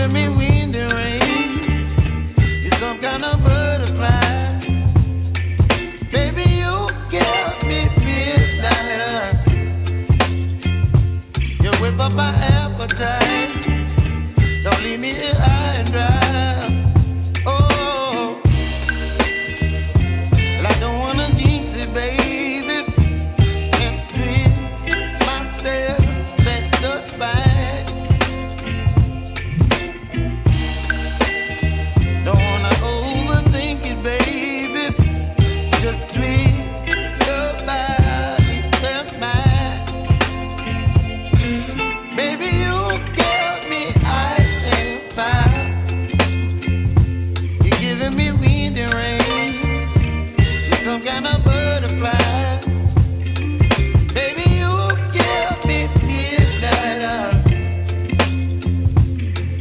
giving me wind and rain. You're some kind of butterfly. Baby, you give me midnight. You whip up my appetite. Don't leave me here high and dry. Oh, well, I don't wanna jinx it, baby, and twist myself at the spine. Don't wanna overthink it, baby. It's just twist your body and mine. Baby, you give me ice and fire. You're giving me wind and rain. You're some kind of butterfly. Baby, you give me midnight.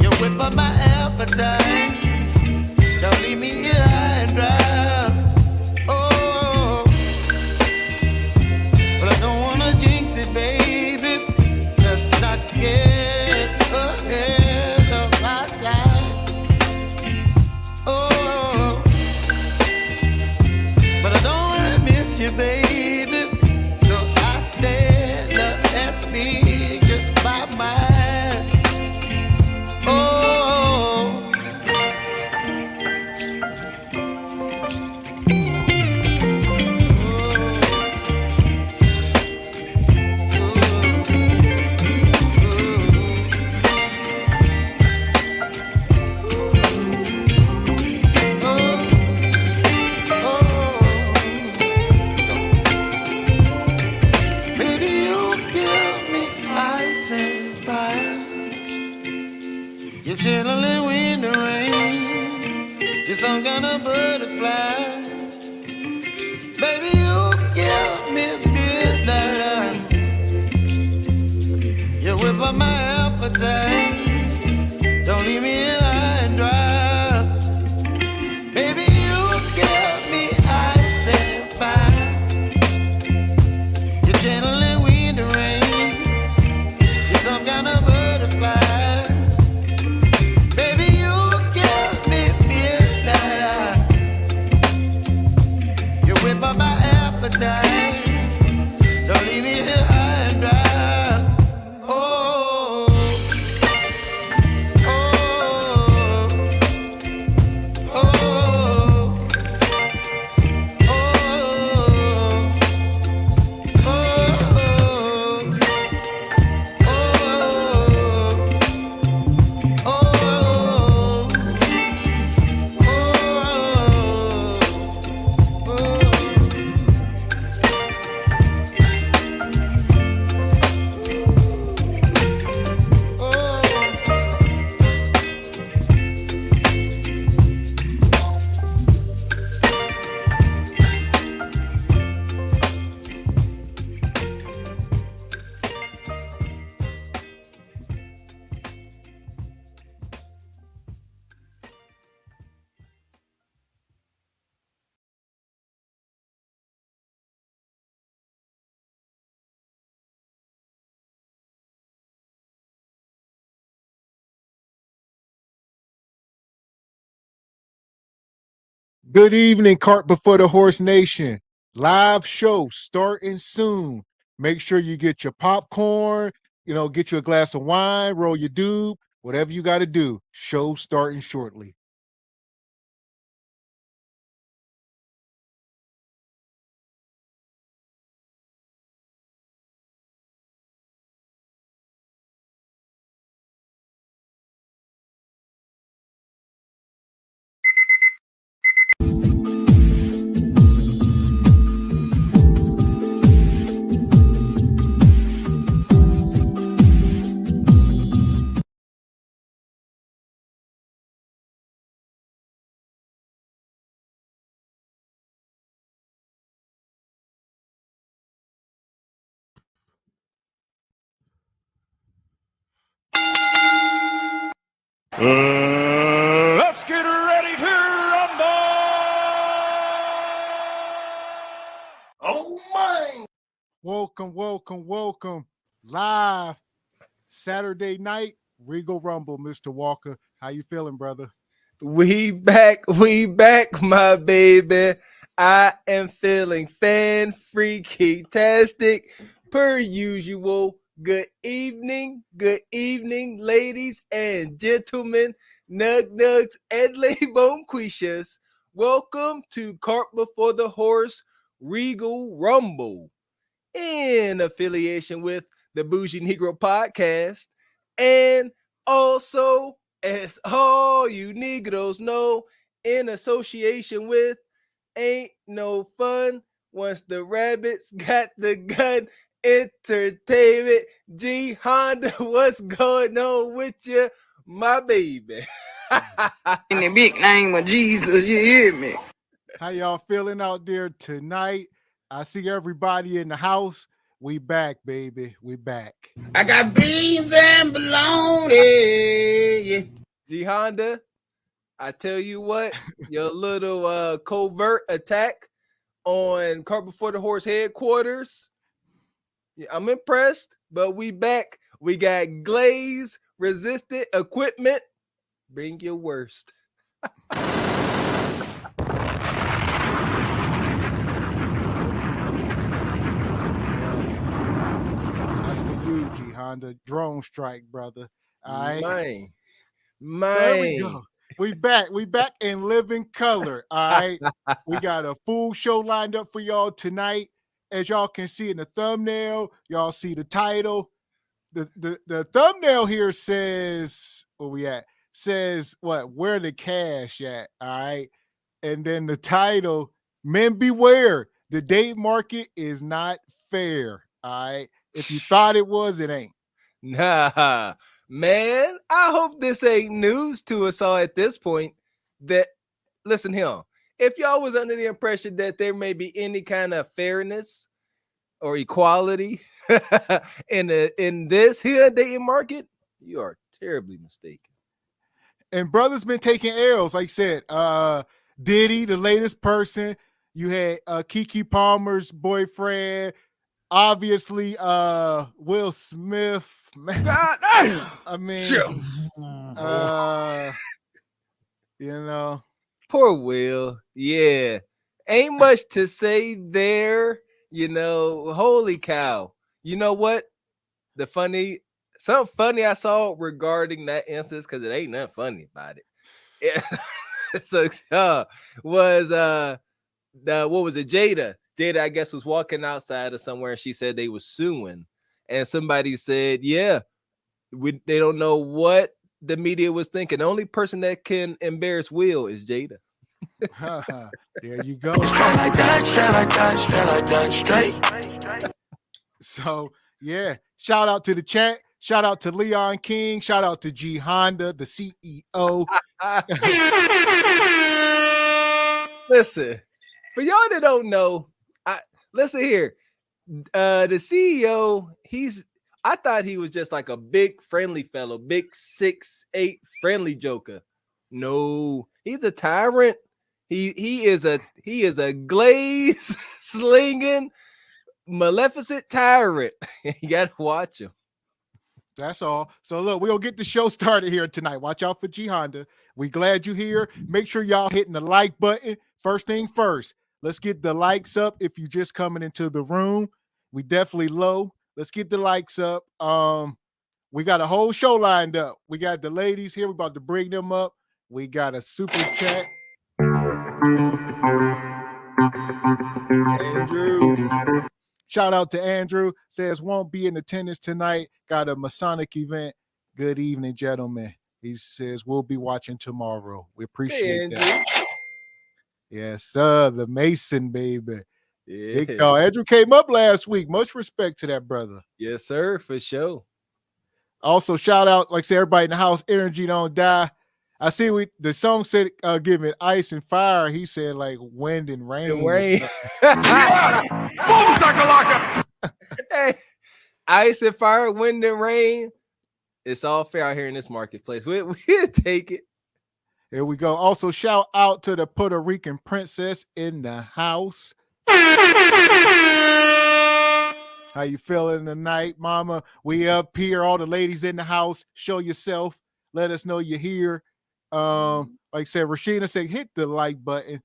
You whip up my appetite. Don't leave me here high and dry. Oh, but I don't wanna jinx it, baby. Let's not get ahead of my time. Oh, but I don't wanna miss you, baby. So I stand up and speak just my mind. Oh. Baby, you give me ice and fire. You're chilling wind and rain. You're some kind of butterfly. Baby, you give me midnight. You whip up my appetite. Don't leave me here high and dry. Baby, you give me ice and fire. You're channeling wind and rain. You're some kind of butterfly. Baby, you give me midnight. You whip up my appetite. Don't leave me here high and dry. Oh, oh, oh, oh, Good evening, Cart Before the Horse Nation. Live show starting soon. Make sure you get your popcorn, get you a glass of wine, roll your doob, whatever you got to do. Show starting shortly. Let's get ready to rumble! Oh my! Welcome. Live Saturday night Regal Rumble, Mr. Walker. How you feeling, brother? We back, my baby. I am feeling fan freaky tastic per usual. Good evening, ladies and gentlemen, nugs, and bonquishas. Welcome to Cart Before the Horse Regal Rumble, in affiliation with the Bougie Negro Podcast, and also, as all you Negroes know, in association with Ain't No Fun Once the Rabbits Got the Gun Entertainment. G Honda, what's going on with you, my baby? In the big name of Jesus, you hear me? How y'all feeling out there tonight? I see everybody in the house. We back, baby. We back. I got beans and bologna. G Honda, I tell you what, your little covert attack on Cart Before the Horse headquarters, I'm impressed, but we back. We got glaze resistant equipment. Bring your worst. That's for you, G Honda. Drone strike, brother. All right. Man. So there we go. We back in living color. All right. We got a full show lined up for y'all tonight. As y'all can see in the thumbnail, y'all see the title. The thumbnail here says, where we at? Says what? Where the cash at? All right. And then the title, Men Beware. The date market is not fair. All right. If you thought it was, it ain't. Nah, man. I hope this ain't news to us all at this point. That, listen here, if y'all was under the impression that there may be any kind of fairness or equality in this here dating market, you are terribly mistaken. And brothers been taking L's, like I said. Diddy, the latest person. You had Kiki Palmer's boyfriend. Obviously, Will Smith. Man, God damn. I mean, you know, poor Will. Yeah, ain't much to say there. You know, holy cow. You know what? Something funny I saw regarding that instance, because it ain't nothing funny about it. So was what was it? Jada, I guess, was walking outside of somewhere, and she said they was suing, and somebody said, "Yeah, they don't know what the media was thinking. The only person that can embarrass Will is Jada." there you go. Straight like that, straight. So yeah, shout out to the chat. Shout out to Leon King. Shout out to G Honda, the CEO. Listen, for y'all that don't know, listen here. The CEO, I thought he was just like a big friendly fellow, big 6'8" friendly joker. No, he's a tyrant. He is a glaze slinging maleficent tyrant. You gotta watch him. That's all. So look, we'll get the show started here tonight. Watch out for G Honda. We glad you're here. Make sure y'all hitting the like button. First thing first, let's get the likes up. If you just coming into the room, we definitely low. Let's get the likes up. We got a whole show lined up. We got the ladies here. We're about to bring them up. We got a super chat. Andrew. Shout out to Andrew. Says won't be in attendance tonight. Got a Masonic event. Good evening, gentlemen. He says we'll be watching tomorrow. We appreciate that. Yes, sir. The Mason, baby. Yeah. Big dog. Andrew came up last week. Much respect to that brother. Yes, sir, for sure. Also, shout out, like I said, everybody in the house, Energy Don't Die. I see the song said give it ice and fire. He said like wind and rain. Hey, ice and fire, wind and rain. It's all fair out here in this marketplace. We'll take it. Here we go. Also, shout out to the Puerto Rican princess in the house. How you feeling tonight, mama? We up here, all the ladies in the house. Show yourself. Let us know you're here. Like I said, Rashida said, hit the like button.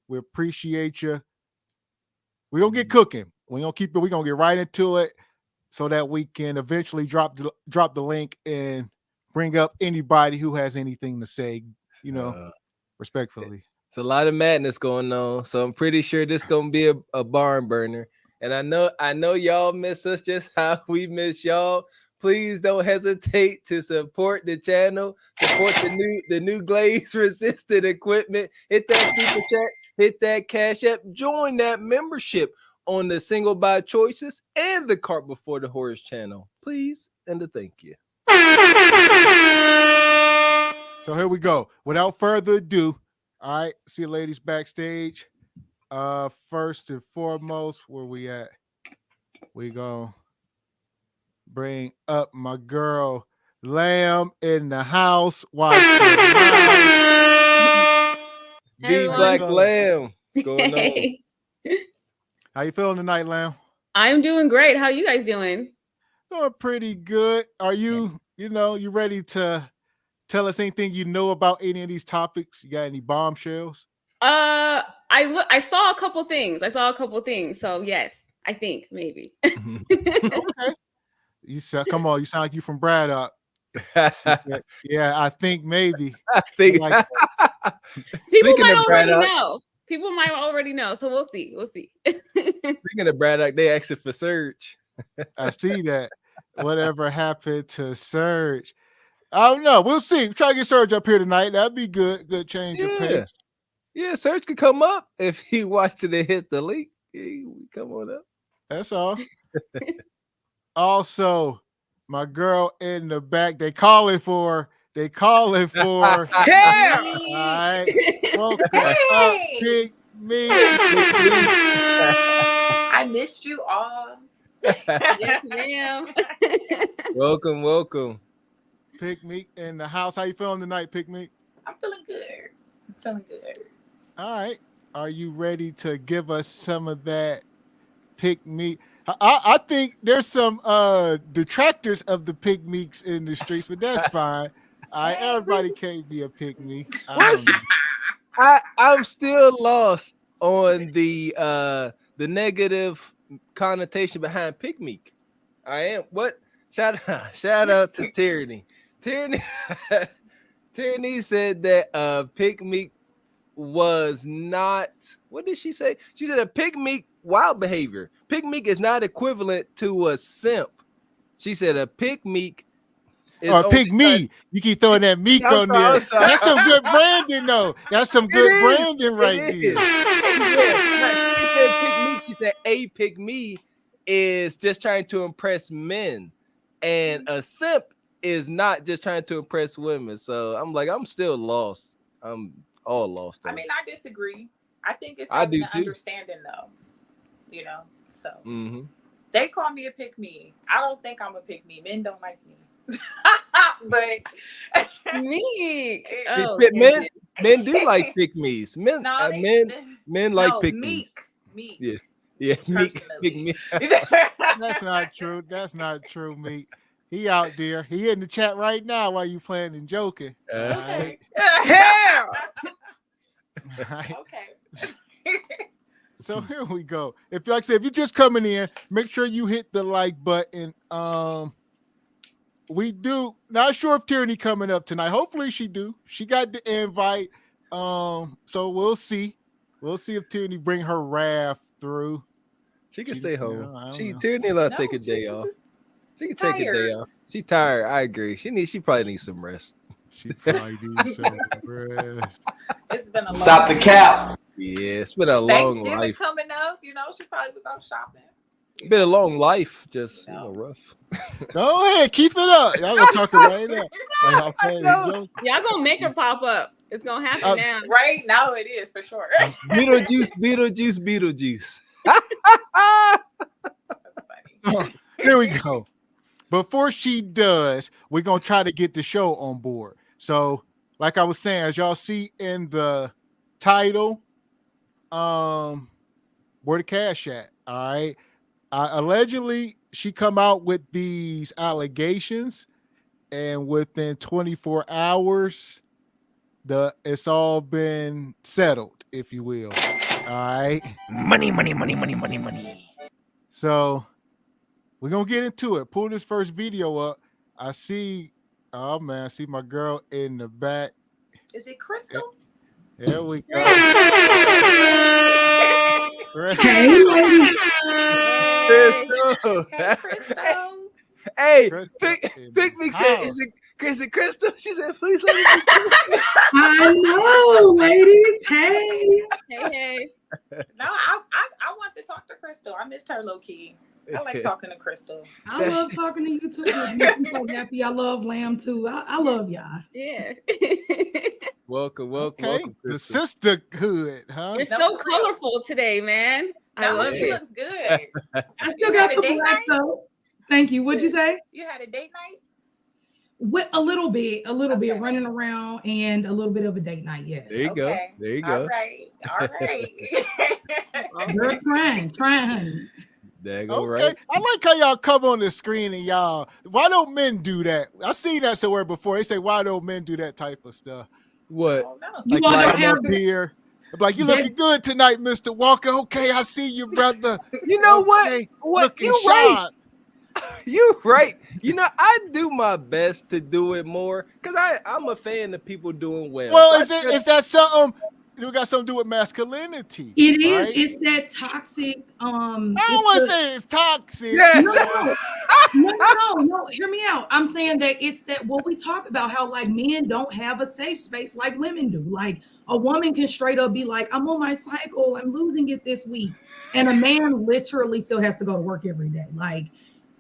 We appreciate you. We're gonna get cooking. We're gonna keep it, we're gonna get right into it so that we can eventually drop the link and bring up anybody who has anything to say, respectfully. It's a lot of madness going on, so I'm pretty sure this gonna be a barn burner. And I know y'all miss us just how we miss y'all. Please don't hesitate to support the channel, support the new glaze resistant equipment. Hit that super chat, hit that cash app, join that membership on the Single by Choices and the Cart Before the Horse channel. Please and a thank you. So here we go. Without further ado, all right, see you ladies backstage. First and foremost, where we at? We gonna bring up my girl Lamb in the house. Watch The Black Lamb. What's going on? How you feeling tonight, Lamb? I'm doing great. How you guys doing? Doing pretty good. Are you ready to tell us anything you know about any of these topics? You got any bombshells? I saw a couple things. So yes, I think maybe. Okay. You sound like you from Braddock. Yeah, I think maybe. People might already know. So we'll see. Speaking of Braddock, they asking for Surge. I see that. Whatever happened to Surge? I don't know. We'll see. Try to get Surge up here tonight. That'd be good. Good change of pace. Yeah, Surge could come up if he watched it and hit the link. He come on up. That's all. Also, my girl in the back, they calling for. Yeah. All right. Welcome up, Big Me. I missed you all. Yes, ma'am. Welcome. Pick Me in the house. How you feeling tonight, Pick Me? I'm feeling good. All right. Are you ready to give us some of that Pick Me? I think there's some detractors of the Pick Meeks in the streets, but that's fine. Everybody can't be a Pick Me. I'm still lost on the negative connotation behind Pick Meek. I am. What? Shout out to Tyranny. Tyranny said that Pick Meek was not. What did she say? She said a Pick Meek wild behavior. Pick Meek is not equivalent to a simp. She said a Pick Meek is Pick Me. You keep throwing that meek on there. That's some good branding, though. That's some good branding right there. She said Pick Meek. She said a Pick Me is just trying to impress men, and a simp is not just trying to impress women. So I'm still lost. I'm all lost. I mean, I disagree. I think it's I do an too. Understanding though. So they call me a pick me. I don't think I'm a pick me. Men don't like me. But Meek. Men do like pick me's. Men like pick me's. Meek. Yeah, Meek. Pick me. That's not true. Meek. He out there. He in the chat right now while you playing and joking. Okay. Right. Okay. So here we go. If you're just coming in, make sure you hit the like button. We do not sure if Tyranny coming up tonight. Hopefully she do. She got the invite. So we'll see. We'll see if Tyranny bring her wrath through. She can stay home. know. Tyranny allowed to take a day off. She can take a day off. She tired. I agree. She probably needs some rest. She probably needs some rest. It's been a Stop the cap. Yeah, it's been a long Thanksgiving life. coming up. She probably was out shopping. It's been a long life. Just rough. Go ahead, keep it up. Y'all gonna talk right now. Y'all gonna make her pop up. It's gonna happen now. Right now, it is for sure. Beetlejuice. That's funny. Here we go. Before she does, we're gonna try to get the show on board. So, like I was saying, as y'all see in the title, where the cash at? All right. Allegedly, she come out with these allegations, and within 24 hours, it's all been settled, if you will. All right. Money, money, money, money, money, money. So we're gonna get into it. Pull this first video up. I see my girl in the back. Is it Crystal? There we go. Hey, ladies. Crystal. Hey, Crystal. Hey, Crystal Big Meek said, is it Crystal? She said, please let me be Crystal. I know, ladies. Hey. Hey. No, I want to talk to Crystal. I missed her low key. I like talking to Crystal. I love talking to you too. I'm so happy. I love Lamb too. I love y'all. Yeah. Welcome, Okay, the Crystal. Sisterhood, huh? You're so colorful today, man. I love She it. looks good. I still got the black though. Thank you. What'd you say? You had a date night? With a little bit running around and a little bit of a date night. Yes. There you go. There you go. All right. Girl, trying, honey. There you go. Okay, Right. I like how y'all come on the screen and why don't men do that? I've seen that somewhere before. They say, why don't men do that type of stuff? What? Oh, no. You Like, all don't come have up here. I'm like, you looking good tonight, Mr. Walker. Okay, I see you, brother. You know Okay, what? looking You right. sharp. You right. You know, I do my best to do it more because I'm a fan of people doing well. Well, is that something? You got something to do with masculinity? It is. right? It's that toxic. I don't want to say it's toxic. Yeah. No. Hear me out. I'm saying that it's that what we talk about, how like men don't have a safe space like women do. Like a woman can straight up be like, I'm on my cycle, I'm losing it this week. And a man literally still has to go to work every day. Like,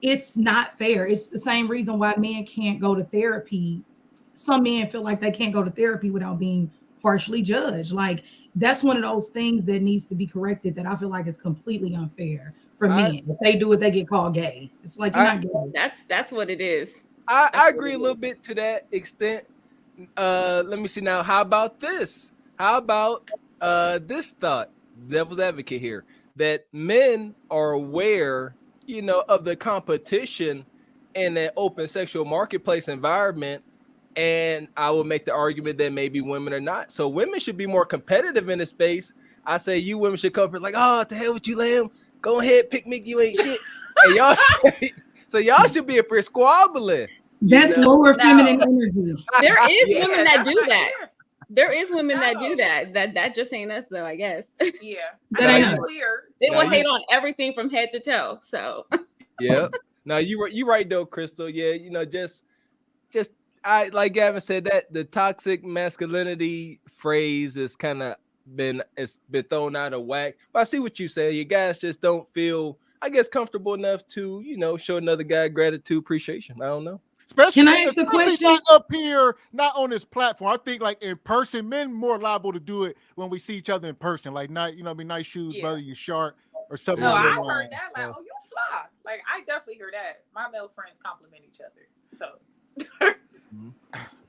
it's not fair. It's the same reason why men can't go to therapy. Some men feel like they can't go to therapy without being harshly judged. Like, that's one of those things that needs to be corrected that I feel like is completely unfair for men. If they do it, they get called gay. It's like, you're not gay. That's what it is. I agree a little bit to that extent. Let me see now. How about this? How about this thought? Devil's advocate here. That men are aware, you know, of the competition in an open sexual marketplace environment. And I would make the argument that maybe women are not. So women should be more competitive in the space. I say you women should come for like, oh, to hell with you, Lamb. Go ahead, pick me. You ain't shit. And y'all, so y'all should be up here squabbling. That's lower feminine energy. There is women that do that's that. fair. There is women that do that. That just ain't us though, I guess. Yeah. That I ain't know us. it's weird. They will No, hate on everything from head to toe. So Yeah. No, you right though, Crystal. Yeah, you know, just I like Gavin said that the toxic masculinity phrase is kind of been thrown out of whack. But I see what you say. You guys just don't feel, I guess, comfortable enough to, you know, show another guy gratitude, appreciation. I don't know. Especially, Can I ask a question? Not up here, not on this platform. I think like in person, men more liable to do it when we see each other in person. Like, not, you know, be nice shoes, Yeah. brother, you sharp or something. No, along I those heard lines. that. Like, oh, you fly. Like, I definitely hear that. My male friends compliment each other. So.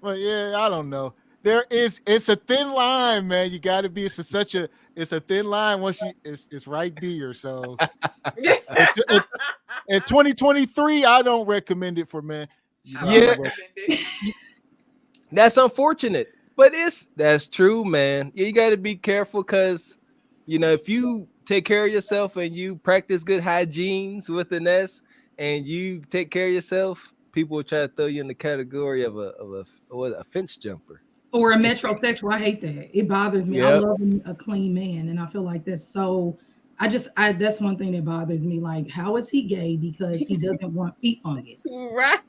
Well, yeah, I don't know. It's a thin line, man. You got to be. It's a thin line. Once it's right there. So in 2023, I don't recommend it for men. Yeah. That's unfortunate, but that's true, man. You got to be careful because, you know, if you take care of yourself and you practice good hygiene with an S and you take care of yourself, people will try to throw you in the category of a fence jumper Or a metrosexual. I hate that. It bothers me. I Yep. love a clean man, and I feel like that's so. That's one thing that bothers me. Like, how is he gay because he doesn't want feet fungus? right.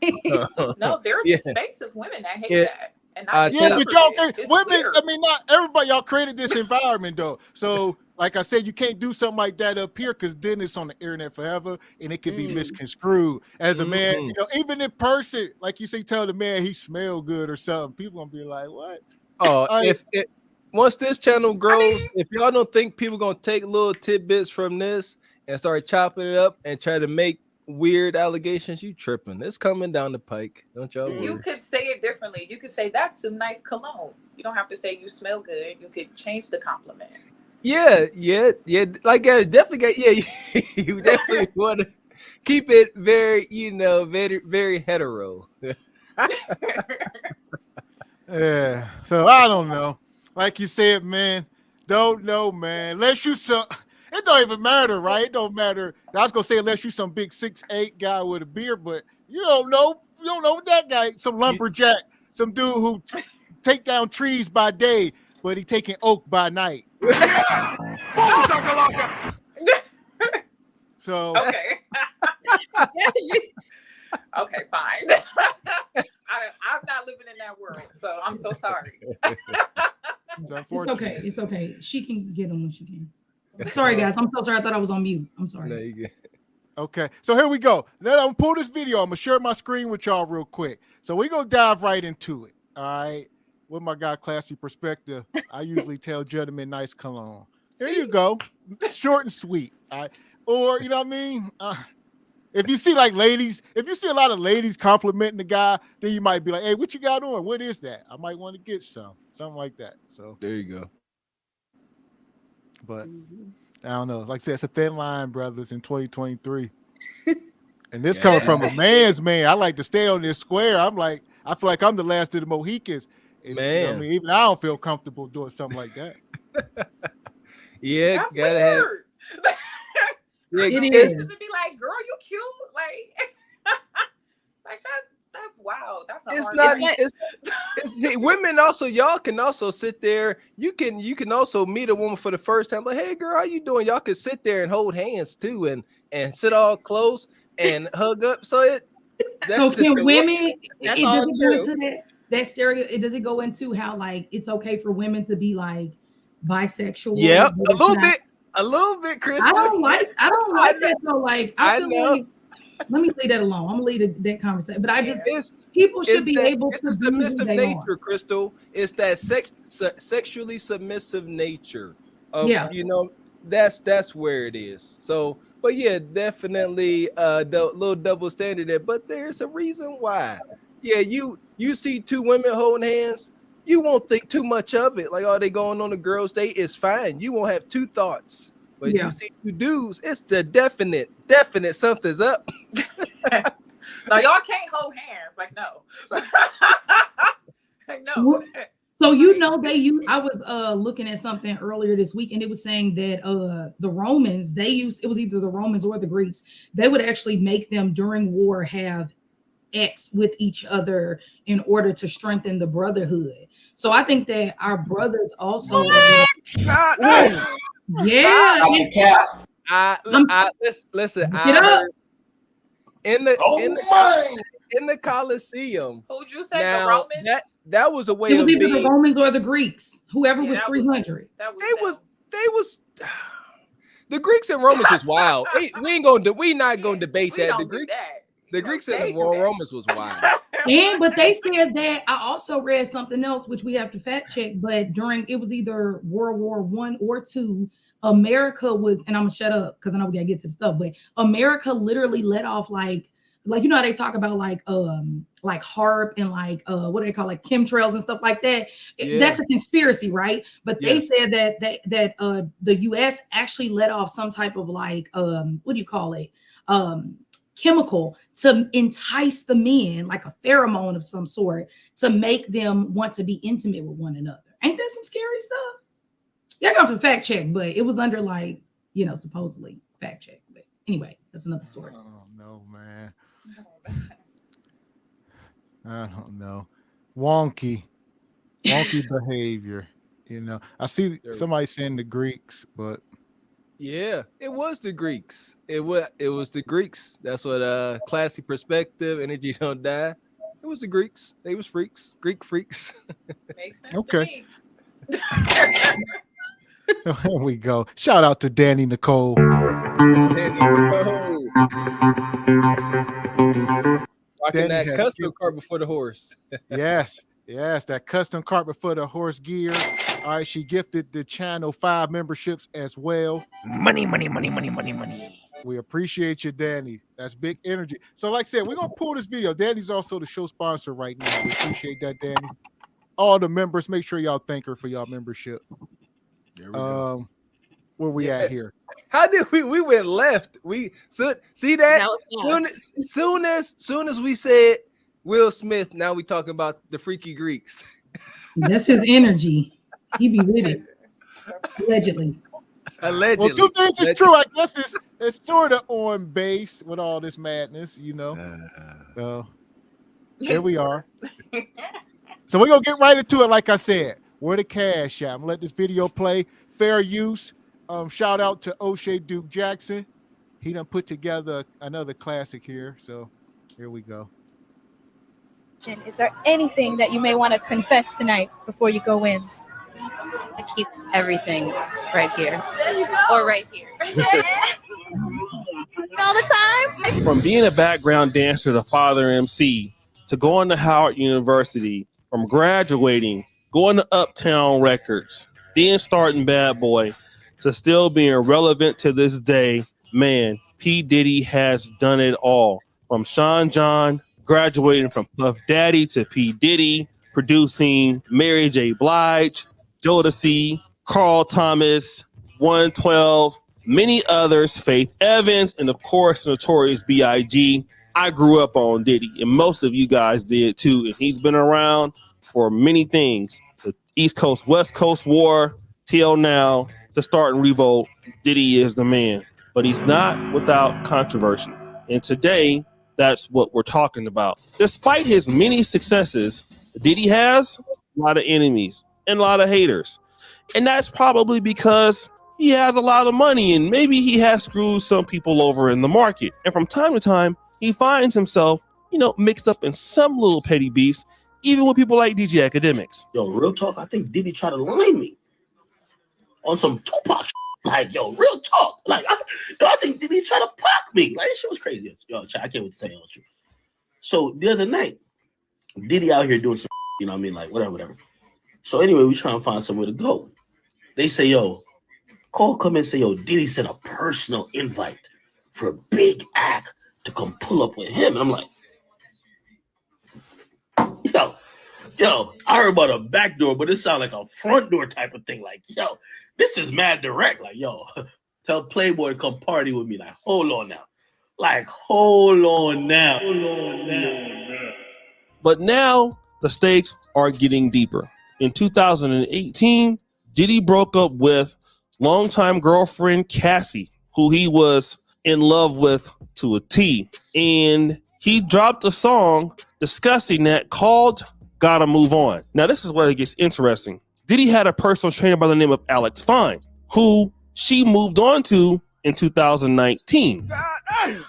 No, there's Yeah. a space of women that hate Yeah. that. And I Yeah, tell but y'all, It's women. weird. I mean, not everybody. Y'all created this environment though. So, like I said, you can't do something like that up here because then it's on the internet forever, and it can be misconstrued. As a man, you know, even in person, like you say, tell the man he smell good or something. People gonna be like, "What?" Oh, if once this channel grows, mean- if y'all don't think people gonna take little tidbits from this and start chopping it up and try to make weird allegations, you tripping. It's coming down the pike. Don't y'all worry. You could say it differently. You could say that's some nice cologne. You don't have to say you smell good. You could change the compliment. Yeah. Like definitely. You definitely want to. keep it very, very, very hetero. Yeah. So I don't know. Like you said, man, don't know, man. Unless you some, it don't even matter, right? It don't matter. I was gonna say unless you some big 6'8" guy with a beard, but you don't know. You don't know that guy. Some lumberjack, some dude who take down trees by day, but he taking oak by night. So okay. Okay, fine. I'm not living in that world, so I'm so sorry. It's okay. It's okay. She can get them when she can. Sorry, guys. I'm so sorry. I thought I was on mute. I'm sorry. No, you good. Okay, so here we go. Then I'm gonna pull this video. I'm gonna share my screen with y'all real quick. So we're gonna dive right into it. All right. With my guy, Classy Perspective, I usually tell gentlemen nice cologne. Here you go. Short and sweet. All right. Or, you know what I mean? If you see like ladies, if you see a lot of ladies complimenting the guy, then you might be like, hey, what you got on? What is that? I might want to get something like that. So there you go. But I don't know. Like I said, it's a thin line, brothers, in 2023. And this coming from a man's man. I like to stay on this square. I feel like I'm the last of the Mohicans. And, man, you know what I mean, even I don't feel comfortable doing something like that. Yeah, that's gotta weird. Yeah, it is. To be like, girl, you cute, like that's wild. That's a it's hard not. life. It's women also. Y'all can also sit there. You can also meet a woman for the first time. Like, hey, girl, how you doing? Y'all can sit there and hold hands too, and sit all close and hug up. So can women? That's Does all it true. go into that stereo? Does it go into how like it's okay for women to be like bisexual? Yeah, but a little bit, Chris. I don't like that though. Like I feel know. like let me leave that alone. I'm gonna leave that conversation. But I just It's people should be able it's to a do submissive who they nature, are. Crystal. It's that sexually submissive nature of that's where it is. So, but yeah, definitely the little double standard there. But there's a reason why. Yeah, you see two women holding hands, you won't think too much of it. Like, they going on a girls' date? It's fine. You won't have two thoughts. But you see two dudes, it's the definite something's up. No, y'all can't hold hands. Like, no. No. So I was looking at something earlier this week, and it was saying that the Romans, it was either the Romans or the Greeks, they would actually make them during war have X with each other in order to strengthen the brotherhood. So I think that our brothers also Listen. Get up. In the Colosseum. Who'd you say? Now, the Romans? That was a way it was of either being, the Romans or the Greeks, whoever was 300. They was the Greeks and Romans was wild. We not gonna debate that. The Greeks and the Romans was wild. But they said that I also read something else, which we have to fact check. But it was either World War I or II, America was, and I'm gonna shut up because I know we gotta get to the stuff. But America literally let off like you know how they talk about like HARP and what do they call like chemtrails and stuff like that. That's a conspiracy, right? But they said that the U.S. actually let off some type of like what do you call it? Chemical to entice the men, like a pheromone of some sort, to make them want to be intimate with one another. Ain't that some scary stuff? Yeah, I got to fact check, but it was under supposedly fact check. But anyway, that's another story. Oh no, man. I don't know. Wonky behavior. I see somebody saying the Greeks, but yeah, it was the Greeks. It was the Greeks. That's what Classy Perspective, Energy Don't Die. It was the Greeks. They was freaks, Greek freaks. Makes sense okay. To me. Here we go. Shout out to Danny Nicole. Rocking that custom cart before the horse. Yes, that custom cart before the horse gear. All right, she gifted the channel 5 memberships as well. Money. We appreciate you, Danny. That's big energy. So like I said, we're going to pull this video. Danny's also the show sponsor right now. We appreciate that, Danny. All the members, make sure y'all thank her for y'all membership. There we go. Where we at here? How did we went left? See that? That was Soon as we said Will Smith, now we talking about the Freaky Greeks. That's his energy. He be with it. Allegedly. Allegedly. Well, two things is true. I guess it's sort of on base with all this madness, you know. So here we are. So we're gonna get right into it. Like I said, where the cash at? I'm gonna let this video play. Fair use. Shout out to O'Shea Duke Jackson. He done put together another classic here. So here we go. Is there anything that you may want to confess tonight before you go in? I keep everything right here. Or right here. All the time? From being a background dancer to father MC, to going to Howard University, from graduating, going to Uptown Records, then starting Bad Boy, to still being relevant to this day, man, P. Diddy has done it all. From Sean John, graduating from Puff Daddy to P. Diddy, producing Mary J. Blige, Jodeci, Carl Thomas, 112, many others, Faith Evans, and of course, Notorious B.I.G. I grew up on Diddy, and most of you guys did too, and he's been around for many things. The East Coast, West Coast war, till now, to start and revolt, Diddy is the man. But he's not without controversy. And today, that's what we're talking about. Despite his many successes, Diddy has a lot of enemies and a lot of haters. And that's probably because he has a lot of money and maybe he has screwed some people over in the market. And from time to time, he finds himself, mixed up in some little petty beefs, even with people like DJ Academics. Yo, real talk, I think Diddy tried to line me on some Tupac shit. Like, yo, real talk. Like, I think Diddy tried to pop me. Like, this shit was crazy. Yo, I can't wait to say all true. So the other night, Diddy out here doing some, like whatever. So anyway, we trying to find somewhere to go. They say, yo, come in and say, yo, Diddy sent a personal invite for a big act to come pull up with him. And I'm like, yo, I heard about a back door, but it sounded like a front door type of thing. Like, yo, this is mad direct. Like, yo, tell Playboy to come party with me. Like, hold on now. But now the stakes are getting deeper. In 2018, Diddy broke up with longtime girlfriend Cassie, who he was in love with to a T. And he dropped a song discussing that called Gotta Move On. Now, this is where it gets interesting. Diddy had a personal trainer by the name of Alex Fine, who she moved on to in 2019.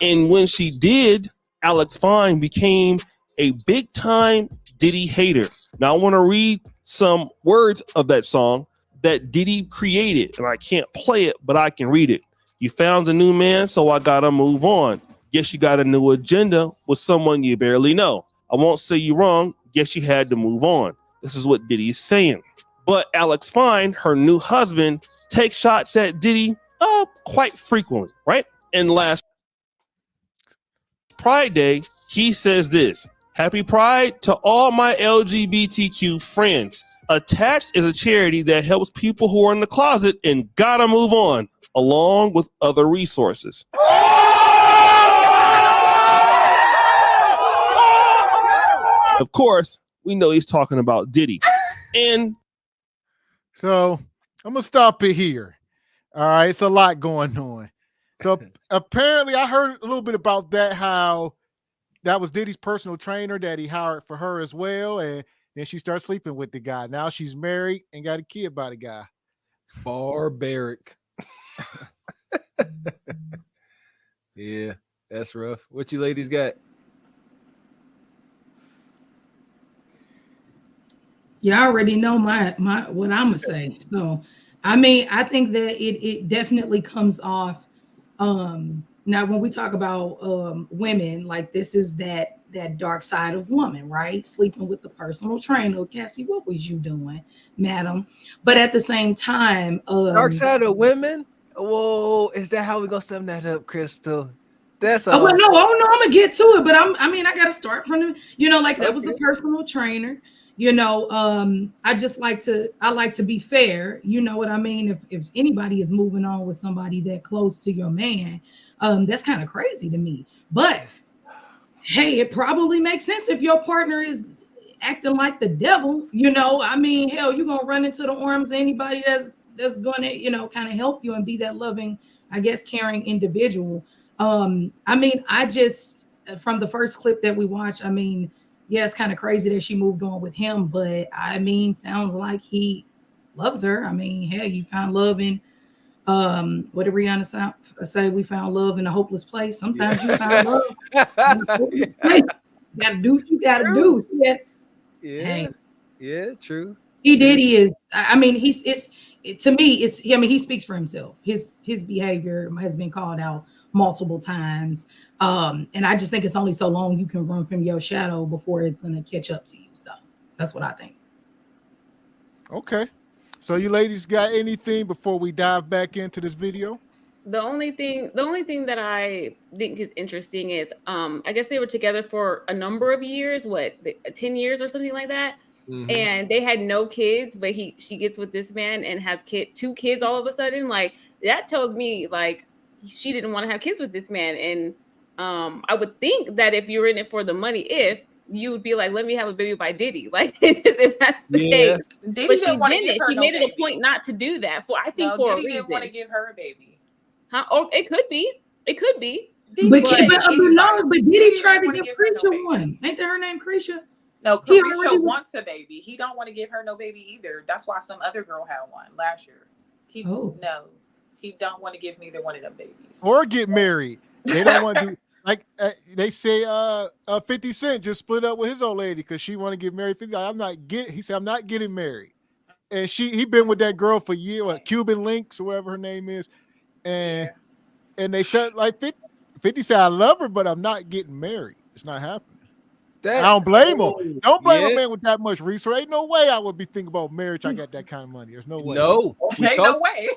And when she did, Alex Fine became a big-time Diddy hater. Now, I want to read some words of that song that Diddy created, and I can't play it, but I can read it. You found a new man, so I gotta move on. Guess you got a new agenda with someone you barely know. I won't say you wrong. Guess you had to move on. This is what Diddy is saying. But Alex Fine, her new husband, takes shots at Diddy quite frequently, right? And last Pride Day, he says this: Happy Pride to all my LGBTQ friends. Attached is a charity that helps people who are in the closet and gotta move on, along with other resources. Of course, we know he's talking about Diddy. And so I'm gonna stop it here. All right, it's a lot going on. So apparently I heard a little bit about that, how that was Diddy's personal trainer that he hired for her as well. And then she started sleeping with the guy. Now she's married and got a kid by the guy. Barbaric. Yeah, that's rough. What you ladies got? You already know my what I'm gonna say. So, I mean, I think that it definitely comes off. Now, when we talk about women, like this is that dark side of woman, right? Sleeping with the personal trainer. Cassie, what was you doing, madam? But at the same time, dark side of women. Whoa, is that how we gonna sum that up, Crystal? That's all. I'm gonna get to it, but I gotta start from the, like that was a personal trainer. I just like to be fair. You know what I mean? If anybody is moving on with somebody that close to your man, that's kind of crazy to me. But hey, it probably makes sense if your partner is acting like the devil. I mean, hell, you're gonna run into the arms of anybody that's gonna, kind of help you and be that loving, I guess, caring individual. I mean, I just, from the first clip that we watched, I mean, yeah, it's kind of crazy that she moved on with him, but I mean, sounds like he loves her. I mean, hell, you found love in, what did Rihanna say? We found love in a hopeless place. Sometimes you find love in a hopeless place. You gotta do what you gotta do. Yeah. Yeah. Yeah, true. Diddy is, I mean, he speaks for himself. His behavior has been called out multiple times. And I just think it's only so long you can run from your shadow before it's going to catch up to you. So that's what I think. Okay. So you ladies got anything before we dive back into this video? The only thing that I think is interesting is, I guess they were together for a number of years, 10 years or something like that. Mm-hmm. And they had no kids, but she gets with this man and has 2 kids all of a sudden. Like, that tells me like she didn't want to have kids with this man. And I would think that if you're in it for the money, you would be like, let me have a baby by Diddy. Like, if that's the case. Diddy but she didn't. She made it a point not to do that. For Diddy a reason. didn't want to give her a baby. Huh? Oh, it could be. But Diddy tried to give Creisha one. Ain't that her name, Creisha? No, Carisha wants a baby. He don't want to give her no baby either. That's why some other girl had one last year. He don't want to give neither one of them babies. Or get married. They don't want to do like they say 50 Cent just split up with his old lady because she want to get married. He said, I'm not getting married. And he been with that girl for years, Cuban Links, whoever her name is. And they said like 50 said, I love her, but I'm not getting married. It's not happening. I don't blame him. Don't blame a man with that much resource. Ain't no way I would be thinking about marriage. I got that kind of money. There's no way. No, no way.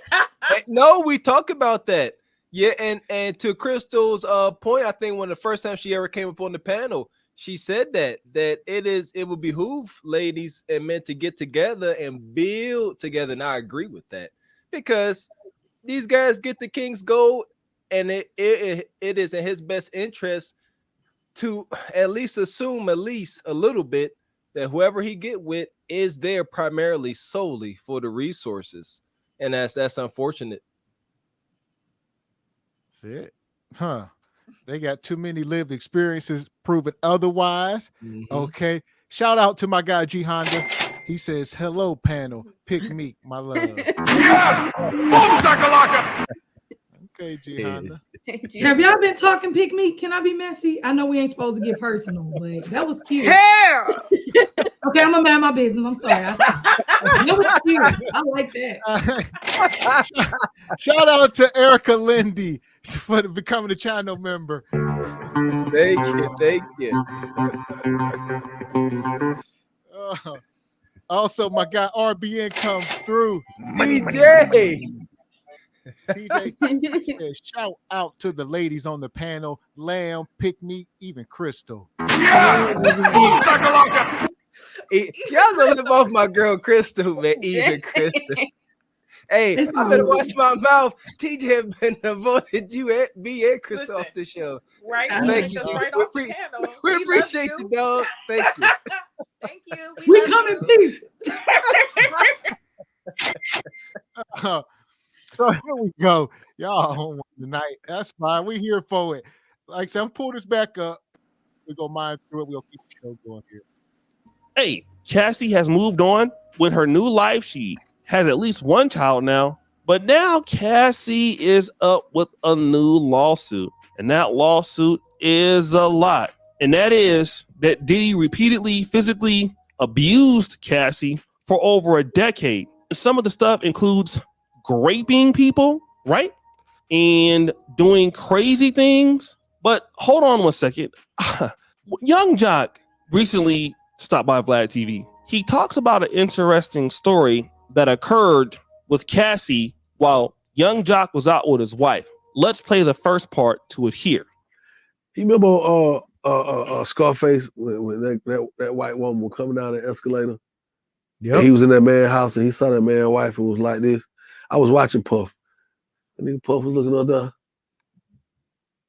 No, we talk about that. Yeah, and to Crystal's point, I think one of the first time she ever came up on the panel, she said that it would behoove ladies and men to get together and build together. And I agree with that because these guys get the King's Gold, and it is in his best interest to at least assume at least a little bit that whoever he get with is there primarily solely for the resources. And that's unfortunate. That's it. Huh. They got too many lived experiences proving otherwise. Mm-hmm. Okay. Shout out to my guy G Honda. He says, hello, panel. Pick me, my love. Okay, G Honda. Have y'all been talking pick me? Can I be messy? I know we ain't supposed to get personal, but that was cute. Hell! Okay, I'm gonna mind my business. I'm sorry. That was cute. I like that. Shout out to Erica Lindy for becoming a channel member. Thank you. Also, my guy RBN comes through. DJ says, shout out to the ladies on the panel, Lamb, Pick Me, even Crystal. Y'all gonna live off my girl Crystal, man. Even Crystal. Hey, I better watch my mouth. TJ been avoided you be and Crystal off the show. Right. Thank you. We appreciate you, dog. Thank you. Thank you. We come in peace. So here we go. Y'all home tonight. That's fine. We here for it. Like I said, I'm pull this back up. We're gonna mind through it. We'll keep the show going here. Hey, Cassie has moved on with her new life. She has at least one child now, but now Cassie is up with a new lawsuit, and that lawsuit is a lot. And that is that Diddy repeatedly physically abused Cassie for over a decade. Some of the stuff includes raping people, right? And doing crazy things. But hold on one second. Young Jock recently stopped by Vlad TV. He talks about an interesting story that occurred with Cassie while Young Jock was out with his wife. Let's play the first part to it here. You remember Scarface when that white woman was coming down the escalator. Yeah, he was in that man's house and he saw that man's wife and was like this. I was watching Puff, and then Puff was looking up there.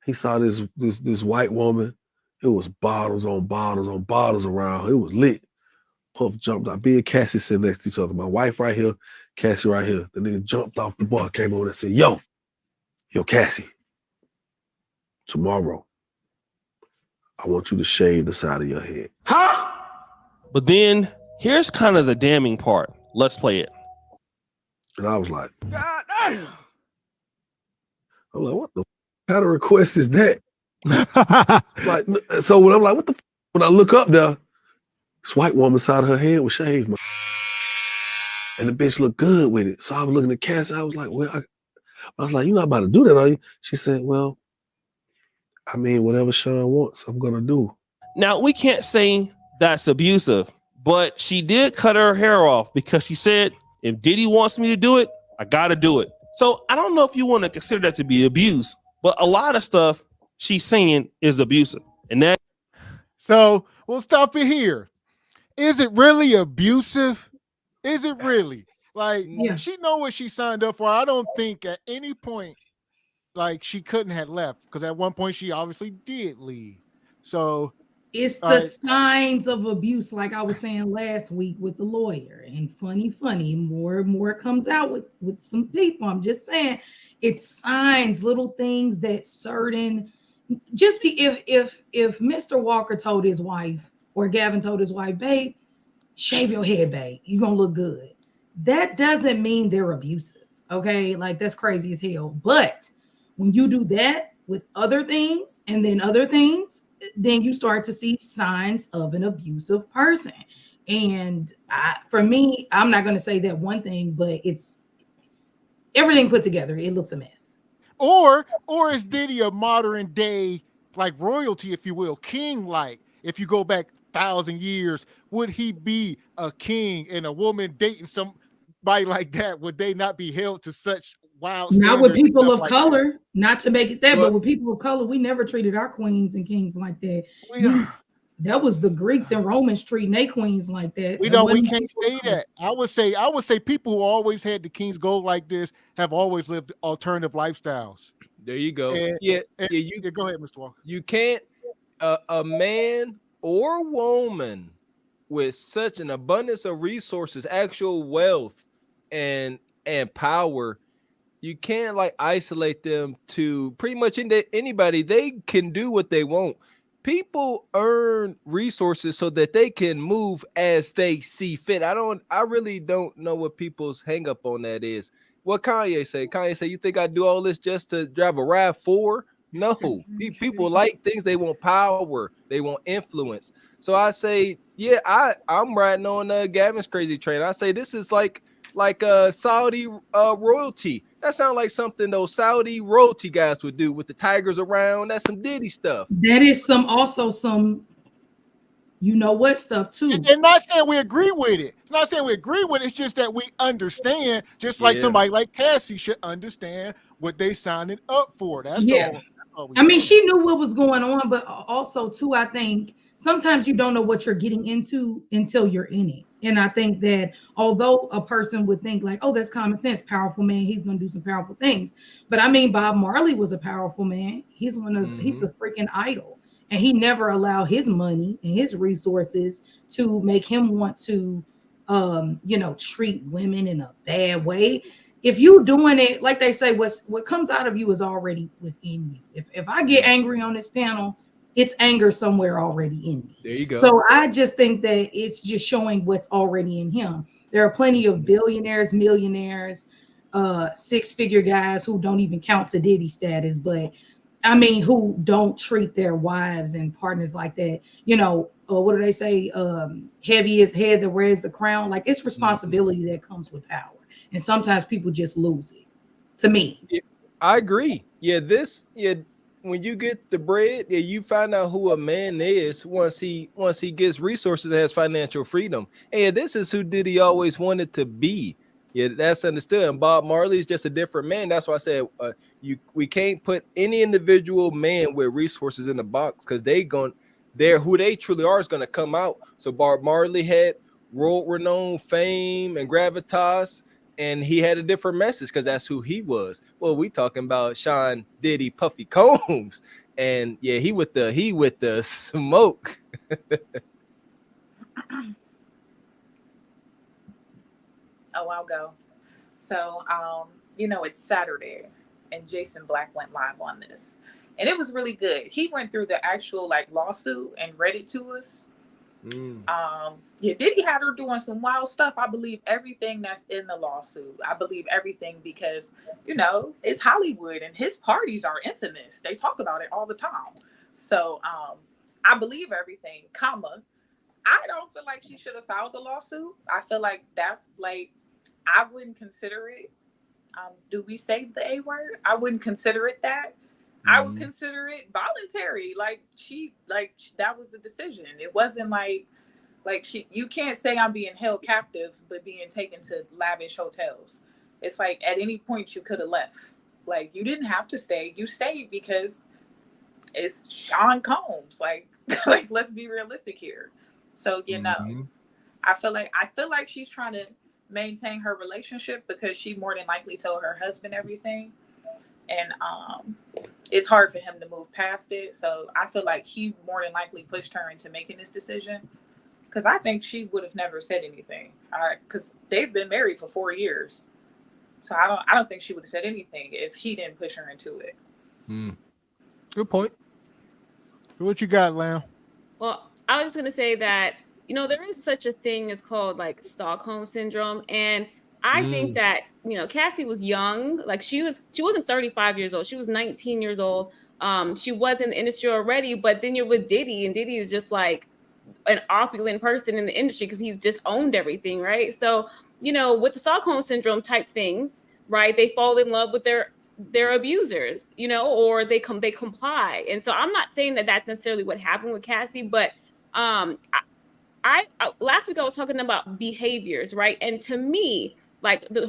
He saw this white woman. It was bottles on bottles on bottles around. It was lit. Puff jumped out. Me and Cassie sitting next to each other. My wife right here, Cassie right here. The nigga jumped off the bar, came over and said, yo, Cassie, tomorrow, I want you to shave the side of your head. Huh? But then here's kind of the damning part. Let's play it. And I was like, God damn. I'm like, what the kind of request is that? Like, so when I'm like, what the when I look up there, this white woman side of her head was shaved, and the bitch looked good with it. So I was looking at Cassie. I was like, well, I was like, you're not about to do that, are you? She said, well, I mean, whatever Sean wants, I'm gonna do. Now we can't say that's abusive, but she did cut her hair off because she said, if Diddy wants me to do it, I gotta do it. So I don't know if you want to consider that to be abuse, but a lot of stuff she's saying is abusive. And that. So we'll stop it here. Is it really abusive? Is it really? Like, she know what she signed up for. I don't think at any point, like, she couldn't have left, because at one point she obviously did leave. So it's the signs of abuse, like I was saying last week with the lawyer. And funny, more comes out with some people. I'm just saying, it's signs, little things that certain. Just be if Mr. Walker told his wife, or Gavin told his wife, babe, shave your head, babe, you're gonna look good. That doesn't mean they're abusive. Okay, like that's crazy as hell. But when you do that with other things and then other things, then you start to see signs of an abusive person. And for me, I'm not going to say that one thing, but it's everything put together. It looks a mess. Or is Diddy a modern day, like, royalty, if you will, king? Like, if you go back 1,000 years, would he be a king, and a woman dating somebody like that? Would they not be held to such wild standards? Not with people of like color, that? Not to make it that, but with people of color, we never treated our queens and kings like that. That was the Greeks and Romans treating their queens like that. We can't say that. I would say people who always had the king's gold like this have always lived alternative lifestyles. There you go. And, you go ahead, Mr. Walker. You can't a man or woman with such an abundance of resources, actual wealth and power, you can't like isolate them to pretty much anybody. They can do what they want. People earn resources so that they can move as they see fit. I really don't know what people's hang up on that is. What Kanye say? Kanye say, you think I do all this just to drive a RAV4? No. People like things. They want power. They want influence. So I say, yeah, I'm riding on Gavin's crazy train. I say this is like Saudi royalty. That sounds like something those Saudi royalty guys would do with the tigers around. That's some Diddy stuff. That is some you know what stuff too. And not saying we agree with it. It's not saying we agree with it. It's just that we understand, just like somebody like Cassie should understand what they signing up for. That's all. I mean, she knew what was going on, but also too, I think sometimes you don't know what you're getting into until you're in it. And I think that although a person would think like, oh, that's common sense, powerful man, he's going to do some powerful things. But I mean, Bob Marley was a powerful man. He's he's a freaking idol. And he never allowed his money and his resources to make him want to, treat women in a bad way. If you doing it, like they say, what comes out of you is already within you. If I get angry on this panel, it's anger somewhere already in me. There you go. So I just think that it's just showing what's already in him. There are plenty of billionaires, millionaires, six-figure guys who don't even count to Diddy status, but I mean, who don't treat their wives and partners like that. What do they say? Heavy is head that wears the crown. Like, it's responsibility that comes with power. And sometimes people just lose it, to me. Yeah, I agree. When you get the bread, you find out who a man is once he gets resources and has financial freedom. And this is who Diddy always wanted to be. Yeah, that's understood. And Bob Marley is just a different man. That's why I said we can't put any individual man with resources in the box, because who they truly are is going to come out. So Bob Marley had world renowned fame and gravitas, and he had a different message because that's who he was. Well, we talking about Sean Diddy Puffy Combs, and yeah, he with the smoke. Oh, I'll go. So, it's Saturday, and Jason Black went live on this, and it was really good. He went through the actual lawsuit and read it to us. Diddy had her doing some wild stuff. I believe everything that's in the lawsuit. I believe everything because, it's Hollywood and his parties are infamous. They talk about it all the time. So I believe everything, I don't feel like she should have filed the lawsuit. I feel like that's I wouldn't consider it. Do we say the A word? I wouldn't consider it that. I would consider it voluntary. That was a decision. It wasn't you can't say I'm being held captive, but being taken to lavish hotels. It's at any point you could have left. You didn't have to stay. You stayed because it's Sean Combs. Let's be realistic here. So, I feel like she's trying to maintain her relationship because she more than likely told her husband everything. And it's hard for him to move past it. So I feel like he more than likely pushed her into making this decision. Because I think she would have never said anything. Because they've been married for 4 years. So I don't think she would have said anything if he didn't push her into it. Good point. What you got, Lam? Well, I was just gonna say that there is such a thing as called Stockholm syndrome, and I think that Cassie was young. She wasn't 35 years old. She was 19 years old. She was in the industry already, but then you're with Diddy, and Diddy is just an opulent person in the industry because he's just owned everything, right? So with the Stockholm syndrome type things, right? They fall in love with their abusers, or they comply. And so I'm not saying that that's necessarily what happened with Cassie, but I last week I was talking about behaviors, right? And to me,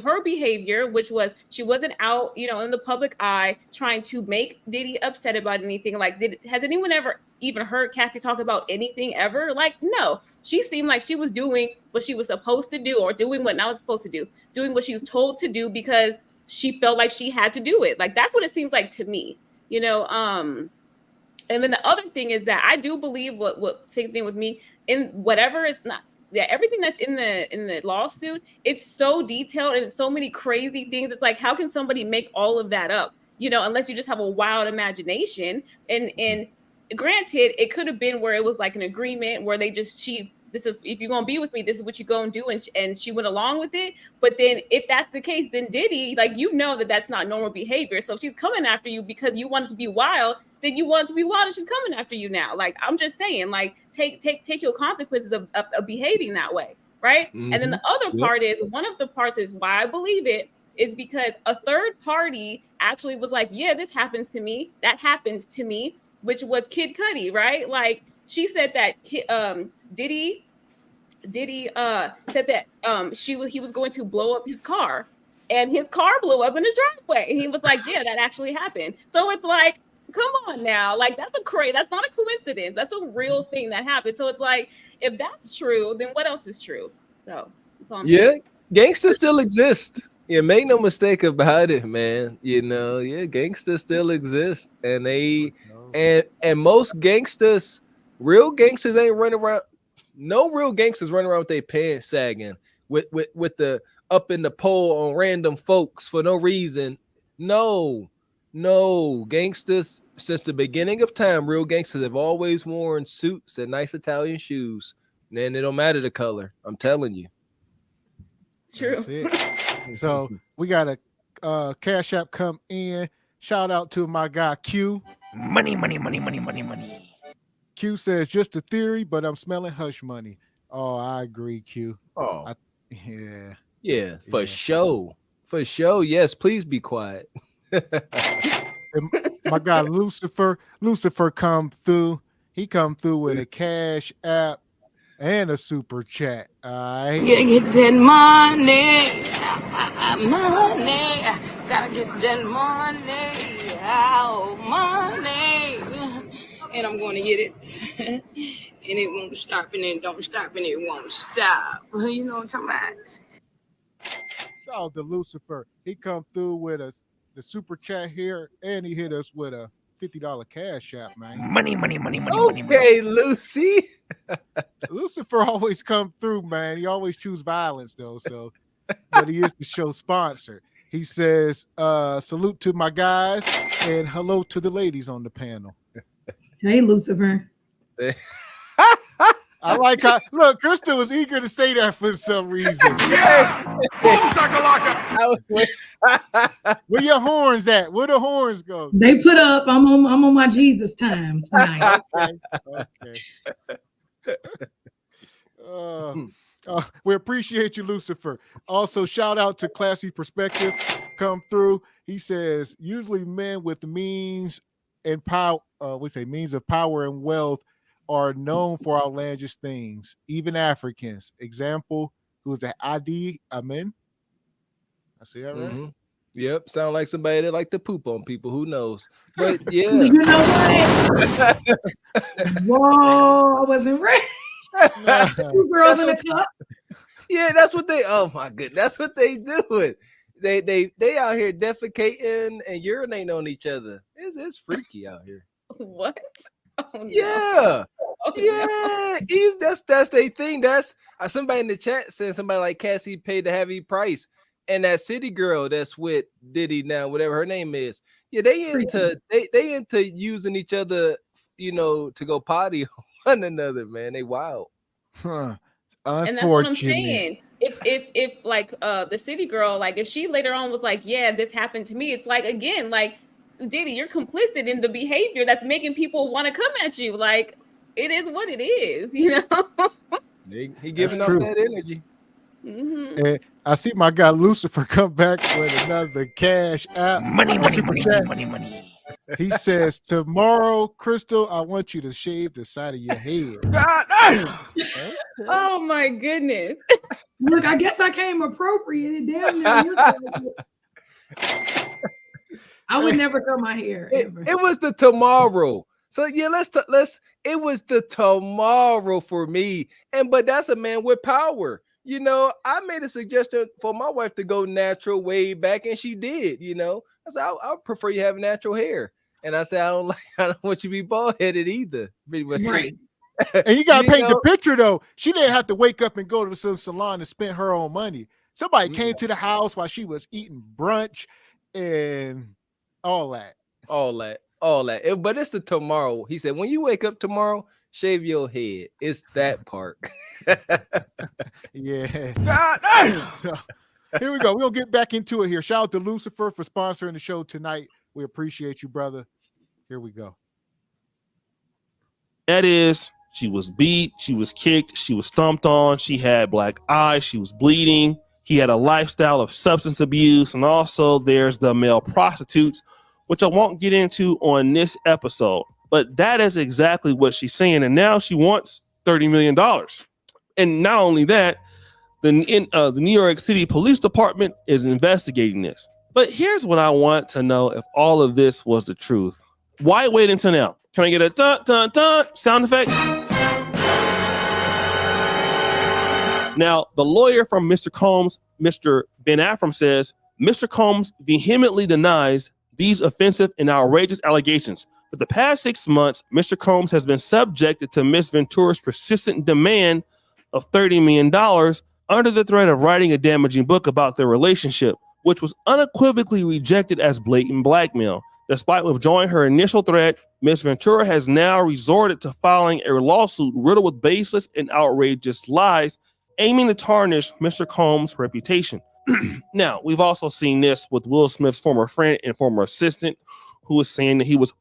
her behavior, which was she wasn't out, in the public eye trying to make Diddy upset about anything. Has anyone ever even heard Cassie talk about anything ever? No. She seemed like she was doing what she was supposed to do, or doing what not supposed to do, doing what she was told to do because she felt like she had to do it. That's what it seems like to me, And then the other thing is that I do believe what same thing with me in whatever it's not. Yeah, everything that's in the lawsuit, it's so detailed and it's so many crazy things. It's how can somebody make all of that up? Unless you just have a wild imagination. And granted, it could have been where it was an agreement where they just this is if you're gonna be with me, this is what you're gonna do, and she went along with it. But then if that's the case, then Diddy, that's not normal behavior. So if she's coming after you because you want to be wild, then you want to be wild and she's coming after you now. I'm just saying, take your consequences of behaving that way, right? And then the other part is, one of the parts is why I believe it is because a third party actually was yeah, this happens to me, that happened to me, which was Kid Cudi, right? She said that Diddy said that he was going to blow up his car, and his car blew up in his driveway, and he was yeah, that actually happened. So it's come on now, that's not a coincidence. That's a real thing that happened. So it's if that's true, then what else is true? So gangsters still exist. Yeah, make no mistake about it, man. Gangsters still exist, and and most gangsters, real gangsters, ain't running around. No real gangsters running around with their pants sagging, with the up in the pole on random folks for no reason. No, gangsters since the beginning of time, real gangsters have always worn suits and nice Italian shoes. Man, it don't matter the color. I'm telling you. True. So we got a Cash App come in. Shout out to my guy Q. Money, money, money, money, money, money. Q says just a theory, but I'm smelling hush money. Oh, I agree, Q. Oh, yeah, for sure. Yes, please be quiet. My guy Lucifer come through. He come through with a Cash App and a super chat. All right. Gotta get that money. Money. Gotta get that money. Oh, money. and I'm going to get it. And it won't stop, and it don't stop, and it won't stop. You know what I'm talking about? Shout out to Lucifer. He come through with us the super chat here, and he hit us with a $50 cash app, man. Money, money, money, money, Okay, money, money. Lucy. Lucifer always come through, man. He always choose violence, though. So, but he is the show sponsor. He says, salute to my guys and hello to the ladies on the panel. Hey, Lucifer. I like how, look, Krista was eager to say that for some reason. Where your horns at? Where the horns go? They put up, I'm on my Jesus time tonight. Okay. We appreciate you, Lucifer. Also, shout out to Classy Perspective. Come through. He says, usually men with means and power, means of power and wealth are known for outlandish things, even Africans. Example, who is an Adi Amin? I see that right? Mm-hmm. Yep, sound like somebody that like to poop on people. Who knows? But yeah. You know what? Whoa, I wasn't ready. Two girls in a cup. Yeah, that's what they. Oh my goodness, that's what they doing. They out here defecating and urinating on each other. It's freaky out here. What? Oh, no. Yeah. Oh, Yeah, that's their thing. That's somebody in the chat saying somebody like Cassie paid a heavy price, and that city girl that's with Diddy now, whatever her name is. Yeah, they into using each other, to go potty on one another. Man, they wild. Huh. And that's what I'm saying. If like the city girl, like if she later on was like, yeah, this happened to me, it's like, again, like, Diddy, you're complicit in the behavior that's making people want to come at you. Like, it is what it is, He giving up that energy. Mm-hmm. And I see my guy Lucifer come back with another cash app. Money, money, money, money, money, money. He says, tomorrow, Crystal, I want you to shave the side of your head. Oh my goodness. Look, I guess I came appropriate. Damn near. I would never cut my hair. It was the tomorrow. So yeah, let's. It was the tomorrow for me, but that's a man with power. I made a suggestion for my wife to go natural way back, and she did. I said I prefer you have natural hair, and I said I don't want you to be bald headed either. Pretty much. Right. And you gotta paint the picture though. She didn't have to wake up and go to some salon and spend her own money. Somebody came to the house while she was eating brunch and all that. But it's the tomorrow. He said, when you wake up tomorrow, shave your head. It's that part. Yeah. So, here we go. We'll get back into it here. Shout out to Lucifer for sponsoring the show tonight. We appreciate you, brother. Here we go. That is, she was beat, she was kicked, she was stomped on, she had black eye, she was bleeding. He had a lifestyle of substance abuse, and also there's the male prostitutes, which I won't get into on this episode. But that is exactly what she's saying, and now she wants $30 million. And not only that, the New York City Police Department is investigating this. But here's what I want to know: if all of this was the truth, why wait until now? Can I get a dun dun dun sound effect? Now, the lawyer from Mr. Combs, Mr. Ben Affram, says Mr. Combs vehemently denies these offensive and outrageous allegations. For the past 6 months, Mr. Combs has been subjected to Miss Ventura's persistent demand of $30 million under the threat of writing a damaging book about their relationship, which was unequivocally rejected as blatant blackmail. Despite withdrawing her initial threat, Miss Ventura has now resorted to filing a lawsuit riddled with baseless and outrageous lies, aiming to tarnish Mr. Combs' reputation. Now, we've also seen this with Will Smith's former friend and former assistant, who was saying that he was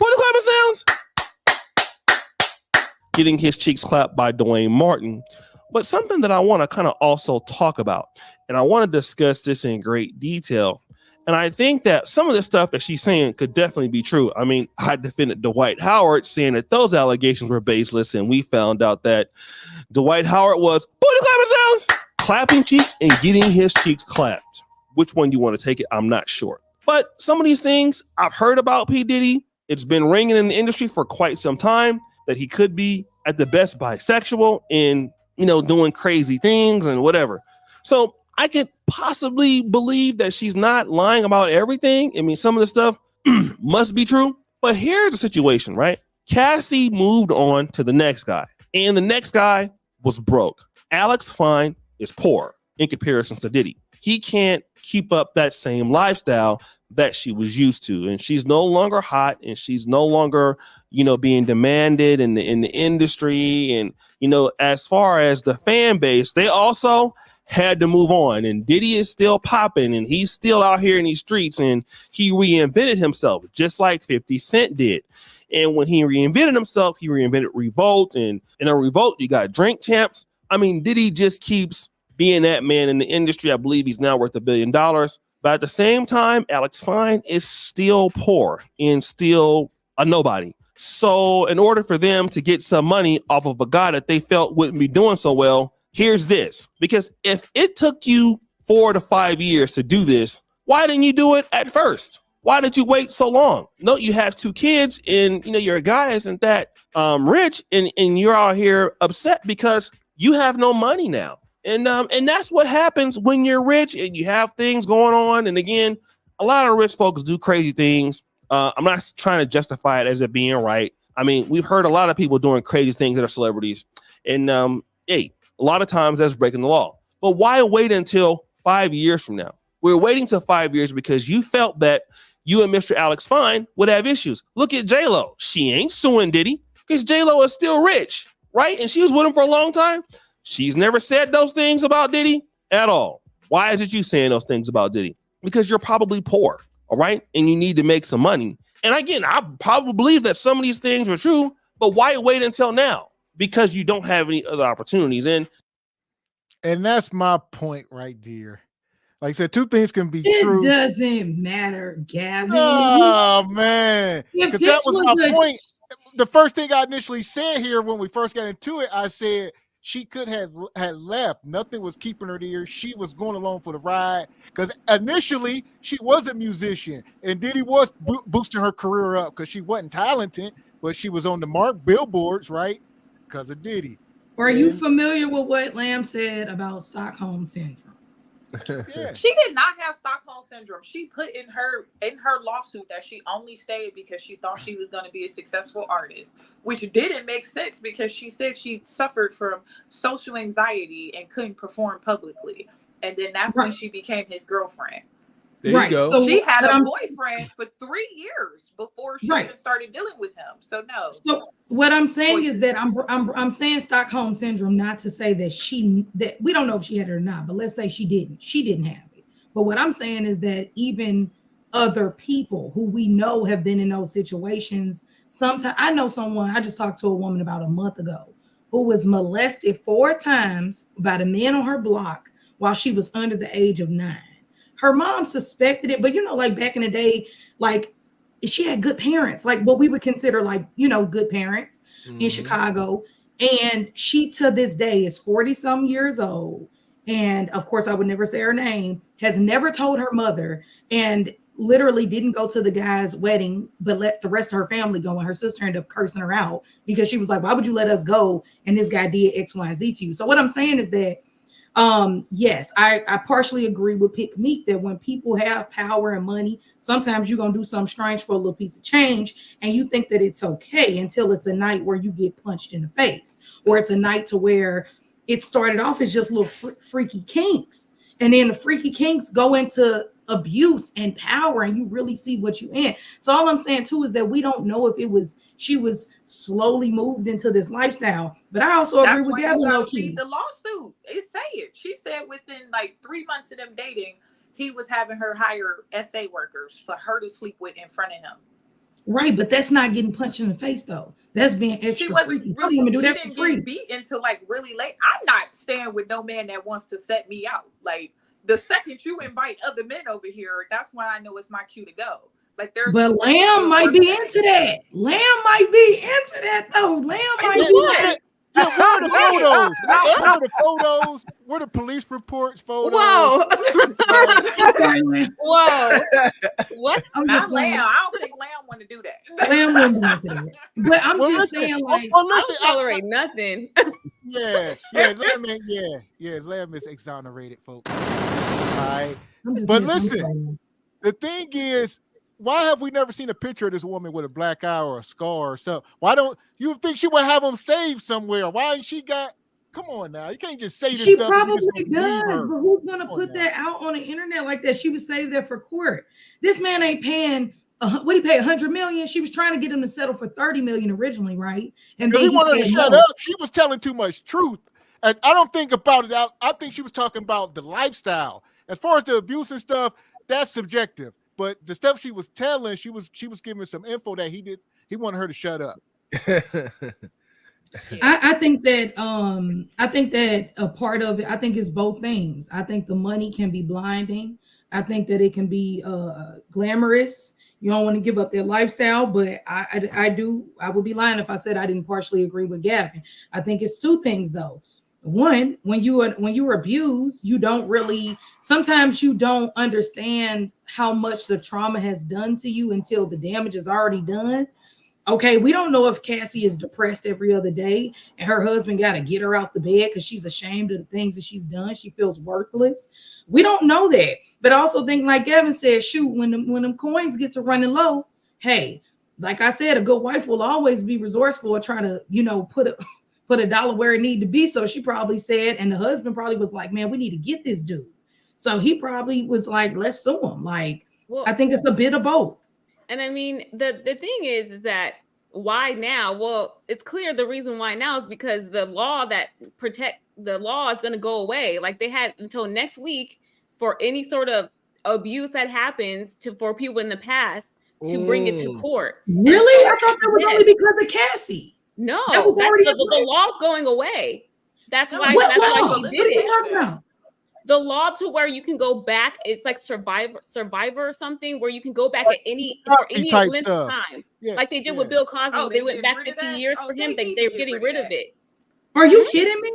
getting his cheeks clapped by Dwayne Martin. But something that I want to kind of also talk about, and I want to discuss this in great detail. And I think that some of the stuff that she's saying could definitely be true. I mean, I defended Dwight Howard saying that those allegations were baseless, and we found out that Dwight Howard was clapping cheeks and getting his cheeks clapped. Which one you want to take it? I'm not sure. But some of these things I've heard about P. Diddy, It's been ringing in the industry for quite some time that he could be at the best bisexual and, doing crazy things and whatever. So I could possibly believe that she's not lying about everything. I mean, some of the stuff must be true. But here's the situation, right? Cassie moved on to the next guy, and the next guy was broke. Alex Fine is poor in comparison to Diddy. He can't keep up that same lifestyle that she was used to, and she's no longer hot, and she's no longer, being demanded in the industry. And as far as the fan base, they also had to move on. And Diddy is still popping, and he's still out here in these streets, and he reinvented himself just like 50 Cent did. And when he reinvented himself, he reinvented Revolt, and in a Revolt, you got Drink Champs. I mean, Diddy just keeps being that man in the industry. I believe he's now worth $1 billion. But at the same time, Alex Fine is still poor and still a nobody. So in order for them to get some money off of a guy that they felt wouldn't be doing so well, here's this. Because if it took you 4 to 5 years to do this, why didn't you do it at first? Why did you wait so long? No, you have 2 kids, and your guy isn't that rich, and you're out here upset because you have no money now. And that's what happens when you're rich and you have things going on. And again, a lot of rich folks do crazy things. I'm not trying to justify it as it being right. I mean, we've heard a lot of people doing crazy things that are celebrities. And a lot of times that's breaking the law. But why wait until 5 years from now? We're waiting till 5 years because you felt that you and Mr. Alex Fine would have issues. Look at J-Lo. She ain't suing Diddy because J-Lo is still rich, right? And she was with him for a long time. She's never said those things about Diddy at all. Why is it you saying those things about Diddy? Because you're probably poor, all right? And you need to make some money. And again, I probably believe that some of these things are true, but why wait until now? Because you don't have any other opportunities. And that's my point right there. Like I said, 2 things can be true. It doesn't matter, Gavin. Oh, man. If that was my point. The first thing I initially said here when we first got into it, I said, she could have had left. Nothing was keeping her there. She was going along for the ride because initially she was a musician and Diddy was boosting her career up because she wasn't talented, but she was on the billboards, right? Because of Diddy. Are you familiar with what Lamb said about Stockholm Syndrome? Yeah. She did not have Stockholm Syndrome. She put in her lawsuit that she only stayed because she thought she was going to be a successful artist, which didn't make sense because she said she suffered from social anxiety and couldn't perform publicly. And then that's when she became his girlfriend. There you go. So she had a boyfriend for 3 years before she even started dealing with him. So no. So what I'm saying is that I'm saying Stockholm Syndrome, not to say that we don't know if she had it or not, but let's say she didn't have it. But what I'm saying is that even other people who we know have been in those situations, sometimes I know someone, I just talked to a woman about a month ago who was molested 4 times by the men on her block while she was under the age of 9. Her mom suspected it, but like back in the day, like she had good parents, like what we would consider like, good parents in Chicago. And she to this day is 40-some years old. And of course, I would never say her name, has never told her mother and literally didn't go to the guy's wedding, but let the rest of her family go. And her sister ended up cursing her out because she was like, why would you let us go? And this guy did X, Y, and Z to you. So what I'm saying is that yes, I partially agree with Pick Meat that when people have power and money, sometimes you're going to do something strange for a little piece of change and you think that it's okay until it's a night where you get punched in the face, or it's a night to where it started off as just little freaky kinks. And then the freaky kinks go into abuse and power and you really see what you in. So all I'm saying too is that we don't know if she was slowly moved into this lifestyle. But I also agree with Gavin. The lawsuit, it say it. She said within like 3 months of them dating, he was having her hire SA workers for her to sleep with in front of him. Right, but that's not getting punched in the face though. That's being extra. She wasn't freaky. really. She Do that didn't for free. Get beat until like really late. I'm not staying with no man that wants to set me out. Like the second you invite other men over here, that's when I know it's my cue to go. Like there's. But Lamb might be into that. Lamb might be into that though. Lamb might be. Yeah, where are the photos? Where are the photos? Where are the police reports photos? Whoa. Whoa. What? Not Lamb. I don't think Lamb don't want to do that. Slam wouldn't do that. But I'm Well, just listen, saying, well, like, well, I listen, don't tolerate nothing. Lamb is exonerated, folks. All right, I'm just but being listen, simple. the thing is, why have we never seen a picture of this woman with a black eye or a scar or something? Why don't you think she would have them saved somewhere? Why ain't she got? Come on now, you can't just say this She stuff. And you probably just don't believe does, her. but who's gonna Come on put now. that out on the internet like that? She would save that for court. This man ain't paying. What he paid 100 million? She was trying to get him to settle for 30 million originally, right? And Because then he wanted her to said shut no. up. She was telling too much truth. And I don't think about it. I think she was talking about the lifestyle. As far as the abuse and stuff, that's subjective. But the stuff she was telling, she was giving some info that he wanted her to shut up. I think that a part of it, I think it's both things. I think the money can be blinding. I think that it can be glamorous. You don't want to give up their lifestyle, but I would be lying if I said I didn't partially agree with Gavin. I think it's two things though. One, when you were abused, sometimes you don't understand how much the trauma has done to you until the damage is already done. Okay, we don't know if Cassie is depressed every other day and her husband got to get her out the bed because she's ashamed of the things that she's done. She feels worthless. We don't know that. But I also think, like Gavin said, shoot, when them coins get to running low, hey, like I said, a good wife will always be resourceful or try to, put a dollar where it need to be. So she probably said, and the husband probably was like, man, we need to get this dude. So he probably was like, let's sue him. Like, well, I think it's a bit of both. And I mean, the thing is that why now? Well, it's clear the reason why now is because the law that protect the law is going to go away. Like they had until next week for any sort of abuse that happens for people in the past to bring it to court. Really? I thought that was only because of Cassie. No, the law's going away. That's why. What that's law? why she did What are you it. talking about? The law to where you can go back, it's like survivor or something, where you can go back at any length of time, like they did with Bill Cosby. They went back 50 years for him. They're getting rid of it. Are you kidding me?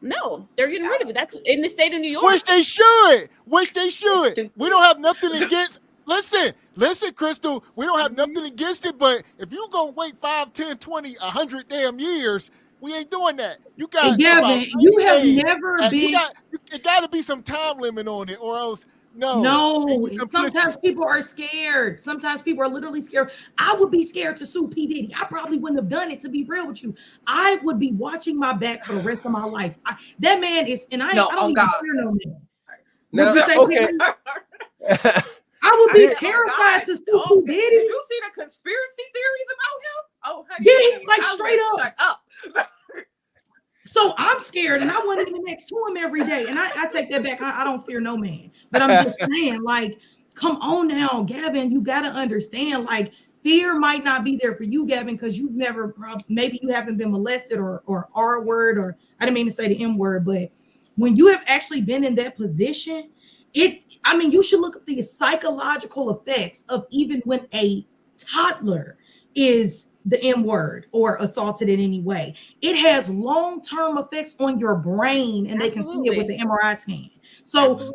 No, they're getting rid of it. That's in the state of New York. Which they should. We don't have nothing against. Listen, Crystal, we don't have nothing against it, but if you're going to wait 5, 10, 20, 100 damn years, we ain't doing that. You got Gavin, you have never been. It got to be some time limit on it, or else no. Sometimes people are scared. Sometimes people are literally scared. I would be scared to sue P. Diddy. I probably wouldn't have done it, to be real with you. I would be watching my back for the rest of my life. That man is, and I don't even fear no man. Okay. I would be terrified to sue P. Diddy. Did you see the conspiracy theories about him? Oh, honey, yeah, he's like straight up. Shut up. So I'm scared, and I wasn't even next to him every day. And I take that back. I don't fear no man. But I'm just saying, like, come on now, Gavin. You got to understand, like, fear might not be there for you, Gavin, because you've never, maybe you haven't been molested or R word, or I didn't mean to say the M word, but when you have actually been in that position, you should look at the psychological effects of even when a toddler is the M word or assaulted in any way. It has long-term effects on your brain, and they can see it with the MRI scan. So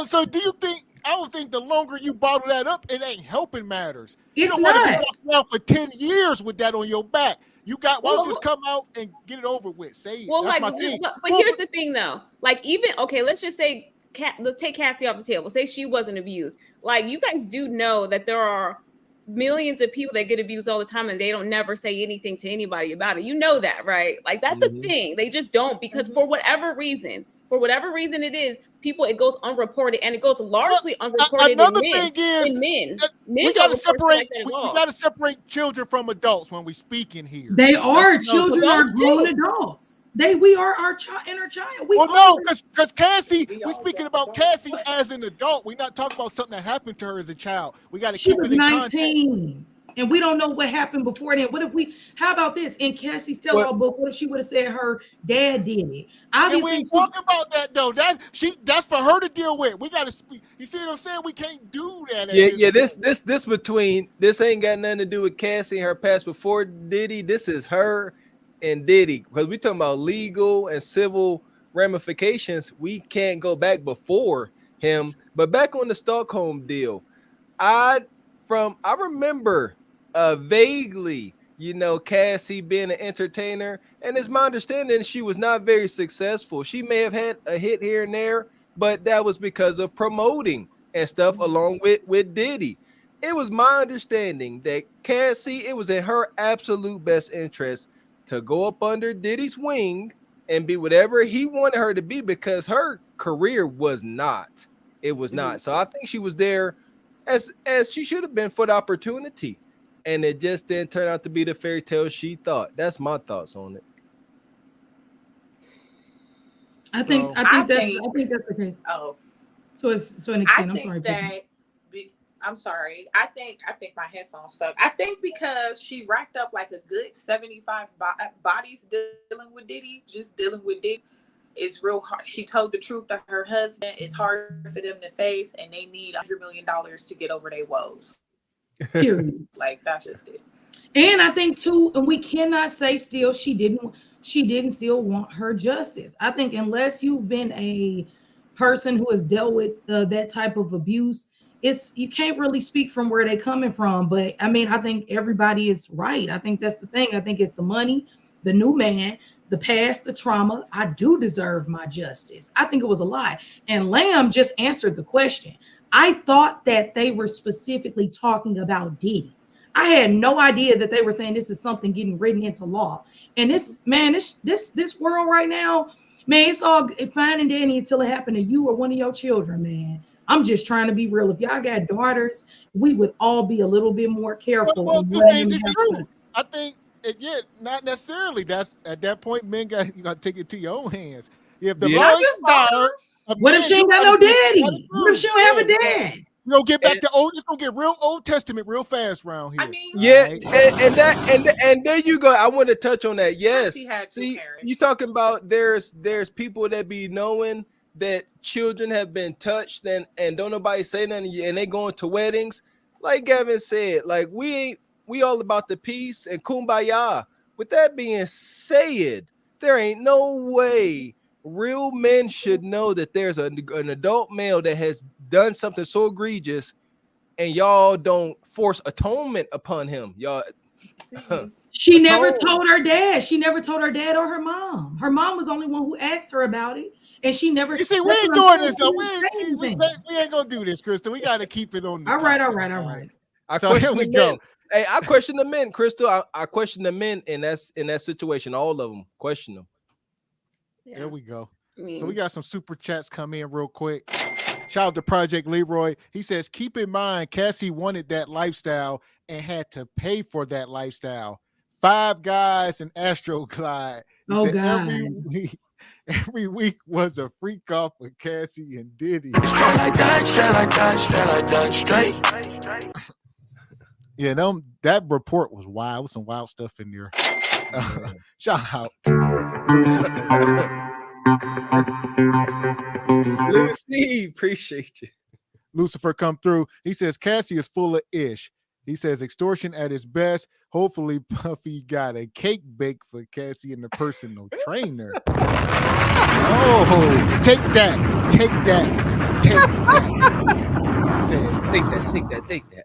So do you think, I don't think the longer you bottle that up, it ain't helping matters. It's you don't want to be locked down for 10 years with that on your back. You got why don't just come out and get it over with. Say it. That's my thing. But here's the thing though. Like let's just say let's take Cassie off the table. Say she wasn't abused. Like you guys do know that there are millions of people that get abused all the time and they don't never say anything to anybody about it. You know that, right? Like that's the thing. They just don't, because for whatever reason it is, it goes unreported, and it goes largely unreported. Another thing is men we gotta separate children from adults when we speak in here. They are children are grown adults. We are our inner child. Because Cassie, we're speaking about Cassie as an adult. We're not talking about something that happened to her as a child. We got to keep it in 19. context. And we don't know what happened before then. How about this? In Cassie's tell-all book, what if she would have said her dad did it? Obviously, and we ain't talking about that though. That's for her to deal with. We got to speak. You see what I'm saying? We can't do that. This ain't got nothing to do with Cassie and her past before Diddy. This is her and Diddy, because we talking about legal and civil ramifications. We can't go back before him. But back on the Stockholm deal, I remember vaguely, Cassie being an entertainer, and it's my understanding she was not very successful. She may have had a hit here and there, but that was because of promoting and stuff along with Diddy. It was my understanding that Cassie, it was in her absolute best interest to go up under Diddy's wing and be whatever he wanted her to be, because her career was not. It was not. So I think she was there as she should have been for the opportunity. And it just didn't turn out to be the fairy tale she thought. That's my thoughts on it. I think that's the case. Oh, to an extent. I'm sorry. I think my headphones suck. I think because she racked up like a good 75 bodies dealing with Diddy, it's real hard. She told the truth to her husband. It's hard for them to face, and they need $100 million to get over their woes. Period. Like, that's just it. And I think too, and we cannot say still she didn't still want her justice. I think unless you've been a person who has dealt with that type of abuse, you can't really speak from where they're coming from. But I mean, I think everybody is right. I think that's the thing. I think it's the money, the new man, the past, the trauma. I do deserve my justice. I think it was a lie. And Lamb just answered the question. I thought that they were specifically talking about Diddy. I had no idea that they were saying this is something getting written into law. And this world right now, man, it's all fine and dandy until it happened to you or one of your children, man. I'm just trying to be real. If y'all got daughters, we would all be a little bit more careful. Well, two things is true. I think, not necessarily. That's at that point, men you got to take it to your own hands. If the law expires, what if she ain't got no daddy? What if she don't have a dad? We gonna get back to old. It's gonna get real Old Testament real fast around here. I mean, yeah, right? and there you go. I want to touch on that. Yes, see, you talking about there's people that be knowing that children have been touched and don't nobody say nothing, and they going to weddings. Like Gavin said, like we all about the peace and kumbaya. With that being said, there ain't no way real men should know that there's an adult male that has done something so egregious, and y'all don't force atonement upon him. Y'all. She never told her dad. She never told her dad or her mom. Her mom was the only one who asked her about it, and she never. You see, we ain't doing this though. We ain't gonna do this, Crystal. We got to keep it on. All right. So here we go. Hey, I question the men, Crystal. I question the men in that situation. All of them question them. Yeah. There we go. So we got some super chats come in real quick. Shout out to Project Leroy. He says, keep in mind, Cassie wanted that lifestyle and had to pay for that lifestyle. 5 guys and Astro Glide. He said, God. Every week was a freak off with Cassie and Diddy. Straight like that, straight. Yeah, that report was wild. There was some wild stuff in there. Shout out. Lucy, appreciate you. Lucifer come through. He says Cassie is full of ish. He says extortion at its best. Hopefully Puffy got a cake bake for Cassie and the personal trainer. Oh, take that. Says, take that.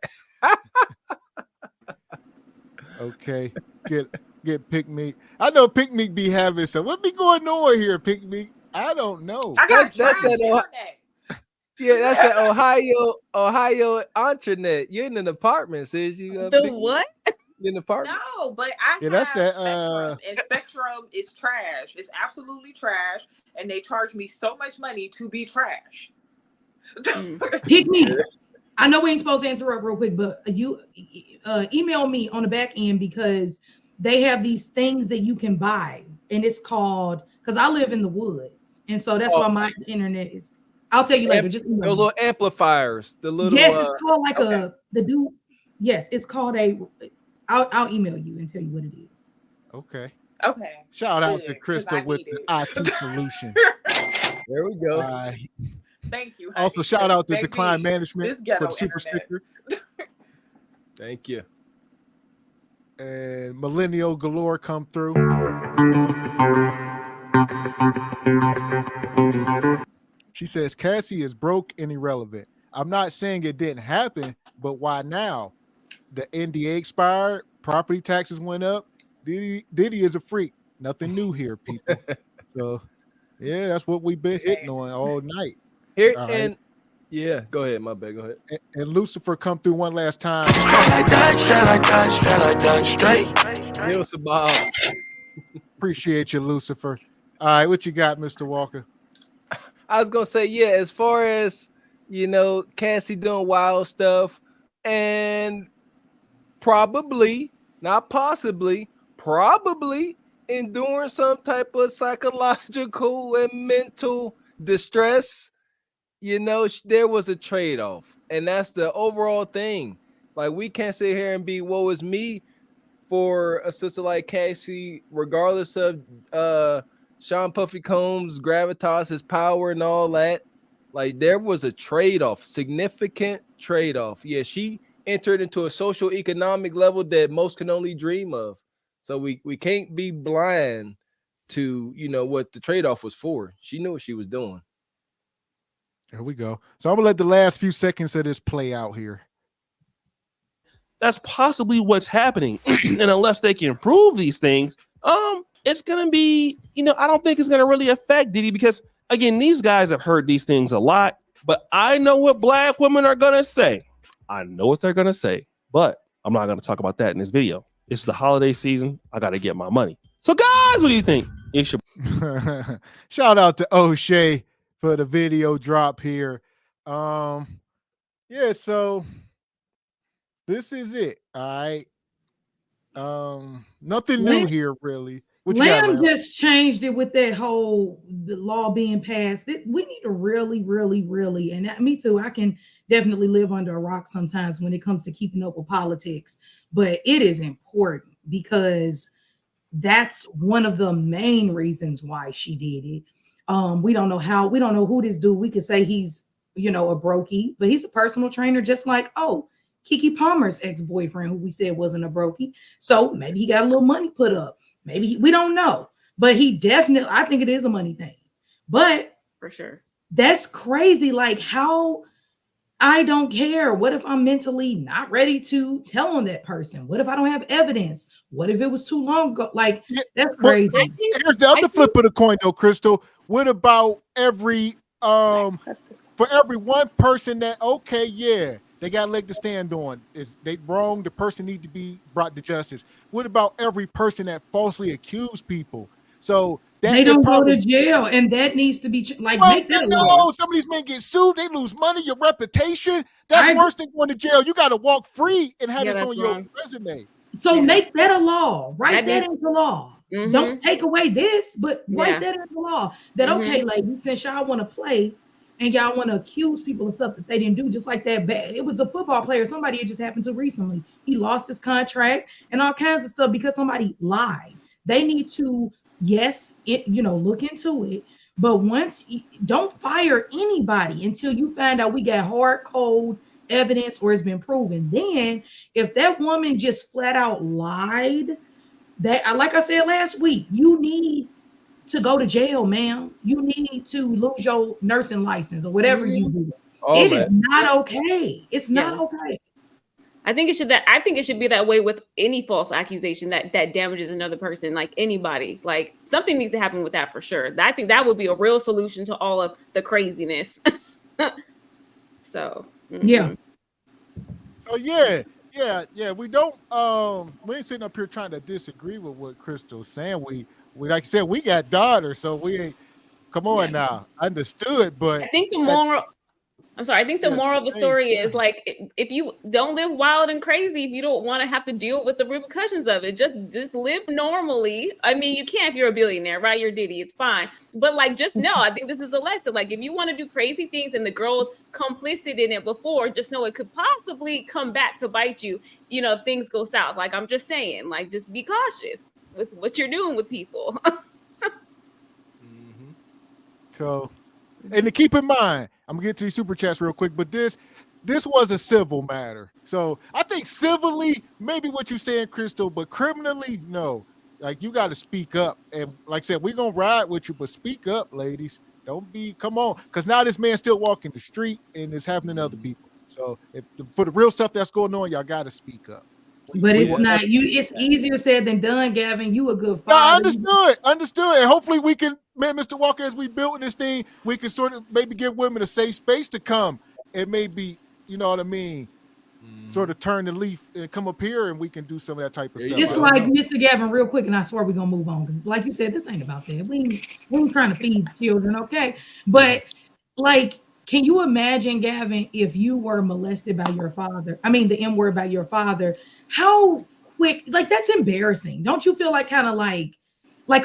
Okay, get Pick Meat. I know Pick Meat be having some. What be going on here, Pick Meat? I don't know. That's that. That's that Ohio internet. You're in an apartment, says you. The what? In the apartment? No, but I have that's that. Spectrum, and Spectrum is trash. It's absolutely trash, and they charge me so much money to be trash. Pick me. I know we ain't supposed to interrupt real quick, but you email me on the back end because they have these things that you can buy, and it's called, because I live in the woods, and so that's why my internet is. I'll tell you later. Just the little amplifiers. The little yes, it's called like the dude. Yes, it's called a. I'll email you and tell you what it is. Okay. Okay. Shout out to Crystal with the IT solution. There we go. Thank you. Honey. Also, shout out to Decline Management for the super sticker. Thank you. And Millennial Galore come through. She says Cassie is broke and irrelevant. I'm not saying it didn't happen, but why now? The NDA expired, property taxes went up. Diddy is a freak. Nothing new here, people. So yeah, that's what we've been hitting on all night. Here All and right. yeah, go ahead, my bad. Go ahead. And Lucifer come through one last time. Straight. It was about. Appreciate you, Lucifer. All right, what you got, Mr. Walker? I was gonna say, yeah, as far as Cassie doing wild stuff, and probably, not possibly, probably enduring some type of psychological and mental distress. There was a trade-off, and that's the overall thing. Like, we can't sit here and be woe is me for a sister like Cassie, regardless of Sean Puffy Combs' gravitas, his power, and all that. Like, there was a trade-off, significant trade-off. Yeah, she entered into a social economic level that most can only dream of. So we can't be blind to what the trade-off was for. She knew what she was doing. There we go. So I'm gonna let the last few seconds of this play out here. That's possibly what's happening. And unless they can prove these things, it's gonna be, I don't think it's gonna really affect Diddy, because again, these guys have heard these things a lot, but I know what black women are gonna say. I know what they're gonna say, but I'm not gonna talk about that in this video. It's the holiday season. I gotta get my money. So guys, what do you think? It's your Shout out to O'Shea for the video drop here. Yeah, so this is it. All right. Nothing new here, really. What you got, Lamb Lamb? just changed it with that whole the law being passed. We need to really, really, really, and me too. I can definitely live under a rock sometimes when it comes to keeping up with politics, but it is important because that's one of the main reasons why she did it. We don't know who this dude. We could say he's a brokey, but he's a personal trainer, just like Kiki Palmer's ex-boyfriend, who we said wasn't a brokey. So maybe he got a little money put up. Maybe we don't know, but he definitely, I think it is a money thing. But for sure, that's crazy. Like, how I don't care. What if I'm mentally not ready to tell on that person? What if I don't have evidence? What if it was too long ago? Like, that's crazy. Here's the other flip of the coin, though, Crystal. What about for every one person that, okay, yeah, they got a leg to stand on, is they wrong, the person need to be brought to justice. What about every person that falsely accused people? So that they don't go to jail, and that needs to be make that a law. Some of these men get sued, they lose money, your reputation. That's worse than going to jail. You got to walk free and have this on your resume. So make that a law. Write that into law. Mm-hmm. Don't take away this, but write that into law. That okay, ladies, since y'all want to play and y'all want to accuse people of stuff that they didn't do, just like that bad. It was a football player. Somebody it just happened to recently. He lost his contract and all kinds of stuff because somebody lied. They need to, look into it. But don't fire anybody until you find out we got hard, cold evidence or it's been proven. Then if that woman just flat out lied, that, like I said last week, you need to go to jail, ma'am. You need to lose your nursing license or whatever you do. It is not okay. It's not okay. I think it should be that way with any false accusation that damages another person, like anybody. Like, something needs to happen with that for sure. I think that would be a real solution to all of the craziness. So So we don't we ain't sitting up here trying to disagree with what Crystal's saying. We like I said, we got daughters, so we ain't come on now. Understood, but I think the moral of the story is, like, if you don't live wild and crazy, if you don't want to have to deal with the repercussions of it, just live normally. I mean, you can if you're a billionaire, right? You're Diddy, it's fine. But like, just know, I think this is a lesson. Like, if you want to do crazy things and the girl's complicit in it before, just know it could possibly come back to bite you. If things go south. Like, I'm just saying, like, just be cautious with what you're doing with people. So, and to keep in mind, I'm gonna get to these super chats real quick, but this was a civil matter. So I think civilly, maybe what you're saying, Crystal, but criminally, no. Like, you got to speak up. And like I said, we're gonna ride with you, but speak up, ladies. Don't be, come on, because now this man's still walking the street and it's happening to other people. So for the real stuff that's going on, y'all got to speak up. But it's not you. It's easier said than done, Gavin. You a good father. No, understood. And hopefully we can, man, Mr. Walker, as we building this thing, we can sort of maybe give women a safe space to come and maybe, you know what I mean, sort of turn the leaf and come up here and we can do some of that type of stuff. It's like Mr. Gavin, real quick, and I swear we're gonna move on because, like you said, this ain't about that. We ain't trying to feed children, okay? But like, can you imagine, Gavin, if you were molested by your father? I mean, the M word by your father. How quick? Like, that's embarrassing. Don't you feel like kind of like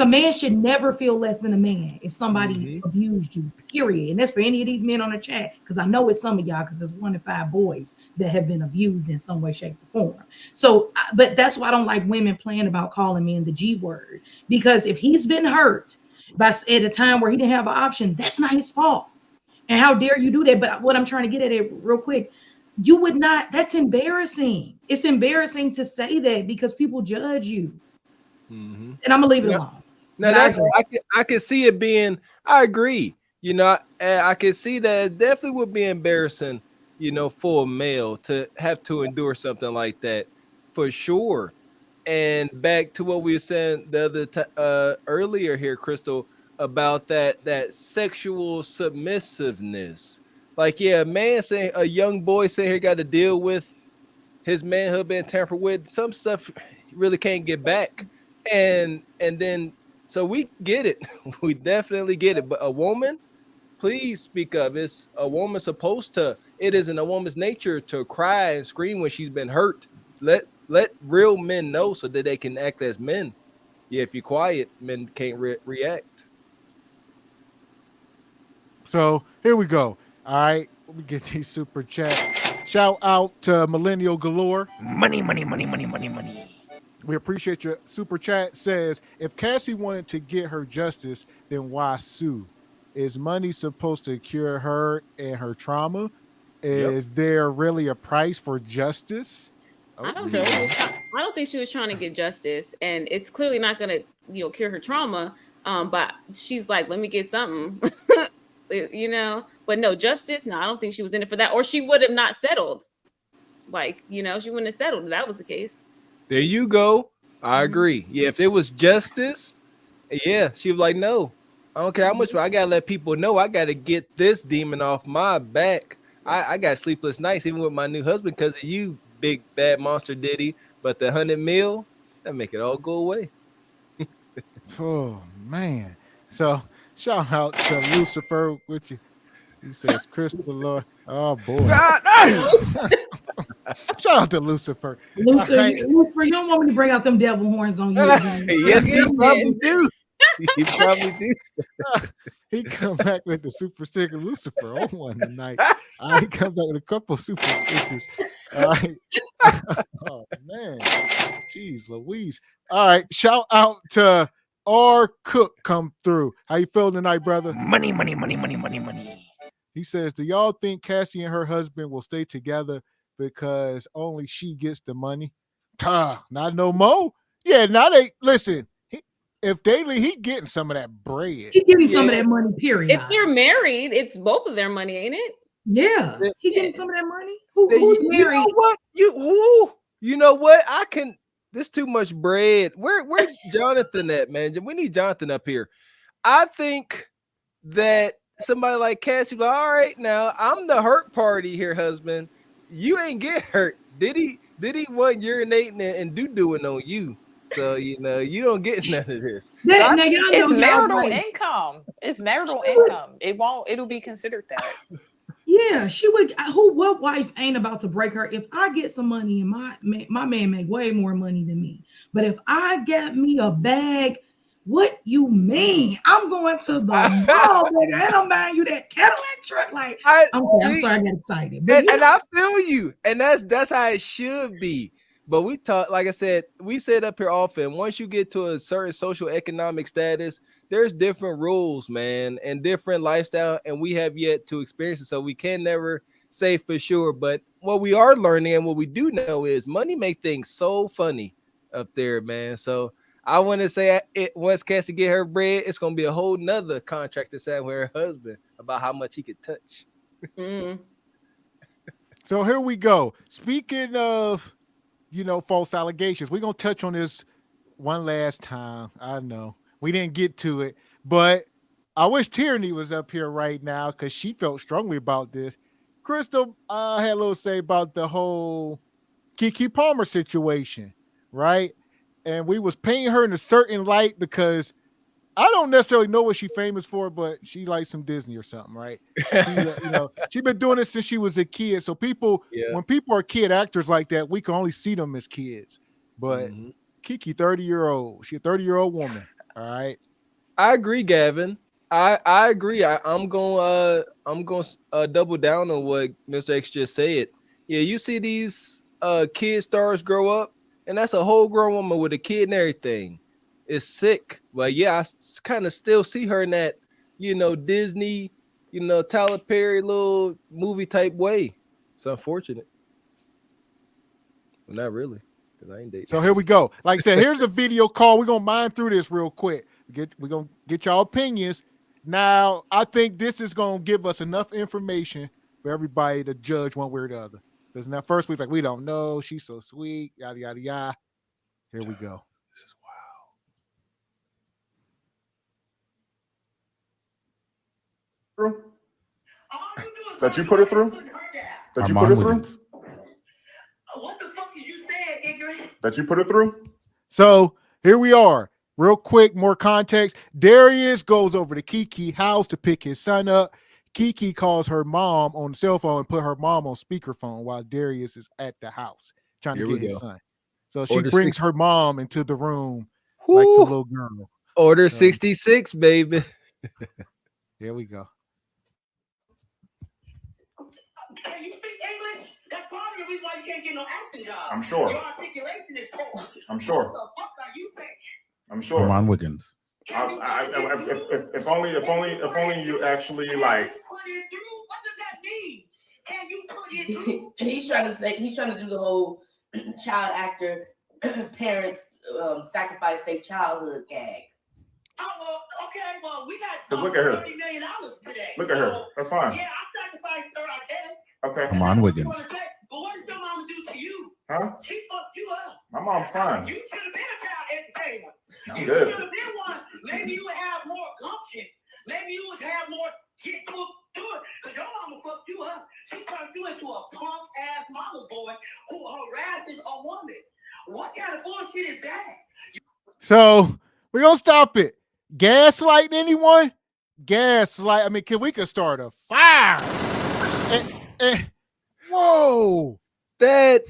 a man should never feel less than a man if somebody abused you, period. And that's for any of these men on the chat, because I know it's some of y'all, because there's 1 in 5 boys that have been abused in some way, shape, or form. So, but that's why I don't like women playing about calling men the G word, because if he's been hurt at a time where he didn't have an option, that's not his fault. And how dare you do that? But what I'm trying to get at it real quick, you would not, that's embarrassing. It's embarrassing to say that because people judge you. And I'm gonna leave it alone. Now that's I can see it being. I agree. You know, I can see that it definitely would be embarrassing. You know, for a male to have to endure something like that, for sure. And back to what we were saying the other earlier here, Crystal, about that sexual submissiveness. Like, yeah, a young boy saying he got to deal with his manhood being tampered with. Some stuff really can't get back. And then, so we get it. We definitely get it. But a woman, please speak up. It's a woman supposed to, it isn't a woman's nature to cry and scream when she's been hurt. Let real men know so that they can act as men. Yeah, if you're quiet, men can't react. So here we go. All right, let me get these super chats. Shout out to Millennial Galore. Money, money, money, money, money, money. We appreciate your super chat. Says, if Cassie wanted to get her justice, then why sue? Is money supposed to cure her and her trauma? Is there really a price for justice? I don't think she was trying to get justice, and it's clearly not going to, cure her trauma. But she's like, let me get something, But no justice. No, I don't think she was in it for that, or she would have not settled. Like, she wouldn't have settled if that was the case. There you go. I agree. Yeah, if it was justice, yeah, she was like, no, I don't care how much. I gotta let people know. I gotta get this demon off my back. I got sleepless nights even with my new husband because of you, big bad monster Diddy. But the 100 mil, that make it all go away. Oh man! So shout out to Lucifer with you. He says, "Crystal Lord." Oh boy! Shout out to Lucifer. Lucifer, you don't want me to bring out them devil horns on you again. Yes, you probably do. You probably do. He come back with the super sticker Lucifer on one tonight. He come back with a couple super stickers. All right. Oh man, jeez, Louise. All right, shout out to R Cook come through. How you feeling tonight, brother? Money, money, money, money, money, money. He says, do y'all think Cassie and her husband will stay together because only she gets the money? Not no more. Yeah, now they listen. If Daily, he getting some of that bread. He getting some of that money, period. If they're married, it's both of their money, ain't it? Yeah. He getting some of that money. Who's married? You know what? You know what? This too much bread. Where's Jonathan at, man? We need Jonathan up here. I think that somebody like Cassie, like, all right, now I'm the hurt party here, husband. You ain't get hurt. Diddy wasn't urinating and doo-dooing on you. So, you don't get none of this. It's marital income. It's marital income. It'll be considered that. Yeah, she would. What wife ain't about to break her? If I get some money and my man make way more money than me, but if I get me a bag, what you mean? I'm going to the mall, nigga, and I'm buying you that Cadillac truck. Like, I'm sorry, I got excited. And I feel you, and that's how it should be. But we talk, like I said, we say it up here often. Once you get to a certain social economic status, there's different rules, man, and different lifestyle, and we have yet to experience it. So we can never say for sure. But what we are learning and what we do know is money make things so funny up there, man. So I want to say once Cassie get her bread, it's gonna be a whole nother contract to sign with her husband about how much he could touch. So here we go. Speaking of, false allegations, we're gonna touch on this one last time. I know we didn't get to it, but I wish Tierney was up here right now because she felt strongly about this. Crystal had a little say about the whole Kiki Palmer situation, right? And we was painting her in a certain light because I don't necessarily know what she's famous for, but she likes some Disney or something, right? She's been doing it since she was a kid. So when people are kid actors like that, we can only see them as kids. But Kiki, 30-year-old, she's a 30-year-old woman. All right. I agree, Gavin. I agree. I'm going double down on what Mr. X just said. Yeah, you see these kid stars grow up, and that's a whole grown woman with a kid and everything. It's sick. But yeah, I kind of still see her in that, Disney, Tyler Perry little movie type way. It's unfortunate. Well, not really, because I ain't dating. So here we go. Like I said, here's a video call. We're gonna mine through this real quick. We're gonna get y'all opinions. Now, I think this is gonna give us enough information for everybody to judge one way or the other. Because now first week's like, we don't know. She's so sweet. Yada yada yada. Here we go. This is wild. That you put it through? That you put it through? What the fuck is you saying, ignorant? That you put it through? So here we are. Real quick, more context. Darius goes over to Kiki's house to pick his son up. Kiki calls her mom on the cell phone and put her mom on speakerphone while Darius is at the house trying to get his son. So she brings her mom into the room like some little girl. Order 66, baby. Here we go. Can you speak English? That's part of the reason why you can't get no acting job. I'm sure. Your articulation is poor. I'm sure. What the fuck are you saying? I'm sure. Ron Wiggins. If only you actually like. What does that mean? Can you put it through? He's trying to do the whole child actor parents sacrifice their childhood gag. Oh, well, okay, well, we got Look at her. $30 million today. Look at her. That's fine. Yeah, I sacrificed her, I guess. Okay. Come on, Wiggins. But what did your mama do to you? Huh? She fucked you up. My mom's fine. You should have been a child entertainer. I'm You good. should have been one. Maybe you would have more gumption. Maybe you would have more get to it. Because your mama fucked you up. She turned you into a punk ass mama's boy who harasses a woman. What kind of bullshit is that? So we're gonna stop it. Gaslighting anyone? Gaslight. I mean, we could start a fire. Whoa. That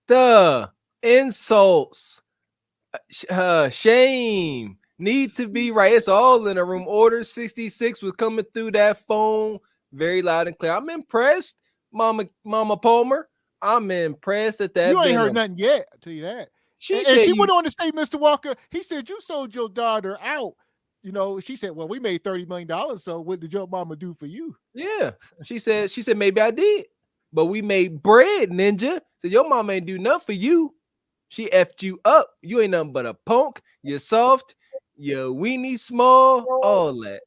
the insults, shame need to be right. It's all in a room. Order 66 was coming through that phone very loud and clear. I'm impressed, Mama Palmer. I'm impressed at that. You ain't heard nothing yet. I'll tell you that. She went on to say, Mr. Walker, he said you sold your daughter out. She said, well, we made $30 million. So what did your mama do for you? Yeah. She said, maybe I did. But we made bread, ninja. So your mama ain't do nothing for you. She effed you up. You ain't nothing but a punk. You're soft. You're weenie small. All that.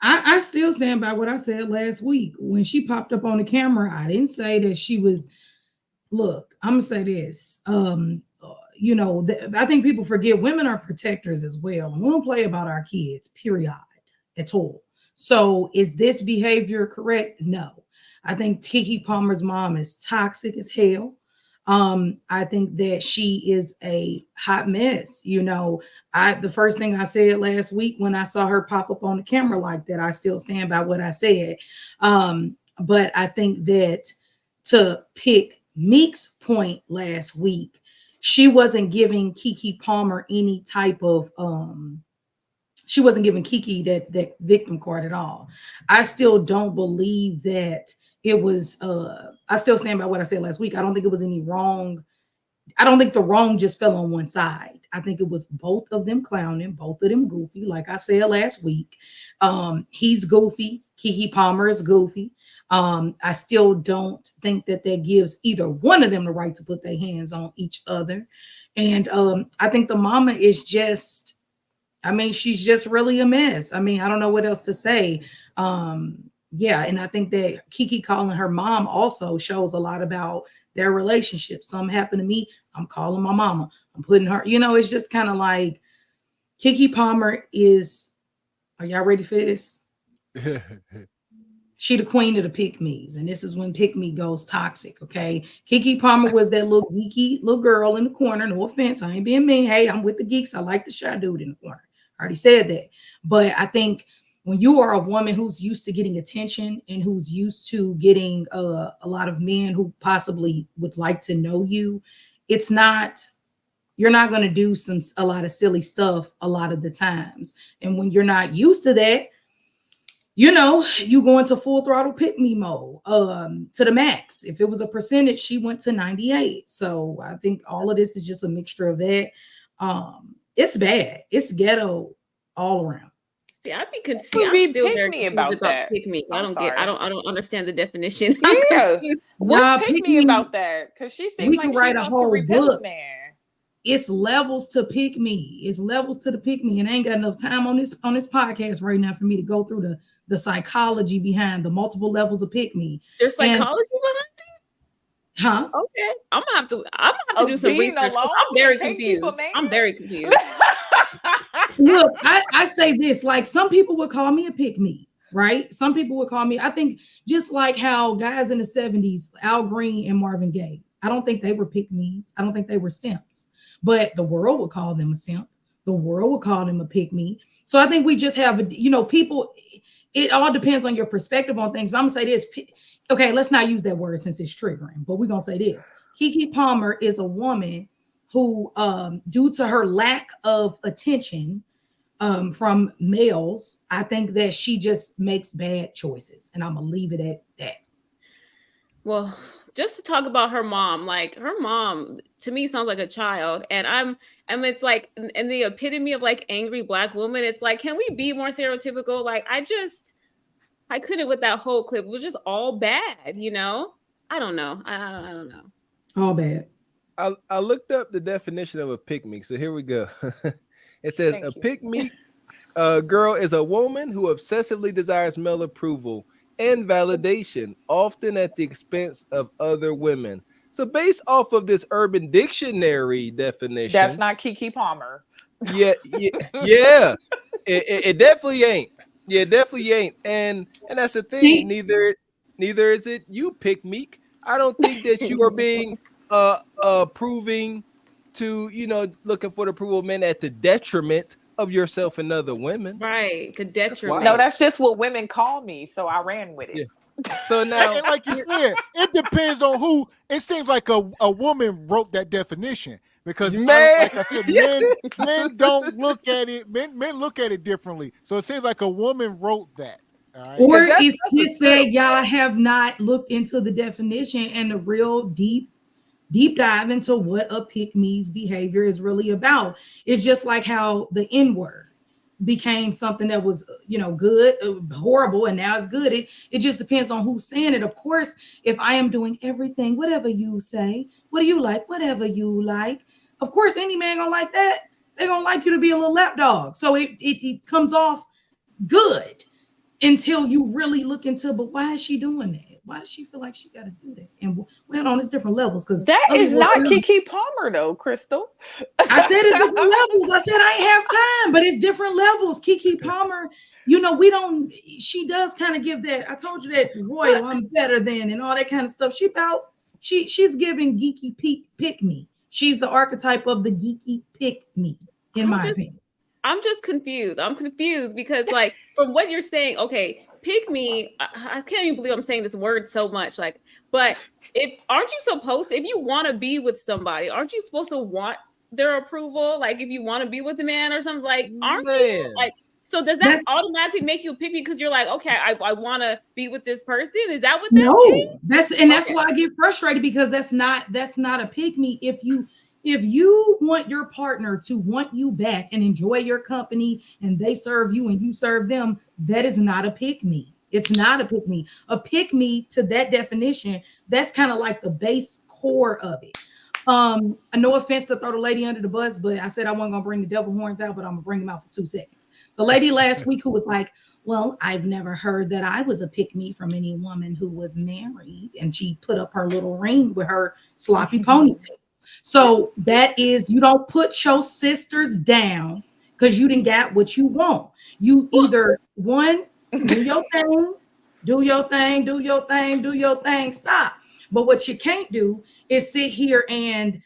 I still stand by what I said last week. When she popped up on the camera, I didn't say that she was, look, I'm going to say this. I think people forget women are protectors as well. We don't play about our kids, period, at all. So is this behavior correct? No. I think Kiki Palmer's mom is toxic as hell. I think that she is a hot mess. The first thing I said last week when I saw her pop up on the camera like that, I still stand by what I said. But I think that to pick Meek's point last week, she wasn't giving Kiki Palmer any type of she wasn't giving Kiki that victim card at all. I still don't believe that it was I still stand by what I said last week. I don't think it was any wrong. I don't think the wrong just fell on one side. I think it was both of them clowning, both of them goofy. Like I said last week, he's goofy. Kiki Palmer is goofy. I still don't think that gives either one of them the right to put their hands on each other. And I think the mama is just, I mean, she's just really a mess. I mean, I don't know what else to say. Yeah, and I think that Kiki calling her mom also shows a lot about their relationship. Something happened to me, I'm calling my mama. I'm putting her, it's just kind of like Kiki Palmer is, are y'all ready for this? She the queen of the pick-me's, and this is when pick-me goes toxic, okay? Kiki Palmer was that little geeky little girl in the corner. No offense, I ain't being mean. Hey, I'm with the geeks. I like the shy dude in the corner. I already said that. But I think when you are a woman who's used to getting attention and who's used to getting a lot of men who possibly would like to know you, you're not going to do a lot of silly stuff a lot of the times. And when you're not used to that, you go into full throttle pick me mode to the max. If it was a percentage, she went to 98. So I think all of this is just a mixture of that. It's bad. It's ghetto all around. See, I'm still very confused about pick me. I don't understand the definition. Yeah. What's pick me about that? Because she seems like she write a wants whole to repel book. a man. It's levels to pick me. It's levels to the pick me. And I ain't got enough time on this podcast right now for me to go through the psychology behind the multiple levels of pick me. There's psychology behind it? Huh? Okay. I'm gonna have to do some research. I'm very confused. Look, I say this, like some people would call me a pick me, right? Some people would call me, I think just like how guys in the 70s, Al Green and Marvin Gaye, I don't think they were pick me's. I don't think they were simps, but the world would call them a simp. The world would call them a pick me. So I think we just have, people, it all depends on your perspective on things. But I'm gonna say this. Okay, let's not use that word since it's triggering, but we're gonna say this. Kiki Palmer is a woman who, due to her lack of attention from males, I think that she just makes bad choices. And I'm gonna leave it at that. Well, just to talk about her mom, like her mom to me sounds like a child, and it's like in the epitome of like angry Black woman. It's like, can we be more stereotypical? Like I couldn't with that whole clip. It was just all bad, I don't know. I don't know. All bad. I looked up the definition of a pick-me. So here we go. It says a pick-me girl is a woman who obsessively desires male approval and validation, often at the expense of other women. So based off of this Urban Dictionary definition, that's not Kiki Palmer. Yeah. It definitely ain't. Yeah, it definitely ain't. And that's the thing. Neither is it you, pick meek. I don't think that you are being proving to looking for the approval of men at the detriment of yourself and other women. Right, the detriment. No, that's just what women call me, so I ran with it. Yeah. So now, like you said, it depends on who. It seems like a woman wrote that definition because, like I said, men don't look at it. Men look at it differently. So it seems like a woman wrote that. Right? Or it's just that y'all have not looked into the definition and the real deep dive into what a pick-me's behavior is really about. It's just like how the N-word became something that was, good, horrible, and now it's good. It just depends on who's saying it. Of course, if I am doing everything, whatever you say, what do you like? Whatever you like. Of course, any man gonna like that. They're gonna like you to be a little lapdog. So it comes off good until you really look into, but why is she doing that? Why does she feel like she got to do that? And well, on its different levels, because that is not Kiki Palmer, though, Crystal. I said it's different levels. I said I ain't have time, but it's different levels. Kiki Palmer, she does kind of give that. I told you that royal, I'm better than, and all that kind of stuff. She's giving geeky pick me. She's the archetype of the geeky pick me, in my opinion. I'm just confused. I'm confused because, like, from what you're saying, okay, pick me. I can't even believe I'm saying this word so much. Like, but aren't you supposed to, if you want to be with somebody, aren't you supposed to want their approval? Like, if you want to be with a man or something, like, aren't you? Like, so does that automatically make you pick me because you're like, okay, I want to be with this person? Is that what that means? That's why I get frustrated, because that's not a pick me. If you want your partner to want you back and enjoy your company and they serve you and you serve them, that is not a pick me. It's not a pick me. A pick me, to that definition, that's kind of like the base core of it. No offense to throw the lady under the bus, but I said I wasn't gonna bring the devil horns out, but I'm gonna bring them out for 2 seconds. The lady last week who was like, well, I've never heard that I was a pick me from any woman who was married, and she put up her little ring with her sloppy ponytail. So that is, you don't put your sisters down because you didn't got what you want. You either one, do your thing, do your thing, do your thing, do your thing, stop. But what you can't do is sit here and,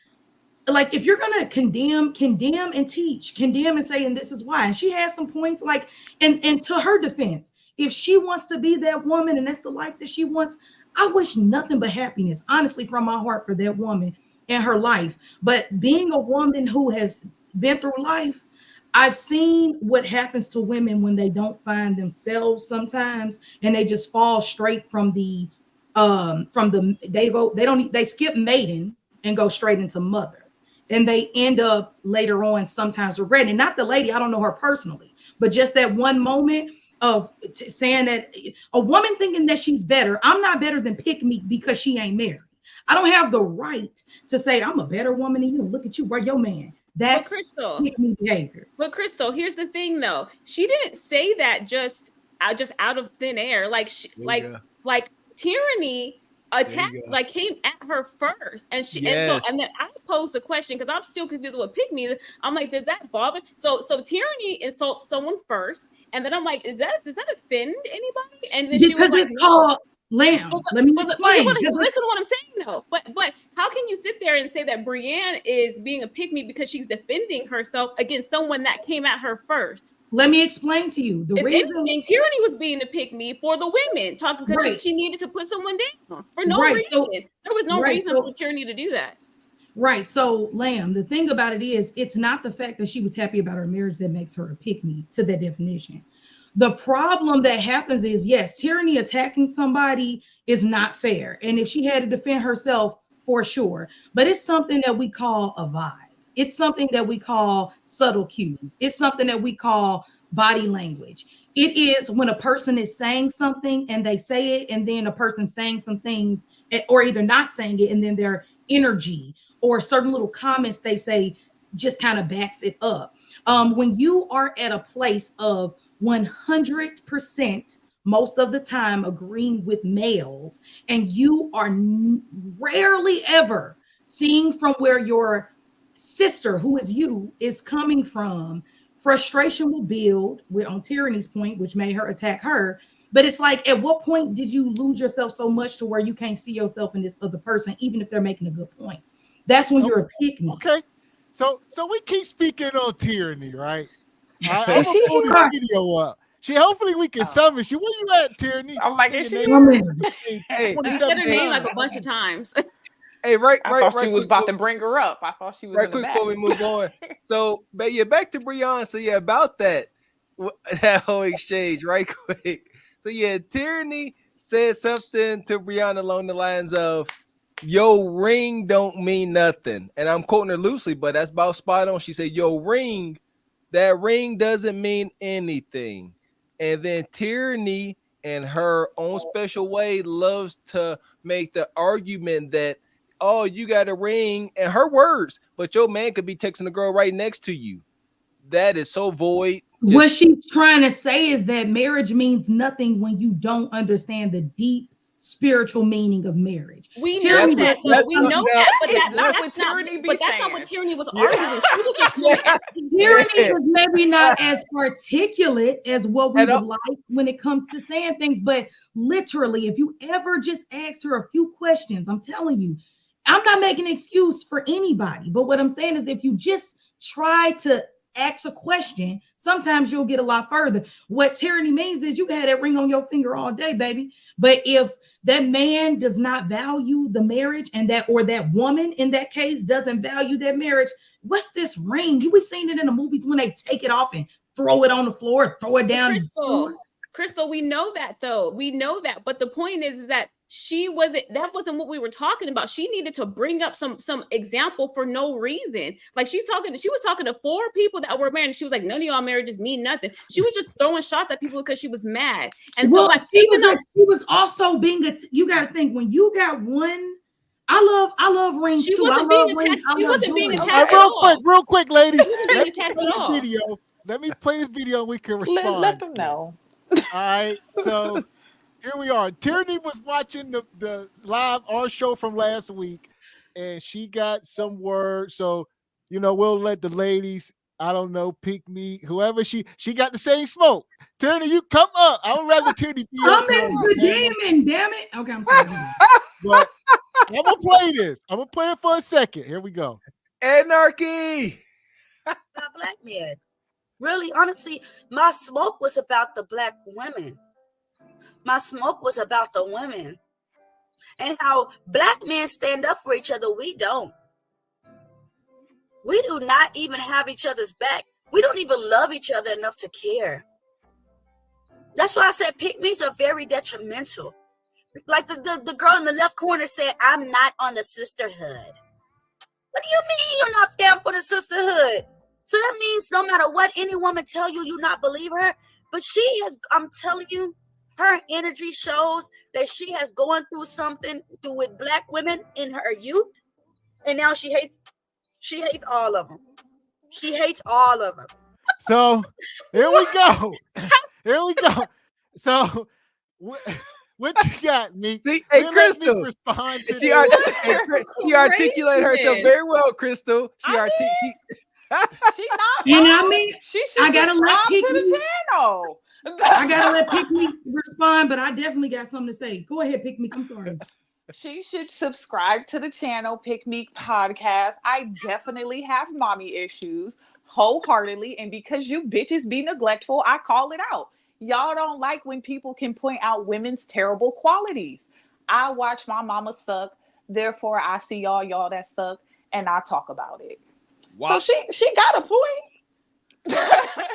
like, if you're gonna condemn and teach, condemn and say, and this is why. And she has some points, like, and to her defense, if she wants to be that woman and that's the life that she wants, I wish nothing but happiness, honestly, from my heart for that woman and her life. But being a woman who has been through life, I've seen what happens to women when they don't find themselves sometimes, and they just fall straight from the they skip maiden and go straight into mother, and they end up later on sometimes regretting. Not the lady, I don't know her personally, but just that one moment of saying that a woman thinking that she's better. I'm not better than pick me because she ain't married. I don't have the right to say I'm a better woman than you. Look at you, where your man. That's pick me behavior. But Crystal, here's the thing though. She didn't say that just out of thin air. Like Tyranny attacked, like came at her first, and she and then I posed the question because I'm still confused with pick me. I'm like, does that bother? So Tyranny insults someone first, and then I'm like, does that offend anybody? And then because she was like, it's called lamb. Let me explain. Listen to what I'm saying though. But how can you sit there and say that Brienne is being a pick me because she's defending herself against someone that came at her first? Let me explain to you the reason. Tyranny was being a pick me for the women, talking because she needed to put someone down for no reason. There was no reason for Tyranny to do that. Right. So, Lamb, the thing about it is, it's not the fact that she was happy about her marriage that makes her a pick me to that definition. The problem that happens is, yes, Tyranny attacking somebody is not fair. And if she had to defend herself, for sure. But it's something that we call a vibe. It's something that we call subtle cues. It's something that we call body language. It is when a person is saying something and they say it, and then a person saying some things, or either not saying it, and then their energy or certain little comments they say just kind of backs it up. When you are at a place of 100% most of the time agreeing with males, and you are rarely ever seeing from where your sister, who is you, is coming from, frustration will build on Tyranny's point, which made her attack her. But it's like, at what point did you lose yourself so much to where you can't see yourself in this other person, even if they're making a good point? That's when you're a pick me. Okay. So we keep speaking on Tyranny, right? I'm gonna pull the video up. Hopefully we can summon you. Where you at, Tyranny? I'm like, he said her name like a bunch of times. Hey, right. I thought she was about to bring her up. I thought she was right quick before we move on. So, but yeah, back to Brianna. So yeah, about that whole exchange, right quick. So yeah, Tyranny said something to Brianna along the lines of, "Yo, ring don't mean nothing," and I'm quoting her loosely, but that's about spot on. She said, "Yo, ring, that ring doesn't mean anything." And then Tyranny, in her own special way, loves to make the argument that, oh, you got a ring, and her words, but your man could be texting the girl right next to you. That is so void. What she's trying to say is that marriage means nothing when you don't understand the deep spiritual meaning of marriage. We know that, but that's not what Tyranny was arguing. She was just Tyranny was maybe not as articulate as what we would like when it comes to saying things, but literally, if you ever just ask her a few questions, I'm telling you, I'm not making an excuse for anybody, but what I'm saying is, if you just try to ask a question, sometimes you'll get a lot further. What tyranny means is you can have that ring on your finger all day, baby. But if that man does not value the marriage, and that woman in that case doesn't value that marriage, what's this ring? You be seeing it in the movies when they take it off and throw it on the floor, throw it down. Crystal, we know that though. We know that. But the point is that that wasn't what we were talking about. She needed to bring up some example for no reason. Like she was talking to 4 people that were married, and she was like, none of y'all marriages mean nothing. She was just throwing shots at people because she was mad. And so like she was also being you gotta think, when you got one, I love rings too. She wasn't being attacked at all. Real quick, ladies. Let me play this video. Let me play this video and we can respond. Let them know. All right. So here we are. Tierney was watching the live our show from last week, and she got some words. So, we'll let the ladies, I don't know, pick me, whoever she got the same smoke. Tierney, you come up. I would rather Tierney be up. Damn it. Okay, I'm sorry. But I'm gonna play this. I'm gonna play it for a second. Here we go. Anarchy. Black men. Really, honestly, my smoke was about the Black women. My smoke was about the women. And how Black men stand up for each other. We don't. We do not even have each other's back. We don't even love each other enough to care. That's why I said pick-me's are very detrimental. Like the girl in the left corner said, I'm not on the sisterhood. What do you mean you're not down for the sisterhood? So that means no matter what any woman tell you, you not believe her. But I'm telling you, her energy shows that she has gone through something with Black women in her youth. And now she hates all of them. She hates all of them. So here we go. Here we go. So what you got, Meek? See, hey, Crystal. Respond to she articulated herself very well, Crystal. She not. And I mean, I gotta let to the channel. I gotta let Pick Me respond, but I definitely got something to say. Go ahead, Pick Me. I'm sorry. She should subscribe to the channel, Pick Me Podcast. I definitely have mommy issues wholeheartedly, and because you bitches be neglectful, I call it out. Y'all don't like when people can point out women's terrible qualities. I watch my mama suck, therefore I see y'all that suck, and I talk about it. Wow. So she got a point.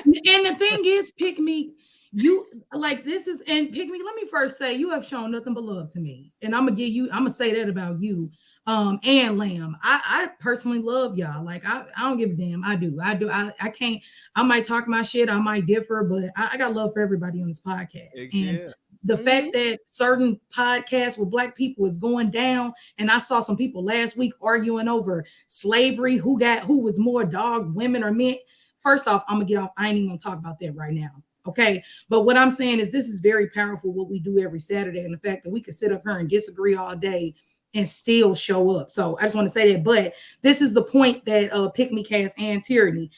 And the thing is, Pick Me, you like this is, and Pick Me, let me first say you have shown nothing but love to me. And I'm gonna say that about you. And Lamb. I personally love y'all. Like I don't give a damn. I do. I can't, I might talk my shit, I might differ, but I got love for everybody on this podcast. And the fact that certain podcasts with Black people is going down, and I saw some people last week arguing over slavery, who was more dog, women or men. First off, I'm gonna get off. I ain't even gonna talk about that right now. Okay. But what I'm saying is this is very powerful, what we do every Saturday, and the fact that we can sit up here and disagree all day and still show up. So I just want to say that. But this is the point that Pick Me, Cass, and Tyranny.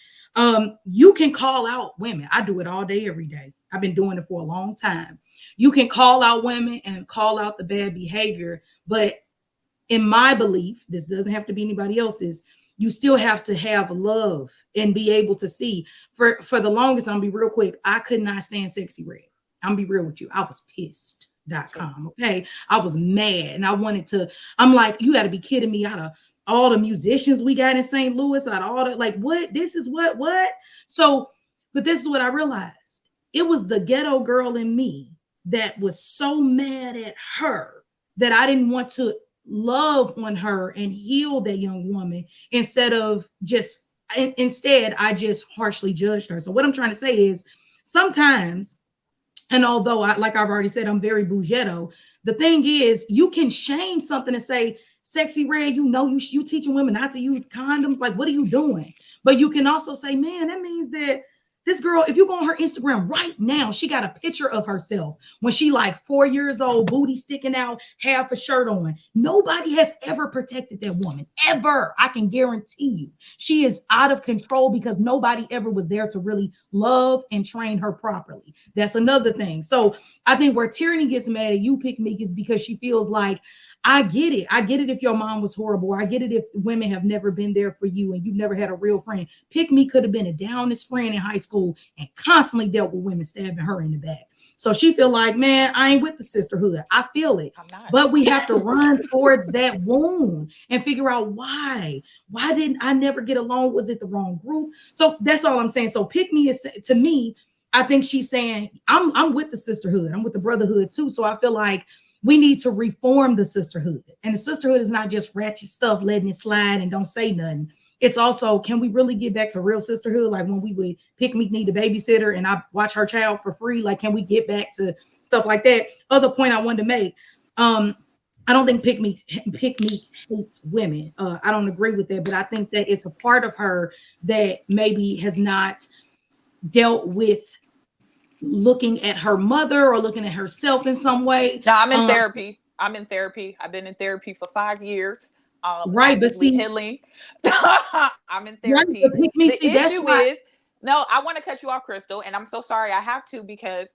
You can call out women. I do it all day, every day. I've been doing it for a long time. You can call out women and call out the bad behavior. But in my belief, this doesn't have to be anybody else's, you still have to have love and be able to see. For the longest, I'm gonna be real quick, I could not stand Sexy Red. I'm gonna be real with you. I was pissed.com. Okay. I was mad and I wanted to, I'm like, you got to be kidding me, out of all the musicians we got in St. Louis, out of all the, like, what? This is what? So, but this is what I realized. It was the ghetto girl in me that was so mad at her that I didn't want to love on her and heal that young woman. Instead, I just harshly judged her. So what I'm trying to say is sometimes, and although like I've already said, I'm very bougetto, the thing is you can shame something and say, Sexy Red, you teaching women not to use condoms. Like, what are you doing? But you can also say, man, that means that this girl, if you go on her Instagram right now, she got a picture of herself when she like 4 years old, booty sticking out, half a shirt on. Nobody has ever protected that woman, ever. I can guarantee you. She is out of control because nobody ever was there to really love and train her properly. That's another thing. So I think where Tyranny gets mad at you, Pick Me, is because she feels like, I get it. I get it if your mom was horrible. I get it if women have never been there for you and you've never had a real friend. Pick Me could have been a downest friend in high school and constantly dealt with women stabbing her in the back. So she feel like, man, I ain't with the sisterhood. I feel it. But we have to run towards that wound and figure out why. Why didn't I never get along? Was it the wrong group? So that's all I'm saying. So Pick Me is, to me, I think she's saying, I'm with the sisterhood. I'm with the brotherhood too. So I feel like we need to reform the sisterhood. And the sisterhood is not just ratchet stuff, letting it slide and don't say nothing. It's also, can we really get back to real sisterhood? Like when we would pick me need a babysitter and I watch her child for free. Like, can we get back to stuff like that? Other point I wanted to make. I don't think Pick Me hates women. I don't agree with that, but I think that it's a part of her that maybe has not dealt with looking at her mother or looking at herself in some way. No, I'm in therapy. I've been in therapy for 5 years. Right, but see, healing. I'm in therapy. Right, Pick Me, see, the issue is, no, I want to cut you off, Crystal, and I'm so sorry I have to, because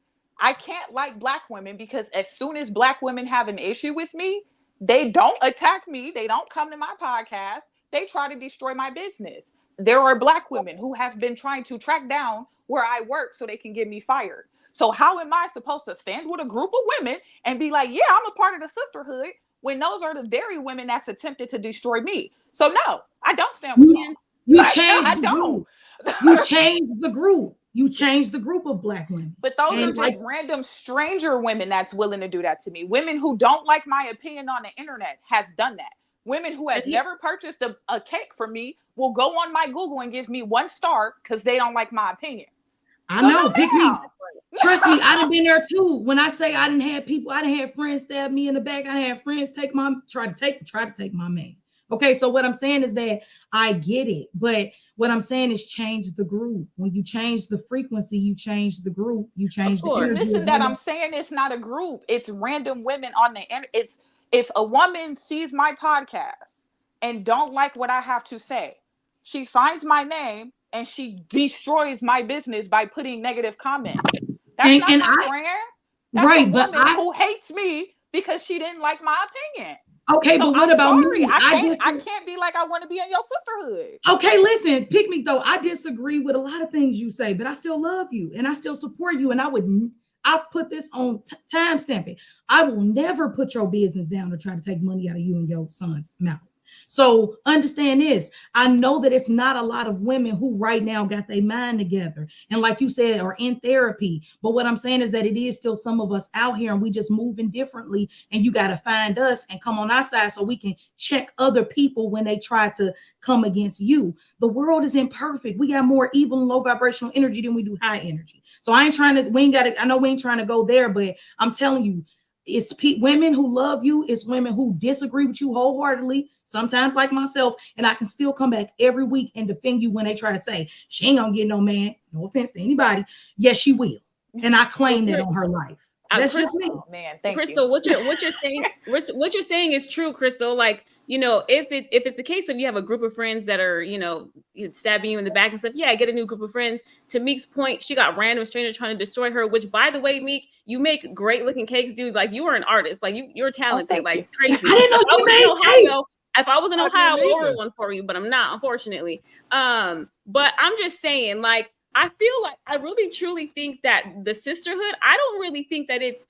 I can't like Black women, because as soon as Black women have an issue with me, they don't attack me. They don't come to my podcast. They try to destroy my business. There are Black women who have been trying to track down where I work so they can get me fired. So how am I supposed to stand with a group of women and be like, yeah, I'm a part of the sisterhood, when those are the very women that's attempted to destroy me? So no, I don't stand with you. You changed the group. You changed the group. You changed the group of Black women. But those are just random stranger women that's willing to do that to me. Women who don't like my opinion on the internet has done that. Women who have never purchased a cake from me will go on my Google and give me 1 star because they don't like my opinion. I know. Pick Me. Trust me, I done been there too. When I say I didn't have people, I didn't have friends stab me in the back. I didn't have friends try to take my man. Okay, so what I'm saying is that I get it, but what I'm saying is change the group. When you change the frequency, you change the group. You change the energy. Listen, that I'm saying it's not a group. It's random women on the internet. It's if a woman sees my podcast and don't like what I have to say, she finds my name and she destroys my business by putting negative comments. That's not my friend. That's a woman who hates me because she didn't like my opinion. Okay, so but what about me? I can't be like, I want to be in your sisterhood. Okay, listen, Pick Me though. I disagree with a lot of things you say, but I still love you and I still support you. And I'll put this on time stamping. I will never put your business down to try to take money out of you and your son's mouth. So understand this. I know that it's not a lot of women who right now got their mind together and like you said, are in therapy. But what I'm saying is that it is still some of us out here and we just moving differently. And you got to find us and come on our side so we can check other people when they try to come against you. The world is imperfect. We got more evil and low vibrational energy than we do high energy. So I know we ain't trying to go there, but I'm telling you, it's women who love you. It's women who disagree with you wholeheartedly, sometimes like myself, and I can still come back every week and defend you when they try to say she ain't gonna get no man. No offense to anybody. Yes, she will, and I claim that on her life. That's just me. Man, thank Crystal, you. what you're saying is true, Crystal. Like, you know, if it's the case of you have a group of friends that are, you know, stabbing you in the back and stuff, yeah, get a new group of friends. To Meek's point, she got random strangers trying to destroy her, which, by the way, Meek, you make great looking cakes, dude. Like, you are an artist. Like, you're talented, like crazy. I didn't know you made Ohio. If I was in Ohio, I'd order one for you, but I'm not, unfortunately. But I'm just saying, like, I feel like I really truly think that the sisterhood, I don't really think that it's,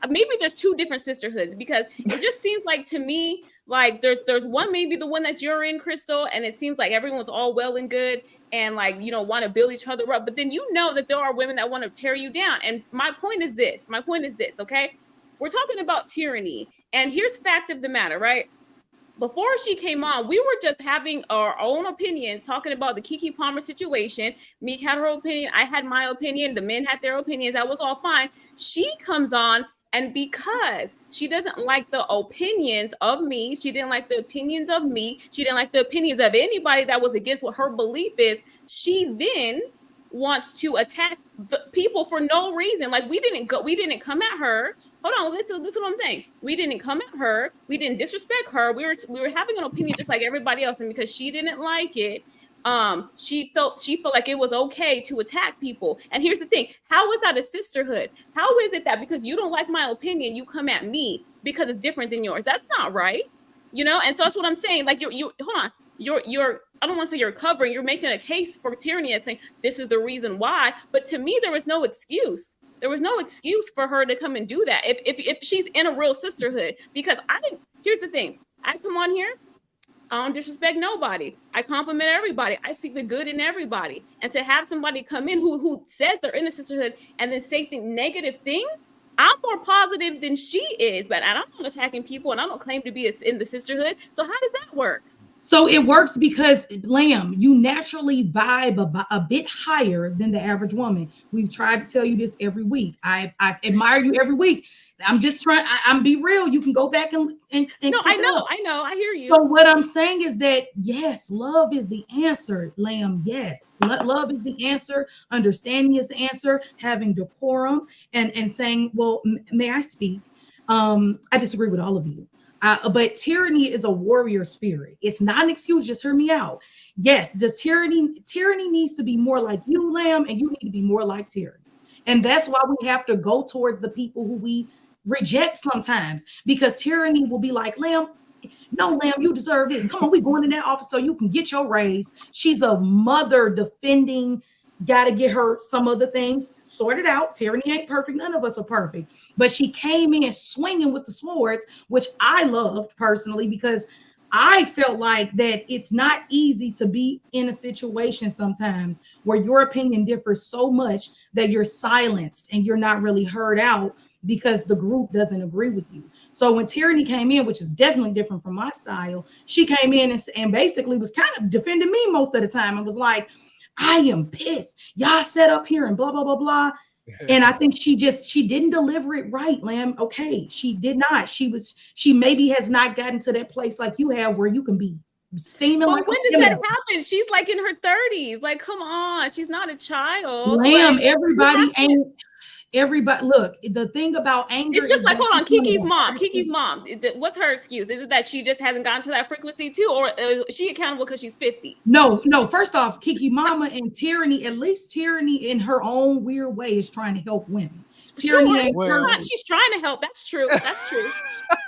maybe there's 2 different sisterhoods, because it just seems like to me, like there's one, maybe the one that you're in, Crystal, and it seems like everyone's all well and good and like, you know, want to build each other up. But then you know that there are women that want to tear you down. And my point is this, okay? We're talking about tyranny. And here's fact of the matter, right? Before she came on, we were just having our own opinions, talking about the Kiki Palmer situation. Meek had her opinion. I had my opinion. The men had their opinions. That was all fine. She comes on, and because she doesn't like the opinions of me, she didn't like the opinions of me, she didn't like the opinions of anybody that was against what her belief is, she then wants to attack the people for no reason. Like, we didn't come at her. Hold on, listen what I'm saying. We didn't come at her. We didn't disrespect her. We were having an opinion just like everybody else, and because she didn't like it, she felt like it was okay to attack people. And here's the thing: how is that a sisterhood? How is it that because you don't like my opinion, you come at me because it's different than yours? That's not right, you know. And so that's what I'm saying. Like, you hold on. You're I don't want to say you're covering. You're making a case for tyranny and saying this is the reason why. But to me, there was no excuse. There was no excuse for her to come and do that if she's in a real sisterhood. Because here's the thing. I come on here. I don't disrespect nobody. I compliment everybody. I see the good in everybody. And to have somebody come in who says they're in a sisterhood and then say negative things I'm more positive than she is, but I'm not attacking people, and I don't claim to be in the sisterhood. So how does that work? So it works because, Lamb, you naturally vibe a bit higher than the average woman. We've tried to tell you this every week. I admire you every week. I'm just trying. I'm be real. You can go back and no, I know. I hear you. So what I'm saying is that yes, love is the answer, Lamb. Yes, love is the answer. Understanding is the answer. Having decorum and saying, well, may I speak? I disagree with all of you. But tyranny is a warrior spirit. It's not an excuse. Just hear me out. Yes, the tyranny needs to be more like you, Lamb, and you need to be more like tyranny. And that's why we have to go towards the people who we reject sometimes, because tyranny will be like, Lamb, no, Lamb, you deserve this. Come on, we're going in that office so you can get your raise. She's a mother defending. Got to get her some of the things sorted out. Tyranny ain't perfect. None of us are perfect. But she came in swinging with the swords, which I loved personally, because I felt like that it's not easy to be in a situation sometimes where your opinion differs so much that you're silenced and you're not really heard out because the group doesn't agree with you. So when Tyranny came in, which is definitely different from my style, she came in and basically was kind of defending me most of the time and was like, I am pissed. Y'all set up here and blah, blah, blah, blah. And I think she didn't deliver it right, Lamb. Okay, she did not. She maybe has not gotten to that place like you have where you can be steaming. Well, like when does that happen? She's like in her 30s. Like, come on, she's not a child. Lamb, like, everybody, look, the thing about anger, it's just like, hold on, Kiki's mom, what's her excuse? Is it that she just hasn't gotten to that frequency too, or is she accountable because she's 50? No, first off, Kiki mama and Tyranny, at least Tyranny in her own weird way is trying to help women. Tyranny She's trying to help. That's true. Well,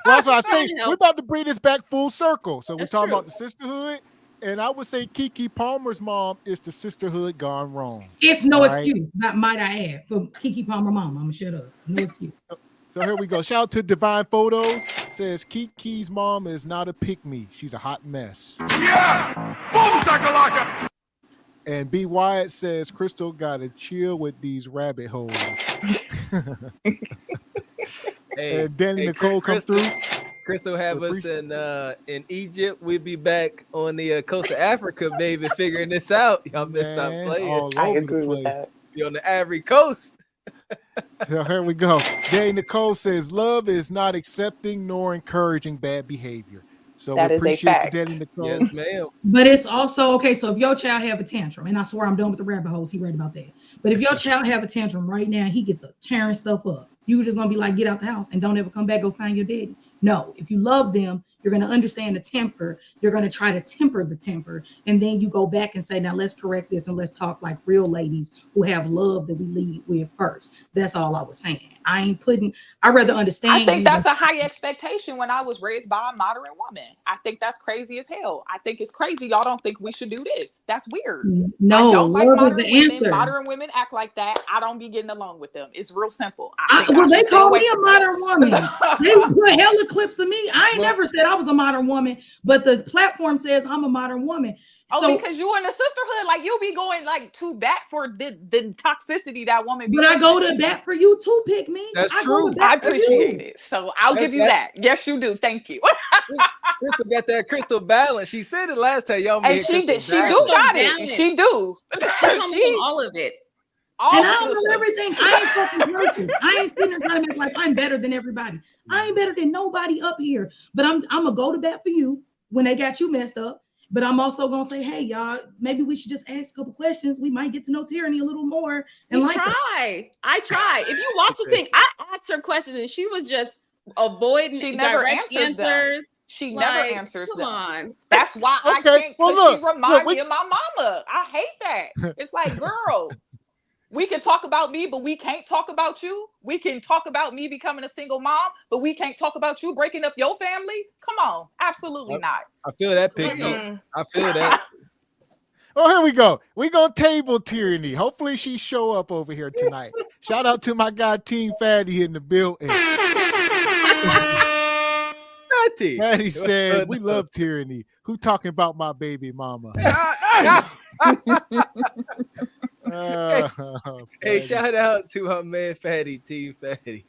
that's what I say. We're about to bring this back full circle. So we're talking about the sisterhood. And I would say Kiki Palmer's mom is the sisterhood gone wrong. It's no excuse, might I add, for Kiki Palmer mom. I'm gonna shut up. No excuse. So here we go. Shout out to Divine Photos. Says Kiki's mom is not a pick-me. She's a hot mess. Yeah! Boom, shakalaka! And B. Wyatt says Crystal gotta chill with these rabbit holes. And Danny Nicole comes through. Crystal have us in Egypt. We'll be back on the coast of Africa, baby, figuring this out. Y'all better stop playing. I agree with that. Be on the Ivory Coast. So here we go. Danny Nicole says love is not accepting nor encouraging bad behavior. So that we is a appreciate fact. Danny Nicole. Yes, ma'am. But it's also okay. So if your child have a tantrum, and I swear I'm done with the rabbit holes, he read about that. But if your child have a tantrum right now, he gets a tearing stuff up. You just gonna be like, get out the house and don't ever come back. Go find your daddy. No, if you love them, you're going to understand the temper. You're going to try to temper the temper. And then you go back and say, now let's correct this and let's talk like real ladies who have love that we lead with first. That's all I was saying. I'd rather understand. I think that's a high expectation when I was raised by a modern woman. I think that's crazy as hell. I think it's crazy. Y'all don't think we should do this. That's weird. No, I don't like love is modern the women. answer. Modern women act like that. I don't be getting along with them. It's real simple. Well, they call me a modern woman. They put hella clips of me. I ain't never said I was a modern woman, but the platform says I'm a modern woman. So, because you in the sisterhood, like you'll be going like to bat for the toxicity that woman. But I go to bat for you too, pick me. That's true. I appreciate it. So I'll give you that. Yes, you do. Thank you. Crystal got that crystal balance. She said it last time, y'all. And she did. She do got it. She do. She all of it. And I don't know everything. I ain't fucking perfect. I ain't sitting there trying to make like I'm better than everybody. I ain't better than nobody up here. But I'm gonna go to bat for you when they got you messed up. But I'm also gonna say, hey, y'all, maybe we should just ask a couple questions. We might get to know Tyranny a little more. And I try. If you watch the thing, I asked her questions and she was just avoiding. She never answers them. She never answers them. That's why I can't. She reminds me of my mama. I hate that. It's like, girl, we can talk about me, but we can't talk about you. We can talk about me becoming a single mom, but we can't talk about you breaking up your family. Come on, absolutely not. I feel that, Piggy. I feel that. Oh, here we go. We're going to table Tyranny. Hopefully she show up over here tonight. Shout out to my guy, Team Fatty in the building. Fatty says, we love Tyranny. Who talking about my baby mama? Hey, shout out to our man Fatty, Team Fatty.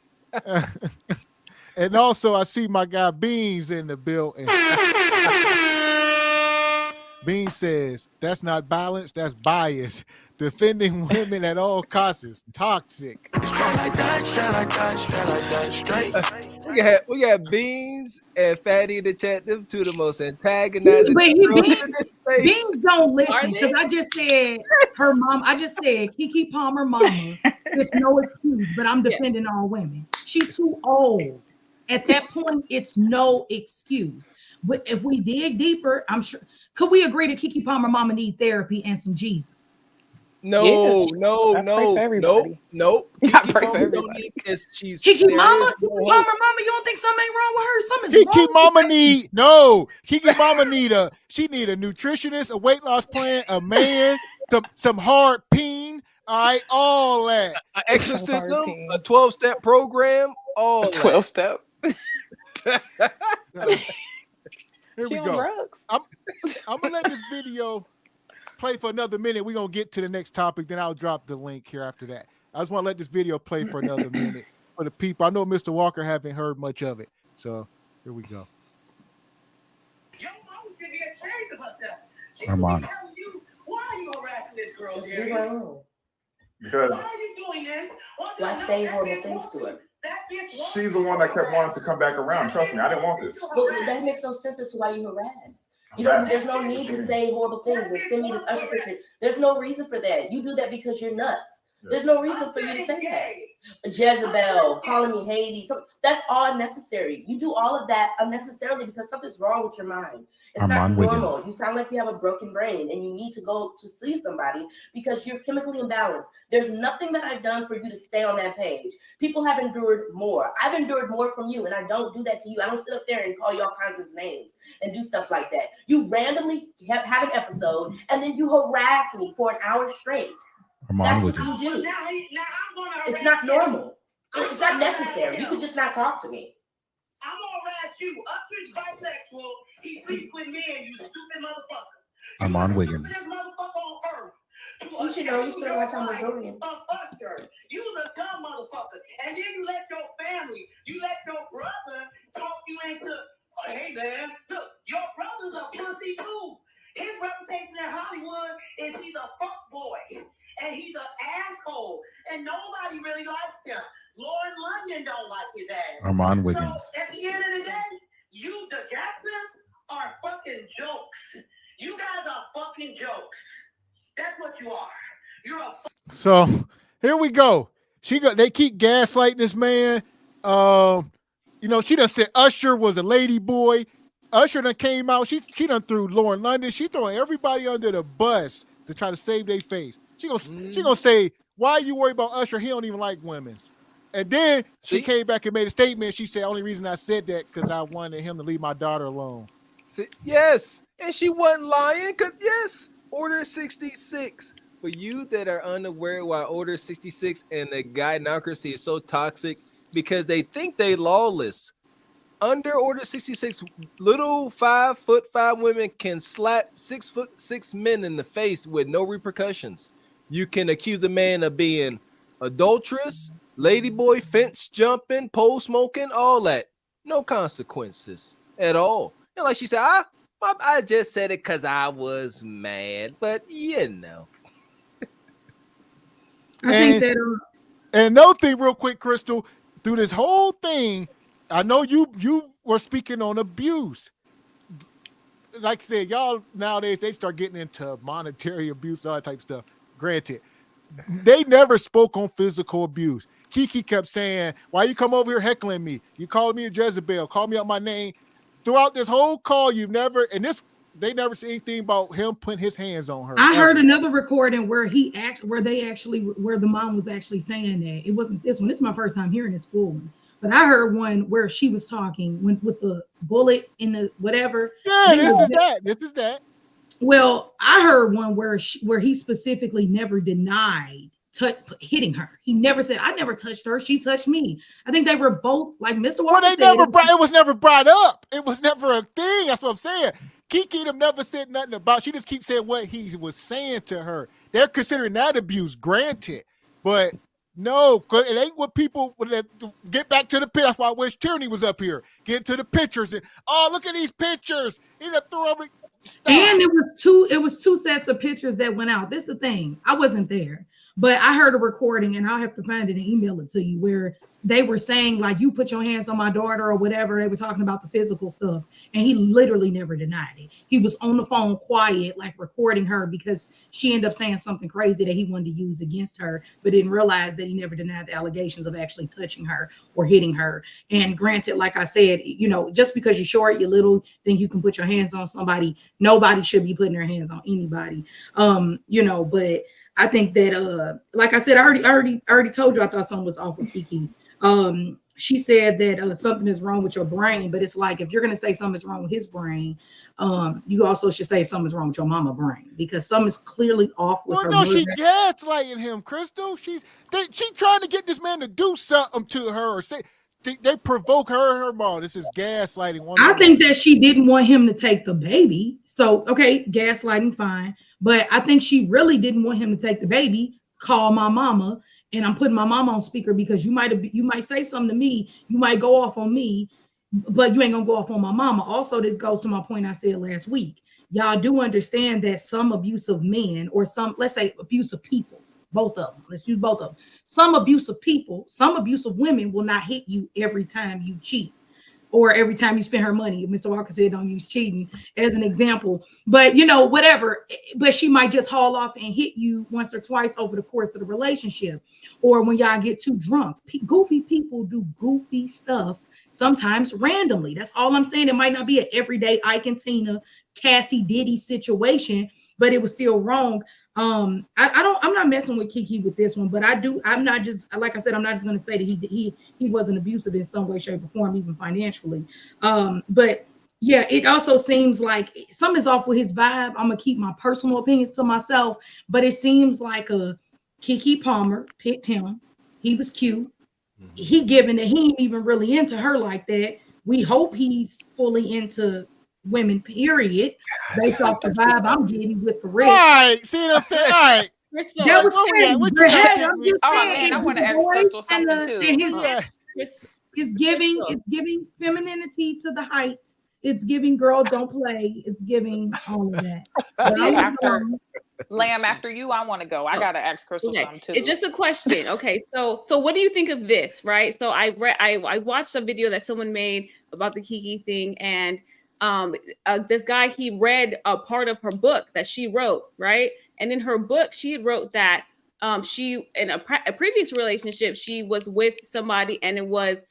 And also, I see my guy Beans in the building. Beans says, that's not violence, that's bias. Defending women at all costs is toxic. Straight like that, straight like that, straight like that, straight. We got Beans and Fatty in the chat. Them two the most antagonizing. But girls in this space. Beans don't listen because I just said her mom. I just said Kiki Palmer mama. There's no excuse, but I'm defending all women. She too old. At that point, it's no excuse. But if we dig deeper, I'm sure. Could we agree that Kiki Palmer mama need therapy and some Jesus? No. I pray for everybody. Kiki Mama, Palmer mama, you don't think something ain't wrong with her? Something's Kiki wrong. Mama Kiki Mama need a nutritionist, a weight loss plan, a man, some hard peen, all right, all that. An exorcism, a 12-step program, all A 12-step. Here we go. I'm gonna let this video play for another minute. We're gonna get to the next topic, then I'll drop the link here after that. I just want to let this video play for another minute for the people. I know Mr. Walker haven't heard much of it, so here we go. Your mom should be ashamed of herself. She Armand. should be telling you, why are you harassing this girl? Leave Jerry? her alone. Because Why are you doing this? Why say horrible things to her? she's the one that kept wanting to come back around. Trust me, I didn't want this. But that makes no sense as to why you harass. You don't. There's no need to say horrible things and send me this Usher picture. There's no reason for that. You do that because you're nuts. There's no reason for you to say that. Jezebel, calling me Haiti. That's all unnecessary. You do all of that unnecessarily because something's wrong with your mind. It's not normal. You sound like you have a broken brain and you need to go to see somebody because you're chemically imbalanced. There's nothing that I've done for you to stay on that page. People have endured more. I've endured more from you, and I don't do that to you. I don't sit up there and call you all kinds of names and do stuff like that. You randomly have an episode and then you harass me for an hour straight. That's what you do. It's not normal. It's not necessary. You could just not talk to me. I'm gonna harass you. Usher's bisexual. He sleeps with men, you stupid motherfucker. Armand Wiggins. This motherfucker on earth. You should know you spend a lot of time with Julian. Usher. You was a dumb motherfucker. And then you let your family, you let your brother talk you into, oh, hey man, look, your brother's a pussy too. His reputation in Hollywood is he's a fuck boy. And he's an asshole. And nobody really likes him. Lauren London don't like his ass. Armand Wiggins. So at the end of the day, you, the Jacksons, are fucking jokes. You guys are fucking jokes. That's what you are. You're a So here we go. They keep gaslighting this man. She done said Usher was a lady boy. Usher done came out. She done threw Lauren London. She throwing everybody under the bus to try to save their face. She gonna say, why are you worried about Usher? He don't even like women's. And then she came back and made a statement. She said, only reason I said that because I wanted him to leave my daughter alone. Yes, and she wasn't lying because yes, Order 66. For you that are unaware why Order 66 and the gynocracy is so toxic, because they think they lawless. Under Order 66, little 5'5" women can slap 6'6" men in the face with no repercussions. You can accuse a man of being adulterous, ladyboy, fence jumping, pole smoking, all that. No consequences at all. And like she said, I just said it because I was mad, but you know. I think that. And another thing, real quick, Crystal, through this whole thing, I know you were speaking on abuse. Like I said, y'all nowadays they start getting into monetary abuse, all that type of stuff. Granted, they never spoke on physical abuse. Kiki kept saying, why you come over here heckling me? You called me a Jezebel, called me out my name. Throughout this whole call, they never said anything about him putting his hands on her. I heard another recording where the mom was actually saying that. It wasn't this one. This is my first time hearing this full one. But I heard one where she was talking with the bullet in the whatever. Yeah, this is that. Well, I heard one where he specifically never denied hitting her. He never said, I never touched her. She touched me. I think they were both, like Mr. Walker said. It was never brought up. It was never a thing. That's what I'm saying. Kiki them never said nothing about. She just keeps saying what he was saying to her. They're considering that abuse, granted. But No, because it ain't what people get back to the pit. That's why I wish Tyranny was up here. Get to the pictures and look at these pictures. He done threw over. Stop. And it was two sets of pictures that went out. This is the thing. I wasn't there, but I heard a recording, and I'll have to find it and email it to you, where they were saying, like, you put your hands on my daughter or whatever. They were talking about the physical stuff, and he literally never denied it. He was on the phone quiet, like recording her, because she ended up saying something crazy that he wanted to use against her, but didn't realize that he never denied the allegations of actually touching her or hitting her. And granted, like I said, you know, just because you're short, you're little, then you can put your hands on somebody. Nobody should be putting their hands on anybody. You know, but I think that like I said, I already told you I thought something was off with Kiki. She said that something is wrong with your brain, but it's like, if you're going to say something's wrong with his brain, you also should say something's wrong with your mama brain, because something's clearly off with her. No, she gaslighting him, Crystal. She trying to get this man to do something to her, or say they provoke her and her mom. This is gaslighting. I think that she didn't want him to take the baby. So, okay, gaslighting, fine. But I think she really didn't want him to take the baby. Call my mama. And I'm putting my mom on speaker because you might say something to me. You might go off on me, but you ain't gonna go off on my mama. Also, this goes to my point I said last week. Y'all do understand that some abusive men, or some, let's say abusive people, both of them, let's use both of them. Some abusive people, some abusive women will not hit you every time you cheat, or every time you spend her money. Mr. Walker said don't use cheating as an example, but you know, whatever. But she might just haul off and hit you once or twice over the course of the relationship, or when y'all get too drunk. Goofy people do goofy stuff, sometimes randomly. That's all I'm saying. It might not be an everyday Ike and Tina, Cassie, Diddy situation, but it was still wrong. I'm not messing with Kiki with this one, but I'm not just, like I said, I'm not just going to say that he wasn't abusive in some way, shape, or form, even financially. But yeah, it also seems like something's off with his vibe. I'm gonna keep my personal opinions to myself, but it seems like Kiki Palmer picked him. He was cute. He given that he ain't even really into her like that. We hope he's fully into women, period, based off the vibe I'm getting with the rest. All right, see what I'm saying? All right. That was crazy. I'm just saying, I want to ask Crystal something too. It's giving femininity to the height. It's giving girl don't play. It's giving all of that. Lamb, after you, I want to go. I gotta ask Crystal something too. It's just a question. Okay, so what do you think of this? Right. So I watched a video that someone made about the Kiki thing, and this guy, he read a part of her book that she wrote, right? And in her book, she had wrote that she, in a previous relationship, she was with somebody, and it was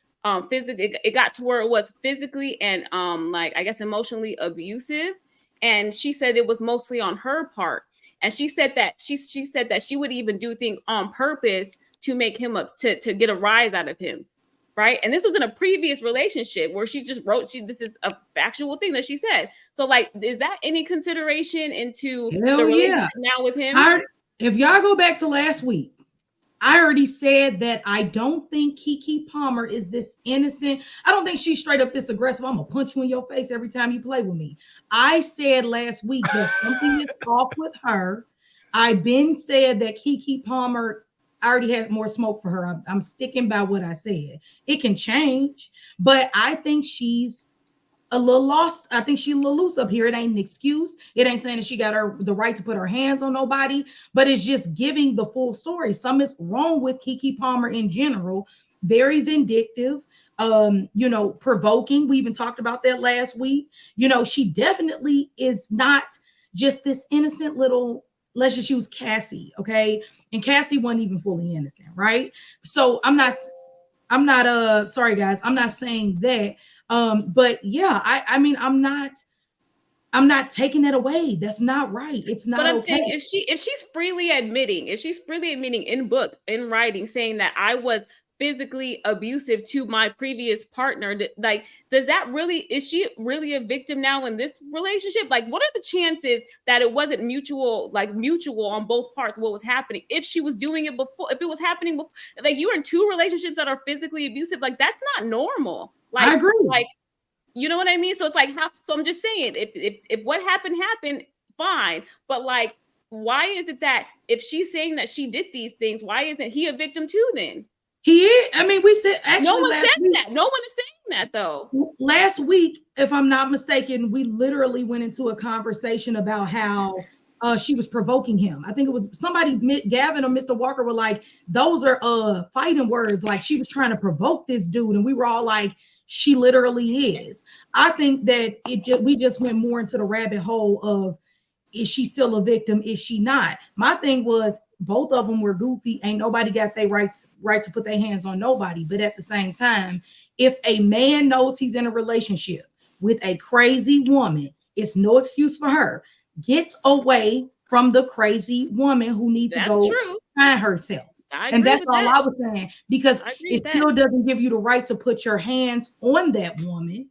physically, it got to where it was physically and like, I guess, emotionally abusive. And she said it was mostly on her part. And she said that she said that she would even do things on purpose to make him to get a rise out of him. Right. And this was in a previous relationship where she just wrote, this is a factual thing that she said. So, like, is that any consideration into the relationship now with him? If y'all go back to last week, I already said that I don't think Kiki Palmer is this innocent. I don't think she's straight up this aggressive. I'm going to punch you in your face every time you play with me. I said last week that something is off with her. I've been said that Kiki Palmer, I already had more smoke for her. I'm sticking by what I said. It can change, but I think she's a little lost. I think she's a little loose up here. It ain't an excuse. It ain't saying that she got the right to put her hands on nobody, but it's just giving the full story. Something's wrong with Kiki Palmer in general. Very vindictive, provoking. We even talked about that last week. She definitely is not just this innocent little, let's just use Cassie, okay? And Cassie wasn't even fully innocent, right? So I'm not sorry guys, I'm not saying that. But yeah, I mean, I'm not taking it away. That's not right. It's not. But I'm okay. saying if she's freely admitting in writing, saying that I was physically abusive to my previous partner, like, is she really a victim now in this relationship? Like, what are the chances that it wasn't mutual on both parts, what was happening? If she was doing it before, if it was happening before, like, you were in two relationships that are physically abusive, like, that's not normal. Like, I agree. Like, you know what I mean? So it's like, so I'm just saying, if what happened, fine. But like, why is it that if she's saying that she did these things, why isn't he a victim too then? He is. I mean, we said actually no one last said week. that. No one is saying that though. Last week, if I'm not mistaken, we literally went into a conversation about how she was provoking him. I think it was somebody, Gavin or Mr. Walker, were like, those are fighting words. Like she was trying to provoke this dude, and we were all like, she literally is. I think that we just went more into the rabbit hole of, is she still a victim? Is she not? My thing was both of them were goofy. Ain't nobody got their right to put their hands on nobody. But at the same time, if a man knows he's in a relationship with a crazy woman, it's no excuse for her. Get away from the crazy woman who needs to go find herself. And that's all I was saying, because it still doesn't give you the right to put your hands on that woman.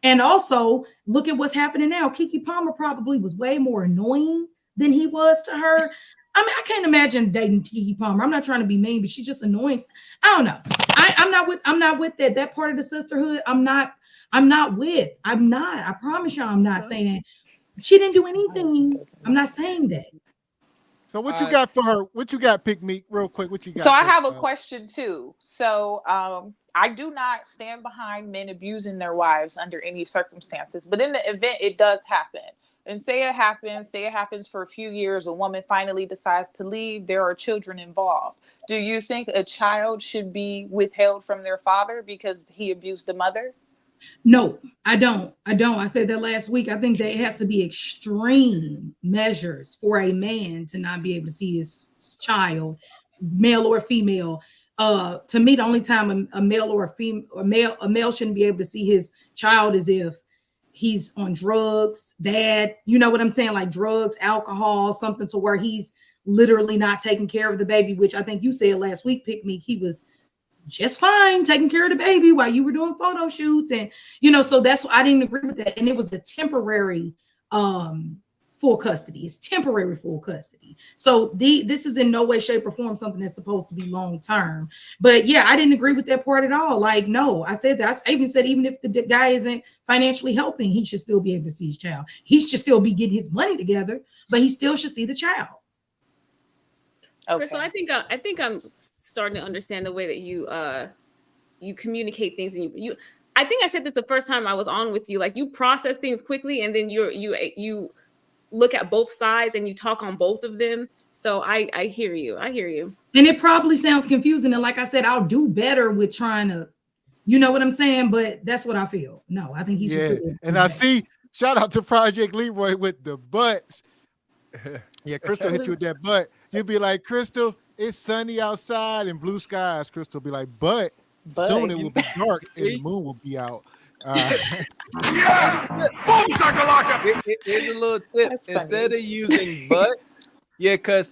And also, look at what's happening now. Kiki Palmer probably was way more annoying than he was to her. I mean, I can't imagine dating Kiki Palmer. I'm not trying to be mean, but she's just annoying. I don't know. I'm not with that part of the sisterhood. I'm not with. I promise y'all, I'm not saying she didn't do anything. I'm not saying that. So what you got for her? What you got, Pick Me, real quick? What you got? So I have a question too. So I do not stand behind men abusing their wives under any circumstances, but in the event it does happen, and say it happens for a few years, a woman finally decides to leave, there are children involved. Do you think a child should be withheld from their father because he abused the mother? No, I don't. I said that last week. I think that it has to be extreme measures for a man to not be able to see his child, male or female. To me, the only time a male or a male shouldn't be able to see his child is if he's on drugs, bad, you know what I'm saying? Like drugs, alcohol, something to where he's literally not taking care of the baby, which I think you said last week, Pick Me, he was just fine taking care of the baby while you were doing photo shoots. And, so that's why I didn't agree with that. And it was a temporary full custody. It's temporary full custody. So this is in no way, shape, or form something that's supposed to be long term. But yeah, I didn't agree with that part at all. Like, no, I said that. I even said, even if the guy isn't financially helping, he should still be able to see his child. He should still be getting his money together, but he still should see the child. Okay. So I think I'm starting to understand the way that you communicate things, and you I think I said this the first time I was on with you, like you process things quickly, and then you look at both sides and you talk on both of them. So I hear you. And it probably sounds confusing, and like I said, I'll do better with trying to, you know what I'm saying, but that's what I feel. No, I think he's just and I see, shout out to Project Leroy with the butts. Yeah, Crystal hit you with that butt. You'll be like, Crystal, it's sunny outside and blue skies. Crystal be like, but soon it will be dark and the moon will be out. Here's a little tip. Instead of using but, because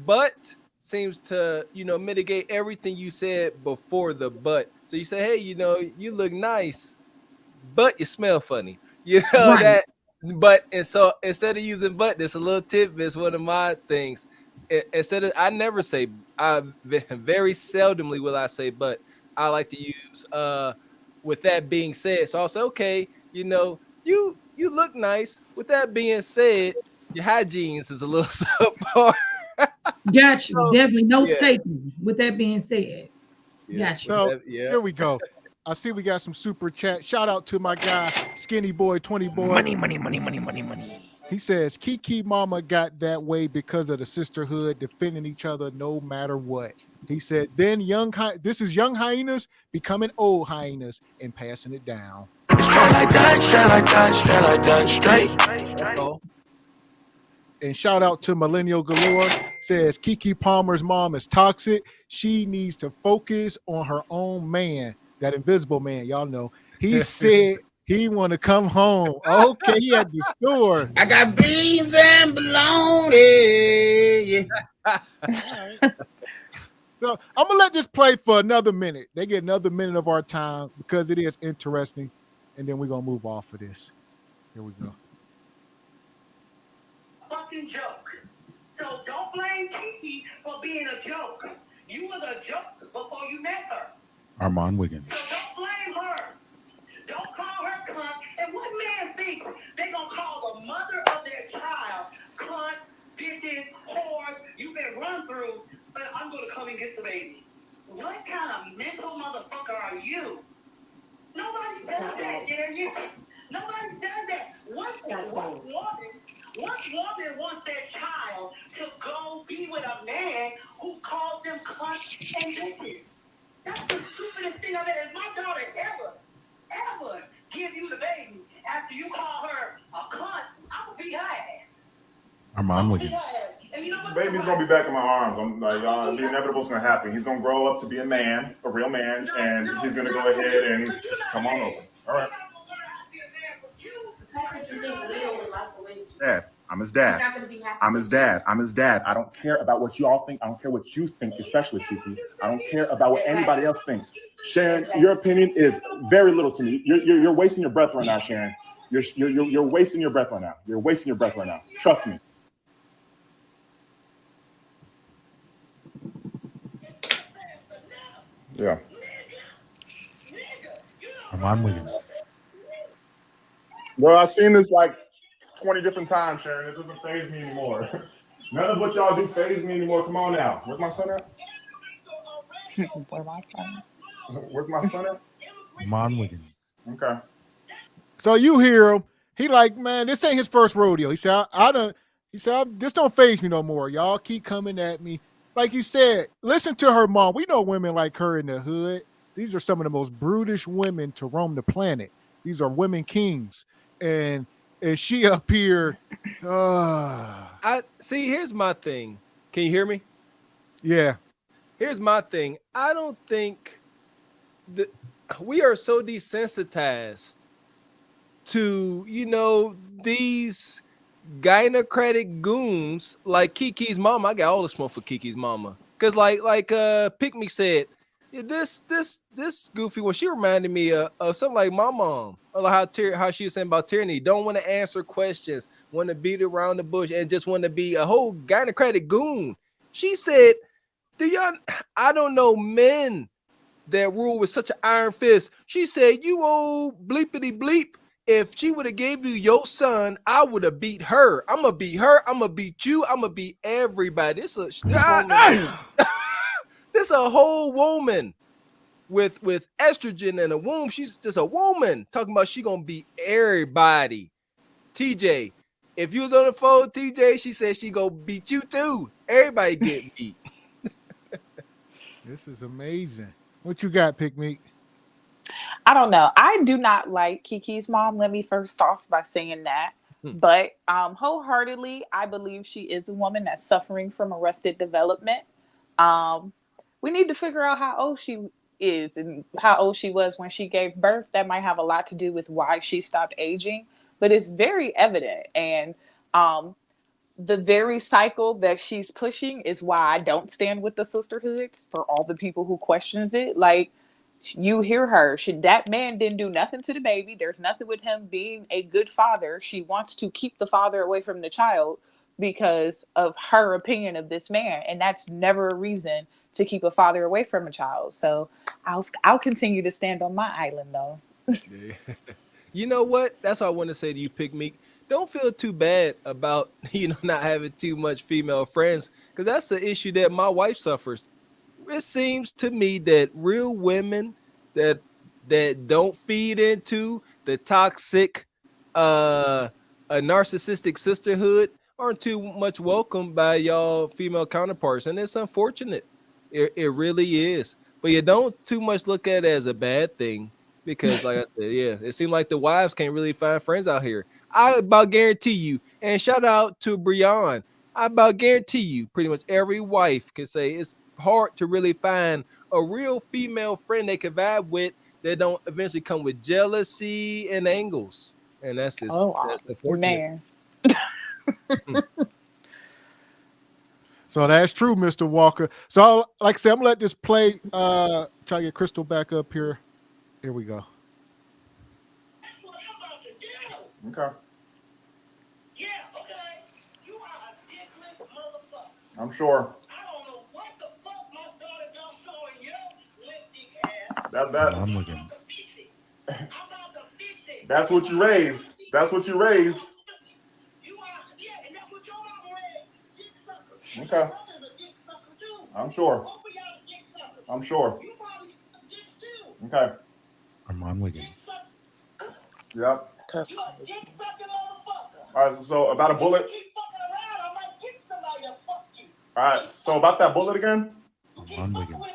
but seems to, mitigate everything you said before the but. So you say, hey, you look nice, but you smell funny. That. But and so instead of using but, there's a little tip. It's one of my things. I never say, very seldomly will I say but. I like to use with that being said. So I'll say, okay, you look nice. With that being said, your hygiene is a little subpar. Got you. So, definitely notes taken. With that being said, got you. So here we go. I see we got some super chat. Shout out to my guy, Skinny Boy, 20 Boy. Money. He says, Kiki Mama got that way because of the sisterhood, defending each other no matter what. He said, then this is young hyenas becoming old hyenas and passing it down. Straight like that, straight. And shout out to Millennial Galore. Says, Kiki Palmer's mom is toxic. She needs to focus on her own man. That invisible man, y'all know. He said he want to come home. Okay, he at the store. I got beans and bologna. So I'm gonna let this play for another minute. They get another minute of our time because it is interesting, and then we're gonna move off of this. Here we go. Fucking joke. So don't blame Kiki for being a joke. You was a joke before you met her. Armand Wiggins. So don't blame her. Don't call her cunt. And what man thinks they gonna call the mother of their child cunt, bitch, get the baby. What kind of mental motherfucker are you? Nobody does that, Darius. Nobody does that. What woman wants their child to go be with a man who calls them cunts and bitches? That's the stupidest thing I've ever. If my daughter ever give you the baby after you call her a cunt, I'm gonna beat her ass. Armand Wiggins. And you know what? The baby's gonna be back in my arms. I'm like, the inevitable's gonna happen. He's gonna grow up to be a man, a real man, and he's gonna go ahead and just come on over. All right. Dad, I'm his dad. I'm his dad. I'm his dad. I don't care about what you all think. I don't care what you think, especially Kiki. I don't care about what anybody else thinks. Sharon, your opinion is very little to me. You're wasting your breath right now, Sharon. You're wasting your breath right now. You're wasting your breath right now. Trust me. Yeah. Armand Wiggins. Well, I've seen this like 20 different times, Sharon. It doesn't faze me anymore. None of what y'all do faze me anymore. Come on now. Where's my son at? Where's my son at? Armand Wiggins. Okay. So you hear him. He like, man, this ain't his first rodeo. He said, this don't faze me no more. Y'all keep coming at me. Like you said, listen to her mom. We know women like her in the hood. These are some of the most brutish women to roam the planet. These are women kings. And she up here. I see. Here's my thing. Can you hear me? Yeah. Here's my thing. I don't think that we are so desensitized to, these gynocratic goons like Kiki's mama. I got all the smoke for Kiki's mama. Cause like Pick Me said, this goofy one, she reminded me of something like my mom. Like how she was saying about tyranny. Don't want to answer questions, want to beat around the bush, and just want to be a whole gynocratic goon. She said, I don't know men that rule with such an iron fist. She said, you old bleepity bleep. If she would have gave you your son, I would have beat her. I'm gonna beat her. I'm gonna beat you. I'm gonna beat everybody. This woman, this a whole woman with estrogen in a womb. She's just a woman talking about she gonna beat everybody. TJ, if you was on the phone, TJ, she said she gonna beat you too. Everybody get beat. This is amazing. What you got, Pick Me? I don't know. I do not like Kiki's mom. Let me first off by saying that. But wholeheartedly, I believe she is a woman that's suffering from arrested development. We need to figure out how old she is and how old she was when she gave birth. That might have a lot to do with why she stopped aging, but it's very evident. And the very cycle that she's pushing is why I don't stand with the sisterhoods for all the people who questions it. Like, you hear her. That man didn't do nothing to the baby. There's nothing with him being a good father. She wants to keep the father away from the child because of her opinion of this man. And that's never a reason to keep a father away from a child. So I'll continue to stand on my island, though. You know what? That's what I want to say to you, Pick Me. Don't feel too bad about, not having too much female friends, because that's the issue that my wife suffers. It seems to me that real women that don't feed into the toxic, a narcissistic sisterhood aren't too much welcomed by y'all female counterparts, and it's unfortunate. It really is. But you don't too much look at it as a bad thing, because, like I said, it seems like the wives can't really find friends out here. I about guarantee you, and shout out to Breon, I about guarantee you, pretty much every wife can say it's hard to really find a real female friend they can vibe with that don't eventually come with jealousy and angles, and that's just that's unfortunate. Man. So that's true, Mr. Walker. So like I said, I'm gonna let this play. Try to get Crystal back up here. Here we go. Okay. I'm sure. Armand Wiggins. That's what you raised. That's what you raised. Okay. I'm sure. I'm sure. Okay. Armand Wiggins. Yep. That's All right. So about a bullet. All right. So about that bullet again. Armand Wiggins.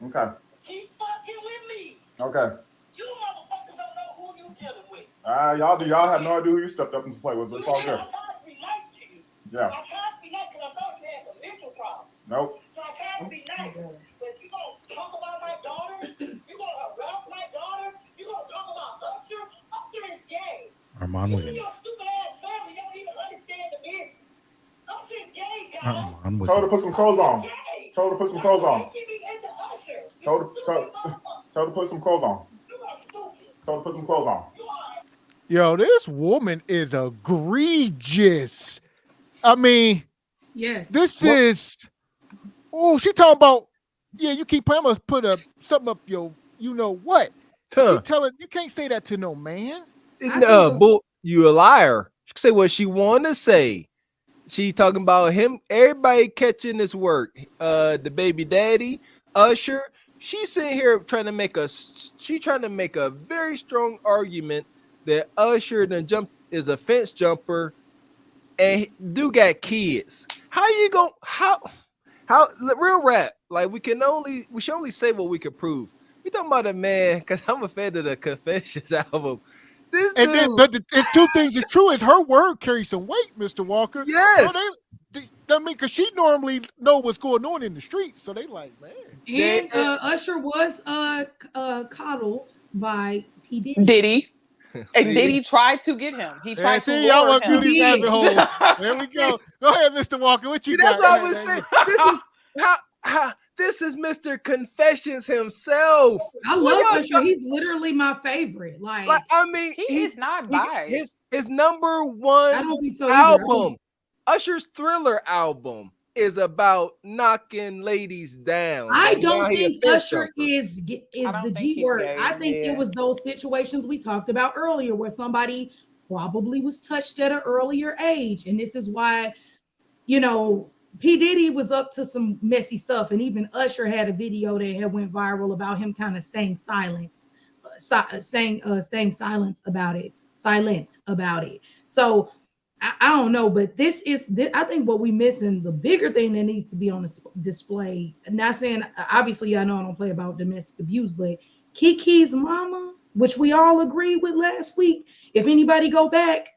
Okay. Keep fucking with me. Okay. You motherfuckers don't know who you dealing with. Y'all have no idea who you stepped up and played with, but it's all good. I tried to be nice to you. Yeah. I tried to be nice because I thought you had some mental problems. Nope. So I tried to be nice. But you gonna talk about my daughter? You gonna harass my daughter? You gonna talk about Usher? Usher is gay. Armand You Wiggins. and your stupid ass family don't even understand the business. Usher is gay, guys. Armand Told her to Wiggins. put some clothes on. Told her to put some clothes on. Give me into Usher. Told her to put some clothes on. Told her to put some clothes on. Yo, this woman is egregious. I mean, yes, this is. Oh, she talking about. Yeah, you keep Palmer put something up your. You know what? Huh. You telling you can't say that to no man. You a liar. She can say what she want to say. She talking about him. Everybody catching this work. The baby daddy, Usher. She's sitting here trying to make a very strong argument that Usher is a fence jumper and dude got kids. How you going how real rap? Like we should only say what we can prove. We talking about a man because I'm a fan of the Confessions album. It's two things that's true. Is her word carries some weight, Mr. Walker. Yes. I mean, because she normally know what's going on in the streets, so they like, man. And Usher was coddled by P. Diddy. And Diddy tried to get him. He tried to lure him. There we go. Go ahead, Mr. Walker. What you got? That's what I was saying. This is how this is Mr. Confessions himself. I love Usher. He's literally my favorite. Like I mean, he's not biased. His number one I don't think so album, Usher's Thriller album, is about knocking ladies down. I Like, don't now he a think fence Usher jumper. is the G word. I think it was those situations we talked about earlier where somebody probably was touched at an earlier age. And this is why, P. Diddy was up to some messy stuff. And even Usher had a video that had went viral about him kind of staying silent about it. So I don't know, but I think what we missing, the bigger thing that needs to be on display. Not saying, obviously, I know I don't play about domestic abuse, but Kiki's mama, which we all agreed with last week, if anybody go back,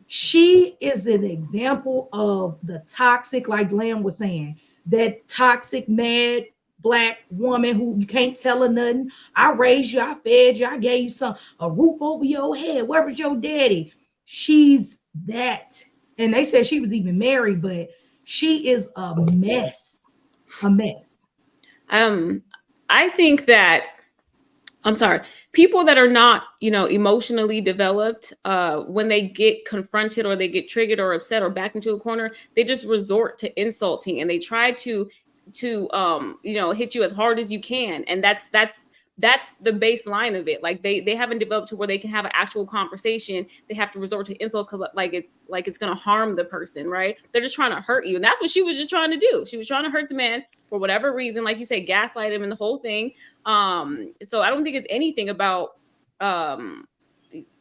she is an example of the toxic, like Lamb was saying, that toxic, mad Black woman who you can't tell her nothing. I raised you, I fed you, I gave you a roof over your head. Where was your daddy? She's that. And they said she was even married, but she is a mess. I think that people that are not, emotionally developed, when they get confronted or they get triggered or upset or backed into a corner, they just resort to insulting and they try to hit you as hard as you can. And that's the baseline of it. Like they haven't developed to where they can have an actual conversation. They have to resort to insults because it's going to harm the person, right? They're just trying to hurt you. And that's what she was just trying to do. She was trying to hurt the man for whatever reason, like you say, gaslight him and the whole thing. So I don't think it's anything about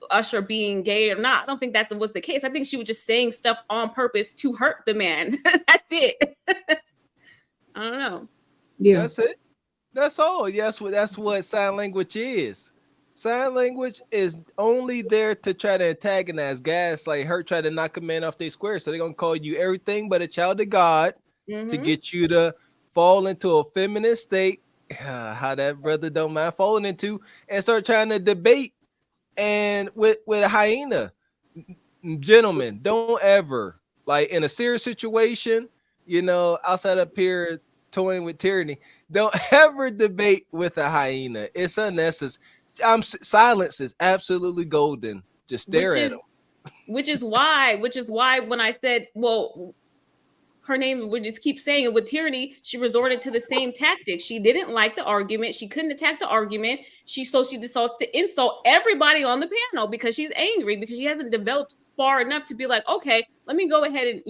Usher being gay or not. I don't think that was the case. I think she was just saying stuff on purpose to hurt the man. That's it. I don't know. Yeah, that's it. That's all. Yes, that's what sign language is. Sign language is only there to try to antagonize guys like her, try to knock a man off their square. So they're gonna call you everything but a child of God to get you to fall into a feminine state. How that brother don't mind falling into, and start trying to debate and with a hyena. Gentlemen, don't ever, like in a serious situation, outside up here toying with tyranny, don't ever debate with a hyena. It's unnecessary. Silence is absolutely golden. Just stare at them. Which is why when I said, well, her name would just keep saying it with tyranny, she resorted to the same tactics. She didn't like the argument. She couldn't attack the argument. She decided to insult everybody on the panel because she's angry, because she hasn't developed far enough to be like, okay, let me go ahead and,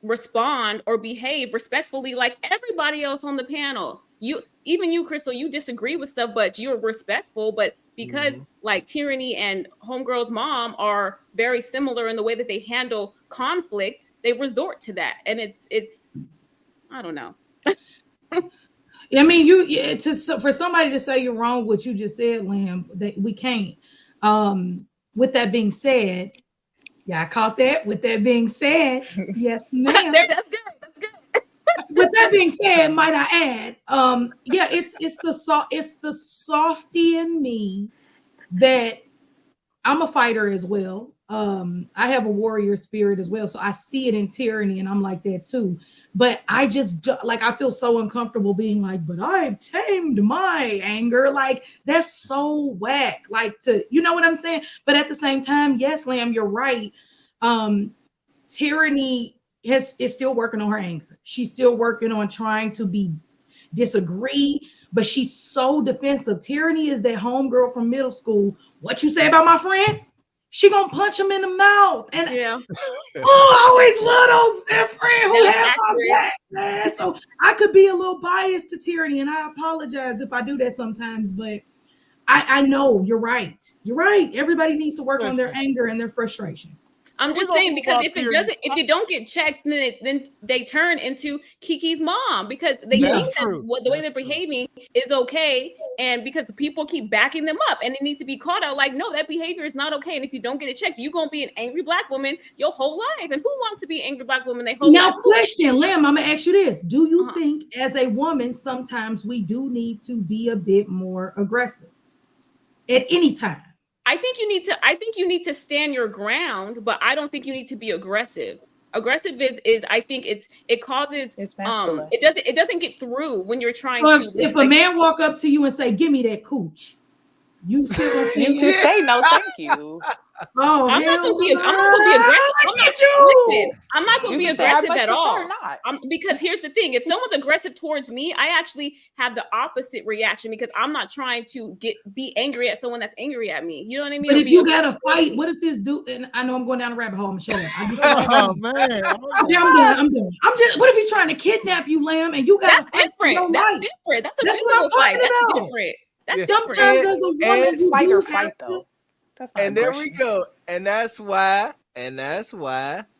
respond or behave respectfully like everybody else on the panel. Even you, Crystal, you disagree with stuff, but you're respectful. But because like Tyranny and Homegirl's mom are very similar in the way that they handle conflict, they resort to that. And it's I don't know. I mean, for somebody to say you're wrong, what you just said, Lamb, that we can't. With that being said, yeah, I caught that. With that being said, yes, ma'am. That's good. That's good. With that being said, might I add, yeah, it's the softy in me that I'm a fighter as well. I have a warrior spirit as well, so I see it in Tyranny, and I'm like that too. But I just like I feel so uncomfortable being like, but I've tamed my anger. Like that's so whack. Like you know what I'm saying? But at the same time, yes, Lamb, you're right. Tyranny is still working on her anger. She's still working on trying to disagree, but she's so defensive. Tyranny is that homegirl from middle school. What you say about my friend? She gonna punch him in the mouth. And yeah, I always love that friend who had my back, man. So I could be a little biased to Tyranny, and I apologize if I do that sometimes, but I know you're right. You're right. Everybody needs to work on their anger and their frustration. I'm just saying, because if you don't get checked, then they turn into Kiki's mom, because they think that the way they're behaving is okay, and because people keep backing them up, and it needs to be called out. Like, no, that behavior is not okay, and if you don't get it checked, you're gonna be an angry Black woman your whole life. And who wants to be an angry Black woman their whole life? Now, question, Lamb, I'm gonna ask you this: do you think, as a woman, sometimes we do need to be a bit more aggressive at any time? I think you need to stand your ground, but I don't think you need to be aggressive. Aggressive is I think it causes it doesn't get through when you're trying to. If a man walk up to you and say, "Give me that cooch," you just say no, thank you. Oh, I'm not gonna be aggressive. I'm not gonna be aggressive at all. Because here's the thing: if someone's aggressive towards me, I actually have the opposite reaction, because I'm not trying to be angry at someone that's angry at me. You know what I mean? But if you got to fight, what if this dude? And I know I'm going down a rabbit hole. I'm shut up. Oh man, I'm done. I'm just. What if he's trying to kidnap you, Lamb, and you got to fight for your life? Different. That's what I'm talking about. Different. That's sometimes as a woman, you fight do or have fight to. though. And there we go. And that's why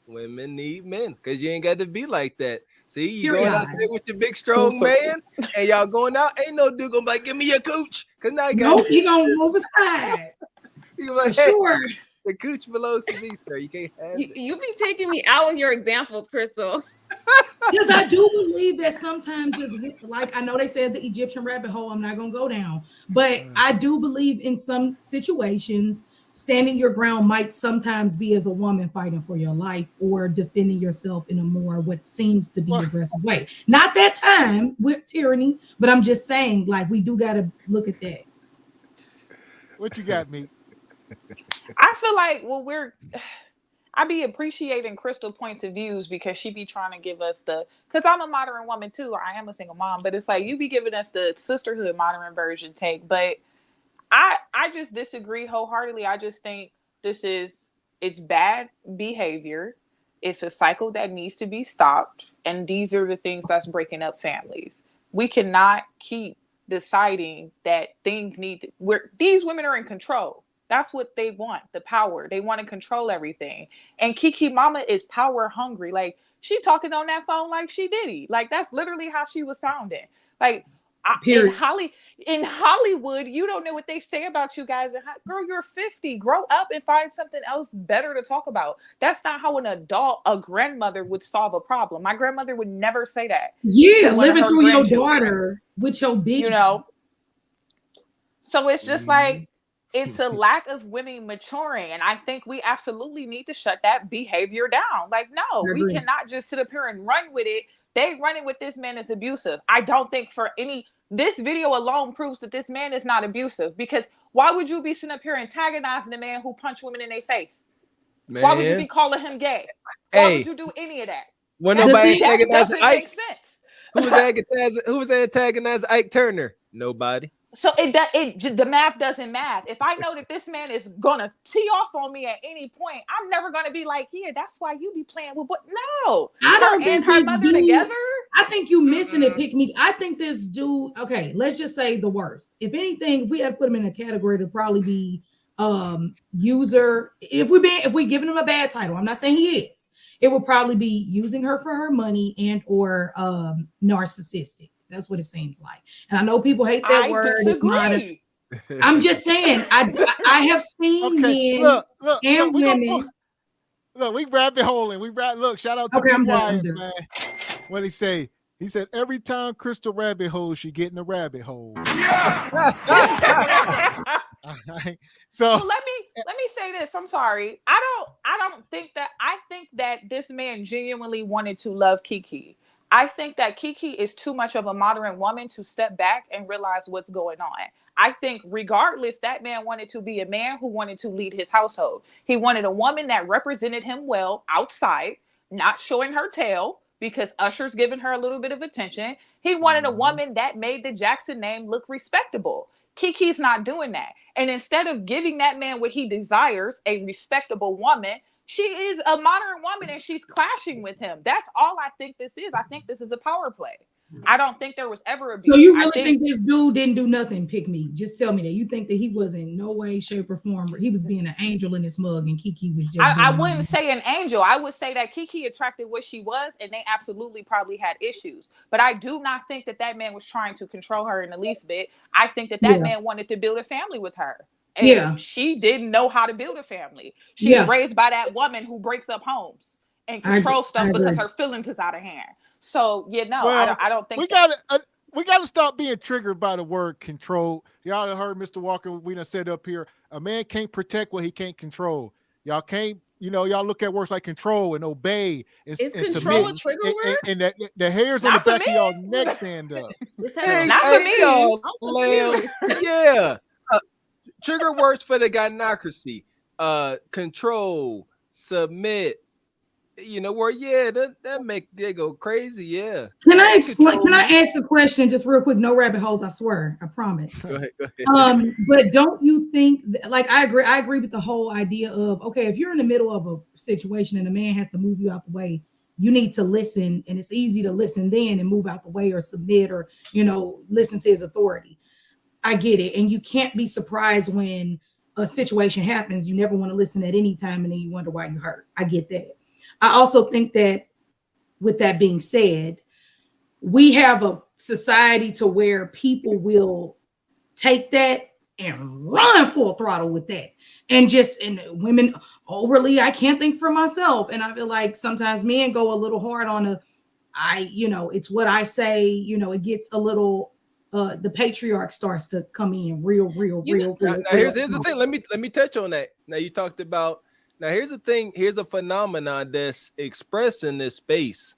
women need men, because you ain't got to be like that. See, you going out there with your big strong man, and y'all going out, ain't no dude gonna be like, give me your cooch. Because now you got he gonna move aside. You like, hey, sure. The cooch belongs to me, sir. You can't have it. You be taking me out with your examples, Crystal. Because I do believe that sometimes it's like, I know they said the Egyptian rabbit hole, I'm not going to go down, but I do believe in some situations, standing your ground might sometimes be as a woman fighting for your life or defending yourself in a more what seems to be aggressive way. Not that time with Tyranny, but I'm just saying, like, we do got to look at that. What you got, me? I feel like I be appreciating Crystal points of views, because she be trying to give us because I'm a modern woman too. I am a single mom, but it's like you be giving us the sisterhood modern version take. But I just disagree wholeheartedly. I just think it's bad behavior. It's a cycle that needs to be stopped. And these are the things that's breaking up families. We cannot keep deciding that things these women are in control. That's what they want, the power. They want to control everything. And Kiki Mama is power hungry. Like, she talking on that phone like she Diddy. Like, that's literally how she was sounding. Like, in Hollywood, you don't know what they say about you guys. Girl, you're 50. Grow up and find something else better to talk about. That's not how a grandmother would solve a problem. My grandmother would never say that. Yeah, living through your daughter with your big, So it's just like, it's a lack of women maturing. And I think we absolutely need to shut that behavior down. Like, no, we cannot just sit up here and run with it. They running with this man is abusive. I don't think this video alone proves that this man is not abusive, because why would you be sitting up here antagonizing a man who punched women in their face? Man. Why would you be calling him gay? Why would you do any of that? When nobody antagonizing Ike. Make sense. Who was antagonizing Ike Turner? Nobody. So the math doesn't math. If I know that this man is gonna tee off on me at any point, I'm never gonna be like, yeah, that's why you be playing with. But no, I don't think her this mother dude, together. I think you missing it, Pick Me. I think this dude. Okay, let's just say the worst. If anything, if we had to put him in a category, to probably be user. If we giving him a bad title, I'm not saying he is. It would probably be using her for her money and or narcissistic. That's what it seems like. And I know people hate that word. Disagree. I'm just saying, I have seen men and women. Look, we rabbit holing. Look, shout out to Okay, I'm Wyatt, done. man. What he say? He said every time Crystal rabbit hole, she get in a rabbit hole. So well, let me say this. I'm sorry. I don't think that. I think that this man genuinely wanted to love Kiki. I think that Kiki is too much of a modern woman to step back and realize what's going on. I think regardless, that man wanted to be a man who wanted to lead his household. He wanted a woman that represented him well outside, not showing her tail because Usher's giving her a little bit of attention. He wanted a woman that made the Jackson name look respectable. Kiki's not doing that. And instead of giving that man what he desires, a respectable woman, she is a modern woman and she's clashing with him. That's all I think this is. I think this is a power play. I don't think there was ever abuse. So you really think this dude didn't do nothing, Pick Me? Just tell me that. You think that he was in no way, shape, or form, he was being an angel in this mug and Kiki was just... I wouldn't say an angel. I would say that Kiki attracted what she was and they absolutely probably had issues. But I do not think that that man was trying to control her in the least bit. I think that man wanted to build a family with her. And she didn't know how to build a family. She's raised by that woman who breaks up homes and controls stuff because her feelings is out of hand. So I don't think we gotta stop being triggered by the word control. Y'all have heard Mr. Walker. We done said up here, a man can't protect what he can't control. Y'all can't, y'all look at words like control and obey and Is control submit. a trigger word? And the hairs on the back of y'all neck stand up. Not for me. Yeah. Trigger words for the gynocracy. Control, submit. That make they go crazy. Yeah. Can I explain? Can I ask a question just real quick? No rabbit holes, I swear. I promise. Go ahead. But don't you think I agree with the whole idea of, okay, if you're in the middle of a situation and a man has to move you out the way, you need to listen, and it's easy to listen then and move out the way or submit or listen to his authority. I get it. And you can't be surprised when a situation happens. You never want to listen at any time and then you wonder why you hurt. I get that. I also think that with that being said, we have a society to where people will take that and run full throttle with that. And women overly, I can't think for myself. And I feel like sometimes men go a little hard on it's what I say, it gets a little, the patriarch starts to come in real. Now here's the thing. Let me touch on that. Now you talked about. Now here's the thing. Here's a phenomenon that's expressed in this space,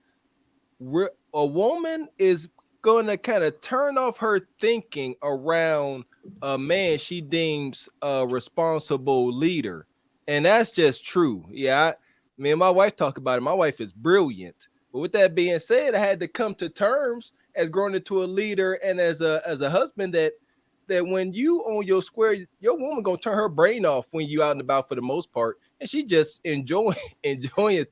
where a woman is going to kind of turn off her thinking around a man she deems a responsible leader, and that's just true. Yeah, me and my wife talk about it. My wife is brilliant, but with that being said, I had to come to terms as growing into a leader and as a husband that when you on your square, your woman gonna turn her brain off when you out and about for the most part, and she just enjoying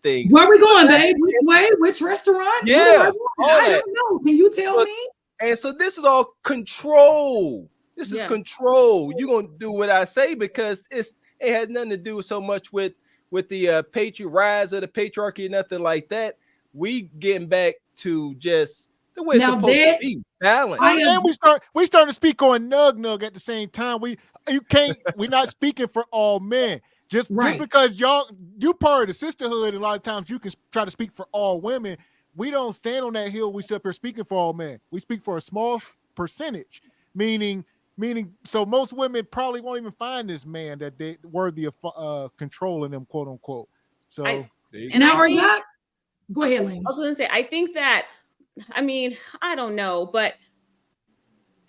things. Where we going, babe? Which way? Which restaurant? Yeah, I don't know. Can you tell me? And so this is all control. This is control. You're gonna do what I say because it has nothing to do so much with the rise of the patriarchy or nothing like that. We getting back to just the way it's supposed to be, balance. And we start to speak on nug at the same time. We're not speaking for all men. Just because you part of the sisterhood, and a lot of times you can try to speak for all women. We don't stand on that hill. We sit up here speaking for all men. We speak for a small percentage, meaning. So most women probably won't even find this man that they worthy of controlling them, quote unquote. So go ahead, Lynn. I was going to say, I think that. I don't know, but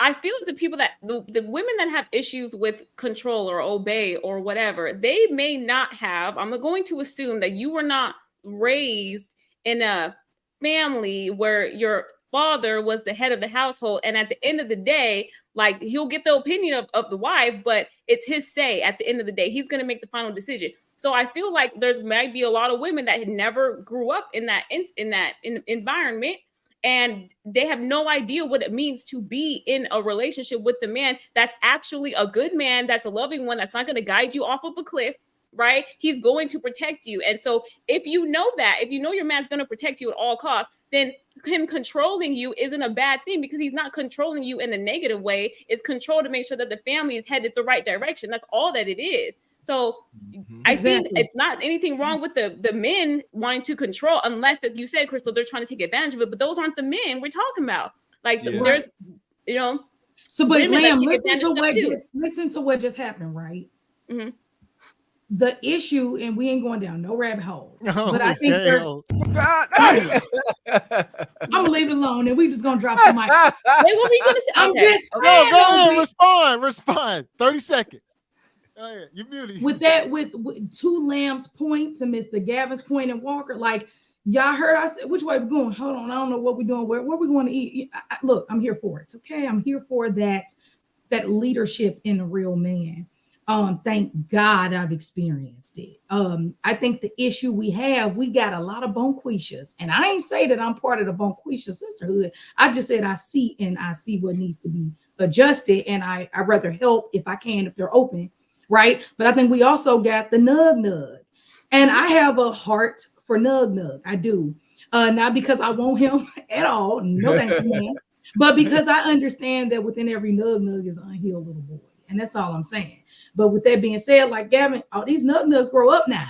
I feel like the people that the women that have issues with control or obey or whatever, they may not have. I'm going to assume that you were not raised in a family where your father was the head of the household. And at the end of the day, like, he'll get the opinion of the wife, but it's his say at the end of the day. He's going to make the final decision. So I feel like there might be a lot of women that had never grew up in that environment, and they have no idea what it means to be in a relationship with the man that's actually a good man, that's a loving one, that's not going to guide you off of a cliff, right? He's going to protect you. And so if you know that, if you know your man's going to protect you at all costs, then him controlling you isn't a bad thing, because he's not controlling you in a negative way. It's control to make sure that the family is headed the right direction. That's all that it is. So I think it's not anything wrong with the men wanting to control, unless, that you said, Crystal, they're trying to take advantage of it. But those aren't the men we're talking about. Like, there's, you know. So, but Lamb, listen to what just happened, right? Mm-hmm. The issue, and we ain't going down no rabbit holes, but I think I'm gonna leave it alone, and we just gonna drop the mic. Wait, what were you gonna say? I'm just go ahead, respond. 30 seconds. You muted. With that, with two Lamb's point to Mr. Gavin's point and Walker, like, y'all heard I said, which way we going? Hold on, I don't know what we're doing. Where we going to eat? Look, I'm here for it. Okay, I'm here for that leadership in a real man. Thank God I've experienced it. I think the issue we got a lot of bonquishas, and I ain't say that I'm part of the bonquisha sisterhood. I just said I see what needs to be adjusted, and I rather help if I can, if they're open. Right. But I think we also got the nug. And I have a heart for nug. I do. Not because I want him at all. No, thank you, man. But because I understand that within every nug is an unhealed little boy. And that's all I'm saying. But with that being said, like Gavin, all these nugs grow up now.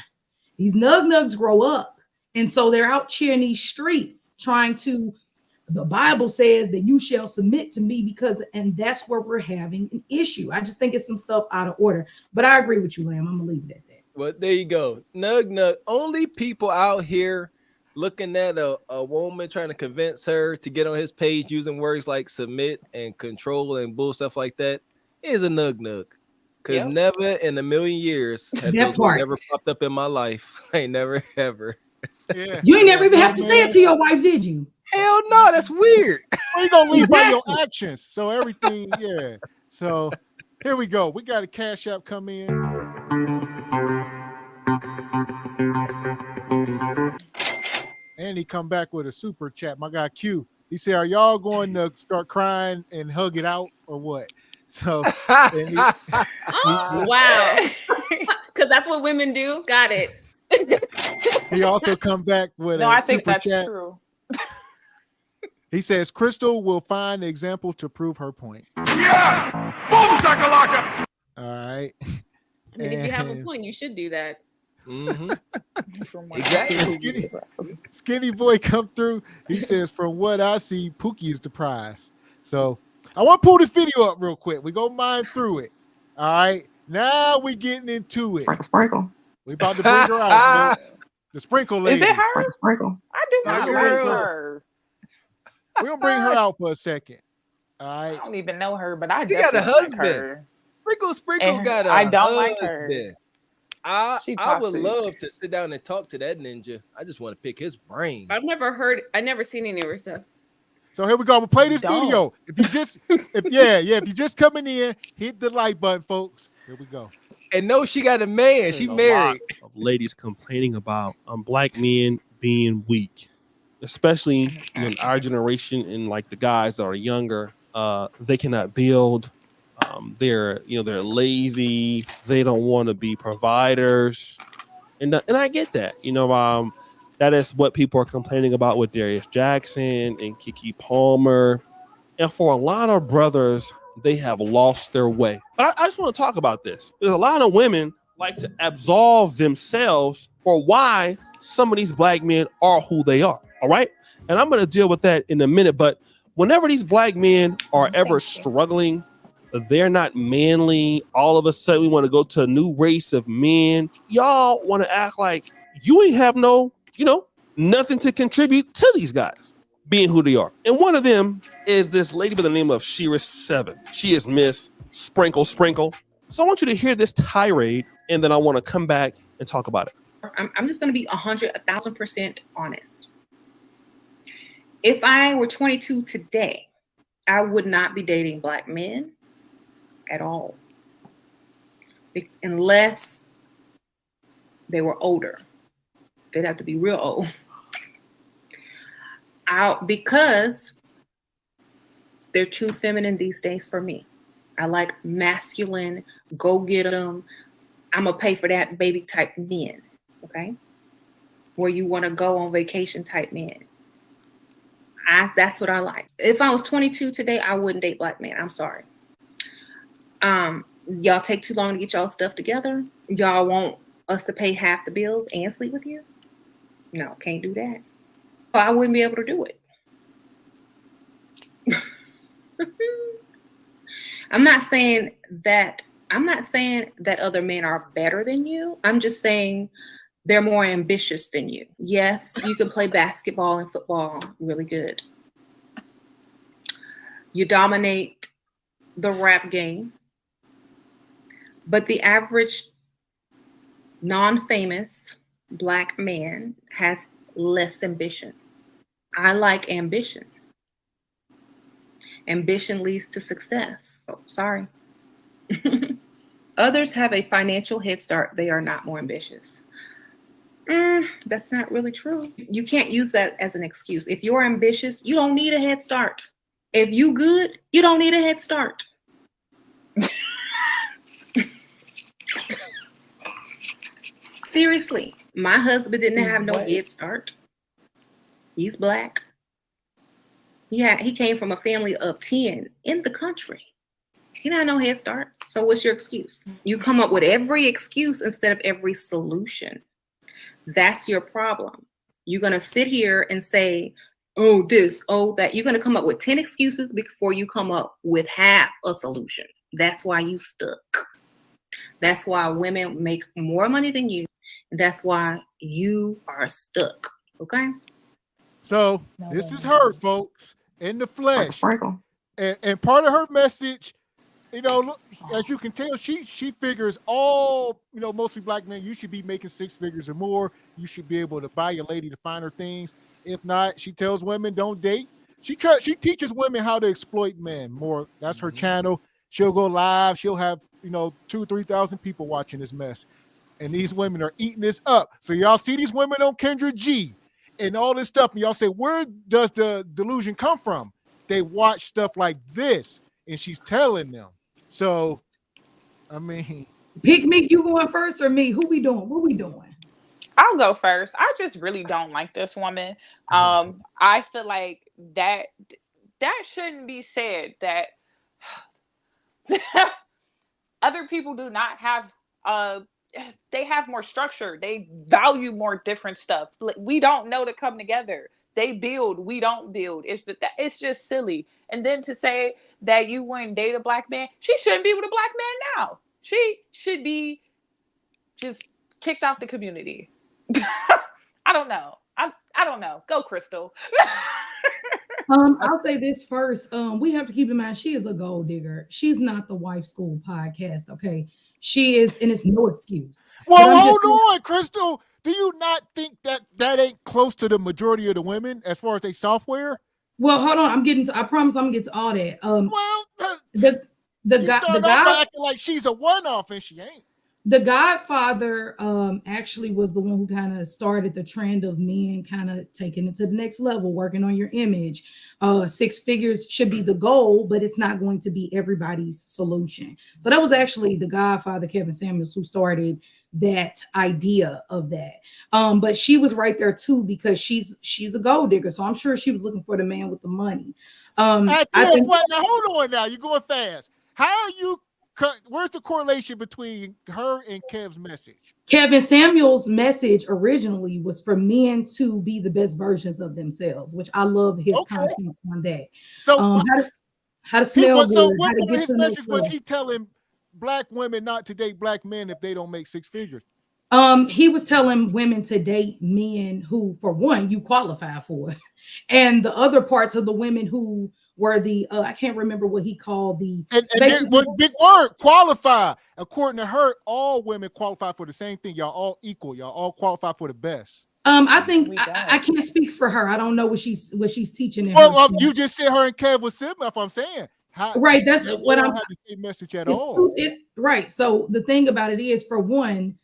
These nugs grow up. And so they're out cheering these streets trying to. The Bible says that you shall submit to me, and that's where we're having an issue. I just think it's some stuff out of order, but I agree with you, Lamb. I'm gonna leave it at that. Well, there you go. Nug. Only people out here looking at a woman trying to convince her to get on his page using words like submit and control and bull stuff like that is a nug. Because never in a million years has those ever popped up in my life. I ain't never ever. Yeah. You ain't never even have to say it to your wife, did you? Hell no, that's weird. Well, you're gonna leave by your actions. So everything, yeah. So here we go. We got a cash app come in. And he come back with a super chat. My guy Q. He said, "Are y'all going to start crying and hug it out or what?" So wow. Because that's what women do. Got it. He also come back with I think that's chat. true. He says Crystal will find the example to prove her point. Yeah! Boom, shakalaka! All right. I mean, if you have a point, you should do that. Mm-hmm. Exactly. Skinny boy come through. He says, from what I see, Pookie is the prize. So I want to pull this video up real quick. We go mine through it. All right. Now we getting into it. Sprinkle. We about to bring her out. The sprinkle lady. Is it her? Sprinkle. I do not like her. We're gonna bring her out for a second. All right. I don't even know her, but I she got a husband. Like her. Sprinkle And got a I don't husband. like her. I would love to sit down and talk to that ninja. I just want to pick his brain. I never seen any of her stuff. So here we go. I'm gonna play this video. If you just coming in, hit the like button, folks. Here we go. And no, she got a man. She married. Of ladies complaining about black men being weak, especially in our generation and like the guys that are younger. They cannot build. They're lazy. They don't want to be providers, and I get that. That is what people are complaining about with Darius Jackson and Kiki Palmer, and for a lot of brothers, they have lost their way. But I just want to talk about this. There's a lot of women like to absolve themselves for why some of these black men are who they are. All right, and I'm going to deal with that in a minute. But whenever these black men are ever struggling, they're not manly. All of a sudden, we want to go to a new race of men. Y'all want to act like you ain't have nothing to contribute to these guys being who they are. And one of them is this lady by the name of Shira7. She is Miss Sprinkle. So I want you to hear this tirade, and then I want to come back and talk about it. I'm just going to be 100,000% honest. If I were 22 today, I would not be dating black men at all, unless they were older. They'd have to be real old. Because they're too feminine these days for me. I like masculine, go get them, I'm gonna pay for that baby type men, okay? Where you want to go on vacation type men. That's what I like. If I was 22 today, I wouldn't date black men. I'm sorry. Y'all take too long to get y'all stuff together. Y'all want us to pay half the bills and sleep with you? No, can't do that. I wouldn't be able to do it. I'm not saying that other men are better than you. I'm just saying they're more ambitious than you. Yes, you can play basketball and football really good. You dominate the rap game. But the average non-famous black man has less ambition. I like ambition. Ambition leads to success. Oh, sorry. Others have a financial head start. They are not more ambitious. That's not really true. You can't use that as an excuse. If you're ambitious, you don't need a head start. If you good, you don't need a head start. Seriously, my husband didn't have no head start. He's black. He came from a family of 10 in the country. He didn't have no head start. So what's your excuse? You come up with every excuse instead of every solution. That's your problem. You're going to sit here and say, oh, this, oh, that. You're going to come up with 10 excuses before you come up with half a solution. That's why you stuck. That's why women make more money than you. That's why you are stuck. Okay? So this is her, folks, in the flesh. And part of her message, look, as you can tell, she figures all, mostly black men, you should be making 6 figures or more. You should be able to buy your lady to find her things. If not, she tells women don't date. She teaches women how to exploit men more. That's her channel. She'll go live. She'll have, 2,000-3,000 people watching this mess. And these women are eating this up. So y'all see these women on Kendra G and all this stuff. And y'all say, where does the delusion come from? They watch stuff like this. And she's telling them. So, I mean. Pick me. You going first or me? Who we doing? What we doing? I'll go first. I just really don't like this woman. I feel like that shouldn't be said, that other people do not have they have more structure. They value more different stuff. We don't know to come together. They build, we don't build. It's just silly. And then to say that you wouldn't date a black man, she shouldn't be with a black man now. She should be just kicked out the community. I don't know. I don't know. Go, Crystal. I'll say this first. We have to keep in mind she is a gold digger. She's not the Wife School podcast, okay? She is, and it's no excuse. Well, hold on, Crystal. Do you not think that ain't close to the majority of the women as far as they software? Well, hold on. I promise I'm gonna get to all that. The guy acting like she's a one-off and she ain't. The Godfather actually was the one who kind of started the trend of men kind of taking it to the next level, working on your image. 6 figures should be the goal, but it's not going to be everybody's solution. So that was actually the Godfather, Kevin Samuels, who started that idea of that. But she was right there too, because she's a gold digger. So I'm sure she was looking for the man with the money. I think what? Now hold on. Now you're going fast. How are you? Where's the correlation between her and Kev's message? Kevin Samuels' message originally was for men to be the best versions of themselves, which I love his content on that. So how to smell good. So what part of his message was he telling black women not to date black men if they don't make 6 figures? He was telling women to date men who, for one, you qualify for, and the other parts of the women who were the I can't remember what he called the big word, qualify. According to her, all women qualify for the same thing. Y'all all equal. Y'all all qualify for the best. I think I can't speak for her. I don't know what she's teaching. Well, you just said her and Kev was similar. If I'm saying, right, that's what I'm. Have the same message at all. Right. So the thing about it is, for one,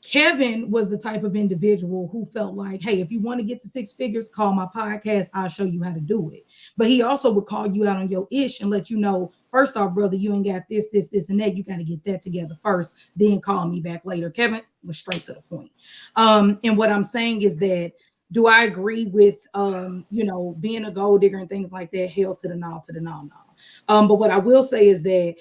Kevin was the type of individual who felt like, hey, if you want to get to 6 figures, call my podcast. I'll show you how to do it. But he also would call you out on your ish and let you know, first off, brother, you ain't got this, and that. You got to get that together first, then call me back later. Kevin was straight to the point. And what I'm saying is that, do I agree with, being a gold digger and things like that? Hell to the no. But what I will say is that,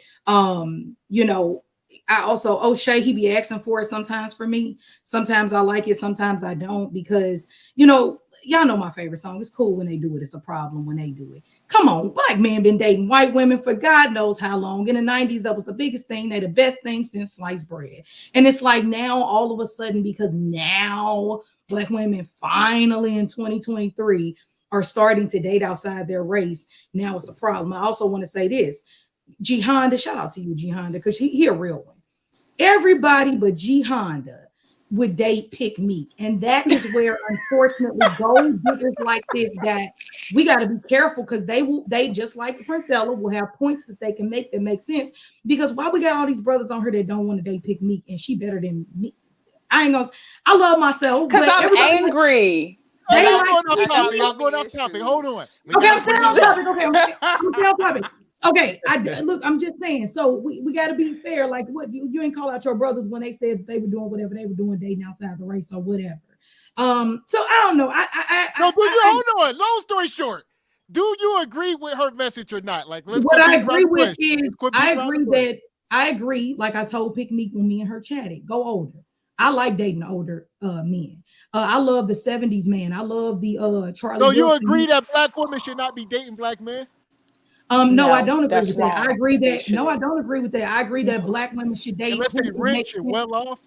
I also, O'Shea, he be asking for it sometimes for me. Sometimes I like it, sometimes I don't, because, y'all know my favorite song. It's cool when they do it. It's a problem when they do it. Come on, black men been dating white women for God knows how long. In the 90s, that was the biggest thing. They're the best thing since sliced bread. And it's like now, all of a sudden, because now black women finally in 2023 are starting to date outside their race, now it's a problem. I also want to say this. G Honda, shout out to you, G Honda, because he a real one. Everybody but G Honda would date Pick Meek, and that is where, unfortunately, gold diggers like this guy, we got to be careful, because they just like Princella will have points that they can make that make sense. Because why we got all these brothers on her that don't want to date Pick Meek, and she better than me? I love myself because I'm angry. Y'all going off topic. Hold on. Okay, I'm staying on topic. Okay, I'm staying on topic. Okay, look, I'm just saying. So we got to be fair. Like, what you ain't call out your brothers when they said they were doing whatever they were doing, dating outside the race or whatever. So I don't know. Hold on. Long story short, do you agree with her message or not? Like, what I agree with is I agree. Like I told Pick Meek when me and her chatted, go older. I like dating older men. I love the 70s man. I love the Charlie. So you agree that black women should not be dating black men? No, I don't agree with that. I agree that I don't agree with that. I agree that black women should date unless they rich and well off.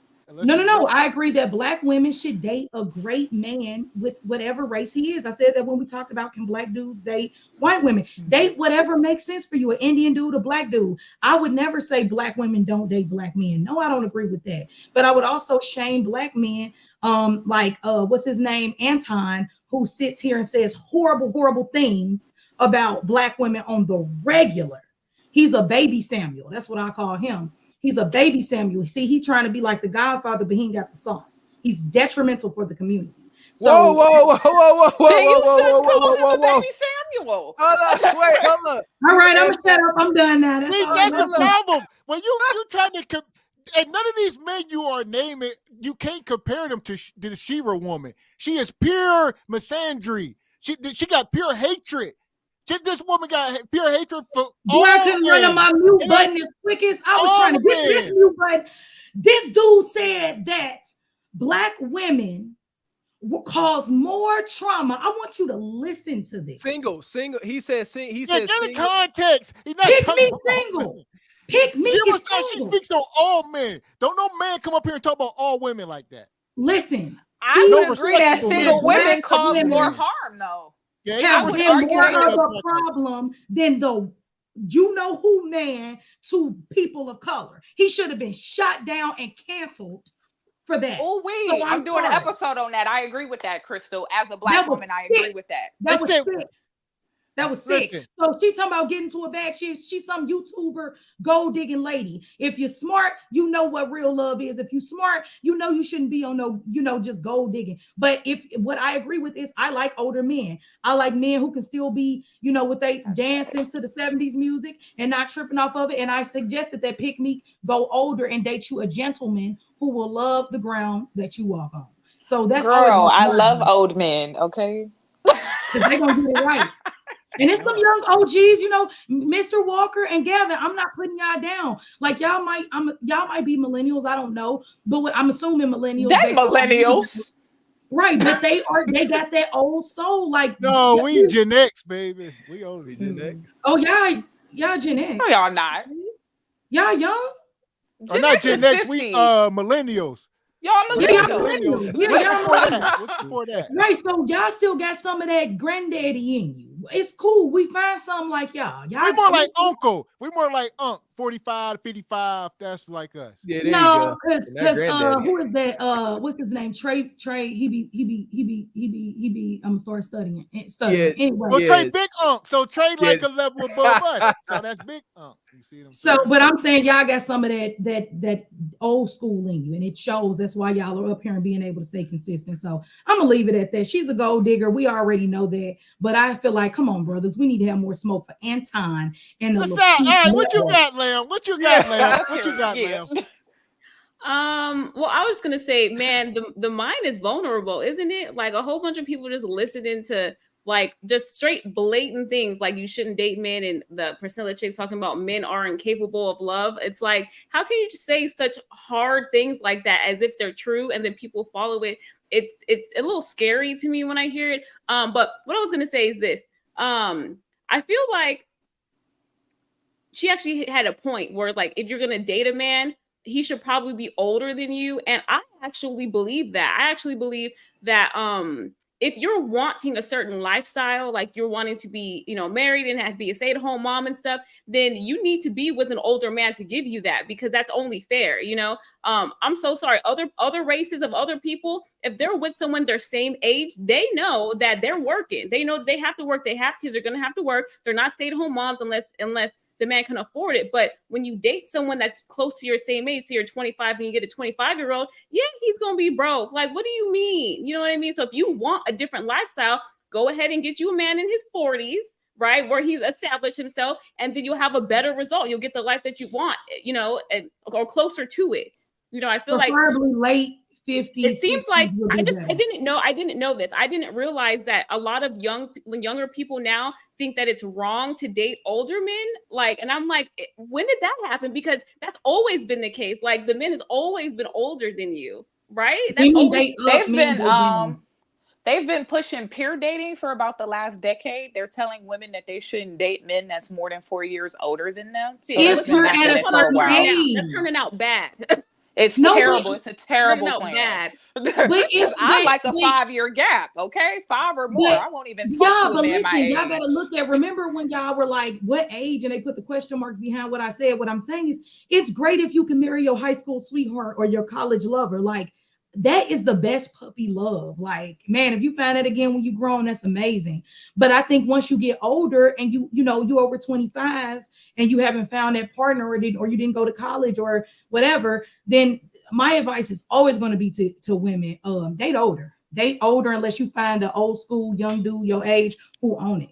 No. I agree that black women should date a great man with whatever race he is. I said that when we talked about can black dudes date white women. Date whatever makes sense for you, an Indian dude, a black dude. I would never say black women don't date black men. No, I don't agree with that. But I would also shame black men, like what's his name, Anton, who sits here and says horrible things about black women on the regular. He's a baby Samuel. That's what I call him. He's a baby Samuel. See, he's trying to be like the Godfather, but he ain't got the sauce. He's detrimental for the community. So, whoa. Baby Samuel. Hold up. All right, I'm gonna shut up. I'm done now. That's the problem. When you trying to and none of these men you are naming, you can't compare them to the Shira woman. She is pure misandry. She got pure hatred. This woman got pure hatred for all I couldn't run on my mute button as quick as I was trying to get this mute button. This dude said that black women will cause more trauma. I want you to listen to this. Single. He said get the context. Pick me single. Pick me single. She speaks on all men. Don't no man come up here and talk about all women like that. Listen, I would agree that single women cause more harm, though. Have been more of a problem than the who man to people of color. He should have been shot down and canceled for that. Oh, wait, so I'm doing an episode on that. I agree with that, Crystal. As a black woman, I agree with that. That was sick. That was sick. Listen. So she talking about getting to a bag. She's some YouTuber gold digging lady. If you're smart, you know what real love is. If you're smart, you know you shouldn't be on just gold digging. But what I agree with is I like older men. I like men who can still be, with they dancing to the 70s music and not tripping off of it. And I suggested that Pick Meek go older and date you a gentleman who will love the ground that you walk on. So that's girl, I love old men, okay? Because they're gonna get it right. And it's some young OGs, Mr. Walker and Gavin. I'm not putting y'all down. Like y'all might be millennials. I don't know, but I'm assuming millennials. They're millennials, right? But they got that old soul. Like no, we Gen X, baby. We only Gen X. Oh y'all Gen X. No, y'all not. Y'all young. Not Gen X. We millennials. Y'all millennials. Yeah, y'all millennials. What's before that? Right. So y'all still got some of that granddaddy in you. it's cool. We find something like y'all. We more like uncle. We more like 45, 55. That's like us. Yeah, there no, you go. because And that granddaddy. who is that? What's his name? Trey. He be. I'm gonna start studying. Anyway. Well, Trey big unk. So Trey like a level above us. So that's big unk. You see what I'm saying? So, but I'm saying y'all got some of that old school in you, and it shows. That's why y'all are up here and being able to stay consistent. So I'm gonna leave it at that. She's a gold digger. We already know that, but I feel like, come on, brothers, we need to have more smoke for Anton and what's that? All right, what you got, Lamb? What you got, Lamb? What you got, Yeah. Lamb? Well, I was gonna say, man, the mind is vulnerable, isn't it? Like a whole bunch of people just listening to like just straight blatant things like you shouldn't date men, and the Priscilla chicks talking about men are incapable of love. It's like, how can you just say such hard things like that as if they're true, and then people follow it? It's a little scary to me when I hear it. But what I was gonna say is this. I feel like she actually had a point where, like, if you're gonna date a man, he should probably be older than you. And I actually believe that. I actually believe that if you're wanting a certain lifestyle, like you're wanting to be, married and have to be a stay-at-home mom and stuff, then you need to be with an older man to give you that, because that's only fair. I'm so sorry. Other races of other people, if they're with someone their same age, they know that they're working. They know they have to work. They have kids. They're going to have to work. They're not stay-at-home moms unless the man can afford it. But when you date someone that's close to your same age, so you're 25 and you get a 25-year-old, yeah, he's gonna be broke. Like, what do you mean? You know what I mean? So if you want a different lifestyle, go ahead and get you a man in his 40s, right, where he's established himself, and then you'll have a better result. You'll get the life that you want, or closer to it. I feel like preferably late 50s. It seems like I didn't know this. I didn't realize that a lot of younger people now think that it's wrong to date older men. Like, and I'm like, when did that happen? Because that's always been the case. Like, the men has always been older than you, right? They've been pushing peer dating for about the last decade. They're telling women that they shouldn't date men that's more than 4 years older than them. So if you're at a certain age, that's turning out bad. It's terrible. It's a terrible plan. But I like a 5-year gap, okay? 5 or more. I won't even talk to a man my age. Y'all gotta look at. Remember when y'all were like, "What age?" and they put the question marks behind what I said. What I'm saying is, it's great if you can marry your high school sweetheart or your college lover. Like, that is the best puppy love. Like, man, if you find that again when you grown, that's amazing. But I think once you get older and you over 25 and you haven't found that partner, or you didn't go to college or whatever, then my advice is always going to be to women, date older unless you find an old school young dude your age who own it.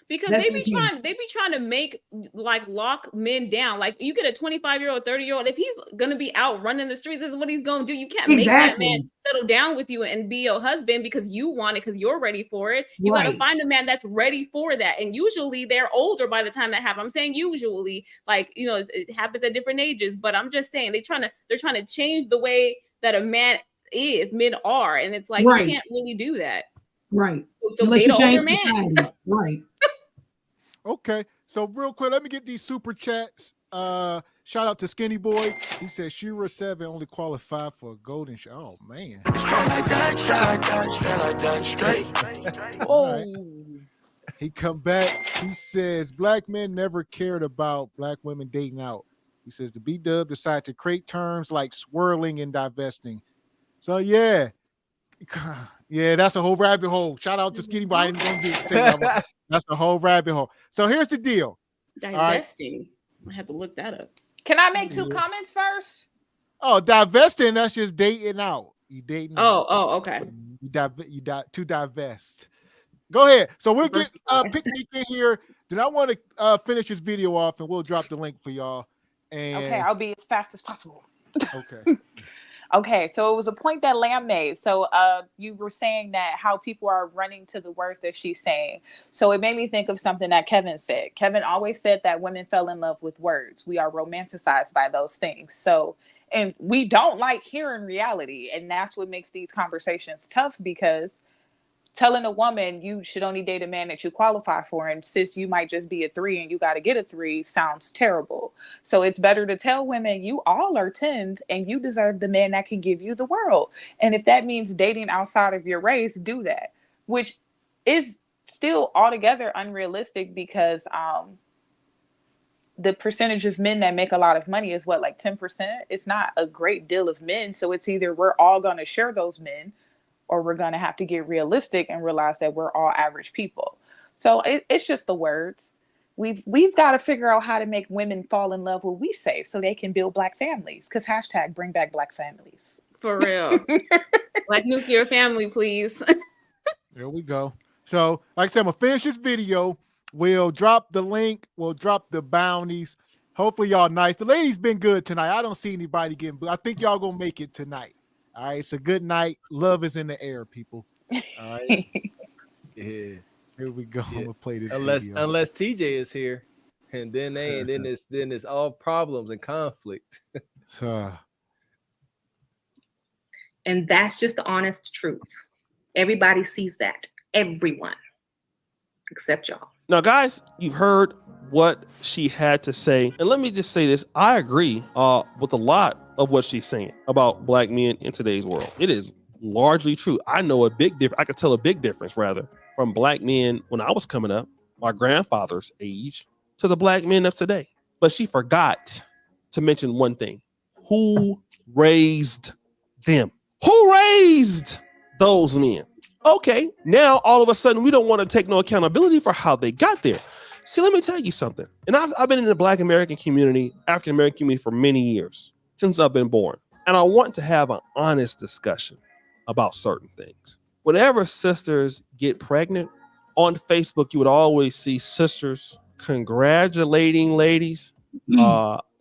Because they be trying to make, like, lock men down. Like, you get a 25-year-old, 30-year-old, if he's gonna be out running the streets, this is what he's gonna do. You can't make that man settle down with you and be your husband because you want it, because you're ready for it. You gotta find a man that's ready for that. And usually they're older by the time that happens. I'm saying usually, like, it happens at different ages, but I'm just saying they're trying to change the way that a man is, men are, and it's like, you can't really do that. Right. So unless you change man. society. Right. Okay, so real quick, let me get these super chats. Shout out to Skinny Boy. He said Shira 7 only qualified for a golden shot. Oh man. Straight like that, straight. Right. He come back. He says black men never cared about black women dating out. He says the B-Dub decided to create terms like swirling and divesting. So yeah, that's a whole rabbit hole. Shout out to Skinny Boy. I didn't want to say that. That's a whole rabbit hole. So here's the deal. Divesting. I have to look that up. Can I make 2 comments first? Oh, divesting, that's just dating out. You dating out. Oh, okay. To divest. Go ahead. So we'll get Picnic in here. Then I want to finish this video off and we'll drop the link for y'all. And okay, I'll be as fast as possible. Okay. Okay, so it was a point that Lamb made. So you were saying that how people are running to the words that she's saying. So it made me think of something that Kevin said. Kevin always said that women fell in love with words. We are romanticized by those things. So, and we don't like hearing reality. And that's what makes these conversations tough, because telling a woman you should only date a man that you qualify for, and sis, you might just be a 3 and you got to get a 3, sounds terrible. So it's better to tell women you all are 10s and you deserve the man that can give you the world. And if that means dating outside of your race, do that, which is still altogether unrealistic because the percentage of men that make a lot of money is what, like 10%? It's not a great deal of men. So it's either we're all going to share those men, or we're going to have to get realistic and realize that we're all average people. So it's just the words. We've got to figure out how to make women fall in love with what we say so they can build Black families. Because # bring back Black families. For real. Like nuclear family, please. There we go. So, like I said, I'm going to finish this video. We'll drop the link. We'll drop the bounties. Hopefully, y'all nice. The ladies been good tonight. I don't see anybody getting booed. I think y'all going to make it tonight. All right. It's a good night. Love is in the air, people. All right. Yeah. Here we go. I'm going to play this Unless TJ is here. And then it's all problems and conflict. And that's just the honest truth. Everybody sees that. Everyone. Except y'all. Now, guys, you've heard what she had to say. And let me just say this. I agree with a lot of what she's saying about Black men in today's world. It is largely true. I know a big difference. I could tell a big difference, rather, from Black men when I was coming up, my grandfather's age, to the Black men of today. But she forgot to mention one thing. Who raised them? Who raised those men? Okay, now all of a sudden we don't want to take no accountability for how they got there. See, let me tell you something. And I've been in the Black American community, African American community for many years, since I've been born. And I want to have an honest discussion about certain things. Whenever sisters get pregnant, on Facebook, you would always see sisters congratulating ladies.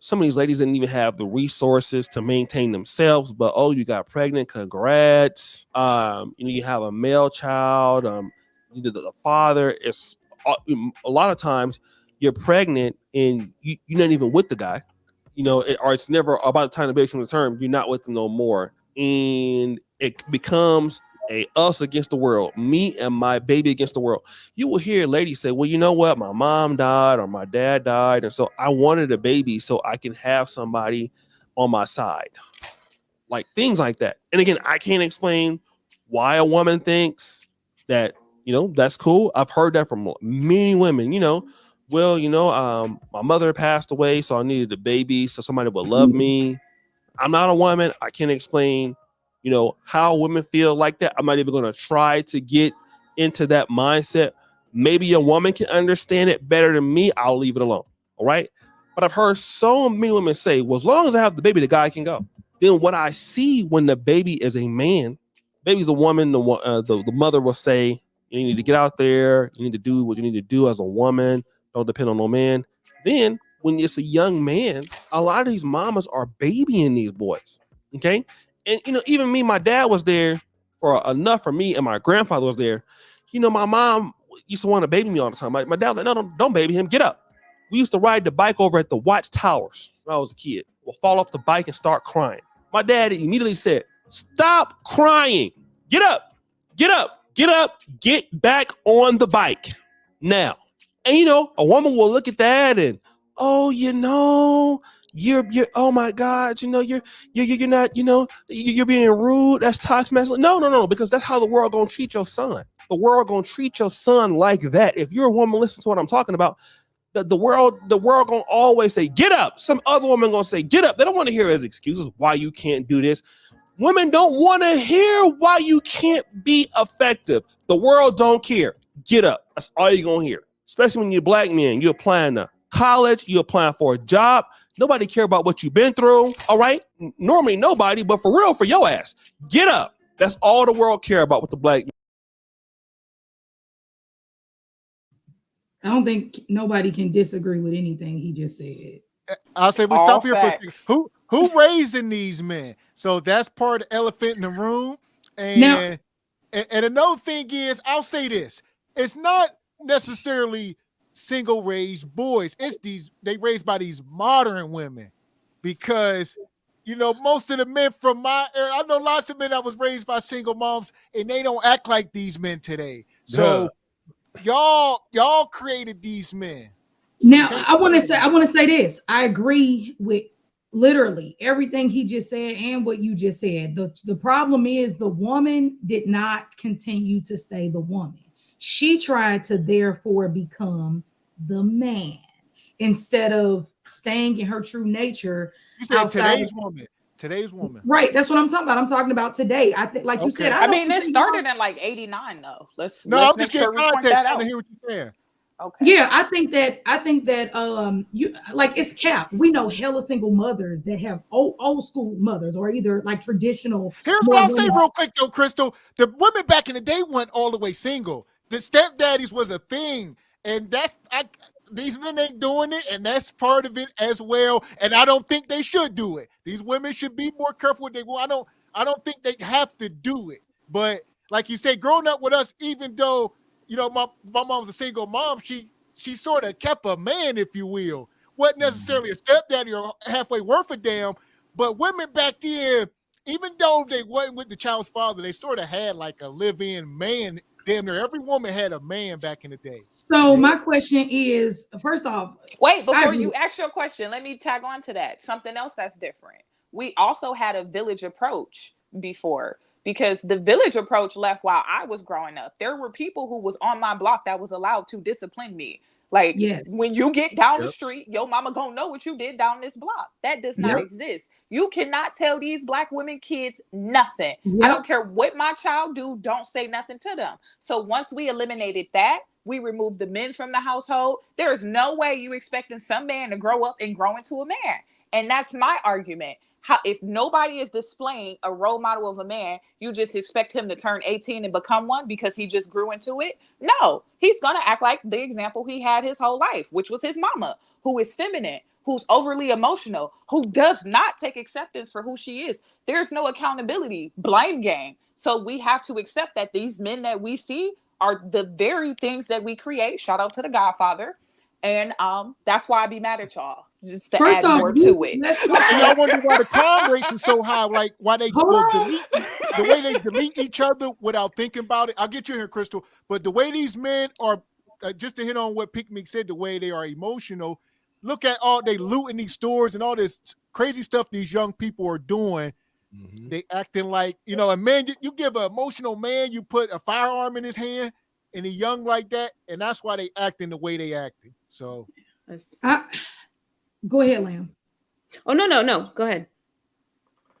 Some of these ladies didn't even have the resources to maintain themselves, but oh, you got pregnant, congrats. You have a male child. Either the father is a lot of times you're pregnant and you're not even with the guy, or it's never about the time the baby comes to term. You're not with them no more, and it becomes a us against the world, me and my baby against the world. You will hear ladies say, well, you know what? My mom died or my dad died. And so I wanted a baby so I can have somebody on my side. Like things like that. And again, I can't explain why a woman thinks that, that's cool. I've heard that from many women, my mother passed away, so I needed a baby so somebody would love me. I'm not a woman. I can't explain how women feel like that. I'm not even going to try to get into that mindset. Maybe a woman can understand it better than me. I'll leave it alone. All right. But I've heard so many women say, well, as long as I have the baby, the guy can go. Then what I see when the baby is a man, baby's a woman, the mother will say, you need to get out there. You need to do what you need to do as a woman. Don't depend on no man. Then when it's a young man, a lot of these mamas are babying these boys. Okay. And, even me, my dad was there for enough for me, and my grandfather was there. My mom used to want to baby me all the time. My dad was like, no, don't baby him. Get up. We used to ride the bike over at the Watch Towers when I was a kid. We'll fall off the bike and start crying. My dad immediately said, stop crying. Get up. Get up. Get up. Get back on the bike now. And, a woman will look at that and, oh, you're oh my God, you're not, you're being rude. That's toxic masculinity. No, because that's how the world gonna treat your son. The world gonna treat your son like that. If you're a woman, listen to what I'm talking about. The world gonna always say, get up. Some other woman gonna say, get up. They don't want to hear his excuses why you can't do this. Women don't want to hear why you can't be effective. The world don't care. Get up. That's all you're gonna hear. Especially when you're Black men, you're applying to college, you're applying for a job. Nobody care about what you've been through. All right. Normally nobody, but for real, for your ass, get up. That's all the world care about with the Black. I don't think nobody can disagree with anything he just said. I'll say we stop here for a second. Who raising these men? So that's part of the elephant in the room. And another thing is, I'll say this. It's not necessarily single raised boys. It's they raised by these modern women, because most of the men from my era, I know lots of men that was raised by single moms, and they don't act like these men today. So y'all created these men. Now I want to say this. I agree with literally everything he just said and what you just said. The problem is the woman did not continue to stay the woman. she tried to therefore become the man instead of staying in her true nature. You said today's woman. Today's woman. Right. That's what I'm talking about. I'm talking about today. I think, like you said, I mean, it started in like 89 though. Let's I'm make just sure getting we point context. that I out. to hear what you're saying. Okay. Yeah, I think that you like it's cap. We know hella single mothers that have old school mothers or either like traditional. Here's what I'll say real quick though, Crystal. The women back in the day weren't all the way single. The stepdaddies was a thing, and these men ain't doing it, and that's part of it as well. And I don't think they should do it. These women should be more careful what they want. I don't think they have to do it. But like you say, growing up with us, even though my mom was a single mom, she sort of kept a man, if you will. Wasn't necessarily a stepdaddy or halfway worth a damn. But women back then, even though they wasn't with the child's father, they sort of had like a live-in man. Damn near every woman had a man back in the day. So my question is, first off, wait, before you ask your question, let me tag on to that. Something else that's different. We also had a village approach before, because the village approach left while I was growing up. There were people who was on my block that was allowed to discipline me. Like, when you get down the street, your mama gonna know what you did down this block. That does not exist. You cannot tell these Black women kids nothing. I don't care what my child do, don't say nothing to them. So once we eliminated that, we removed the men from the household. There is no way you expecting some man to grow up and grow into a man. And that's my argument. If nobody is displaying a role model of a man, you just expect him to turn 18 and become one because he just grew into it? No, he's going to act like the example he had his whole life, which was his mama, who is feminine, who's overly emotional, who does not take acceptance for who she is. There's no accountability, blame game. So we have to accept that these men that we see are the very things that we create. Shout out to the Godfather. And that's why I be mad at y'all. Just to add more to it. I wonder why the crime rate is so high. Like why they delete the way they delete each other without thinking about it. I'll get you here, Crystal. But the way these men are, just to hit on what Picnic said, the way they are emotional. Look at all they loot in these stores and all this crazy stuff these young people are doing. They acting like a man. You give an emotional man, you put a firearm in his hand, and he young like that, and that's why they acting the way they acting. So. Go ahead, Lamb. Oh, no. Go ahead.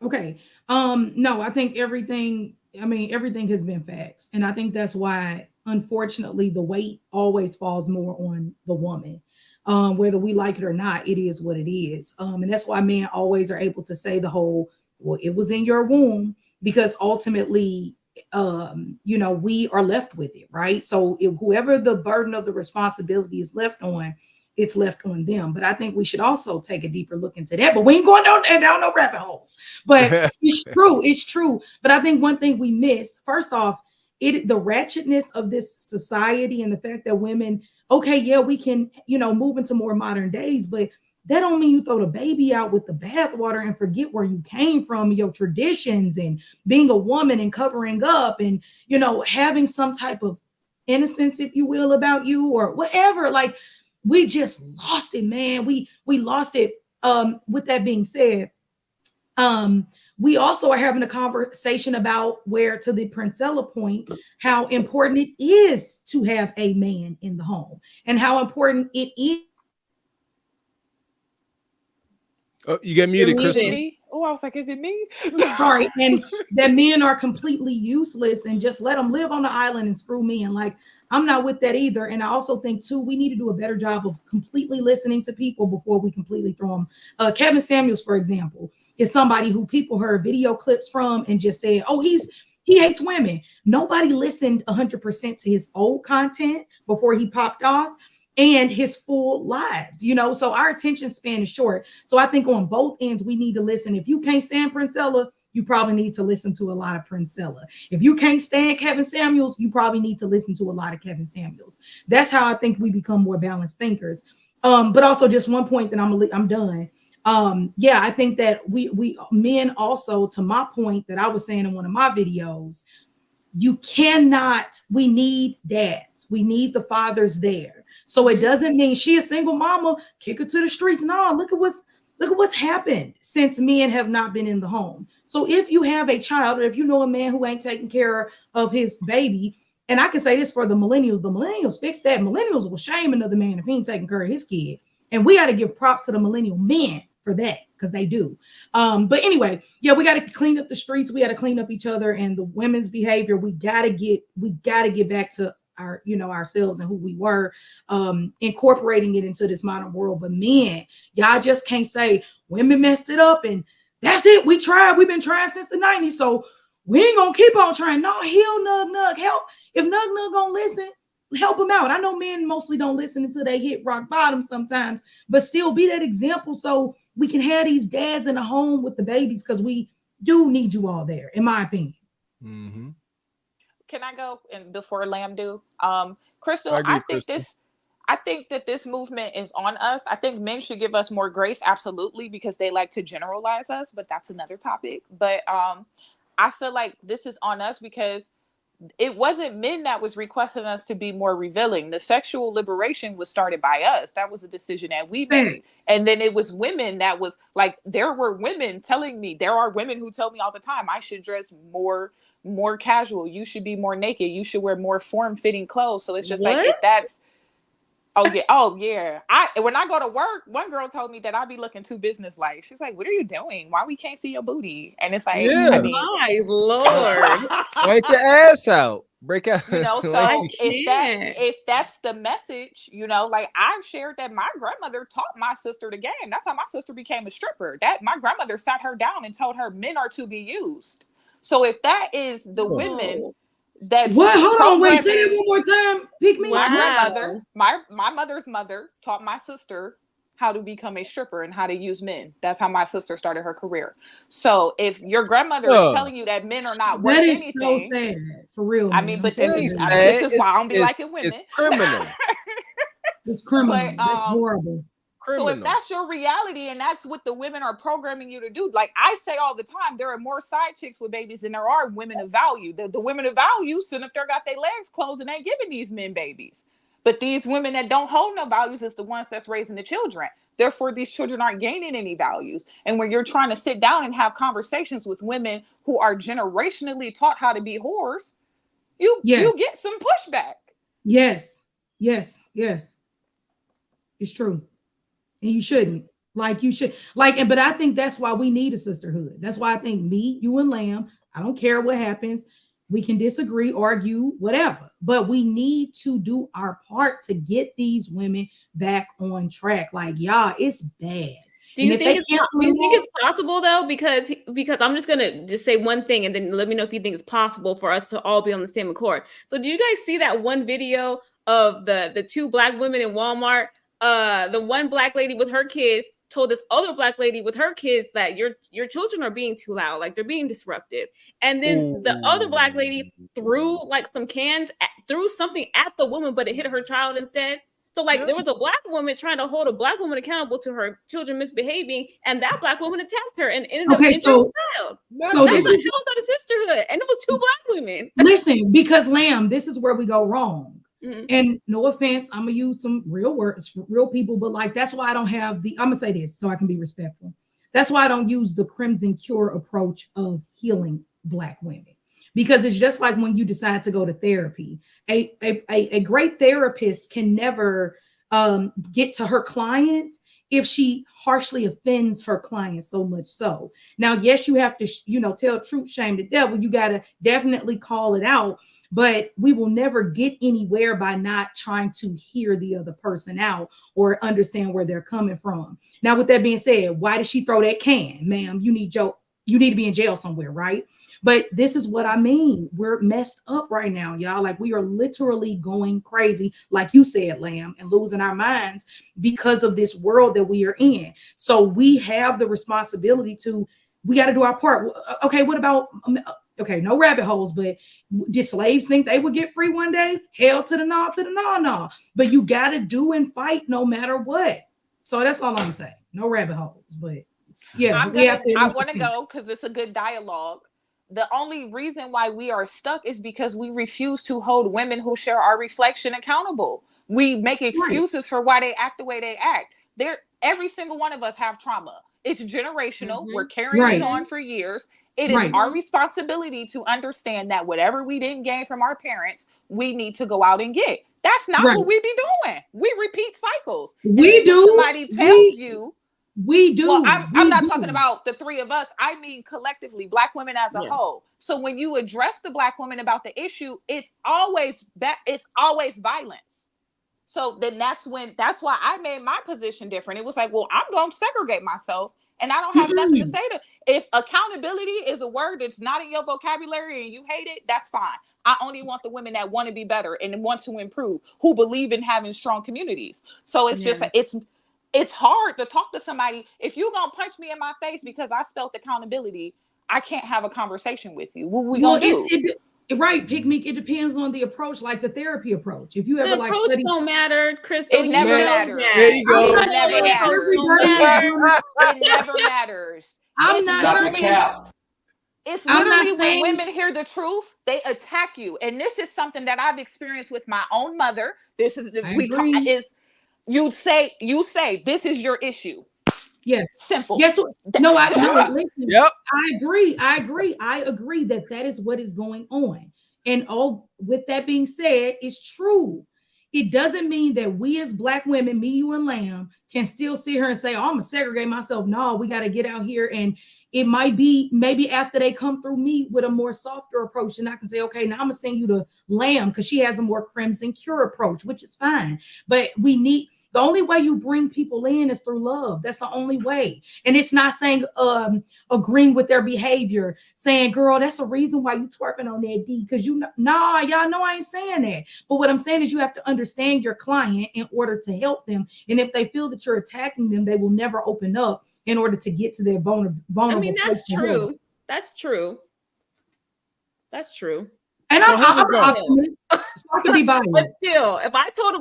Okay. No, I think everything has been facts. And I think that's why, unfortunately, the weight always falls more on the woman. Whether we like it or not, it is what it is. And that's why men always are able to say the whole, well, it was in your womb, because ultimately, we are left with it, right? So whoever the burden of the responsibility is left on, it's left on them. But I think we should also take a deeper look into that. But we ain't going down no rabbit holes. But it's true. But I think one thing we miss, first off, the ratchetness of this society and the fact that women, we can, move into more modern days, but that don't mean you throw the baby out with the bathwater and forget where you came from, your traditions, and being a woman and covering up and, having some type of innocence, if you will, about you or whatever. Like, we just lost it, man. We lost it. With that being said, we also are having a conversation about where, to the Princella point, how important it is to have a man in the home and how important it is. Oh, you get muted, Crystal. Oh, I was like, is it me? Sorry. And that men are completely useless and just let them live on the island and screw men. Like, I'm not with that either. And I also think, too, we need to do a better job of completely listening to people before we completely throw them. Kevin Samuels, for example, is somebody who people heard video clips from and just said, oh, he hates women. Nobody listened 100% to his old content before he popped off and his full lives, so our attention span is short. So I think on both ends, we need to listen. If you can't stand Princella, you probably need to listen to a lot of Princella. If you can't stand Kevin Samuels, you probably need to listen to a lot of Kevin Samuels. That's how I think we become more balanced thinkers. But also just one point that I'm done. I think that we men also, to my point that I was saying in one of my videos, we need dads. We need the fathers there. So it doesn't mean she a single mama, kick her to the streets. No, look at what's happened since men have not been in the home. So if you have a child, or if you know a man who ain't taking care of his baby, and I can say this for the millennials fixed that. Millennials will shame another man if he ain't taking care of his kid. And we got to give props to the millennial men for that, because they do. But anyway, yeah, we got to clean up the streets. We got to clean up each other and the women's behavior. We got to get back to our, ourselves and who we were, incorporating it into this modern world. But men, y'all just can't say women messed it up and that's it. We tried. We've been trying since the 90s. So we ain't gonna keep on trying. No, heal Nug help. If Nug gonna listen, help them out. I know men mostly don't listen until they hit rock bottom sometimes, but still be that example so we can have these dads in the home with the babies, because we do need you all there, in my opinion. Mm-hmm. Can I go and before Lamb do? Crystal, I think that this movement is on us. I think men should give us more grace, absolutely, because they like to generalize us, but that's another topic. But I feel like this is on us because it wasn't men that was requesting us to be more revealing. The sexual liberation was started by us. That was a decision that we made. And then it was women that was like, there were women telling me, there are women who tell me all the time, I should dress more casual. You should be more naked. You should wear more form-fitting clothes. So it's just like, if that's, oh yeah. When I go to work, one girl told me that I'd be looking too business-like. She's like, what are you doing? Why we can't see your booty? And it's like, Yeah. I mean, my Lord. Wait your ass out. Break out. So if that's the message, like I've shared that my grandmother taught my sister the game. That's how my sister became a stripper. That my grandmother sat her down and told her men are to be used. So if that is the women that's what? Hold on, wait, say that one more time. Pick me. My grandmother, my mother's mother taught my sister how to become a stripper and how to use men. That's how my sister started her career. So if your grandmother is telling you that men are not worth anything, so sad, for real. I mean, but this is why I don't be liking women. It's criminal. It's criminal. But, that's horrible. So if that's your reality and that's what the women are programming you to do, like I say all the time, there are more side chicks with babies than there are women of value. The women of value sitting up there got their legs closed and ain't giving these men babies. But these women that don't hold no values is the ones that's raising the children. Therefore, these children aren't gaining any values. And when you're trying to sit down and have conversations with women who are generationally taught how to be whores, you get some pushback. Yes. It's true. And you shouldn't. But I think that's why we need a sisterhood. That's why I think me, you, and Lamb, I don't care what happens. We can disagree, argue, whatever. But we need to do our part to get these women back on track. Like, y'all, it's bad. Do you think it's possible though? Because I'm just gonna say one thing and then let me know if you think it's possible for us to all be on the same accord. So do you guys see that one video of the two black women in Walmart? The one black lady with her kid told this other black lady with her kids that your children are being too loud, like they're being disruptive. And then the other black lady threw like some cans, threw something at the woman, but it hit her child instead. So like there was a black woman trying to hold a black woman accountable to her children misbehaving, and that black woman attacked her and ended up injuring the child. So this is the sisterhood, and it was two black women. Listen, because Lamb, this is where we go wrong. Mm-hmm. And no offense, I'm gonna use some real words, real people, but like that's why I don't have I'm gonna say this so I can be respectful. That's why I don't use the Crimson Cure approach of healing black women, because it's just like when you decide to go to therapy. A great therapist can never get to her client if she harshly offends her client so much so. Now, yes, you have to, tell truth, shame the devil. You got to definitely call it out, but we will never get anywhere by not trying to hear the other person out or understand where they're coming from. Now, with that being said, why did she throw that can? Ma'am, you need to be in jail somewhere, right? But this is what I mean. We're messed up right now, y'all. Like we are literally going crazy, like you said, Lamb, and losing our minds because of this world that we are in. So we have the responsibility we got to do our part. Okay, what about, no rabbit holes, but did slaves think they would get free one day? Hell to the no. But you got to do and fight no matter what. So that's all I'm saying. No rabbit holes, but yeah. I want to go because it's a good dialogue. The only reason why we are stuck is because we refuse to hold women who share our reflection accountable. We make excuses for why they act the way they act. Every single one of us have trauma. It's generational. Mm-hmm. We're carrying it on for years. It is our responsibility to understand that whatever we didn't gain from our parents, we need to go out and get. That's not Right. what we be doing. We repeat cycles. We And do. Somebody tells you. We do. Well, I'm We not do. talking about the three of us. I mean collectively, Black women as a whole. So when you address the Black woman about the issue, it's always violence. So then that's why I made my position different. It was like, well, I'm going to segregate myself, and I don't have nothing to say to. If accountability is a word that's not in your vocabulary and you hate it, that's fine. I only want the women that want to be better and want to improve, who believe in having strong communities. So it's just it's hard to talk to somebody. If you're gonna punch me in my face because I spelt accountability, I can't have a conversation with you. What we gonna do? Right, Picnic. It depends on the approach, like the therapy approach. If you ever The approach don't matter, Crystal. It never matters. There you go. It never matters. It never matters. I'm not saying. It's I'm not literally saying- when women hear the truth, they attack you, and this is something that I've experienced with my own mother. This is you say this is your issue. Yes. Simple. Yes. No, listen. Yep. I agree that is what is going on. And with that being said, it's true. It doesn't mean that we as Black women, me, you, and Lamb, can still sit here and say, oh, I'm gonna segregate myself. No, we got to get out here. And it might be maybe after they come through me with a more softer approach, and I can say, okay, now I'm gonna send you to Lamb because she has a more Crimson Cure approach, which is fine. But the only way you bring people in is through love. That's the only way. And it's not saying agreeing with their behavior, saying, girl, that's a reason why you twerking on that D. Because y'all know I ain't saying that. But what I'm saying is you have to understand your client in order to help them. And if they feel that you're attacking them, they will never open up in order to get to their vulnerable. I mean, that's true. That's true. That's true. And I'm an optimist, so I can be biased. But still, if I told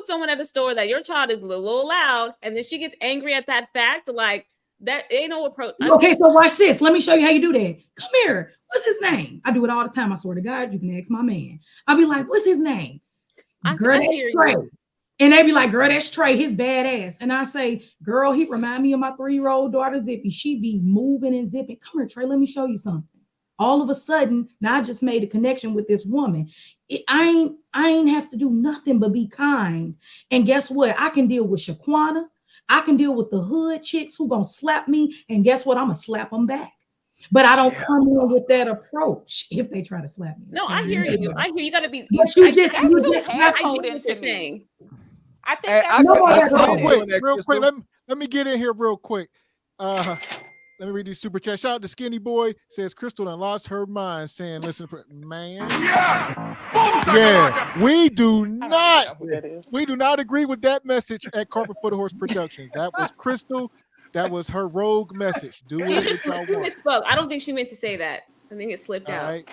someone at the store that your child is a little loud, and then she gets angry at that fact, like that ain't no approach. Okay, so watch this. Let me show you how you do that. Come here. What's his name? I do it all the time. I swear to God, you can ask my man. I'll be like, what's his name? Girl, that's Trey. And they be like, girl, that's Trey. His badass. And I say, girl, he remind me of my 3-year-old daughter, Zippy. She be moving and zipping. Come here, Trey. Let me show you something. All of a sudden, now I just made a connection with this woman. I ain't have to do nothing but be kind. And guess what? I can deal with Shaquana. I can deal with the hood chicks who gonna slap me. And guess what? I'm gonna slap them back. But I don't come in with that approach if they try to slap me. No, I hear you. I hear you. Gotta be. But you just handhold into me. I think real quick. Let me get in here real quick. Let me read these super chats. Shout out to Skinny Boy. Says Crystal done lost her mind saying, listen, man. Yeah, we do not agree with that message at Carpet for the Horse Productions. That was Crystal. That was her rogue message. Do it. Misspoke. I don't think she meant to say that. I think it slipped out. Right.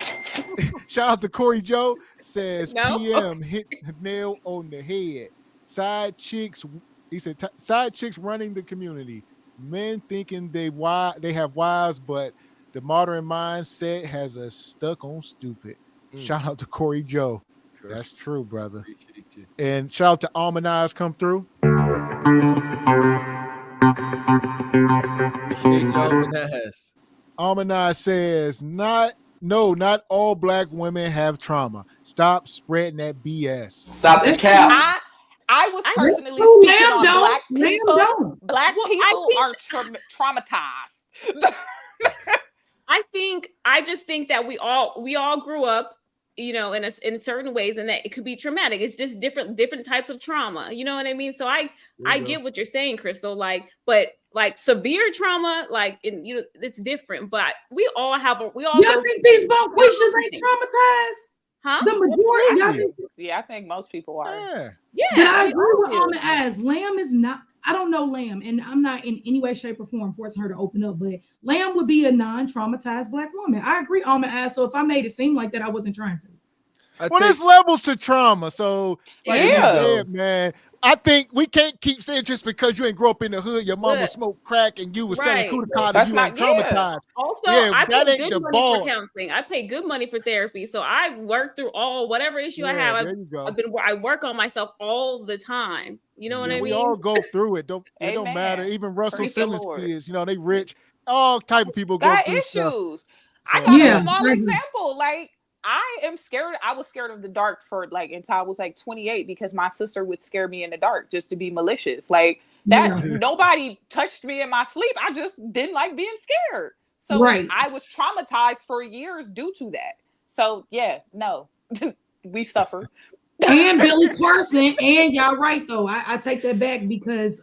Shout out to Corey Joe. Says PM hit the nail on the head. Side chicks. He said side chicks running the community. Men thinking they have wives, but the modern mindset has us stuck on stupid. Shout out to Corey Joe. Sure. That's true, brother. And shout out to Almanaz come through. Appreciate Almanaz. Almanaz says, not all Black women have trauma. Stop spreading that BS. Stop the cap. I was personally speaking on Black people. Black people are traumatized. I just think that we all grew up, in certain ways, and that it could be traumatic. It's just different types of trauma. You know what I mean? So I get what you're saying, Crystal. But severe trauma, it's different. But we all have Y'all think these Bonquishas ain't traumatized? Huh? The majority. I think most people are. Yeah. But I agree with Almanaz. Lamb is not. I don't know Lamb, and I'm not in any way, shape, or form forcing her to open up. But Lamb would be a non-traumatized Black woman. I agree, Almanaz. So if I made it seem like that, I wasn't trying to. There's levels to trauma. So, man, I think we can't keep saying just because you ain't grow up in the hood, your mama smoked crack, and you was selling Kudakata, you ain't traumatized. Also, that I ain't pay good money for counseling. I pay good money for therapy, so I work through whatever issue I have. I work on myself all the time. You know what I mean? We all go through it. It don't matter. Even Russell Simmons kids, they rich. All type of people go through issues. stuff. I got a small example. I am scared. I was scared of the dark for like until I was like 28 because my sister would scare me in the dark just to be malicious. Like that, nobody touched me in my sleep. I just didn't like being scared. So I was traumatized for years due to that. So yeah, no, we suffer. And Billy Carson, and y'all right though. I take that back because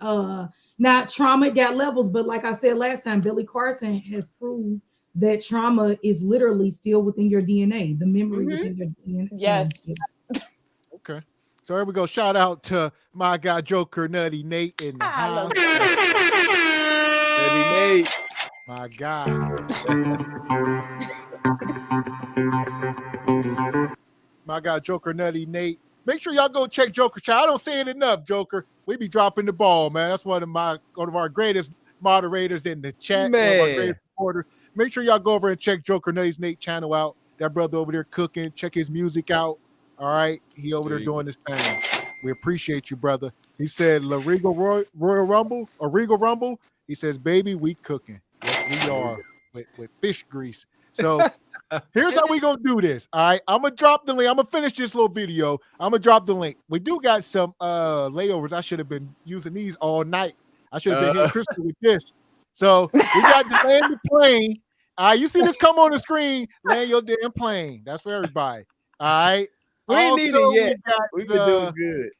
not trauma got levels, but like I said last time, Billy Carson has proved that trauma is literally still within your DNA, the memory within your DNA. Yes. So, yeah. Okay. So here we go. Shout out to my guy Joker Nutty Nate in the house. Nutty Nate. My guy. My guy Joker Nutty Nate. Make sure y'all go check Joker Chat. I don't say it enough, Joker. We be dropping the ball, man. That's one of our greatest moderators in the chat. Man. One of our greatest supporters. Make sure y'all go over and check Joker Nutty's Nate channel out. That brother over there cooking. Check his music out. All right. He over there doing this thing. We appreciate you, brother. He said La Regal Royal Rumble or Regal Rumble. He says, baby, we cooking. Yes, we are with fish grease. So here's how we gonna do this. All right. I'm gonna drop the link. I'm gonna finish this little video. I'm gonna drop the link. We do got some layovers. I should have been using these all night. I should have been hitting Crystal with this. So we got to land the plane. You see this come on the screen, land your damn plane. That's for everybody. All right. We ain't need it yet. We can do it good.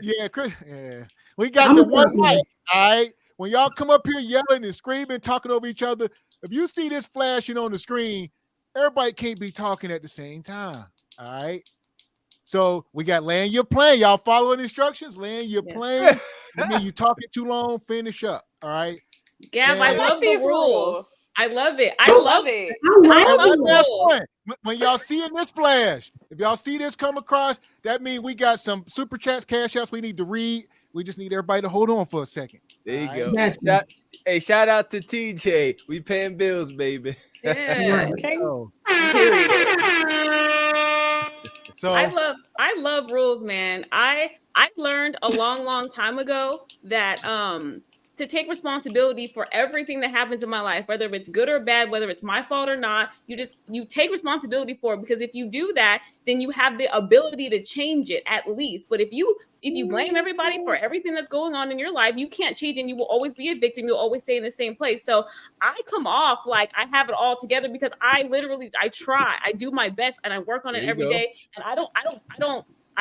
Yeah, Chris. Yeah. We got the one mic. All right. When y'all come up here yelling and screaming, talking over each other, if you see this flashing on the screen, everybody can't be talking at the same time. All right. So we got land your plane. Y'all following instructions, land your plane. And then you talking too long, finish up. All right. Gav, I love these rules. I love it. I love it. That's one. When y'all seeing this flash, if y'all see this come across, that means we got some super chats, cash outs we need to read. We just need everybody to hold on for a second. There you go. Shout out to TJ. We paying bills, baby. Yeah. Okay. So I love rules, man. I learned a long time ago that to take responsibility for everything that happens in my life, whether it's good or bad, whether it's my fault or not, you take responsibility for it, because if you do that, then you have the ability to change it at least. But if you blame everybody for everything that's going on in your life, you can't change, and you will always be a victim. You'll always stay in the same place. So I come off like I have it all together because I try, I do my best, and I work on it every day. And I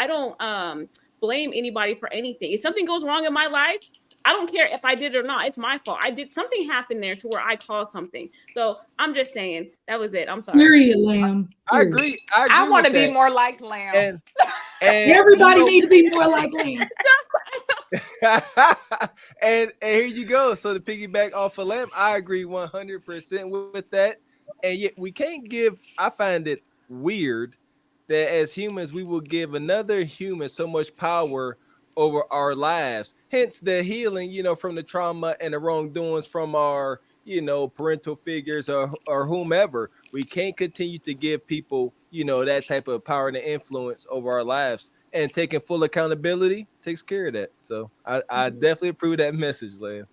don't blame anybody for anything. If something goes wrong in my life, I don't care if I did it or not. It's my fault. I did something happen there to where I caused something. So I'm just saying that was it. I'm sorry. Period, Lamb. I agree. I want to be more like Lamb. And everybody need to be more like Lamb. and here you go. So to piggyback off of Lamb, I agree 100% with that. And yet we can't give. I find it weird that as humans we will give another human so much power over our lives, hence the healing, from the trauma and the wrongdoings from our, parental figures or whomever. We can't continue to give people, that type of power and influence over our lives, and taking full accountability takes care of that. So I definitely approve that message, Lamb.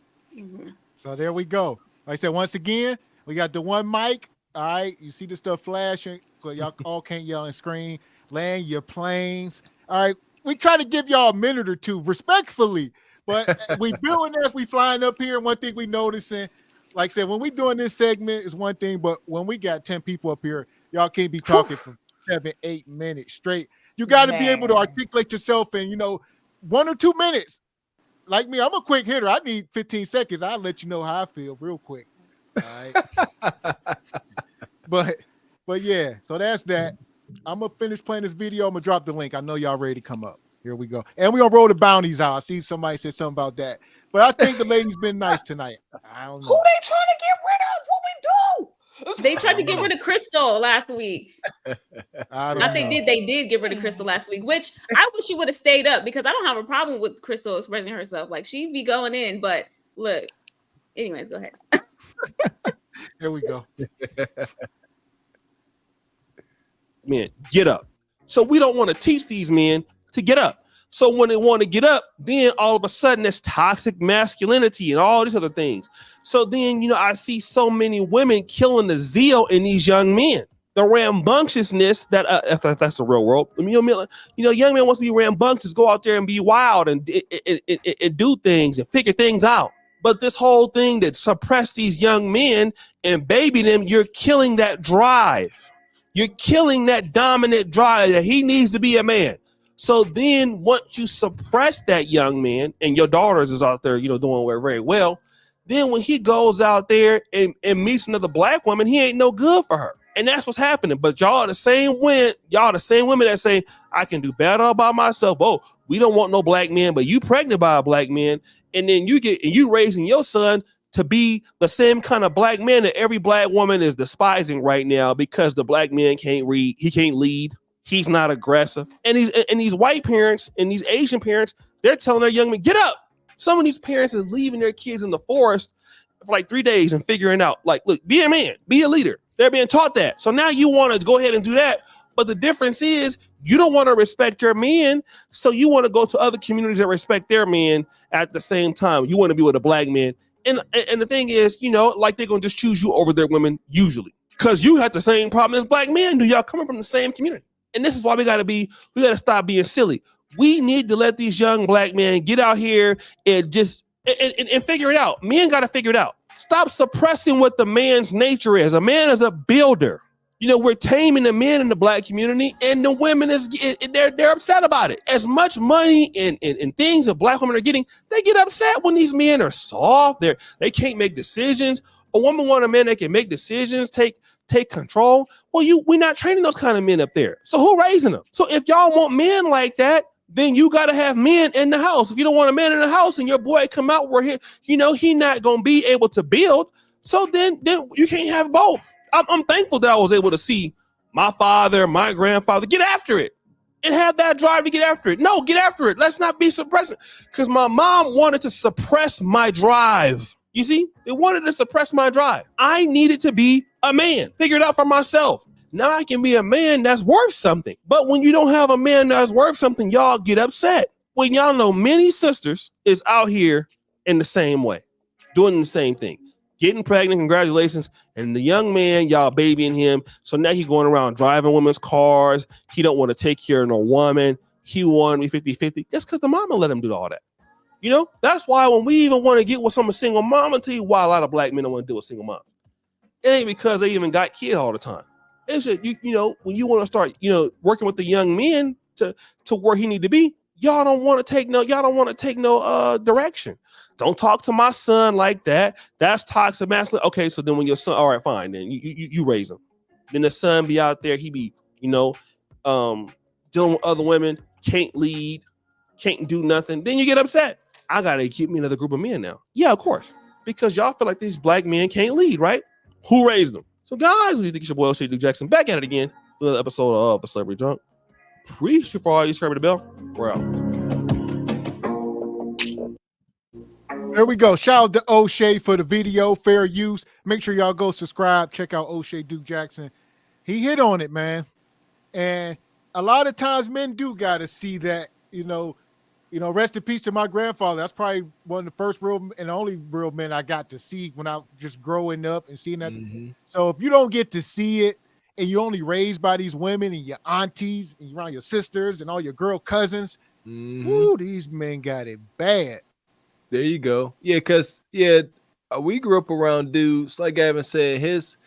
So there we go. Like I said, once again, we got the one mic. All right. You see the stuff flashing, because y'all all can't yell and scream. Land your planes. All right. We try to give y'all a minute or two respectfully, but we building as we flying up here. One thing we noticing, like I said, when we doing this segment is one thing, but when we got 10 people up here, y'all can't be talking for 7-8 minutes straight. You got to be able to articulate yourself in, 1 or 2 minutes. Like me, I'm a quick hitter. I need 15 seconds. I'll let you know how I feel real quick. All right. but yeah, so that's that. I'm going to finish playing this video. I'm going to drop the link. I know y'all ready to come up. Here we go. And we're going to roll the bounties out. I see somebody said something about that. But I think the lady's been nice tonight. I don't know. Who they trying to get rid of? What we do? They tried to get rid of Crystal last week. They did get rid of Crystal last week, which I wish she would have stayed up, because I don't have a problem with Crystal expressing herself. Like, she'd be going in, but look. Anyways, go ahead. Here we go. Men, get up. So we don't want to teach these men to get up. So when they want to get up, then all of a sudden there's toxic masculinity and all these other things. So then, I see so many women killing the zeal in these young men. the rambunctiousness that if that's the real world. I mean, young man wants to be rambunctious, go out there and be wild and do things and figure things out. But this whole thing that suppress these young men and baby them, you're killing that drive. You're killing that dominant drive that he needs to be a man. So then once you suppress that young man and your daughters is out there, doing very well, then when he goes out there and meets another black woman, he ain't no good for her. And that's what's happening. But y'all are the same women that say, I can do better all by myself. Oh, we don't want no black man, but you pregnant by a black man. And then you raising your son to be the same kind of black man that every black woman is despising right now because the black man can't read, he can't lead, he's not aggressive. And these white parents and these Asian parents, they're telling their young men, get up. Some of these parents are leaving their kids in the forest for like 3 days and figuring out, like, look, be a man, be a leader. They're being taught that. So now you want to go ahead and do that. But the difference is you don't want to respect your men. So you want to go to other communities that respect their men at the same time. You want to be with a black man. And the thing is, like they're going to just choose you over their women usually. Because you have the same problem as black men do. Y'all coming from the same community. And this is why we got to stop being silly. We need to let these young black men get out here and just and figure it out. Men got to figure it out. Stop suppressing what the man's nature is. A man is a builder. We're taming the men in the black community, and the women they're upset about it. As much money and things that black women are getting, they get upset when these men are soft. They can't make decisions. A woman wants a man that can make decisions, take control. Well, we're not training those kind of men up there. So who raising them? So if y'all want men like that, then you got to have men in the house. If you don't want a man in the house and your boy come out where he not going to be able to build, so then you can't have both. I'm thankful that I was able to see my father, my grandfather get after it and have that drive to get after it. No, get after it. Let's not be suppressing, because my mom wanted to suppress my drive. You see, they wanted to suppress my drive. I needed to be a man, figure it out for myself. Now I can be a man that's worth something. But when you don't have a man that's worth something, y'all get upset. When y'all know many sisters is out here in the same way, doing the same thing, getting pregnant, congratulations. And the young man, y'all babying him. So now he's going around driving women's cars. He don't want to take care of no woman. He want to be 50-50. That's because the mama let him do all that. That's why when we even want to get with some single mom, I'll tell you why a lot of black men don't want to deal with single moms. It ain't because they even got kids all the time. It's just, when you want to start, working with the young men to where he need to be, y'all don't want to take no direction. Don't talk to my son like that. That's toxic masculinity. Okay, so then when your son, all right, fine, then you raise him. Then the son be out there, he be, dealing with other women, can't lead, can't do nothing. Then you get upset. I gotta get me another group of men now. Yeah, of course, because y'all feel like these black men can't lead, right? Who raised them? So guys, we think it's your boy Shady Duke Jackson back at it again. Another episode of A Celebrity Drunk. Appreciate for all you subscribe to the bell. We're out. There we go. Shout out to O'Shea for the video, fair use. Make sure y'all go subscribe. Check out O'Shea Duke Jackson. He hit on it, man. And a lot of times men do got to see that, rest in peace to my grandfather. That's probably one of the first real and only real men I got to see when I just growing up and seeing that. Mm-hmm. So if you don't get to see it and you're only raised by these women and your aunties and around your sisters and all your girl cousins, woo, these men got it bad. There you go. Yeah, because we grew up around dudes, like Gavin said, his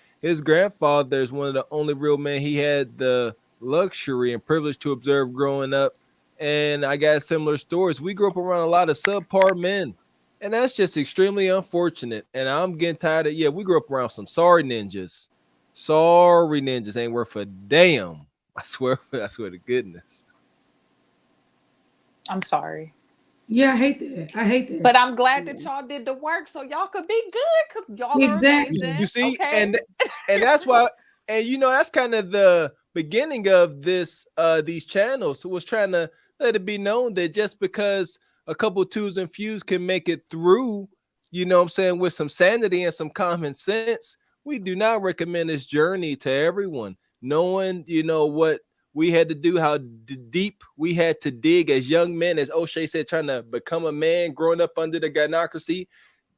grandfather is one of the only real men he had the luxury and privilege to observe growing up. And I got similar stories. We grew up around a lot of subpar men, and that's just extremely unfortunate. And I'm getting tired of, we grew up around some sorry ninjas. Sorry ninjas ain't worth a damn. I swear to goodness. I'm sorry. Yeah, I hate that. But I'm glad that y'all did the work so y'all could be good, because y'all exactly. are amazing. You see, okay? and that's why, and that's kind of the beginning of this these channels, was trying to let it be known that just because a couple twos and fews can make it through, with some sanity and some common sense, we do not recommend this journey to everyone. Knowing, what we had to do, how deep we had to dig as young men, as O'Shea said, trying to become a man, growing up under the gynocracy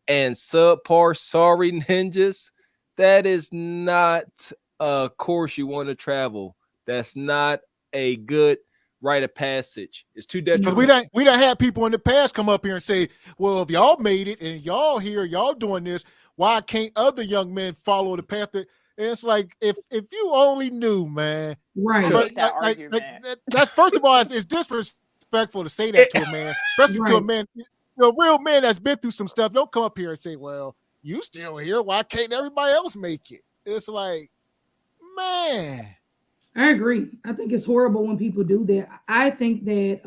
and subpar sorry ninjas. That is not course you want to travel. That's not a good rite of passage. It's too detrimental. Because we done had people in the past come up here and say, well, if y'all made it and y'all here, y'all doing this, why can't other young men follow the path that? And it's like, if you only knew, man. Right. But, that's first of all, it's disrespectful to say that to a man, especially to a man, a real man that's been through some stuff. Don't come up here and say, well, you still here. Why can't everybody else make it? It's like, man. I agree. I think it's horrible when people do that. I think that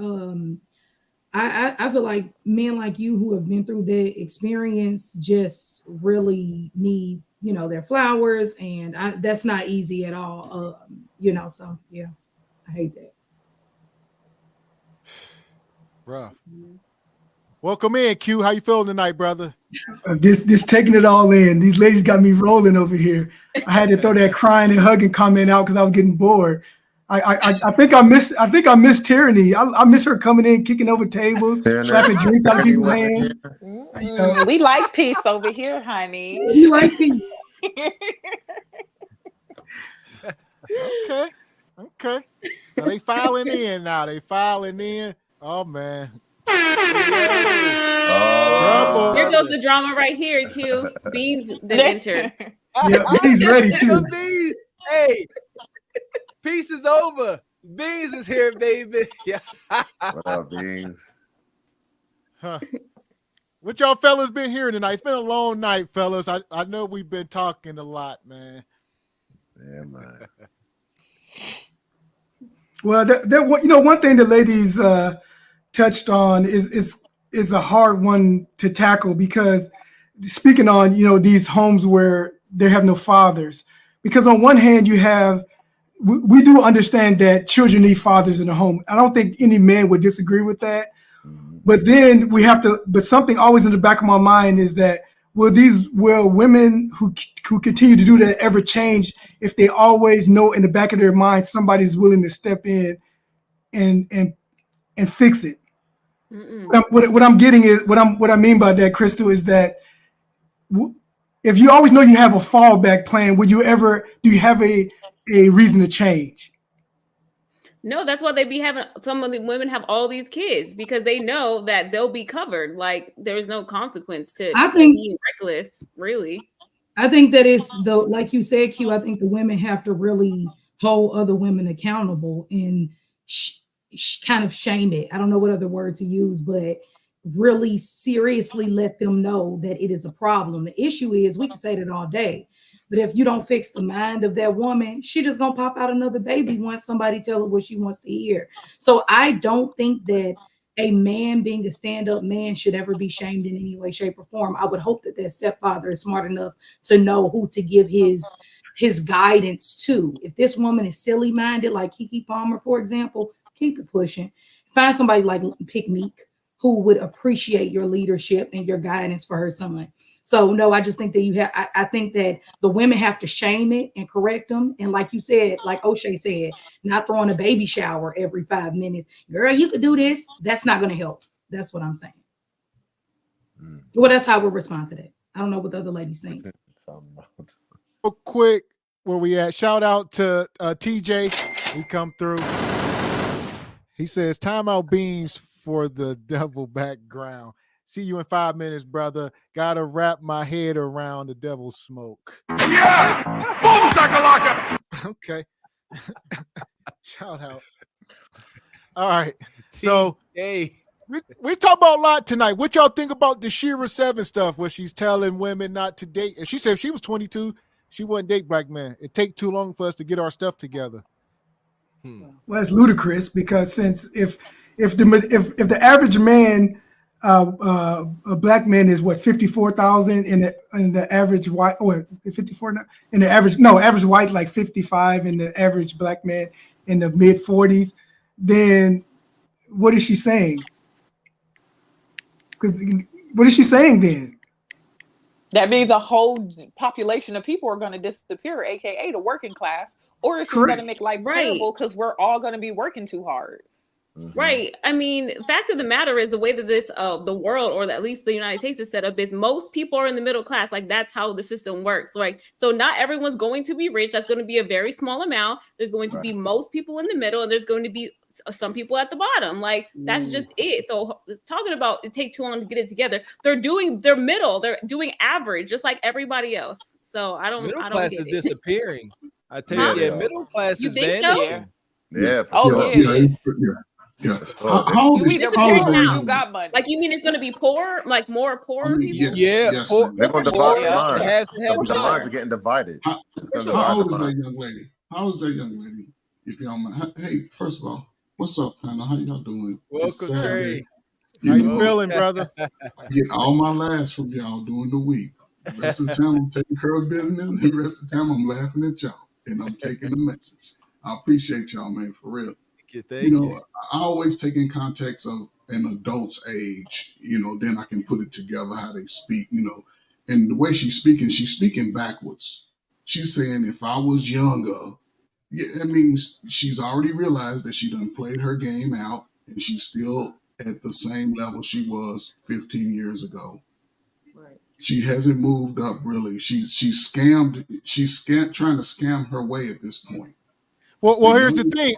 I feel like men like you who have been through that experience just really need, their flowers, and that's not easy at all. So yeah, I hate that. Rough. Welcome in, Q. How you feeling tonight, brother? This taking it all in. These ladies got me rolling over here. I had to throw that crying and hugging comment out because I was getting bored. I think I miss tyranny. I miss her coming in, kicking over tables, slapping drinks out of people's hands. We like peace over here, honey. You like peace. Okay. So they filing in now. They filing in. Oh man. Here goes the drama right here, Q. Beans that enter. Yeah, he's ready too. Beans. Hey, peace is over. Beans is here, baby. Yeah. What up, Beans? Huh. What y'all fellas been hearing tonight? It's been a long night, fellas. I know we've been talking a lot, man. Yeah, man. Well, one thing the ladies touched on is a hard one to tackle, because speaking on these homes where they have no fathers, because on one hand we do understand that children need fathers in the home. I don't think any man would disagree with that. But then but something always in the back of my mind is that will women who continue to do that ever change if they always know in the back of their mind somebody's willing to step in and fix it? What I'm getting is what I mean by that, Crystal, is that if you always know you have a fallback plan, do you have a reason to change? No, that's why they be having, some of the women have all these kids, because they know that they'll be covered. Like there's no consequence to being reckless, really. I think that it's like you said, Q, I think the women have to really hold other women accountable and kind of shame it. I don't know what other word to use, but really seriously let them know that it is a problem. The issue is, we can say that all day, but if you don't fix the mind of that woman, she just gonna pop out another baby once somebody tell her what she wants to hear. So I don't think that a man being a stand-up man should ever be shamed in any way, shape, or form. I would hope that their stepfather is smart enough to know who to give his guidance to. If this woman is silly-minded, like Kiki Palmer, for example, keep it pushing. Find somebody like Pick Meek who would appreciate your leadership and your guidance for her son. So no, I just think that I think that the women have to shame it and correct them. And like you said, like O'Shea said, not throwing a baby shower every 5 minutes. Girl, you could do this. That's not going to help. That's what I'm saying. Well, that's how we'll respond to that. I don't know what the other ladies think. Real quick, where we at? Shout out to TJ. He come through. He says, "Timeout Beans for the devil background. See you in 5 minutes, brother. Gotta wrap my head around the devil's smoke." Yeah! Boom, shakalaka! Okay. Shout out. All right. So we talk about a lot tonight. What y'all think about the Shira 7 stuff where she's telling women not to date? And she said if she was 22, she wouldn't date black men. It take too long for us to get our stuff together. Well, it's ludicrous, because since if the average man, a black man is what, 54,000, in the average white, or 54 now, in the average white like 55, and the average black man in the mid 40s, then what is she saying? Because what is she saying then? That means a whole population of people are going to disappear, aka the working class, or she's going to make life terrible because we're all going to be working too hard. Right. I mean, fact of the matter is the way that this the world, or at least the United States, is set up is most people are in the middle class. Like that's how the system works. Like, so not everyone's going to be rich. That's going to be a very small amount. There's going to be most people in the middle, and there's going to be some people at the bottom. Like that's just it. So talking about it take too long to get it together. They're middle. They're doing average, just like everybody else. So I don't. Middle I don't class get is it. disappearing. I tell you, middle class You is think so? vanishing. Yeah. Yeah. How old is You got money. Like you mean it's going to be poor, like more poor people? Yes. They're going to divide the Has lines. to have The lines are getting divided. It's gonna How divide old the is that lines. young lady? How is that young lady? If y'all mind. Hey, first of all, what's up, Panel? How y'all doing? It's Welcome, Saturday. How you feeling, brother? I get all my laughs from y'all during the week. The rest of the time I'm taking care of business, and the rest of the time I'm laughing at y'all, and I'm taking the message. I appreciate y'all, man, for real. Thank You know, you. I always take in context of an adult's age, then I can put it together how they speak, and the way she's speaking backwards. She's saying if I was younger, that means she's already realized that she done played her game out and she's still at the same level she was 15 years ago. Right. She hasn't moved up really. She's trying to scam her way at this point. Well, here's the thing.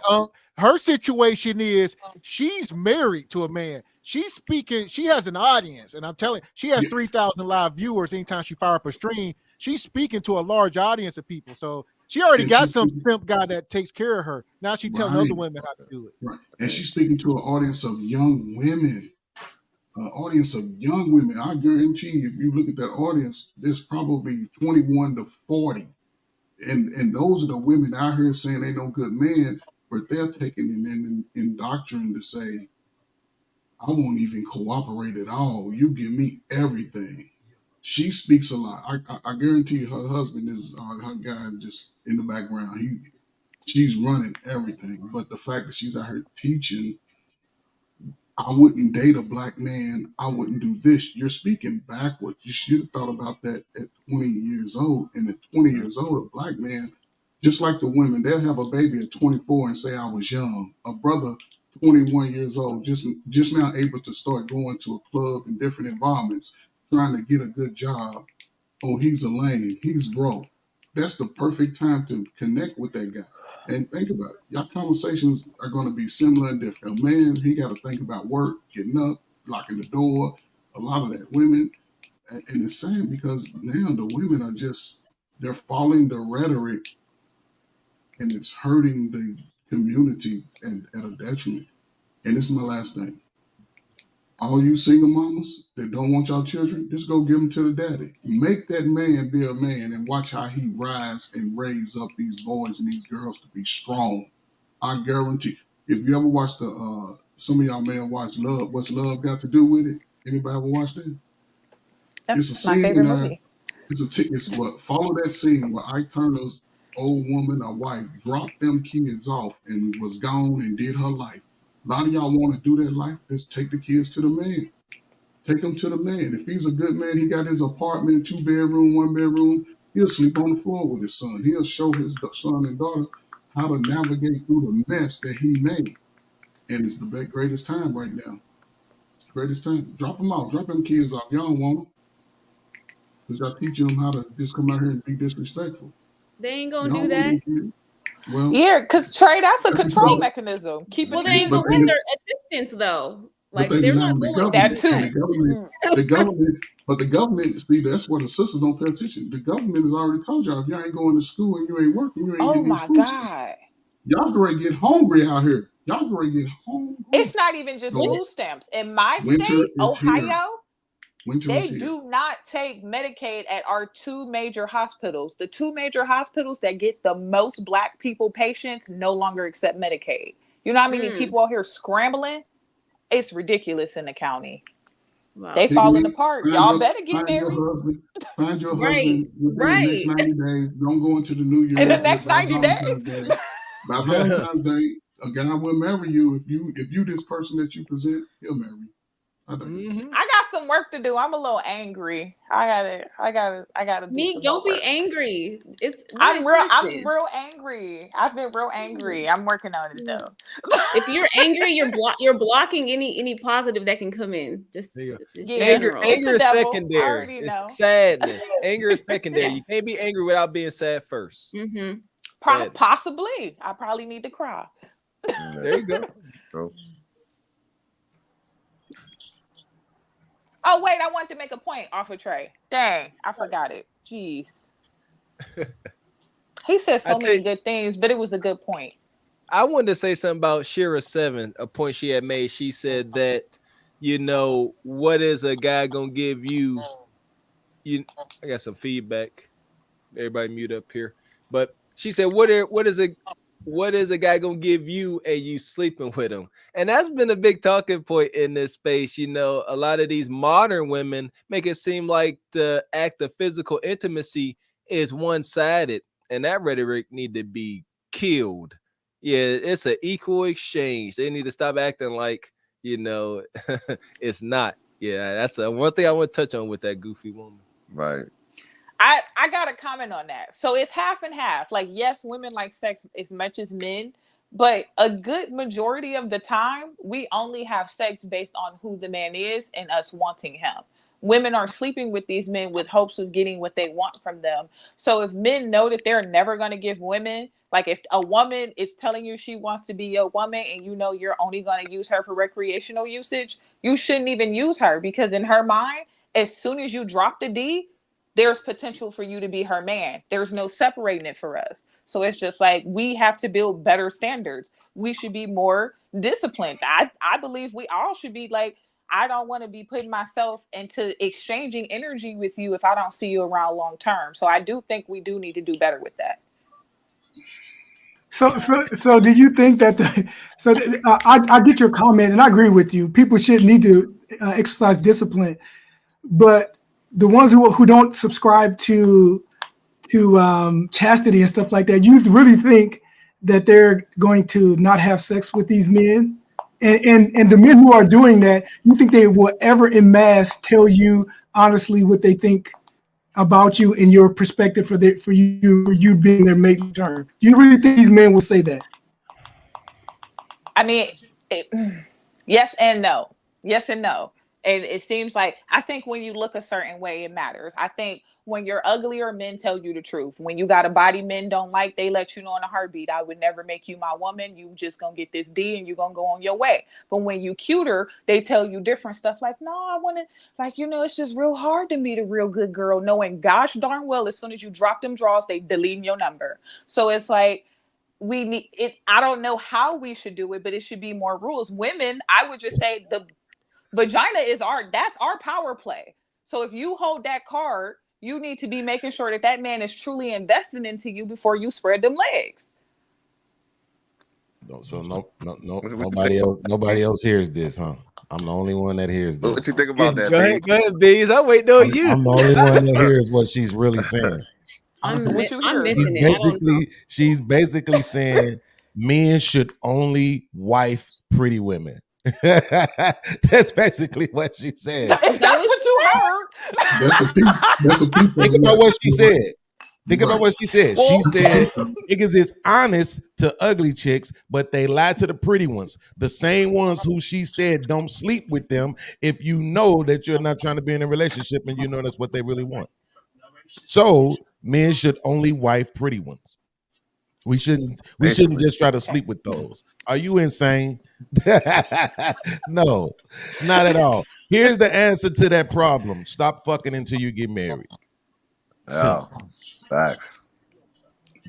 Her situation is she's married to a man. She's speaking. She has an audience, and I'm telling you, she has 3,000 live viewers anytime she fire up a stream. She's speaking to a large audience of people. So she already got some simp guy that takes care of her. Now she's telling other women how to do it. Right. And she's speaking to an audience of young women. I guarantee you, if you look at that audience, there's probably 21 to 40. And those are the women out here saying ain't no good man, but they're taking it in doctrine to say, I won't even cooperate at all. You give me everything. She speaks a lot. I guarantee you her husband is her guy just in the background. She's running everything. But the fact that she's out here teaching, I wouldn't date a black man. I wouldn't do this. You're speaking backwards. You should have thought about that at 20 years old. And at 20 years old, a black man, just like the women, they'll have a baby at 24 and say, I was young. A brother, 21 years old, just now able to start going to a club in different environments, trying to get a good job. Oh, he's a lame. He's broke. That's the perfect time to connect with that guy. And think about it. Y'all conversations are going to be similar and different. A man, he got to think about work, getting up, locking the door, a lot of that. Women, and it's sad because now the women are they're following the rhetoric and it's hurting the community at a detriment. And this is my last thing. All you single mamas that don't want y'all children, just go give them to the daddy. Make that man be a man and watch how he rise and raise up these boys and these girls to be strong. I guarantee. If you ever watched some of y'all may have watched Love. What's Love Got to Do with It? Anybody ever watched that? That's It's a my scene favorite movie. Follow that scene where Ike Turner's old woman or wife dropped them kids off and was gone and did her life. A lot of y'all want to do that life. Just take the kids to the man. Take them to the man. If he's a good man, he got his apartment, 2-bedroom, 1-bedroom. He'll sleep on the floor with his son. He'll show his son and daughter how to navigate through the mess that he made. And it's the greatest time right now. It's the greatest time. Drop them out. Drop them kids off. Y'all don't want them. Because y'all teaching them how to just come out here and be disrespectful. They ain't gonna do that. Well, Yeah, because Trey, that's a control mechanism. Well, they ain't gonna get their assistance though. Like they're not going that too. The government, see, that's where the sisters don't pay attention. The government has already told y'all if y'all ain't going to school and you ain't working, you ain't Oh getting my these food God. stamps. Y'all going to get hungry out here. Y'all going to get hungry. It's not even just No. food stamps. In my Winter state, is here. Ohio, Winter they is here. do not take Medicaid at our two major hospitals. The two major hospitals that get the most Black people patients no longer accept Medicaid. You know how many people out here scrambling? It's ridiculous in the county. Wow. They falling apart. Y'all better get Find married. your husband. Find your Right, husband within the next 90 days. Don't go into the new year. In the next By 90 Valentine's days. Day. By Valentine's Day, a guy will marry you. If you this person that you present, he'll marry you. I do. I got some work to do. I'm a little angry. I gotta do Me, some don't more be work. angry. I'm listen. real angry. I've been real angry. I'm working on it though. If you're angry, you're blocking any positive that can come in. Just Anger It's the is devil. I secondary. already It's know. sadness. Anger is secondary. Yeah. You can't be angry without being sad 1st. Possibly. I probably need to cry. There you go. Oh wait, I wanted to make a point off of Trey. Dang, I forgot it. Jeez. He said so many good things, but it was a good point. I wanted to say something about Shira 7, a point she had made. She said that, what is a guy gonna give you? I got some feedback. Everybody mute up here. But she said, what is a guy gonna give you and you sleeping with him? And that's been a big talking point in this space. A lot of these modern women make it seem like the act of physical intimacy is one-sided, and that rhetoric need to be killed. Yeah, it's an equal exchange. They need to stop acting like it's not. Yeah, that's one thing I want to touch on with that goofy woman. Right. I got to comment on that. So it's half and half. Like, yes, women like sex as much as men, but a good majority of the time, we only have sex based on who the man is and us wanting him. Women are sleeping with these men with hopes of getting what they want from them. So if men know that they're never going to give women, like if a woman is telling you she wants to be your woman and you know you're only going to use her for recreational usage, you shouldn't even use her, because in her mind, as soon as you drop the D, there's potential for you to be her man. There's no separating it for us. So it's just like, we have to build better standards. We should be more disciplined. I believe we all should be like, I don't want to be putting myself into exchanging energy with you if I don't see you around long term. So I do think we do need to do better with that. So do you think that I get your comment and I agree with you. People should need to exercise discipline, but the ones who don't subscribe to chastity and stuff like that, you really think that they're going to not have sex with these men? And the men who are doing that, you think they will ever en masse tell you honestly what they think about you and your perspective for you being their mate term? Do you really think these men will say that? I mean, yes and no. Yes and no. And it seems like, I think when you look a certain way, it matters. I think when you're uglier, men tell you the truth. When you got a body men don't like, they let you know in a heartbeat, I would never make you my woman. You just gonna get this D and you gonna go on your way. But when you cuter, they tell you different stuff like, no, I want to, like, it's just real hard to meet a real good girl, knowing gosh darn well, as soon as you drop them draws, they deleting your number. So it's like, we need it. I don't know how we should do it, but it should be more rules. Women, I would just say the vagina is that's our power play. So if you hold that card, you need to be making sure that man is truly invested into you before you spread them legs. So nobody else hears this, huh? I'm the only one that hears this. What you think about that? Go ahead, Bees. I'm waiting on you. I'm the only one that hears what she's really saying. I'm missing it. She's basically saying men should only wife pretty women. That's basically what she said. If that's what you heard, That's a piece. Think about what she said. Think about what she said. She said niggas is honest to ugly chicks, but they lie to the pretty ones. The same ones who she said don't sleep with them if you know that you're not trying to be in a relationship and you know that's what they really want. So men should only wife pretty ones. We shouldn't just try to sleep with those. Are you insane? No, not at all. Here's the answer to that problem. Stop fucking until you get married. Oh, facts.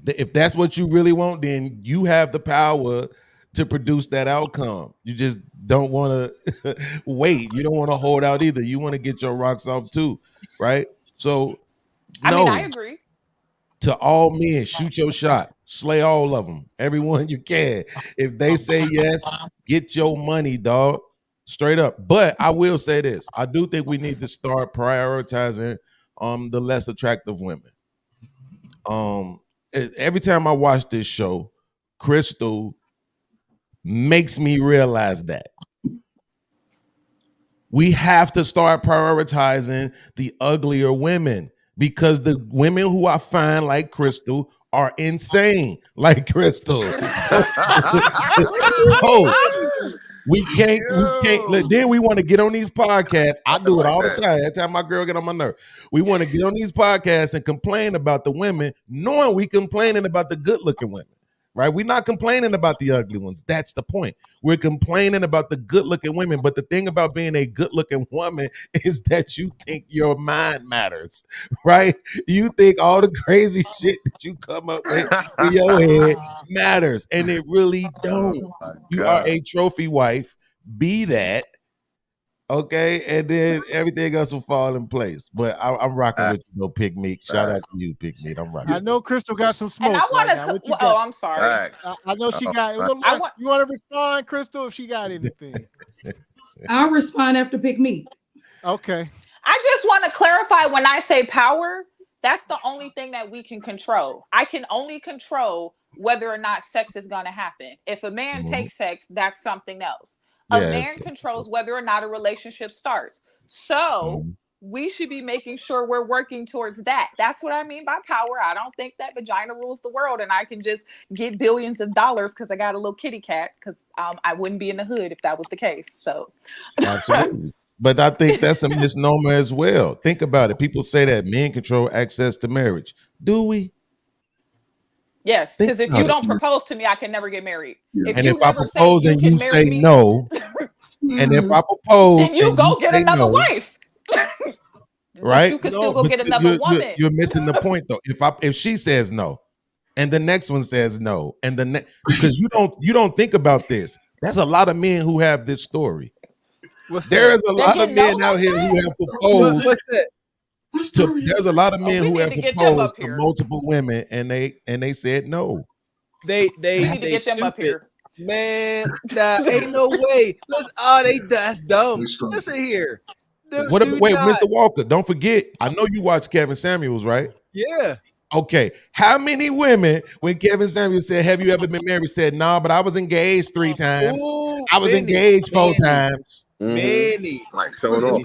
If that's what you really want, then you have the power to produce that outcome. You just don't want to wait. You don't want to hold out either. You want to get your rocks off too, right? So, I mean, I agree. To all men, shoot your shot. Slay all of them. Everyone you can. If they say yes, get your money, dog. Straight up. But I will say this. I do think we need to start prioritizing the less attractive women. Every time I watch this show, Crystal makes me realize that. We have to start prioritizing the uglier women because the women who I find like Crystal are insane, like Crystal. So we can't. Then we want to get on these podcasts. I do it all the time. Every time my girl get on my nerve, we want to get on these podcasts and complain about the women, knowing we complaining about the good-looking women. Right? We're not complaining about the ugly ones. That's the point. We're complaining about the good-looking women. But the thing about being a good-looking woman is that you think your mind matters, right? You think all the crazy shit that you come up with in your head matters, and it really don't. You are a trophy wife. Be that. Okay, and then everything else will fall in place. But I'm rocking with you, Pick Meek. Shout out to you, Pick Meek. I'm rocking. I know Crystal got some smoke. And I want right to. Oh, I'm sorry. I know she got. You want to respond, Crystal, if she got anything? I'll respond after Pick Meek. Okay. I just want to clarify when I say power, that's the only thing that we can control. I can only control whether or not sex is going to happen. If a man takes sex, that's something else. A man controls whether or not a relationship starts. So we should be making sure we're working towards that. That's what I mean by power. I don't think that vagina rules the world and I can just get billions of dollars because I got a little kitty cat, because I wouldn't be in the hood if that was the case. So absolutely. But I think that's a misnomer as well. Think about it. People say that men control access to marriage. Do we? Yes, because if you don't propose to me, I can never get married. If I propose and you say no, and if I propose, then you go get another wife. Right? You can still go get another woman. You're missing the point though. If she says no, and the next one says no, and the next, because you don't think about this. There's a lot of men who have this story. There is a lot of men out here who have proposed. What's that? There's a lot of men who have proposed to multiple women, and they said no. They need to get them up here. Man, ain't no way. That's dumb. Listen here. Wait, Mr. Walker, don't forget. I know you watch Kevin Samuels, right? Yeah. Okay. How many women, when Kevin Samuels said, "Have you ever been married?" said, "No, but I was engaged 3 times. I was engaged 4 times." Many. Like showing off.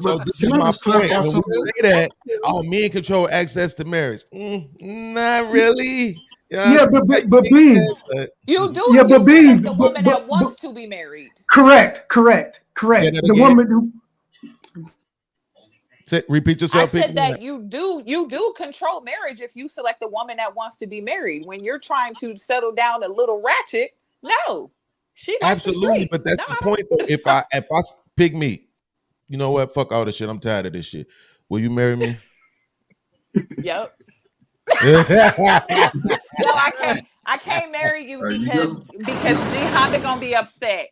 So this is my point. When we say that, men control access to marriage. Not really. Yeah, but Beans. You do. Yeah, but Beans. The woman that wants to be married. Correct. Yeah, The woman who. Repeat yourself. I said that you do control marriage if you select the woman that wants to be married. When you're trying to settle down a little ratchet, no. She absolutely, but that's the point. If I Pick me, you know what? Fuck all this shit. I'm tired of this shit. Will you marry me? Yep. No, I can't marry you because G Honda gonna be upset.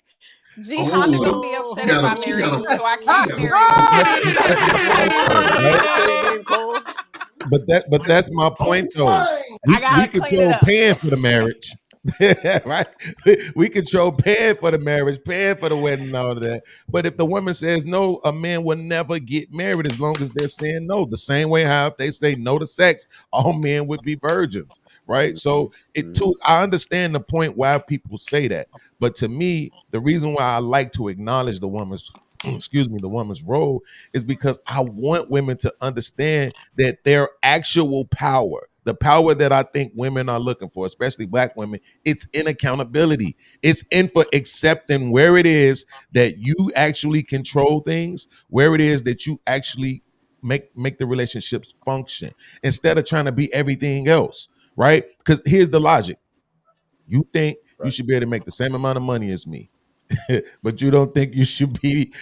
G Honda gonna be upset if I marry you, so I can't marry you. But that's my point though. We control paying for the marriage. Right? We control paying for the marriage, paying for the wedding and all of that. But if the woman says no, a man will never get married as long as they're saying no. The same way how if they say no to sex, all men would be virgins, right? So I understand the point why people say that. But to me, the reason why I like to acknowledge the woman's role is because I want women to understand that their actual power, the power that I think women are looking for, especially Black women, it's in accountability. It's in for accepting where it is that you actually control things, where it is that you actually make the relationships function instead of trying to be everything else, right? Because here's the logic. You think you should be able to make the same amount of money as me, but you don't think you should be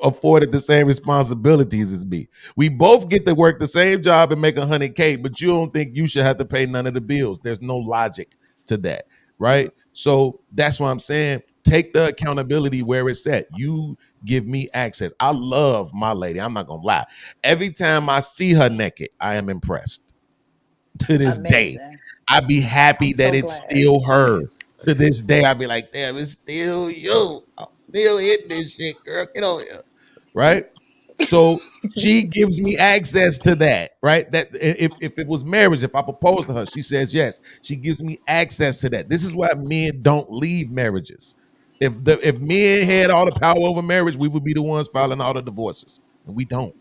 afforded the same responsibilities as me. We both get to work the same job and make $100K, but you don't think you should have to pay none of the bills. There's no logic to that, right? So that's what I'm saying. Take the accountability where it's at. You give me access. I love my lady. I'm not going to lie. Every time I see her naked, I am impressed. To this day, I'd be happy that it's still her. To this day, I'd be like, damn, it's still you. I'm still hitting this shit, girl. Get on here. Right? So she gives me access to that, right? That if it was marriage, if I propose to her, she says yes. She gives me access to that. This is why men don't leave marriages. If men had all the power over marriage, we would be the ones filing all the divorces, and we don't.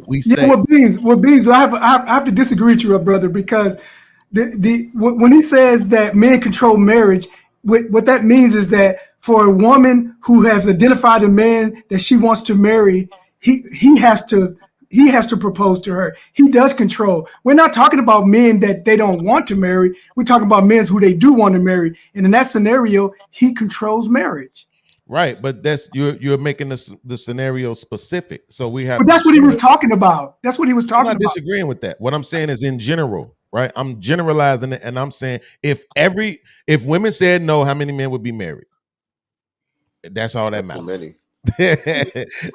We stay. Yeah, with beans, I have to disagree with you, brother, because when he says that men control marriage, what that means is that for a woman who has identified a man that she wants to marry, he has to propose to her. He does control. We're not talking about men that they don't want to marry. We're talking about men who they do want to marry, and in that scenario, he controls marriage. Right, but that's you're making the scenario specific. So we have. But that's what he was talking about. That's what he was talking I'm not about. disagreeing with that. What I'm saying is in general, right? I'm generalizing it, and I'm saying if women said no, how many men would be married? That's all that matters. Many.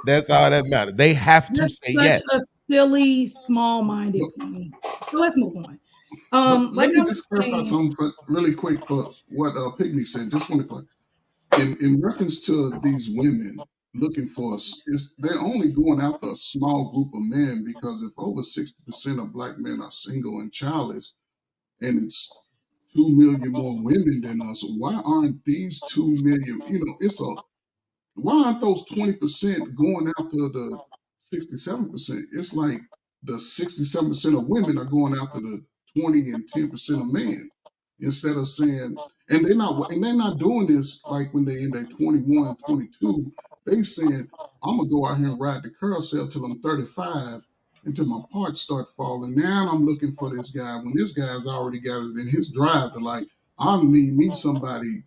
That's all that matters. They have to say yes. Such a silly, small-minded point. So let's move on. Let me just clarify something really quick for what Pygmy said. Just want to clarify. In reference to these women looking for us, they're only going after a small group of men, because if over 60% of black men are single and childless, and it's 2 million more women than us, why aren't these 2 million? Why aren't those 20% going after the 67%? It's like the 67% of women are going after the 20 and 10% of men, instead of saying, and they're not doing this like when they in their 21, 22. They saying, I'm gonna go out here and ride the carousel till I'm 35 until my parts start falling. Now I'm looking for this guy when this guy's already got it in his drive to like, I need me somebody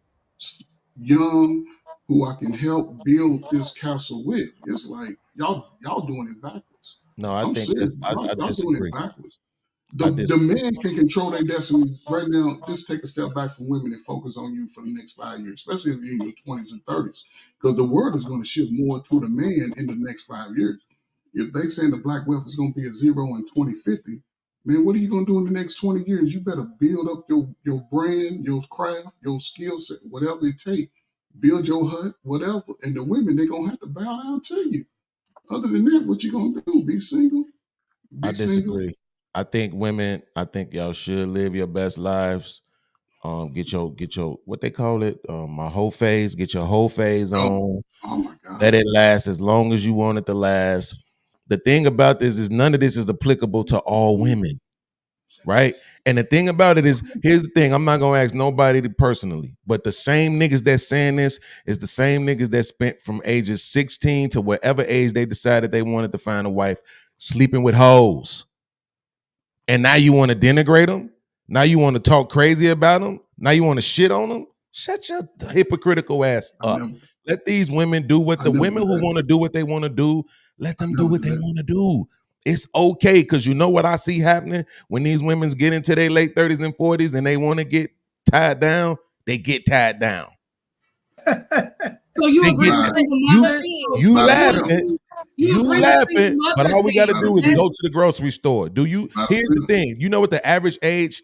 young who I can help build this castle with. It's like y'all doing it backwards. No, I think serious. I Y'all doing disagree. it backwards. The men can control their destiny right now. Just take a step back from women and focus on you for the next 5 years, especially if you're in your 20s and 30s, because the world is going to shift more to the man in the next 5 years. If they saying the black wealth is going to be at zero in 2050, man, what are you going to do in the next 20 years? You better build up your brand, your craft, your skill set, whatever it takes. Build your hut, whatever. And the women, they're going to have to bow down to you. Other than that, what you going to do? Be single? I disagree. I think y'all should live your best lives. Get your what they call it, my whole phase. Get your whole phase on. Oh my God. Let it last as long as you want it to last. The thing about this is none of this is applicable to all women, right? And the thing about it is, here's the thing. I'm not gonna ask nobody personally, but the same niggas that's saying this is the same niggas that spent from ages 16 to whatever age they decided they wanted to find a wife, sleeping with hoes. And now you want to denigrate them? Now you want to talk crazy about them? Now you want to shit on them? Shut your hypocritical ass up. Let these women do what the women who want to do what they want to do, let them do what they want to do. It's okay, because you know what I see happening when these women get into their late 30s and 40s and they want to get tied down, they get tied down. So you agree with single mothers? You laughing, but all we got to do is go to the grocery store. Here's the thing. You know what the average age?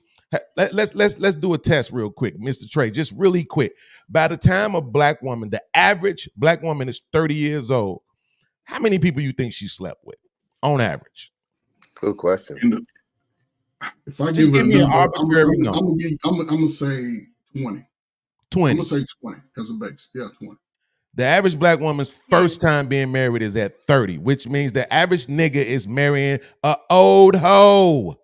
Let's do a test real quick, Mr. Trey, just really quick. By the time the average black woman is 30 years old, how many people you think she slept with on average? Good question. If I just give me an arbitrary number. I'm gonna say 20. 20. I'm gonna say 20 as a base. Yeah, 20. The average black woman's first time being married is at 30, which means the average nigga is marrying an old hoe.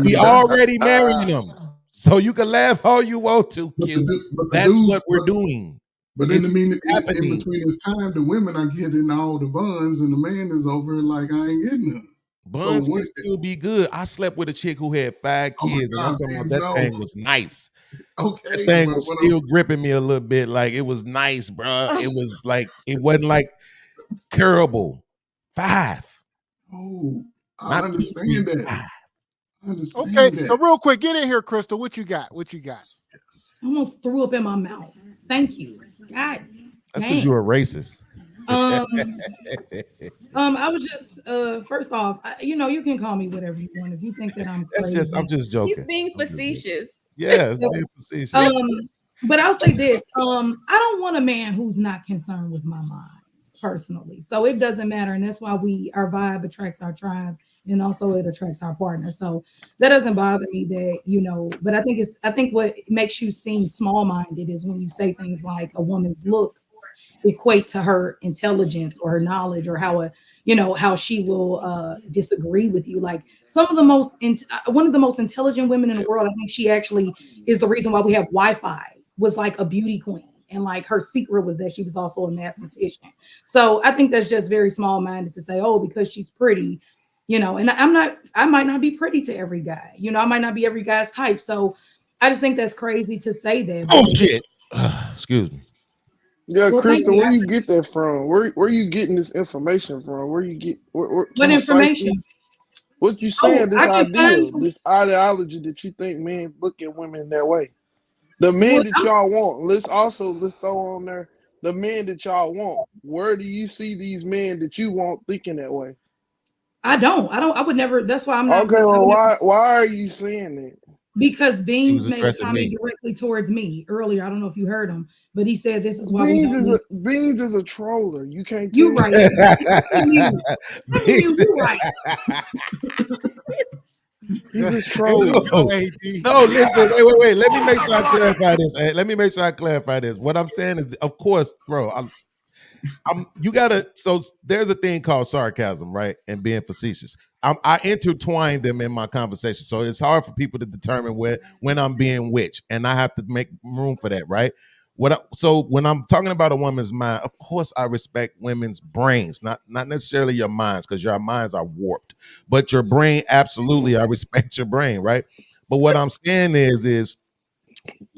He already marrying them. So you can laugh all you want to, Q. That's what we're doing. But in between this time, the women are getting all the buns and the man is over like, I ain't getting none. Buns can still be good. I slept with a chick who had 5 kids, and I'm talking about that thing was nice. Okay, that thing was still gripping me a little bit. Like, it was nice, bro. It was like, it wasn't like terrible. 5. Oh, I understand that. Okay, so real quick, get in here, Crystal. What you got? I almost threw up in my mouth. Thank you. God. That's because you're a racist. I was just first off, you can call me whatever you want if you think that I'm crazy. I'm just joking. He's being facetious. Yes, being facetious. But I'll say this: I don't want a man who's not concerned with my mind personally. So it doesn't matter, and that's why our vibe attracts our tribe. and also it attracts our partner. So that doesn't bother me that, you know, but I think what makes you seem small-minded is when you say things like a woman's looks equate to her intelligence or her knowledge or how she will disagree with you. Like some of the one of the most intelligent women in the world, I think she actually is the reason why we have Wi-Fi, was like a beauty queen. And like her secret was that she was also a mathematician. So I think that's just very small-minded to say, oh, because she's pretty, you know, and I might not be pretty to every guy, you know, I might not be every guy's type. So I just think that's crazy to say that. Oh shit. Excuse me. Yeah, Well, Crystal, thank where you. you get that from? Where you getting this information from? Where you get What from a site? information? What you saying? This I can idea, find. this ideology that you think men look at women that way. The men Well, that y'all want. Let's throw on there the men that y'all want. Where do you see these men that you want thinking that way? I would never. That's why I'm not. Okay, well, why are you saying that? Because He was Beans made a addressing comment me. directly towards me earlier. I don't know if you heard him, but he said this is why we don't need. Beans is a troller. You can't You tell right. me. You right. You just trolling. No, listen, wait. Let me make sure I clarify this. Let me make sure I clarify this. What I'm saying is, of course, bro, you gotta. So there's a thing called sarcasm, right, and being facetious. I intertwine them in my conversation, so it's hard for people to determine when I'm being which, and I have to make room for that, right? So when I'm talking about a woman's mind, of course I respect women's brains, not necessarily your minds, because your minds are warped, but your brain, absolutely, I respect your brain, right? But what I'm saying is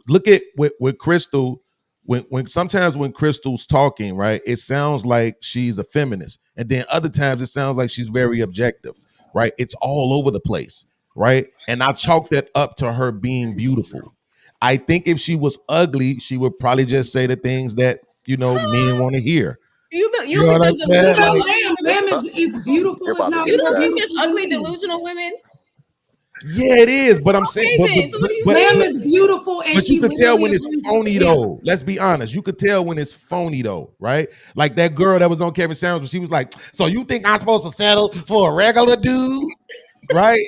look at with Crystal. When sometimes when Crystal's talking, right, it sounds like she's a feminist, and then other times it sounds like she's very objective, right? It's all over the place, right? And I chalk that up to her being beautiful. I think if she was ugly, she would probably just say the things that, you know, men want to hear. You know what I'm saying? Lamb is beautiful. Is not You don't think beautiful there's to ugly, me. delusional women? Yeah, it is, but I'm saying, Lamb is beautiful, and but you she could tell when literally it's agrees with phony him. though. Let's be honest. You could tell when it's phony though, right? Like that girl that was on Kevin Samuels, she was like, "So you think I'm supposed to settle for a regular dude?" Right?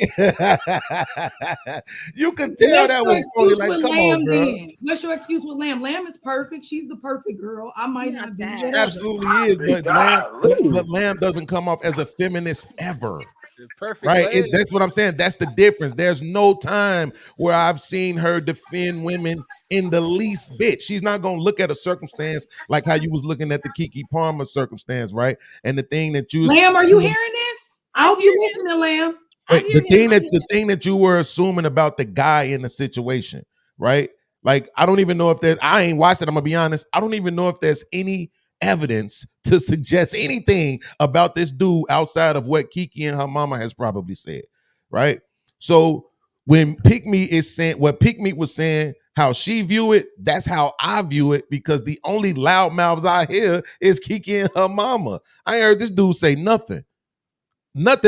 You could tell that was phony. Like, come on, girl. What's your excuse with Lamb? Lamb is perfect. She's the perfect girl. I might not be. She absolutely is, but Lamb doesn't come off as a feminist ever. Perfect, right? That's what I'm saying. That's the difference. There's no time where I've seen her defend women in the least bit. She's not going to look at a circumstance like how you was looking at the Kiki Palmer circumstance, right? And the thing that you Lamb, are you hearing this? I hope you listening, Lamb. Wait, the thing that you were assuming about the guy in the situation, right? Like, I don't even know if there's, I ain't watched it, I'm gonna be honest. I don't even know if there's any evidence to suggest anything about this dude outside of what Kiki and her mama has probably said, right? So when Pick Me is saying what Pick Me was saying, how she view it, that's how I view it, because the only loud mouths I hear is Kiki and her mama. I ain't heard this dude say nothing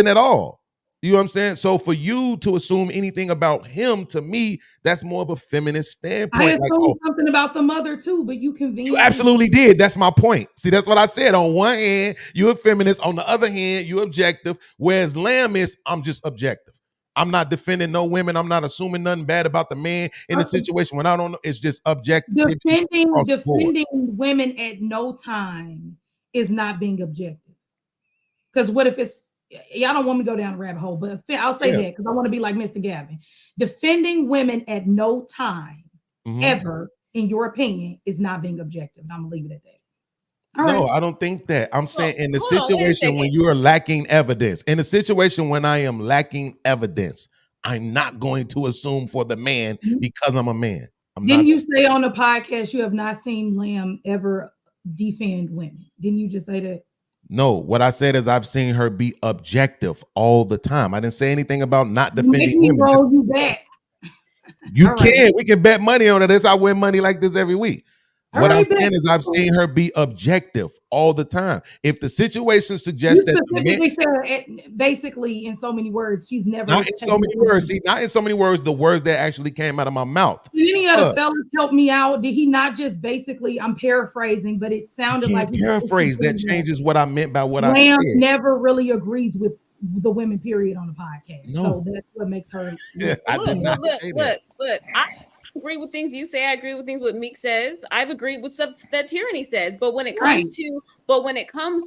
at all. You know what I'm saying? So for you to assume anything about him, to me, that's more of a feminist standpoint. I Like, assumed something about the mother too, but you convened. you absolutely did. That's my point. See, that's what I said. On one hand, you're a feminist. On the other hand, you're objective. Whereas Lamb is, I'm just objective. I'm not defending no women. I'm not assuming nothing bad about the man in the situation. When I don't know, it's just objective. Defending women at no time is not being objective. Because what if it's, y'all don't want me to go down a rabbit hole, but I'll say that because I want to be like Mr. Gavin. Defending women at no time ever, in your opinion, is not being objective. And I'm gonna leave it at that. All no, right. I don't think that. I'm saying in the situation when you are lacking evidence, in a situation when I am lacking evidence, I'm not going to assume for the man because I'm a man. Didn't you say on the podcast you have not seen Lamb ever defend women? Didn't you just say that? No, what I said is I've seen her be objective all the time. I didn't say anything about not defending women. Roll you back. You can. We can bet money on it. That's I win money like this every week. What I'm saying is I've seen her be objective all the time. If the situation suggests you that specifically said basically in so many words, she's never not in so many words. See, not in so many words, the words that actually came out of my mouth. Did any other fellas help me out? Did he not just basically, I'm paraphrasing, but it sounded like paraphrase that changes what I meant by what I Lamb said. never really agrees with the women period on the podcast. No. So that's what makes her. I did not say that. Look, I agree with things you say. I agree with things what Meek says. I've agreed with stuff that Tyranny says. But when it comes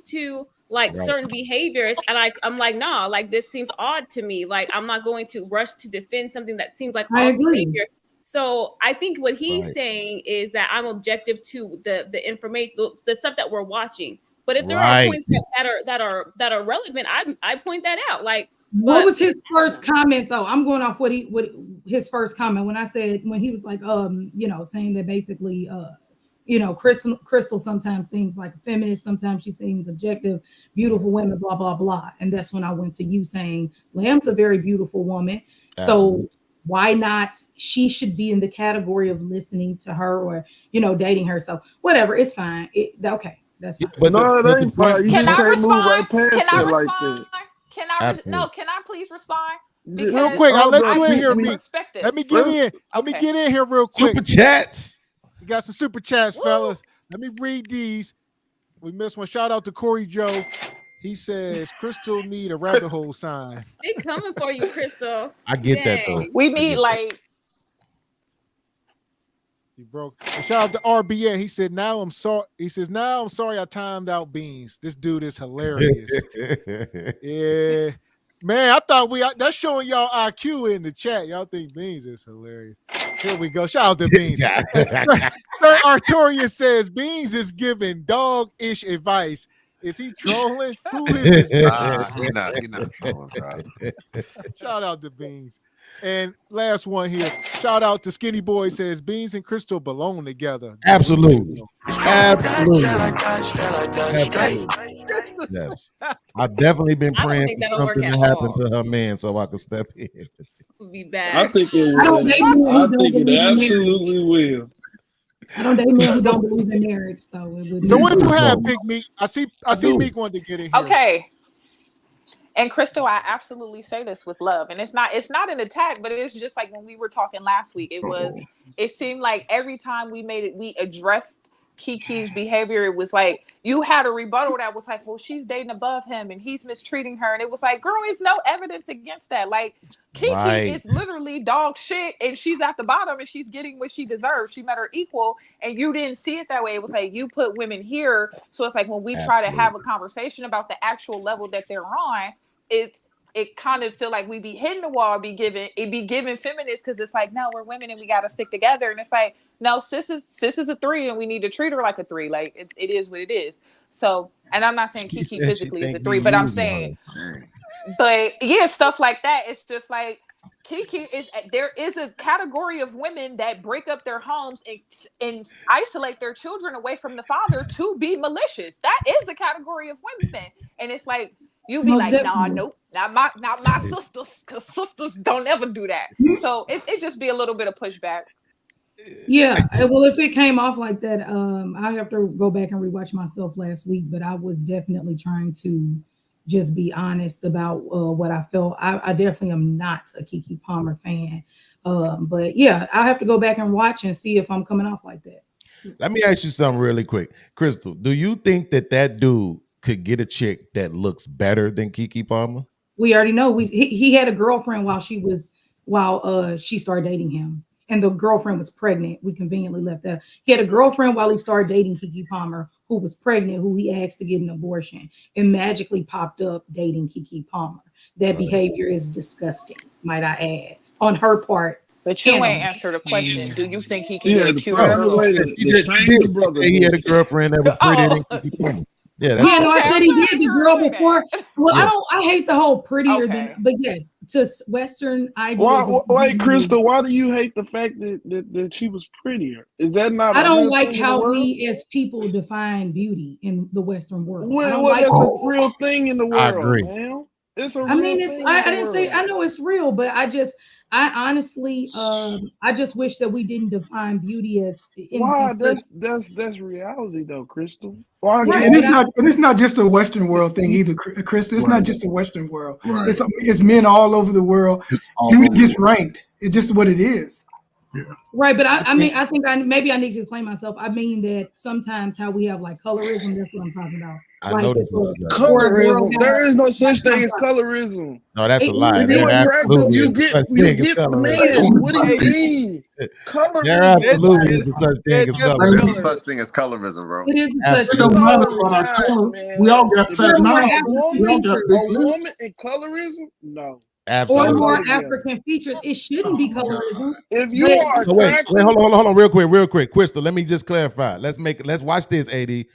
to like certain behaviors, and I'm like, nah, like this seems odd to me. Like I'm not going to rush to defend something that seems like odd behavior. So I think what he's saying is that I'm objective to the information, the stuff that we're watching. But if there are points that are relevant, I point that out. Like, what was his first comment though? I'm going off what his first comment when he was like, saying that basically, Crystal sometimes seems like a feminist, sometimes she seems objective, beautiful women, blah blah blah. And that's when I went to you saying, Lamb's a very beautiful woman, so why not? She should be in the category of listening to her or dating her. So whatever, it's fine. Okay, that's fine. But no, it ain't fine. You Can just I can't respond? move right past Can I it like respond? that. Can I please respond? Real quick, I'll let you in here, Meek. Respect it. Let me get in. Let me get in here real quick. Super chats. We got some super chats, fellas. Let me read these. We missed one. Shout out to Corey Joe. He says Crystal need a rabbit hole sign. They coming for you, Crystal. I get that though. We need like. He broke. And shout out to RBN. He said, "Now I'm sorry." He says, "Now I'm sorry I timed out Beans. This dude is hilarious." Yeah, man. I thought that's showing y'all IQ in the chat. Y'all think Beans is hilarious. Here we go. Shout out to Beans. Sir Artorius says Beans is giving dog-ish advice. Is he trolling? Who is this? He's not trolling, bro. Shout out to Beans. And last one here. Shout out to Skinny Boy says Beans and Crystal belong together. Absolutely. Yes. I've definitely been praying for something to happen to her man so I could step in. Would be bad. I think it will. I think it absolutely will. I don't date men who don't believe in marriage, so it would. So what do you have, Big Meek? I see Meek wanted to get in here. Okay. And Crystal, I absolutely say this with love, and it's not an attack, but it's just like when we were talking last week. It seemed like every time we addressed Kiki's behavior, it was like you had a rebuttal that was like, well, she's dating above him and he's mistreating her, and it was like, girl, there's no evidence against that. Like Kiki is literally dog shit, and she's at the bottom, and she's getting what she deserves. She met her equal, and you didn't see it that way. It was like you put women here, so it's like when we try to have a conversation about the actual level that they're on, it kind of feel like we be hitting the wall, be giving feminists, because it's like, no, we're women and we got to stick together. And it's like, no, sis is a 3 and we need to treat her like a 3. Like it is what it is. So, and I'm not saying Kiki physically is a 3, but I'm saying, but yeah, stuff like that. It's just like Kiki there is a category of women that break up their homes and isolate their children away from the father to be malicious. That is a category of women. And it's like, you be like, nah, nope, not my sisters, because sisters don't ever do that. So it just be a little bit of pushback. Yeah, well, if it came off like that, I have to go back and rewatch myself last week, but I was definitely trying to just be honest about what I felt. I definitely am not a Kiki Palmer fan, but yeah, I have to go back and watch and see if I'm coming off like that. Let me ask you something really quick. Crystal, do you think that dude could get a chick that looks better than Kiki Palmer? We already know he had a girlfriend while she started dating him, and the girlfriend was pregnant. We conveniently left that. He had a girlfriend while he started dating Kiki Palmer, who was pregnant, who he asked to get an abortion, and magically popped up dating Kiki Palmer. That behavior is disgusting, might I add, on her part. But you ain't answered the question. Do you think he can Yeah, get a the cute brother- girl? He had a girlfriend that was prettier than Kiki Palmer. Yeah, Yeah, no, I said he did the girl before. Well, Yeah. I hate the whole prettier than, but yes, to Western ideas. Wait, Crystal, why do you hate the fact that she was prettier? Is that not? I a don't real like thing in the how world? we as people define beauty in the Western world. I don't Well, like that's that. a real thing in the world. I agree. Man. It's a I real mean, thing. I didn't say, I know it's real, but I honestly, I just wish that we didn't define beauty as. Why? That's reality though, Crystal. Why? Right, And it's not just a Western world thing either, Crystal. It's not just a Western world. Right. It's men all over the world. It's all Beauty over gets the world. ranked. It's just what it is. Right, but I mean, I think maybe I need to explain myself. I mean that sometimes how we have like colorism. That's what I'm talking about. I Like know this. Colorism. There is no such thing as colorism. No, that's a lie. If you There attractive, absolutely you is get such you thing as get the colorism. man. What do you mean? Colorism. There absolutely is a such thing as There's colorism. no such thing as colorism, bro. It isn't Absolutely. such It don't matter about our color. We all got If fat you mouths. a We all got big a lips. woman in colorism, no. or Absolutely. more African features. It shouldn't be colorism. If you but- are So wait, attractive, hold on, real quick, Crystal. Let me just clarify. Let's watch this, AD.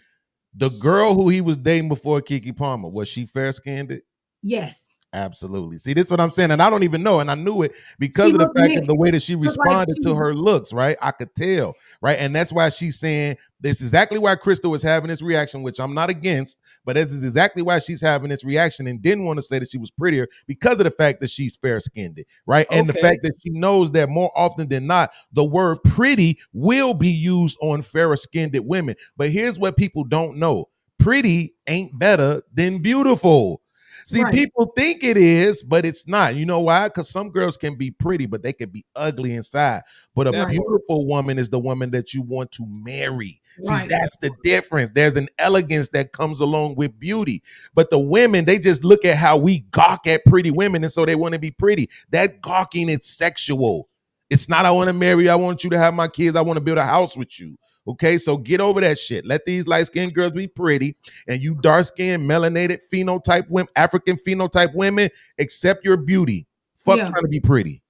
The girl who he was dating before Kiki Palmer, was she fair skinned? Yes. Absolutely. See, this is what I'm saying, and I don't even know, and I knew it because She of the looked fact mixed. of the way that she Looked like responded she to was- her looks, right? I could tell, right? And that's why she's saying this is exactly why Crystal was having this reaction, which I'm not against, but this is exactly why she's having this reaction and didn't want to say that she was prettier because of the fact that she's fair-skinned, right? And the Okay. fact that she knows that more often than not, the word pretty will be used on fairer-skinned women. But here's what people don't know. Pretty ain't better than beautiful. See, Right. people think it is, but it's not. You know why? Because some girls can be pretty, but they can be ugly inside. But a Right. beautiful woman is the woman that you want to marry. See, Right. that's the difference. There's an elegance that comes along with beauty. But the women, they just look at how we gawk at pretty women, and so they want to be pretty. That gawking is sexual. It's not, I want to marry you, I want you to have my kids, I want to build a house with you. Okay, so get over that shit. Let these light-skinned girls be pretty, and you dark-skinned, melanated phenotype women, African phenotype women, accept your beauty. Fuck Yeah. trying to be pretty.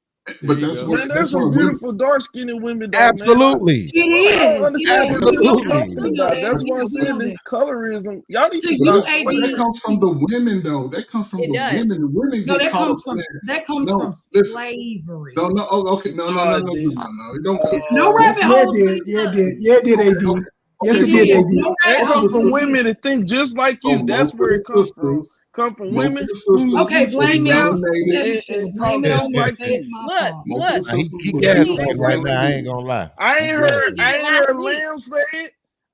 But that's man, what there's that's some what we beautiful dark skinned women. Though, Absolutely. It Man. I is. don't understand what you're Absolutely. talking about. That's why I'm saying this colorism. Y'all need To to you, stop. AD, but that comes from the women, though. That comes from It the does. women. The women No, get that caught comes up from in that. that comes No, from listen. slavery. No. Oh, okay. No. dude. It don't come. No rabbit Yeah, holes. it did. Yeah, it did. Yeah, it did, AD. Okay. Yes, It it did, did. AD. No That rabbit comes holes. from women that think just like So you. That's most where of it the comes from. sisters, Come from most women of the who sisters Okay, blame me on melanated. and blame talk it on just me. like Say it's you. my Look, fault. Most look. of the sisters He were gaslighting right now. I melanated. ain't gonna lie. I ain't He heard. gaslighting. I ain't Last heard week. Lamb say it.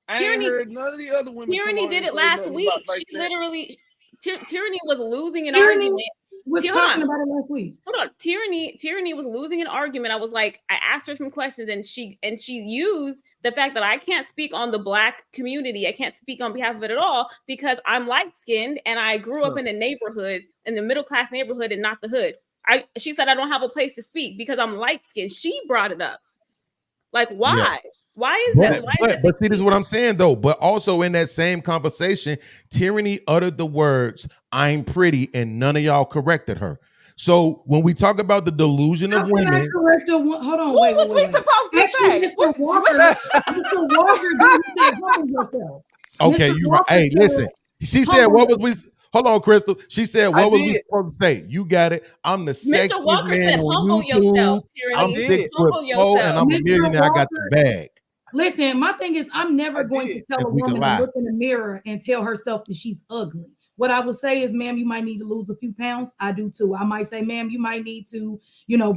I ain't Tyranny, heard none of the other women. come Tyranny on did and it say last nothing week. about like She that. literally, Tyranny was losing an Tyranny argument. was Hold talking on. about it last week. Hold on. Tyranny was losing an argument. I was like, I asked her some questions, and she used the fact that I can't speak on the Black community. I can't speak on behalf of it at all because I'm light skinned and I grew up in a neighborhood, in the middle class neighborhood, and not the hood. She said I don't have a place to speak because I'm light skinned. She brought it up. Like, why? Yeah. Why is that? Why is that? But see, this is what I'm saying though. But also in that same conversation, Tyranny uttered the words, "I'm pretty," and none of y'all corrected her. So when we talk about the delusion How of can I women, correct her? Hold on, What wait. was we supposed to Actually, say? Mr. Walker, Mr. Walker didn't say humble yourself. okay, Mr. you right. Walker Hey, said, listen. She said, humble "What was we?" Hold on, Crystal. She said, I "What was we did. supposed to say?" You got it. I'm the Mr. sexiest Walker man said, on humble YouTube. yourself, I'm Tyranny. did. 6'4" Humble and yourself. I'm a Mr. millionaire. I got the Walker, bag. listen, my thing is, I'm never going to tell a Because we can woman to lie. look in the mirror and tell herself that she's ugly. What I would say is, ma'am, you might need to lose a few pounds. I do too. I might say, ma'am, you might need to,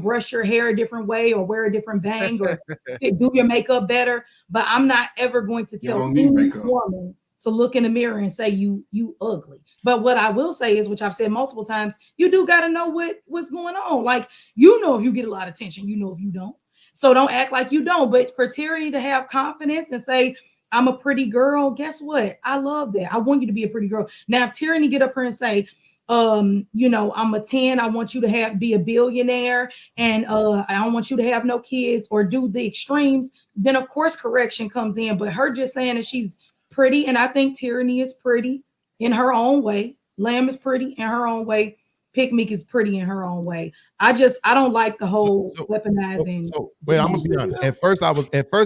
brush your hair a different way or wear a different bang or do your makeup better. But I'm not ever going to tell don't need any makeup. woman to look in the mirror and say you ugly. But what I will say is, which I've said multiple times, you do got to know what's going on. Like, if you get a lot of attention, if you don't. So don't act like you don't. But for Tyranny to have confidence and say, I'm a pretty girl, guess what? I love that. I want you to be a pretty girl. Now, if Tyranny get up here and say, I'm a 10, I want you to be a billionaire, and I don't want you to have no kids or do the extremes, then of course correction comes in. But her just saying that she's pretty, and I think Tyranny is pretty in her own way. Lamb is pretty in her own way. Pick Meek is pretty in her own way. I don't like the whole weaponizing. Wait, I'm gonna be honest. At first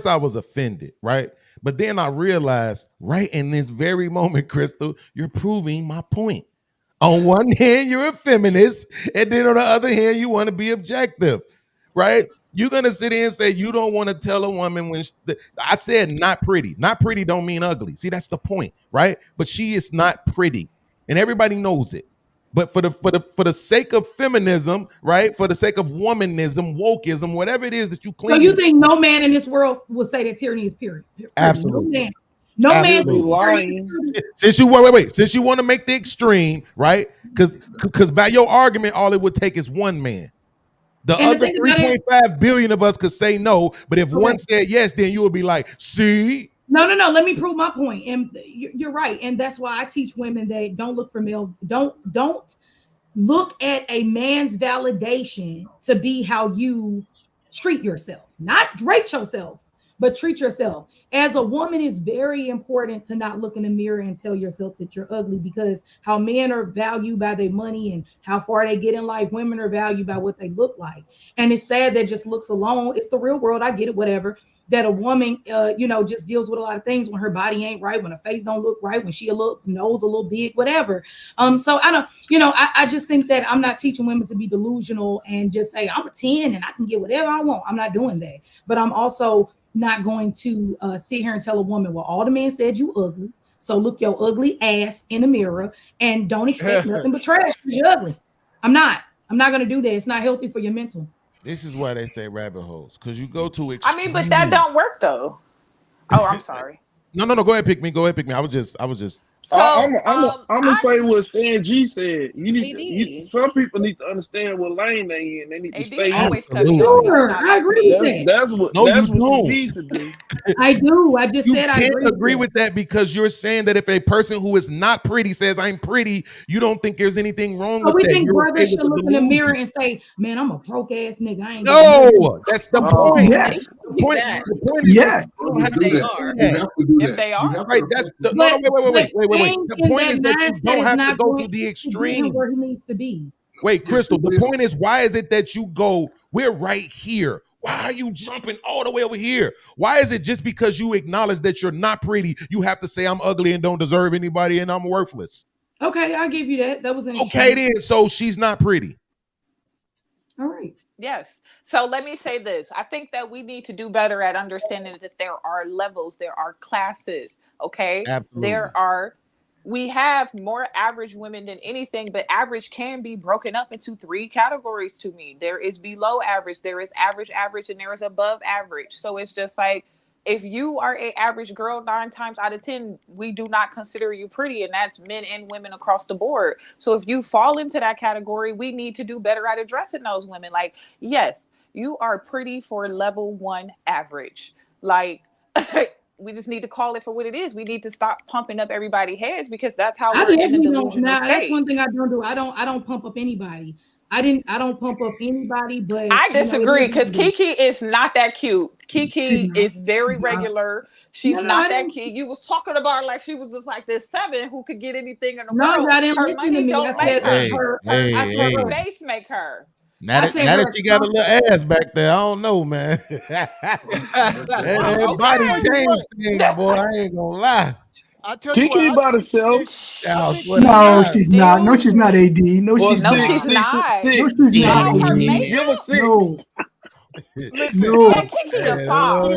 I was offended, right? But then I realized, right in this very moment, Crystal, you're proving my point. On one hand, you're a feminist, and then on the other hand, you want to be objective, right? You're gonna sit here and say you don't want to tell a woman when I said not pretty. Not pretty don't mean ugly. See, that's the point, right? But she is not pretty, and everybody knows it. But for the sake of feminism, right? For the sake of womanism, wokeism, whatever it is that you claim. So you think no man in this world will say that Tyranny is pretty? Absolutely. No man. Lying. Since you wait. Since you want to make the extreme, right? Because by your argument, all it would take is one man. The And the other thing about it is- 3.5 billion of us could say no, but if one said yes, then you would be like, see? No. Let me prove my point. And you're right. And that's why I teach women that don't look for male. Don't look at a man's validation to be how you treat yourself. Not rate yourself, but treat yourself. As a woman, it's very important to not look in the mirror and tell yourself that you're ugly, because how men are valued by their money and how far they get in life, women are valued by what they look like. And it's sad that just looks alone. It's the real world. I get it, whatever. That a woman, just deals with a lot of things when her body ain't right, when her face don't look right, when she nose a little big, whatever. So I don't, I just think that I'm not teaching women to be delusional and just say I'm a 10 and I can get whatever I want. I'm not doing that. But I'm also not going to sit here and tell a woman, well, all the men said you ugly, so look your ugly ass in the mirror and don't expect nothing but trash because you're ugly. I'm not going to do that. It's not healthy for your mental. This is why they say rabbit holes, because you go to extreme. I mean, but that don't work though. Oh, I'm sorry. No. Go ahead, pick me. I was just. So, I'm gonna say what Stan G said. You need some people need to understand what lane they in. They need to stay in. Sure, I agree with that. That's what you need to do. I do. I just said I agree with that, because you're saying that if a person who is not pretty says I'm pretty, you don't think there's anything wrong with we that. think brothers should look in the mirror and say, "Man, I'm a broke ass nigga." I ain't no, that's the point. Yes. The point is Yes. If they are. Right. That's the wait. The point is that you don't have to go to the extreme where he needs to be. Wait, Crystal, the point is, why is it that you go, we're right here? Why are you jumping all the way over here? Why is it just because you acknowledge that you're not pretty, you have to say I'm ugly and don't deserve anybody and I'm worthless? Okay, I'll give you that. That was okay then. So she's not pretty. All right. Yes. So let me say this. I think that we need to do better at understanding that there are levels, there are classes. Okay. Absolutely. We have more average women than anything, but average can be broken up into 3 categories to me. There is below average, there is average, and there is above average. So it's just like, if you are an average girl, 9 times out of 10, we do not consider you pretty, and that's men and women across the board. So if you fall into that category, we need to do better at addressing those women. Like, yes, you are pretty for level 1 average. Like, we just need to call it for what it is. We need to stop pumping up everybody's heads, because that's how we're in a delusional state. That's one thing I don't do. I don't pump up anybody. I don't pump up anybody, but I disagree, because Kiki is not that cute. Kiki is very regular. She's not that cute. You was talking about her like she was just like this 7 who could get anything in the world. No, I didn't her listen money to me. don't I make said her. Hey. Her face make her. Now that she got a little ass back there, I don't know, man. That body changed things, boy. I ain't gonna lie. I tell you Kiki by herself. No, she's not. No, she's not. AD. No, she's not. She's not. No, she's not. Her AD. makeup. Give her 6. No. No. Yeah, Kiki a 5.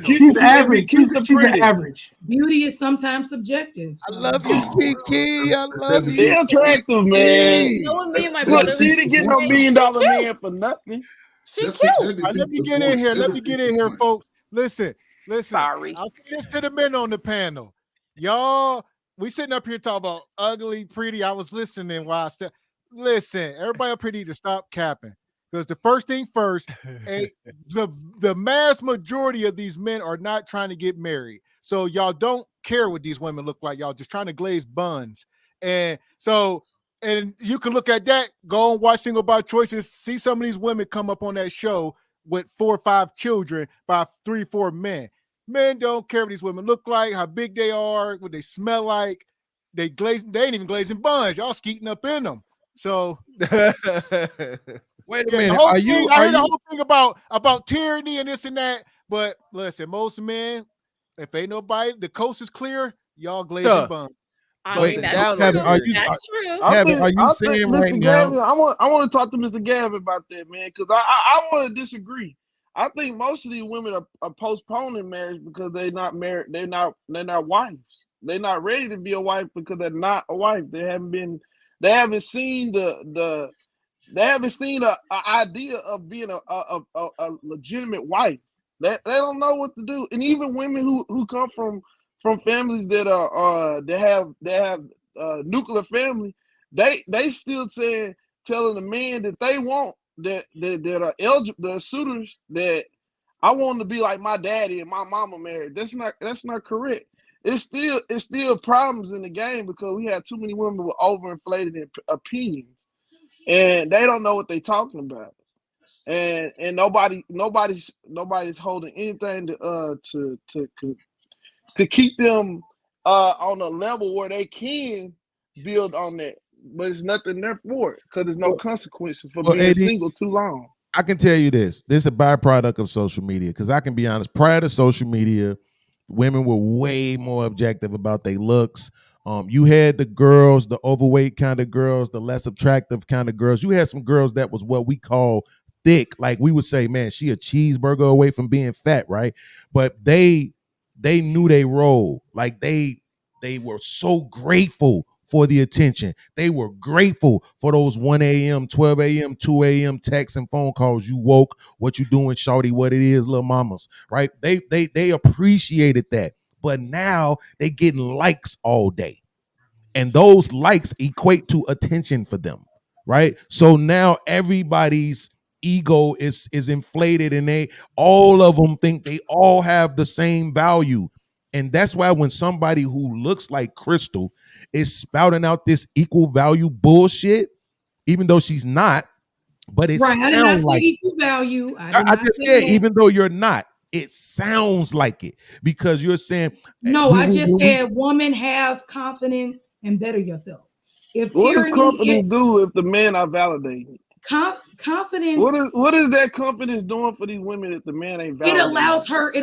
She's average. She's an average. Beauty is sometimes subjective. I love you, Kiki. I love you. She attractive, man. So me and my Look, brother. she didn't get no $1 million man for nothing. She's cute. Let me get in here. Let me get in here, folks. Listen. Sorry. I'll say this to the men on the panel. Y'all, we sitting up here talking about ugly, pretty. I was listening while I said, listen, everybody up here need to stop capping. Because the first thing first, the mass majority of these men are not trying to get married. So y'all don't care what these women look like. Y'all just trying to glaze buns. And so, and you can look at that, go and watch Single by Choices, see some of these women come up on that show with 4 or 5 children by 3 or 4 men. Men don't care what these women look like, how big they are, what they smell like. They ain't even glazing buns. Y'all skeeting up in them. So wait a minute. I heard the whole thing about tyranny and this and that. But listen, most men, if ain't nobody, the coast is clear, y'all glazing buns. Wait, that's Kevin, true. that's true. Kevin, are you saying right now? Gavin, I want to talk to Mr. Gavin about that, man, because I want to disagree. I think most of these women are postponing marriage because they're not married. They're not wives. They're not ready to be a wife because they're not a wife. They haven't seen the idea of being a legitimate wife. They don't know what to do. And even women who come from families that are that have nuclear family, they still saying telling the men that they want that are eligible, the suitors that I want to be like my daddy and my mama married. That's not correct. It's still problems in the game because we have too many women with overinflated opinions, and they don't know what they're talking about. And nobody's holding anything to keep them on a level where they can build on that. But it's nothing there for it because there's no consequences for being single too long. I can tell you this is a byproduct of social media, because I can be honest, prior to social media, women were way more objective about their looks. You had the girls, the overweight kind of girls, the less attractive kind of girls. You had some girls that was what we call thick. Like we would say, man, she a cheeseburger away from being fat, right? But they knew their role. Like they were so grateful for the attention. They were grateful for those 1 a.m., 12 a.m., 2 a.m. texts and phone calls. You woke, what you doing, shawty, what it is, little mamas, right? They appreciated that. But now they getting likes all day. And those likes equate to attention for them, right? So now everybody's ego is inflated, and all of them think they all have the same value. And that's why when somebody who looks like Crystal is spouting out this equal value bullshit, even though she's not, but it right, sounds I did not like say equal value. I just said, even though you're not, it sounds like it, because you're saying no. I just said, woman, have confidence and better yourself. If what does confidence do if the men are validated? Confidence. What is that confidence doing for these women if the man ain't validated? It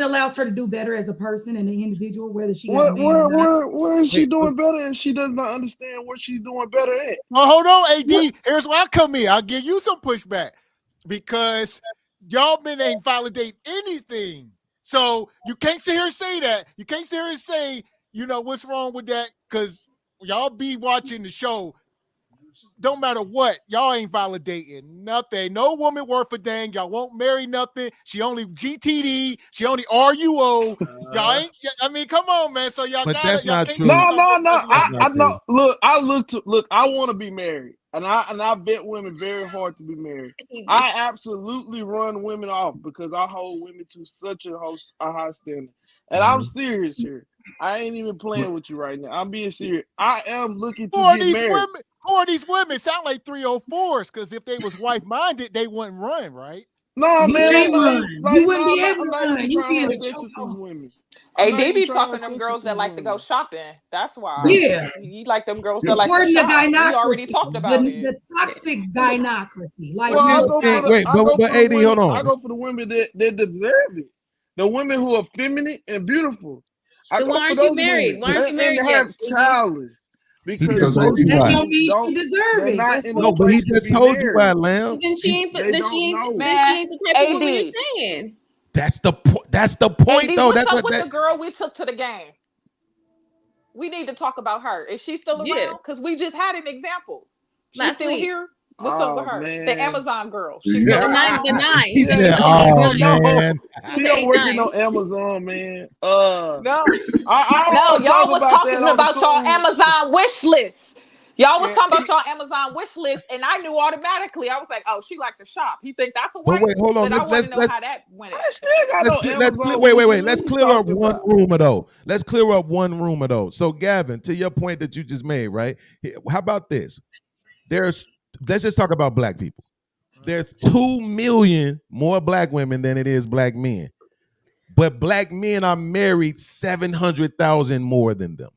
allows her to do better as a person and an individual, whether she where is she doing better, and she does not understand what she's doing better at. Well, hold on, AD. Here's where I come in. I'll give you some pushback because y'all men ain't validate anything. So you can't sit here and say that. You can't sit here and say, you know, what's wrong with that, because y'all be watching the show. Don't matter what, y'all ain't validating nothing. No woman worth a dang. Y'all won't marry nothing. She only GTD. She only RUO. Y'all ain't. I mean, come on, man. So y'all. But that's not true. No. I know. Look, I want to be married, and I bet women very hard to be married. I absolutely run women off because I hold women to such a high standard, and I'm serious here. I ain't even playing with you right now. I'm being serious. I am looking to get married. Who are these women? Sound like 304s, because if they was wife-minded, they wouldn't run, right? No, man. You wouldn't be able to run. You be in a women. Hey, they be talking to them girls that like to go shopping. That's why. Yeah. You like them girls that like to shop. We already talked about it. The toxic gynocracy. Like, but AD, hold on. I go for the women that deserve it. The women who are feminine and beautiful. So why aren't you married? Why aren't you married and yet? have childless. Because that don't mean she deserve it. No, but he just told you why, Lamb. Then she ain't the type of woman you're saying. That's the point. That's the point, AD, though. What's That's up what with the girl we took to the game? We need to talk about her. Is she still around? Because we just had an example. She's still here. What's up with her? Man. The Amazon girl. She's still The around. nine. He said, "Oh man, she don't work on Amazon, man." No, y'all was talking about y'all Amazon wish list. Y'all was talking about y'all Amazon wish list, and I knew automatically. I was like, "Oh, she like to shop." He think that's a wife. Wait, hold on. But I want to know how that went. Wait. Let's clear up one rumor though. Let's clear up one rumor though. So, Gavin, to your point that you just made, right? How about this? Let's just talk about black people. There's 2 million more black women than it is black men, but black men are married 700,000 more than them.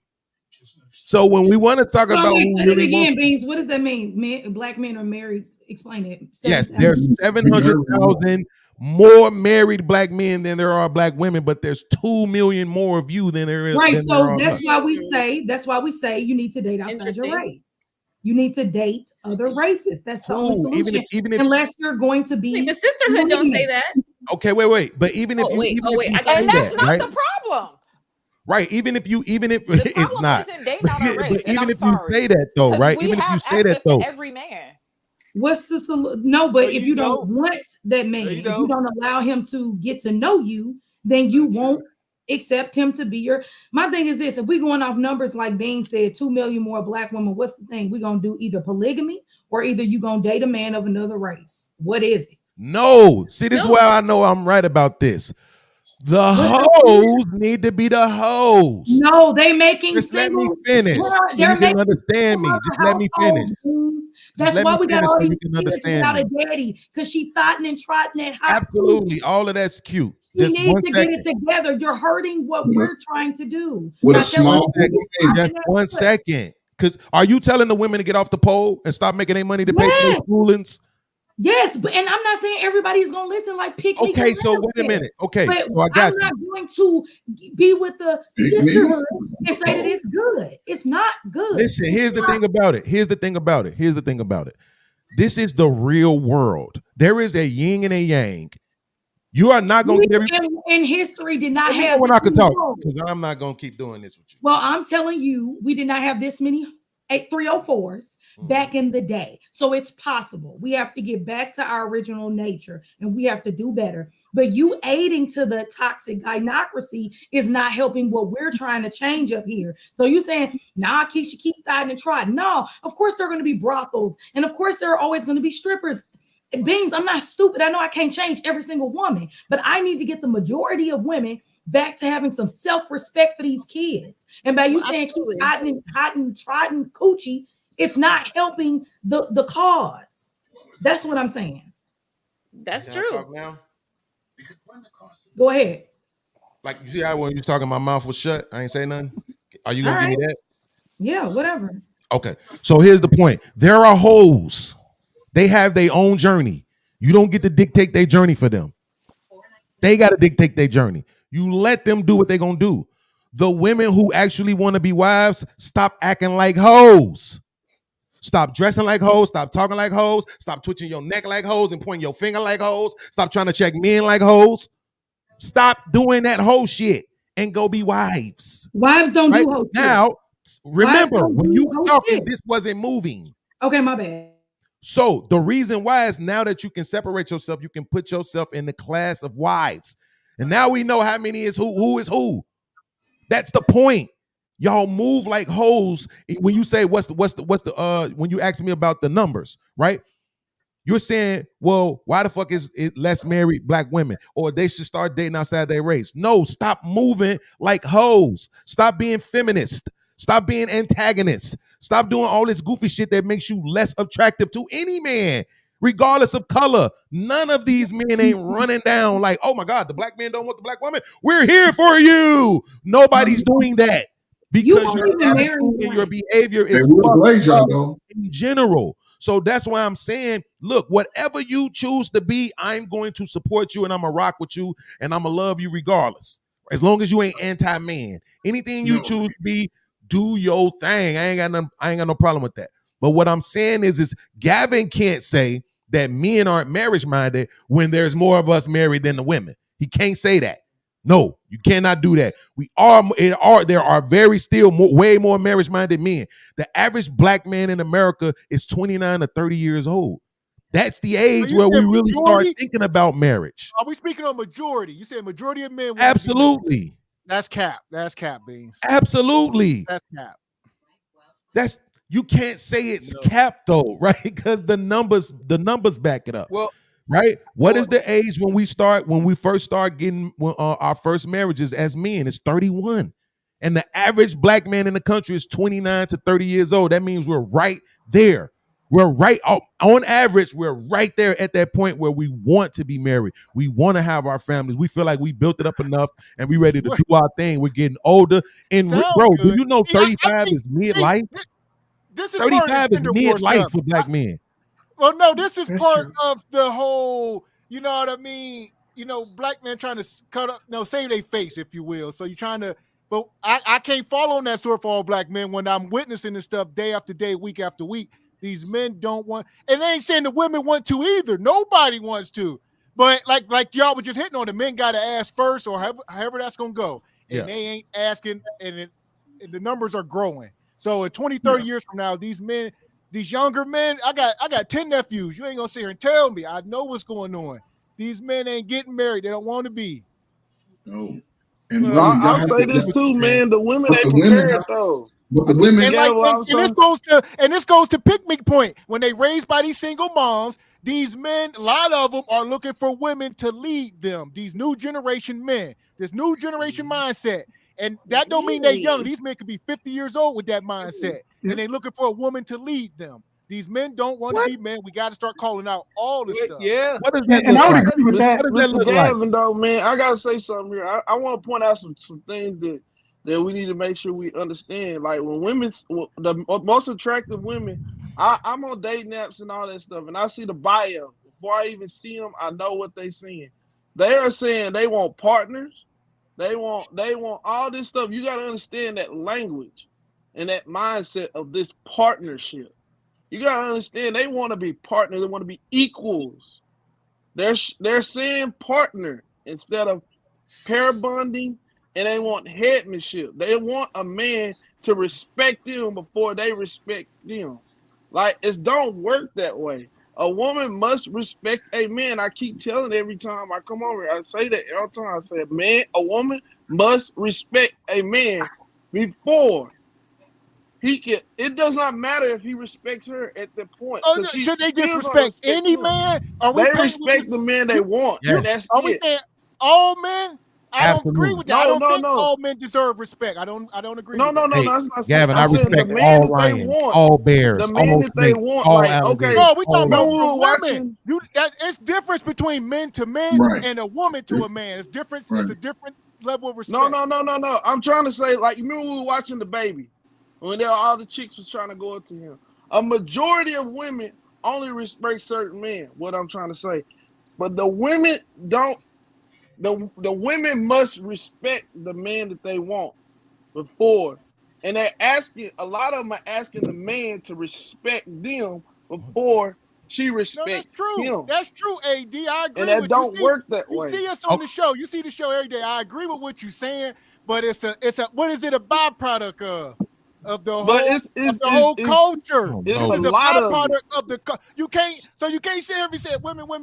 So when we want to talk about, Beans, what does that mean? Black men are married. Explain it. Yes, there's 700,000 more married black men than there are black women, but there's 2 million more of you than there is. Right. So that's why we say you need to date outside your race. You need to date other races. That's the only solution. Even if, unless you're going to be the Sisterhood don't say that. Okay, wait. But even if and that's not the problem. Right, even if it's not. But even if you say that though, right? Even if you say that though, every man. What's the solution? No, but if you don't want that man, if you don't allow him to get to know you, then you won't accept him to be your. My thing is this: if we're going off numbers like Bean said, 2 million more black women, what's the thing? We're gonna do either polygamy or either you gonna date a man of another race. What is it? No. See, this is where I know I'm right about this. The hoes need to be the hoes. No, they making Just single. let me finish. So They're you can understand me. Just let me finish. That's let why me we got finish all so these you can kids understand without a me. daddy because she thotting and trotting at high. Absolutely. All of that's cute. You Just need one to second. get it together. You're hurting what we're trying to do. With a By telling small people Just one second. Because are you telling the women to get off the pole and stop making their money to pay for their schoolings? Yes, but and I'm not saying everybody's gonna listen like pick me. Okay, so wait a minute. Okay, but so I got I'm not going to be with the sisterhood and say that it's good. It's not good. Listen, here's the thing about it. Here's the thing about it. This is the real world. There is a yin and a yang. You are not going to get every in history did not have when this I can many talk hoes. because I'm not going to keep doing this with you. Well, I'm telling you, we did not have this many 304s back in the day. So it's possible. We have to get back to our original nature and we have to do better. But you aiding to the toxic gynocracy is not helping what we're trying to change up here. So you saying, nah, Keisha, keep thotting and trotting. No, of course there are going to be brothels. And of course there are always going to be strippers. Beans, I'm not stupid. I know I can't change every single woman, but I need to get the majority of women back to having some self-respect for these kids. And by you saying keep hot and trotting coochie, it's not helping the cause. That's what I'm saying. That's true. Now? Go ahead. Like you see how when you was talking, my mouth was shut. I ain't say nothing. Are you gonna give me that? Yeah, whatever. Okay. So here's the point. There are hoes. They have their own journey. You don't get to dictate their journey for them. They got to dictate their journey. You let them do what they're going to do. The women who actually want to be wives, stop acting like hoes. Stop dressing like hoes. Stop talking like hoes. Stop twitching your neck like hoes and pointing your finger like hoes. Stop trying to check men like hoes. Stop doing that hoe shit and go be wives. Wives don't do hoe shit. Now, remember, when you were talking, this wasn't moving. Okay, my bad. So the reason why is now that you can separate yourself, you can put yourself in the class of wives. And now we know how many is who is who. That's the point. Y'all move like hoes when you say what's the when you ask me about the numbers, right? You're saying, well, why the fuck is it less married black women? Or they should start dating outside their race. No, stop moving like hoes. Stop being feminist. Stop being antagonists. Stop doing all this goofy shit that makes you less attractive to any man, regardless of color. None of these men ain't running down like, oh my God, the black man don't want the black woman. We're here for you. Nobody's doing that because your attitude and your behavior is fucked up in general. So that's why I'm saying, look, whatever you choose to be, I'm going to support you and I'm going to rock with you and I'm going to love you regardless. As long as you ain't anti-man. Anything you choose to be, do your thing. I ain't got no problem with that. But what I'm saying is Gavin can't say that men aren't marriage minded when there's more of us married than the women. He can't say that. No, you cannot do that. There are very still way more marriage minded men. The average black man in America is 29 to 30 years old. That's the age where we really start thinking about marriage. Are we speaking on majority? You said majority of men. Absolutely. That's cap. That's cap, Beans. Absolutely. That's cap. You can't say it's cap though, right? Because the numbers back it up. Well, right? What is the age when we first start getting our first marriages as men? It's 31. And the average black man in the country is 29 to 30 years old. That means we're right there. We're right on average. We're right there at that point where we want to be married. We want to have our families. We feel like we built it up enough and we ready to do our thing. We're getting older. And bro, do you know 35 is midlife? This is 35 is midlife for black men. Well, no, this is part of the whole, you know what I mean? You know, black men trying to save their face, if you will. So you're trying to, but I can't follow on that sword for all black men when I'm witnessing this stuff day after day, week after week. These men don't want, and they ain't saying the women want to either. Nobody wants to. But like y'all were just hitting on, the men got to ask first, or however that's going to go. And they ain't asking, and the numbers are growing. So in 20, 30 years from now, these men, these younger men, I got 10 nephews. You ain't going to sit here and tell me. I know what's going on. These men ain't getting married. They don't want to be. No. And I'll say this too, man. The women ain't prepared though. But the women, and this goes to Picnic point. When they raised by these single moms, these men, a lot of them are looking for women to lead them. These new generation men, this new generation mindset. And that don't mean they're young. These men could be 50 years old with that mindset. And they're looking for a woman to lead them. These men don't want to be men. We got to start calling out all this stuff. Yeah. What does that look I would like? agree with that. What does that Mr. look Gavin, like? though, man, I gotta say something here. I want to point out some things that we need to make sure we understand. Like when the most attractive women, I'm on dating apps and all that stuff, and I see the bio. Before I even see them, I know what they're saying. They are saying they want partners. They want all this stuff. You got to understand that language and that mindset of this partnership. You got to understand they want to be partners. They want to be equals. They're saying partner instead of pair bonding, and they want headmanship. They want a man to respect them before they respect them. Like, it don't work that way. A woman must respect a man. I keep telling every time I come over, I say that every time. I say, a woman must respect a man before he can. It does not matter if he respects her at that point. Oh, should they just respect any man? They respect the man they want. Yes. And that's Are we it. saying all men? I don't agree with that. I don't think no. all men deserve respect. I don't agree. No, with that. that's not Gavin, I I'm saying respect the man all that they lions, want, all bears, the man all that they snakes, want. all Like, alligators. No, we talking about all women. It's difference between men to men and a woman to a man. It's different. It's a different level of respect. No. I'm trying to say, like, you remember we were watching The Baby when all the chicks was trying to go up to him. A majority of women only respect certain men. What I'm trying to say, but the women don't. The women must respect the man that they want before, and they're asking. A lot of them are asking the man to respect them before she respects him. That's true, AD. I agree. And that with don't you. work that way. You see us on the show. You see the show every day. I agree with what you're saying, but it's a what is it a byproduct of the whole culture? It's This is a a lot of byproduct of the you can't sit here and say women when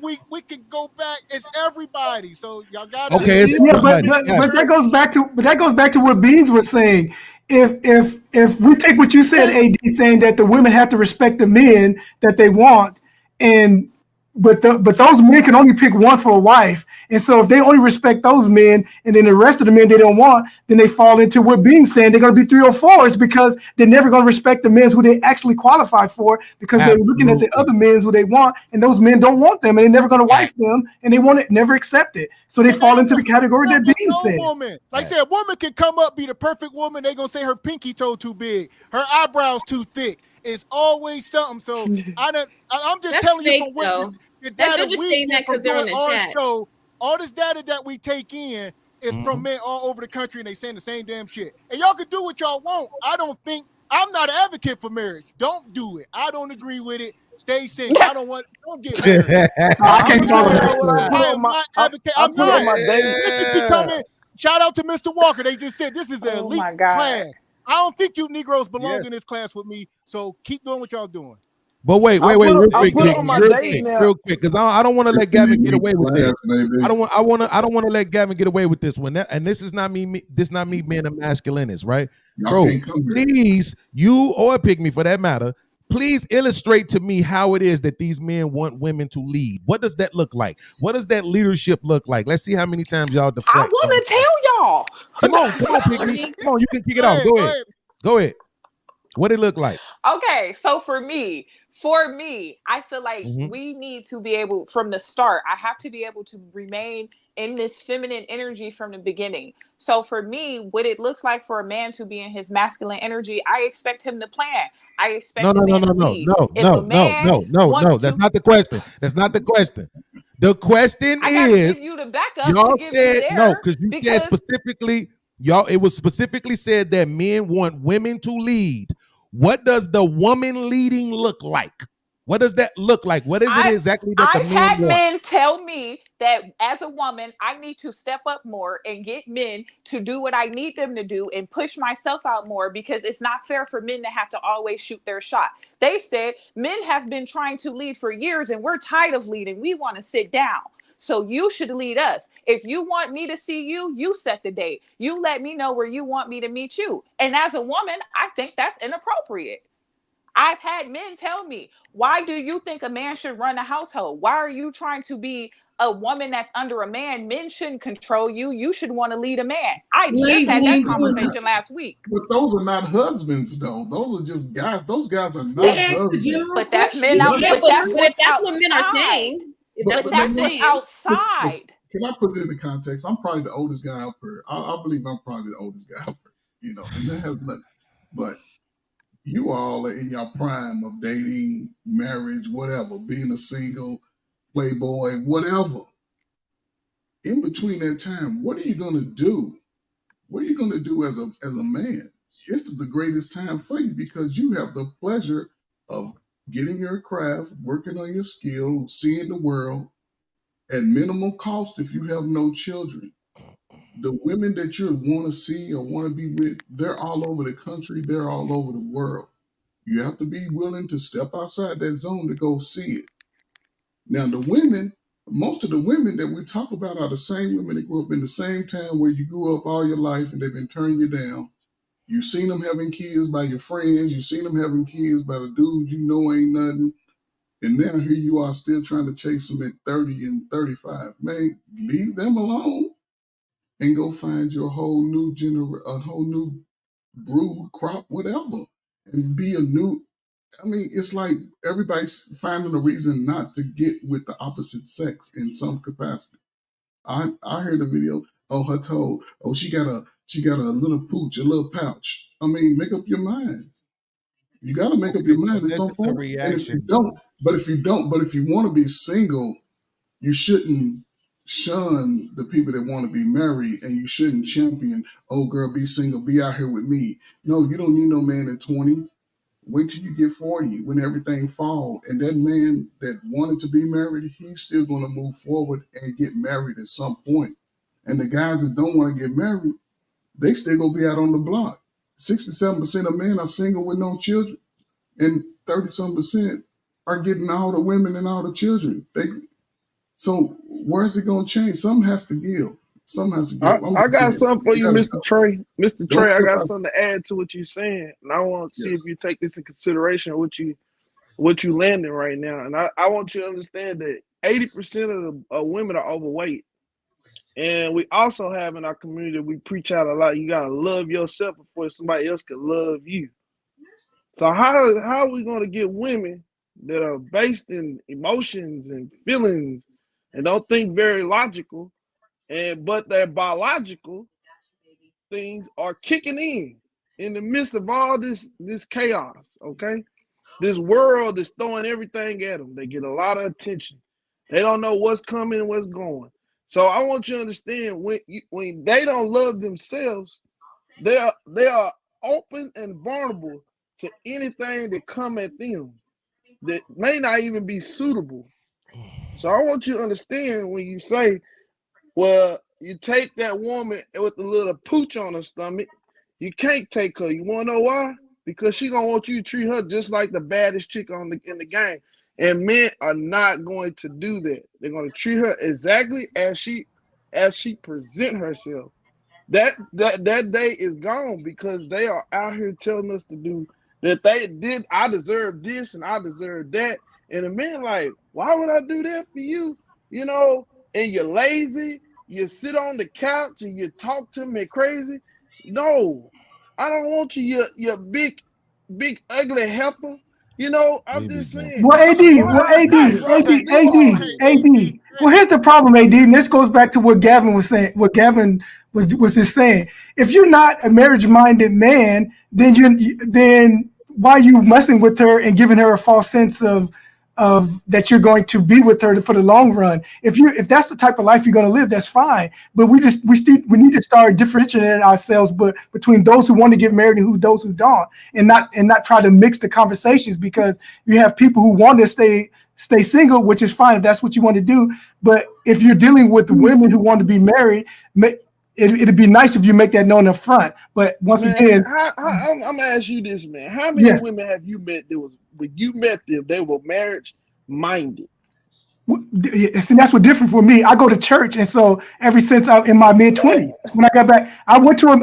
we can go back. It's everybody. So y'all got but that goes back to what Beans was saying. If we take what you said, AD, saying that the women have to respect the men that they want, but those men can only pick one for a wife, and so if they only respect those men, and then the rest of the men they don't want, then they fall into what Bean's saying. They're going to be 3 or 4s because they're never going to respect the men who they actually qualify for because they're looking at the other men who they want, and those men don't want them, and they're never going to wife them, and they want it, never accept it. So they fall into the category that Bean said. Woman. Like I said, a woman can come up, be the perfect woman. They're going to say her pinky toe too big, her eyebrows too thick. It's always something. So I'm just telling you from what the data we get from doing our show, all this data that we take in is from men all over the country, and they saying the same damn shit. And y'all can do what y'all want. I'm not an advocate for marriage. Don't do it. I don't agree with it. Stay single. Don't get married. I can't follow that. I am not advocating. I'm not. This is becoming. Shout out to Mr. Walker. They just said this is an elite class. I don't think you Negroes belong in this class with me. So keep doing what y'all doing. But wait, real quick, because I don't want to let Gavin get away with this. I don't want to let Gavin get away with this one. And this is not me. This not me being a masculinist, right, bro? Please, you or Pick Me for that matter. Please illustrate to me how it is that these men want women to lead. What does that look like? What does that leadership look like? Let's see how many times y'all deflect. I want to tell y'all. Come on, Pick Me. Come on, you can kick it off. Go ahead. What it look like? Okay, so for me, I feel like we need to be able, from the start, I have to be able to remain in this feminine energy from the beginning. So for me, what it looks like for a man to be in his masculine energy, I expect him to plan. I expect No. That's not the question. That's not the question. The question is, give you the backup y'all to give said you no, because you said specifically, it was specifically said that men want women to lead. What does the woman leading look like? What does that look like? What is it exactly that the men want? I've had men tell me that as a woman, I need to step up more and get men to do what I need them to do and push myself out more because it's not fair for men to have to always shoot their shot. They said men have been trying to lead for years and we're tired of leading. We want to sit down. So you should lead us. If you want me to see you, you set the date. You let me know where you want me to meet you. And as a woman, I think that's inappropriate. I've had men tell me, why do you think a man should run a household? Why are you trying to be a woman that's under a man? Men shouldn't control you. You should want to lead a man. I just had that conversation last week. But those are not husbands, though. Those are just guys. Those guys are not They asked the husbands. general But that's question. men out. Yeah, But that's what's that's what men are outside. saying. But But that's what's outside. Can I put it in the context? I'm probably the oldest guy out there. I believe I'm probably the oldest guy out there. You know, and that has nothing. But you all are in your prime of dating, marriage, whatever, being a single, playboy, whatever. In between that time, what are you gonna do? What are you gonna do as a man? It's the greatest time for you because you have the pleasure of getting your craft, working on your skill, seeing the world at minimal cost if you have no children. The women that you want to see or want to be with, they're all over the country, they're all over the world. You have to be willing to step outside that zone to go see it. Now, the women, most of the women that we talk about are the same women that grew up in the same town where you grew up all your life and they've been turning you down. You've seen them having kids by your friends. You've seen them having kids by the dudes you know ain't nothing. And now here you are still trying to chase them at 30 and 35. Man, leave them alone and go find your whole new a whole new brood crop, whatever, and be a new. I mean, it's like everybody's finding a reason not to get with the opposite sex in some capacity. I heard a video. Oh, her told. Oh, she got a little pooch, a little pouch. I mean, make up your mind. You got to make up your mind at some point. And if you don't, but if you want to be single, you shouldn't shun the people that want to be married, and you shouldn't champion, oh girl, be single, be out here with me. No, you don't need no man at 20. Wait till you get 40 when everything fall. And that man that wanted to be married, he's still going to move forward and get married at some point. And the guys that don't want to get married, they still going to be out on the block. 67% of men are single with no children, and 30-some% are getting all the women and all the children. So where's it going to change? Something has to give. Something has to give. I got something for you, Mr. Trey. Mr. Trey, I got something to add to what you're saying, and I want to see if you take this in consideration, what you landing right now. And I want you to understand that 80% of women are overweight. And we also have in our community, we preach out a lot, you got to love yourself before somebody else can love you. So how are we going to get women that are based in emotions and feelings and don't think very logical, but their biological things are kicking in the midst of all this chaos, okay? This world is throwing everything at them. They get a lot of attention. They don't know what's coming and what's going. So I want you to understand when they don't love themselves, they are open and vulnerable to anything that come at them that may not even be suitable. So I want you to understand when you say, well, you take that woman with a little pooch on her stomach, you can't take her. You want to know why? Because she gonna want you to treat her just like the baddest chick in the game. And men are not going to do that. They're going to treat her exactly as she present herself. That day is gone because they are out here telling us to do that. I deserve this and I deserve that. And the man like, why would I do that for you? You know, and you're lazy. You sit on the couch and you talk to me crazy. No, I don't want you. You're big ugly heifer. You know, I'm just saying. Well, AD. Well, here's the problem, AD, and this goes back to what Gavin was saying. What Gavin was just saying. If you're not a marriage-minded man, then why are you messing with her and giving her a false sense of that you're going to be with her for the long run? If that's the type of life you're going to live, that's fine. But we need to start differentiating ourselves, but between those who want to get married and those who don't, and not try to mix the conversations, because you have people who want to stay single, which is fine if that's what you want to do. But if you're dealing with women who want to be married, it'd be nice if you make that known up front. But once again, I'm gonna ask you this, man. How many women have you met that was when you met them, they were marriage minded? And that's what different for me. I go to church, and so ever since I'm in my mid-20s, when I got back, I went on.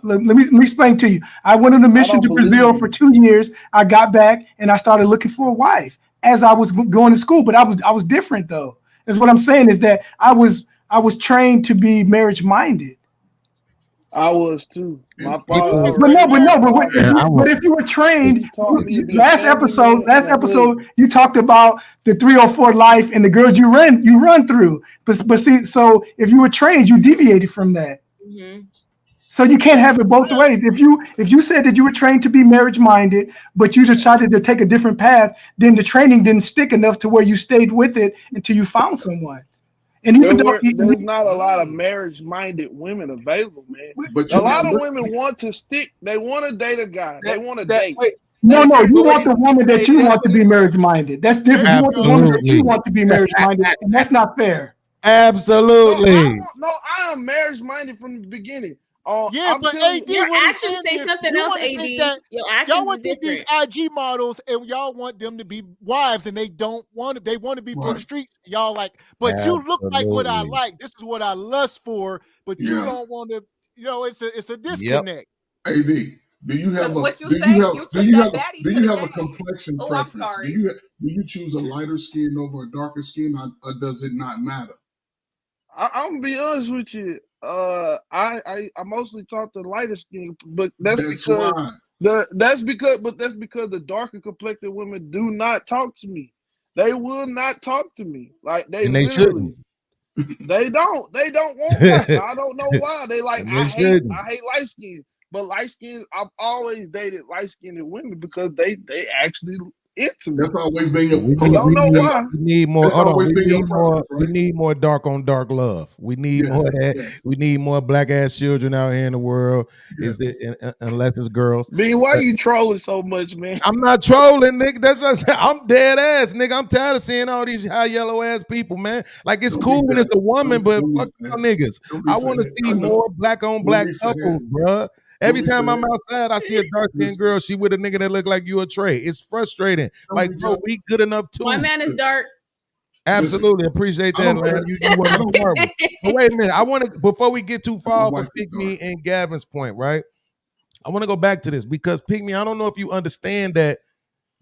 Let me explain to you. I went on a mission to Brazil for 2 years. I got back, and I started looking for a wife as I was going to school. But I was different though. That's what I'm saying is that I was trained to be marriage-minded. I was too. My But father. if you were trained, last episode, you talked about the 304 life and the girls you run through. But see, so if you were trained, you deviated from that. Mm-hmm. So you can't have it both ways. If you said that you were trained to be marriage minded, but you decided to take a different path, then the training didn't stick enough to where you stayed with it until you found someone. And even there's not a lot of marriage-minded women available, man. But a lot of women want to stick. They want to date a guy. They want to date. No, you want the woman that you want to be marriage-minded. That's different. You want the woman that you want to be marriage-minded, and that's not fair. Absolutely. No, I am marriage-minded from the beginning. Yeah, but AD, your what he's actions saying say is, something you else, wanna think AD. that Your actions y'all want is to these IG models, and y'all want them to be wives, and they don't want to. They want to be for the streets. Y'all like, but you look like what I like. This is what I lust for, but you don't want to. You know, it's a disconnect. AD, do you have a complexion preference? Do you choose a lighter skin over a darker skin, or does it not matter? I'm gonna be honest with you. I mostly talk to lighter skin, but that's because the darker complected women do not talk to me. They will not talk to me. Like they literally. They don't want that. I don't know why. They like I hate light skin. But light skin, I've always dated light skinned women because they actually into me. That's always been your. We need more. We need more dark on dark love. We need more of that. Yes. We need more black ass children out here in the world. Yes. Unless it's girls. B, why are you trolling so much, man? I'm not trolling, nigga. That's what I'm saying. I'm dead ass, nigga. I'm tired of seeing all these high yellow ass people, man. Like it's cool when it's a woman, but fuck y'all niggas. I want to see more black on black couples, bruh. Every time I'm outside, I see a dark-skinned girl. She with a nigga that look like you a Trey. It's frustrating. Like, bro, we good enough too. My man is dark. Absolutely, appreciate that, man. You want to worry. But wait a minute. I want to before we get too far with Pygmy and Gavin's point, right? I want to go back to this because Pygmy, I don't know if you understand that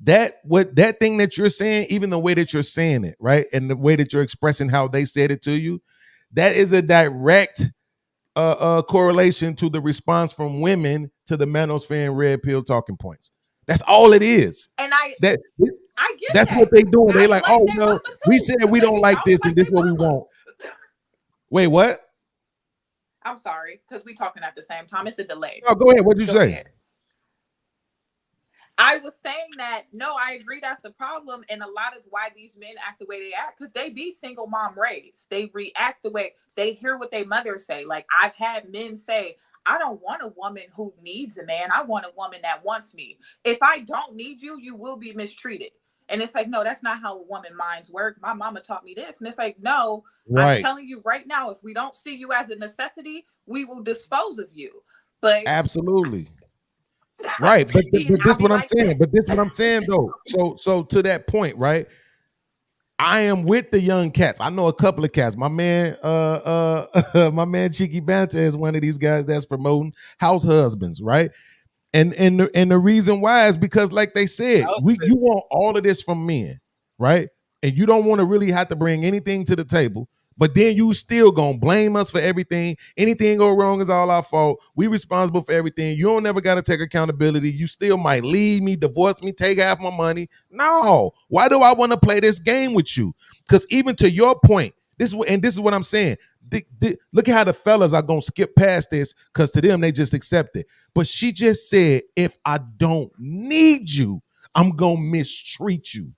thing that you're saying, even the way that you're saying it, right, and the way that you're expressing how they said it to you, that is a direct correlation to the response from women to the manosphere and red pill talking points. That's all it is. And I get that's that. what they doing. They like, oh no, we said we don't like this, and this is what we want. Wait, what? I'm sorry, because we talking at the same time. It's a delay. Oh, go ahead. What'd you say? Ahead. I was saying that, no, I agree that's the problem. And a lot of why these men act the way they act, because they be single mom raised. They react the way they hear what their mother say. Like I've had men say, I don't want a woman who needs a man. I want a woman that wants me. If I don't need you, you will be mistreated. And it's like, no, that's not how woman minds work. My mama taught me this. And it's like, no, right. I'm telling you right now, if we don't see you as a necessity, we will dispose of you. But absolutely. Right, but this is what I'm saying. But this is what I'm saying though. So to that point, right? I am with the young cats. I know a couple of cats. My man, my man Kiki Palmer is one of these guys that's promoting house husbands, right? And the reason why is because, like they said, you want all of this from men, right? And you don't want to really have to bring anything to the table. But then you still gonna blame us for everything. Anything go wrong is all our fault. We responsible for everything. You don't never gotta take accountability. You still might leave me, divorce me, take half my money. No. Why do I want to play this game with you? Because even to your point, this is what I'm saying. Look at how the fellas are gonna skip past this because to them they just accept it. But she just said, if I don't need you, I'm gonna mistreat you.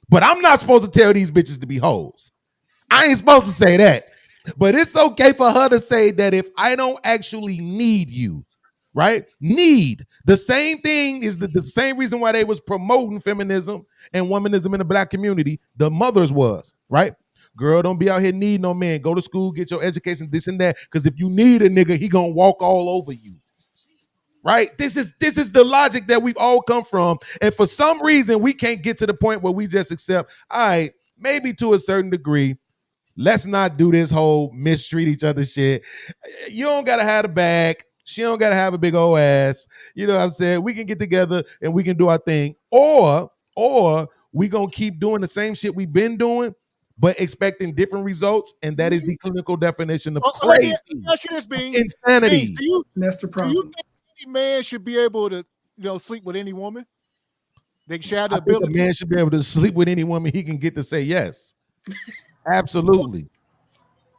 But I'm not supposed to tell these bitches to be hoes. I ain't supposed to say that, but it's okay for her to say that if I don't actually need you, right? Need. The same thing is the same reason why they was promoting feminism and womanism in the black community. The mothers was, right? Girl, don't be out here needing no man. Go to school, get your education, this and that. Because if you need a nigga, he gonna walk all over you. Right? This is the logic that we've all come from. And for some reason, we can't get to the point where we just accept, all right, maybe to a certain degree. Let's not do this whole mistreat each other shit. You don't gotta have a bag. She don't gotta have a big old ass. You know what I'm saying? We can get together and we can do our thing. Or we gonna keep doing the same shit we've been doing, but expecting different results. And that is the clinical definition of crazy. Let me ask you this, Beans. Insanity. Beans, That's the do problem. you think any man should be able to, sleep with any woman? They should have the I think ability. a man should be able to sleep with any woman he can get to say yes. Absolutely.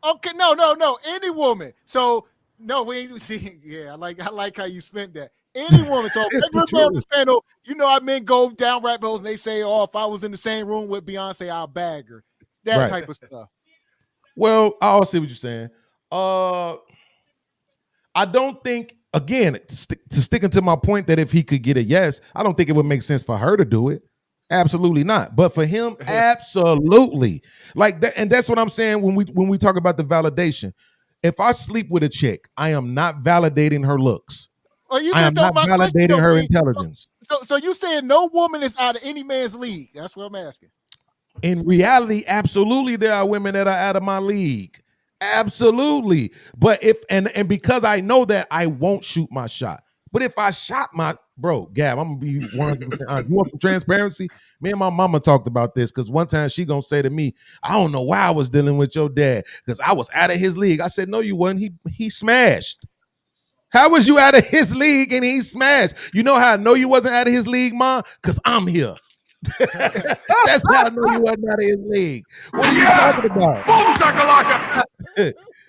Okay, no, any woman. So no, we ain't see. Yeah, I like how you spent that. Any woman. So It's the everybody on truth. this panel, how men go down rabbit holes and they say, "Oh, if I was in the same room with Beyonce, I'll bag her." That Right. type of stuff. Well, I'll see what you're saying. I don't think, again, sticking to my point that if he could get a yes, I don't think it would make sense for her to do it. Absolutely not. But for him, absolutely. Like that, and that's what I'm saying when we talk about the validation. If I sleep with a chick, I am not validating her looks. Well, you I am just not don't validating her intelligence. So you saying no woman is out of any man's league? That's what I'm asking. In reality, absolutely, there are women that are out of my league. Absolutely. But and because I know that, I won't shoot my shot. But if I shot my Gav, I'm gonna be one. You want some transparency? Me and my mama talked about this because one time she gonna say to me, "I don't know why I was dealing with your dad because I was out of his league." I said, "No, you wasn't. He smashed. How was you out of his league and he smashed? You know how I know you wasn't out of his league, Mom? Because I'm here." That's how I know you wasn't out of his league. What are you talking about?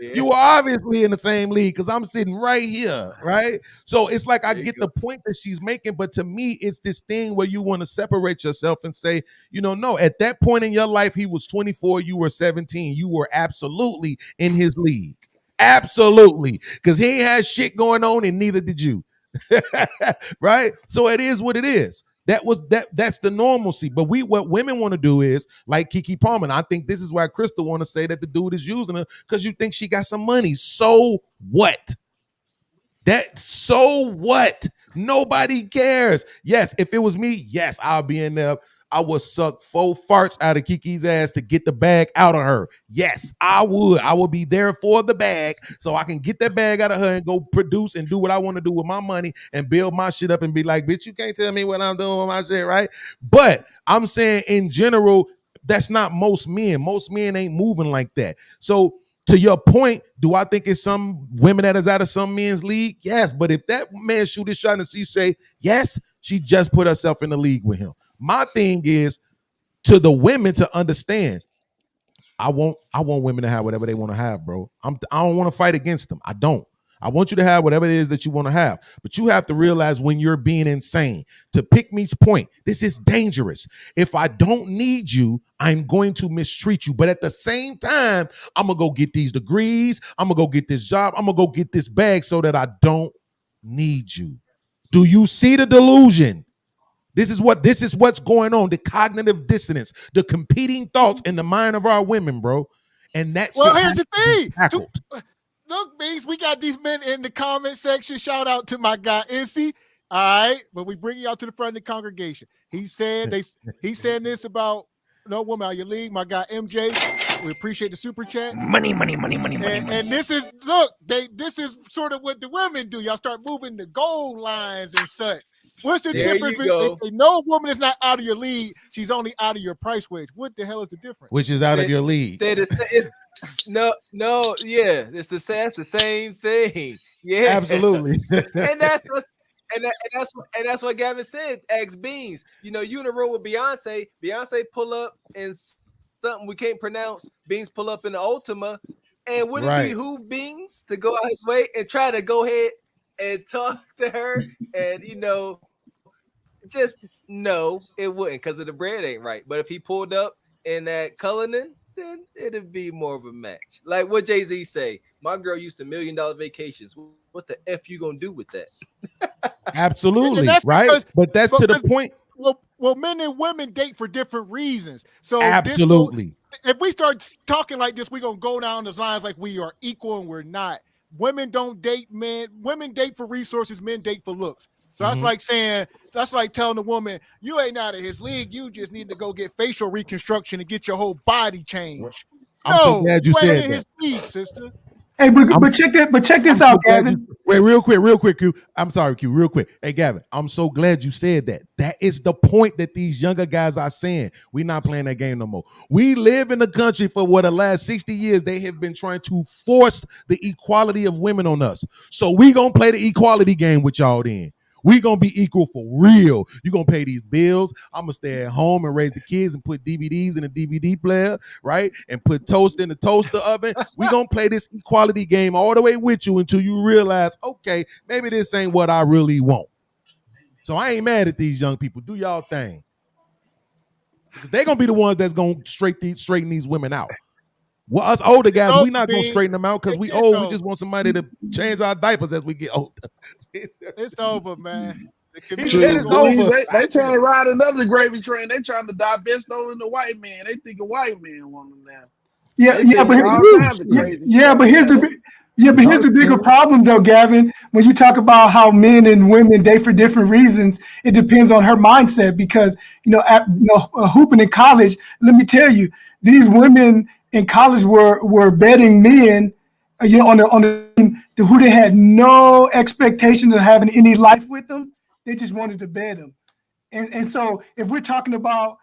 You were obviously in the same league because I'm sitting right here, right? So it's like I get the point that she's making, but to me, it's this thing where you want to separate yourself and say, no, at that point in your life, he was 24, you were 17, you were absolutely in his league. Absolutely. Because he ain't had shit going on and neither did you. Right? So it is what it is. That's the normalcy. But what women want to do is like Kiki Palmer. And I think this is why Crystal want to say that the dude is using her because you think she got some money. So what? So what? Nobody cares. Yes, if it was me, yes, I'll be in there. I would suck 4 farts out of Kiki's ass to get the bag out of her. Yes, I would. I would be there for the bag so I can get that bag out of her and go produce and do what I want to do with my money and build my shit up and be like, bitch, you can't tell me what I'm doing with my shit, right? But I'm saying in general, that's not most men. Most men ain't moving like that. So to your point, do I think it's some women that is out of some men's league? Yes, but if that man shoot his shot and she say, yes, she just put herself in the league with him. My thing is to the women to understand. I want women to have whatever they want to have, bro. I don't want to fight against them. I don't. I want you to have whatever it is that you want to have. But you have to realize when you're being insane. To Pick Me's point, this is dangerous. If I don't need you, I'm going to mistreat you. But at the same time, I'm going to go get these degrees. I'm going to go get this job. I'm going to go get this bag so that I don't need you. Do you see the delusion? This is what's going on. The cognitive dissonance, the competing thoughts in the mind of our women, bro. And that Here's the thing. tackled. Look, Beans, we got these men in the comment section. Shout out to my guy, Issy. All right, but we bring you out to the front of the congregation. He's saying this about no woman out of your league. My guy MJ, we appreciate the super chat. Money. And this is this is sort of what the women do. Y'all start moving the goal lines and such. What's the difference? They say no woman is not out of your league. She's only out of your price wage. What the hell is the difference? Which is out of your league. It's the same thing. Yeah, absolutely. and that's what Gavin said. X Beans. You in a room with Beyonce. Beyonce pull up in something we can't pronounce. Beans pull up in the Ultima, and would it behoove Beans to go out his way and try to go ahead and talk to her and just no, it wouldn't because of the bread ain't right. But if he pulled up in that Cullinan, then it'd be more of a match. Like what Jay-Z say, my girl used to $1 million vacations. What the F you gonna do with that? Absolutely, right? But that's to the point. Well, men and women date for different reasons. So absolutely. If we start talking like this, we're gonna go down those lines like we are equal and we're not. Women don't date men. Women date for resources. Men date for looks. So that's like saying That's like telling a woman, you ain't out of his league. You just need to go get facial reconstruction and get your whole body changed. I'm so glad you said in that. his league, sister. Hey, but check this out, Gavin. Wait, real quick, Q. I'm sorry, Q, real quick. Hey, Gavin, I'm so glad you said that. That is the point that these younger guys are saying. We're not playing that game no more. We live in a country for what the last 60 years, they have been trying to force the equality of women on us. So we gonna play the equality game with y'all then. We gonna be equal for real. You gonna pay these bills. I'm gonna stay at home and raise the kids and put DVDs in a DVD player, right? And put toast in the toaster oven. We gonna play this equality game all the way with you until you realize, okay, maybe this ain't what I really want. So I ain't mad at these young people. Do y'all thing, because they're gonna be the ones that's gonna straighten these women out. Well, us older guys, we not gonna straighten them out because we old. We just want somebody to change our diapers as we get older. It's over, man. They trying to ride another gravy train. They trying to divest over in the white man. They think a white man want them now. But here's the bigger problem though, Gavin. When you talk about how men and women date for different reasons, it depends on her mindset. Because hooping in college, let me tell you, these women in college were betting men, on the team who they had no expectation of having any life with them. They just wanted to bet them. And so if we're talking about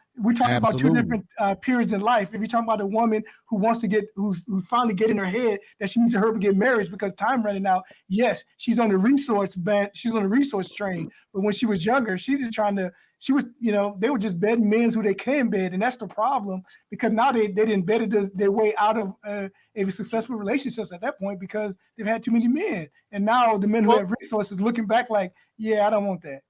two different periods in life. If you're talking about a woman who wants to who finally get in her head that she needs to hurry to get married because time running out. Yes, she's on the resource train. But when she was younger, they were just betting men who they can bet. And that's the problem, because now they didn't bet their way out of a successful relationships at that point because they've had too many men. And now the men who have resources looking back like, yeah, I don't want that.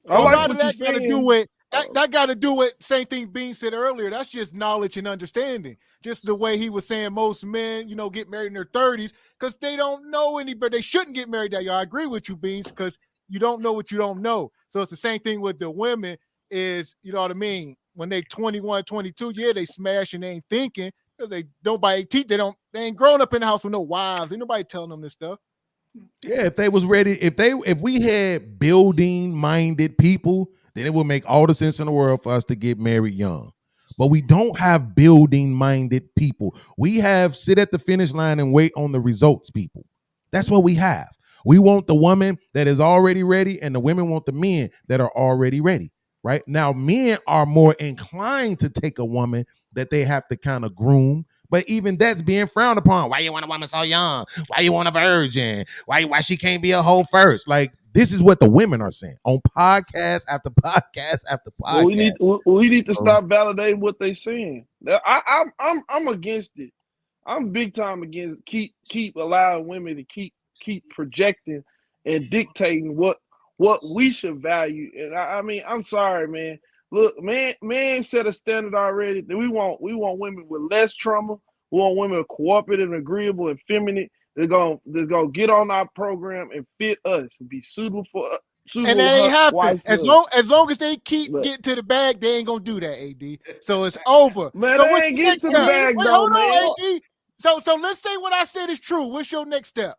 A lot of that got to do with that got to do with same thing Bean said earlier. That's just knowledge and understanding. Just the way he was saying most men, get married in their 30s because they don't know any better. They shouldn't get married that young. I agree with you, Beans, because you don't know what you don't know. So it's the same thing with the women is, you know what I mean? When they 21, 22, yeah, they smash and they ain't thinking because they don't buy teeth. They ain't grown up in the house with no wives. Ain't nobody telling them this stuff. Yeah, if they was ready, if we had building minded people, then it would make all the sense in the world for us to get married young. But we don't have building minded people. We have sit at the finish line and wait on the results people. That's what we have. We want the woman that is already ready, and the women want the men that are already ready. Right now, men are more inclined to take a woman that they have to kind of groom. But even that's being frowned upon. Why you want a woman so young? Why you want a virgin? Why she can't be a hoe first? Like, this is what the women are saying on podcast after podcast after podcast. Well, we need to stop validating what they're saying. I'm against it. I'm big time against keep allowing women to keep projecting and dictating what we should value. And I mean, I'm sorry, man. Look, man set a standard already. We want women with less trauma. We want women cooperative, and agreeable, and feminine. They're gonna get on our program and fit us and be suitable for us. And that ain't happen. As long as they keep getting to the bag, they ain't gonna do that, AD. So it's over. Man, so they ain't getting to the bag though, hold man. on, AD. So let's say what I said is true. What's your next step?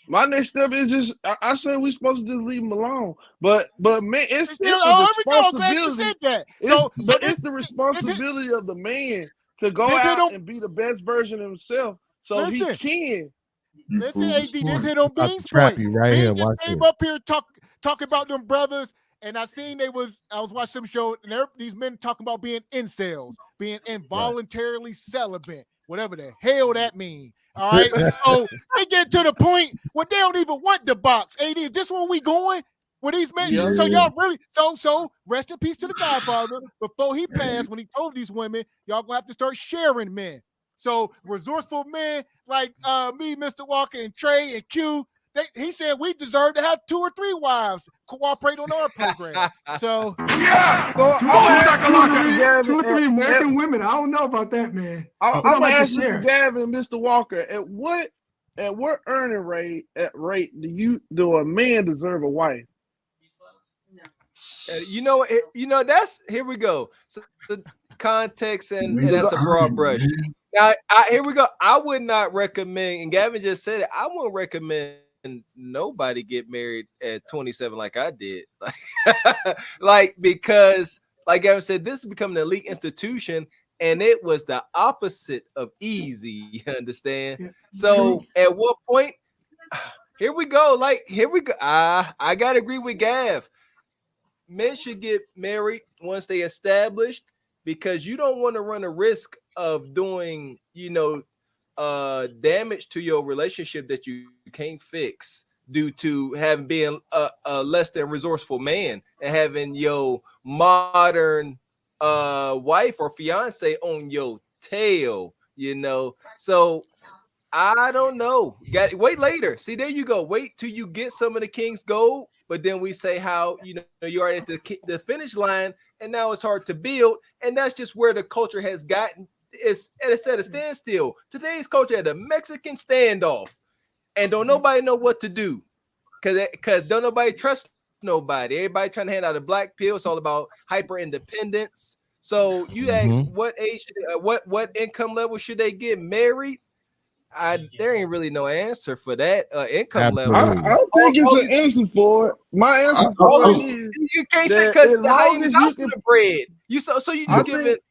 My next step is just I said we're supposed to just leave them alone, but man, it's the responsibility. It's the responsibility of the man to go out and be the best version of himself, so he can. Listen, AD, this hit on Bean's trap point. you right Bean here. just came up here talking about them brothers, and I was watching some show, and these men talking about being incels, being involuntarily celibate, whatever the hell that means. All right, so they get to the point where they don't even want the box. AD, is this where we going? With these men? Yeah. So y'all really so rest in peace to the Godfather. Before he passed, when he told these women, y'all gonna have to start sharing men. So resourceful men like me, Mr. Walker, and Trey and Q, he said we deserve to have 2 or 3 wives cooperate on our program. So yeah, so 2 or 3 American women. I don't know about that, man. I'm gonna ask Mr. Gavin, Mr. Walker, at what earning rate do a man deserve a wife? That's here we go. So the context and that's a broad brush. Now, here we go. I would not recommend, and Gavin just said it, I wouldn't recommend nobody get married at 27 like I did. Like because, like Gavin said, this is becoming an elite institution, and it was the opposite of easy. You understand? So at what point? Here we go. I gotta agree with Gav. Men should get married once they established, because you don't want to run a risk of doing, damage to your relationship that you can't fix due to having been a less than resourceful man and having your modern wife or fiance on your tail, So I don't know. Wait later. See, there you go. Wait till you get some of the King's gold, but then we say how you're at the finish line, and now it's hard to build, and that's just where the culture has gotten. It's at a standstill. Today's culture at a Mexican standoff, and don't nobody know what to do, because don't nobody trust nobody. Everybody trying to hand out a black pill. It's all about hyper independence. So you ask what age, what income level should they get married? There ain't really no answer for that income level. I don't think it's an answer for it. My answer for it is you can't say because the height is out for the bread. You give it.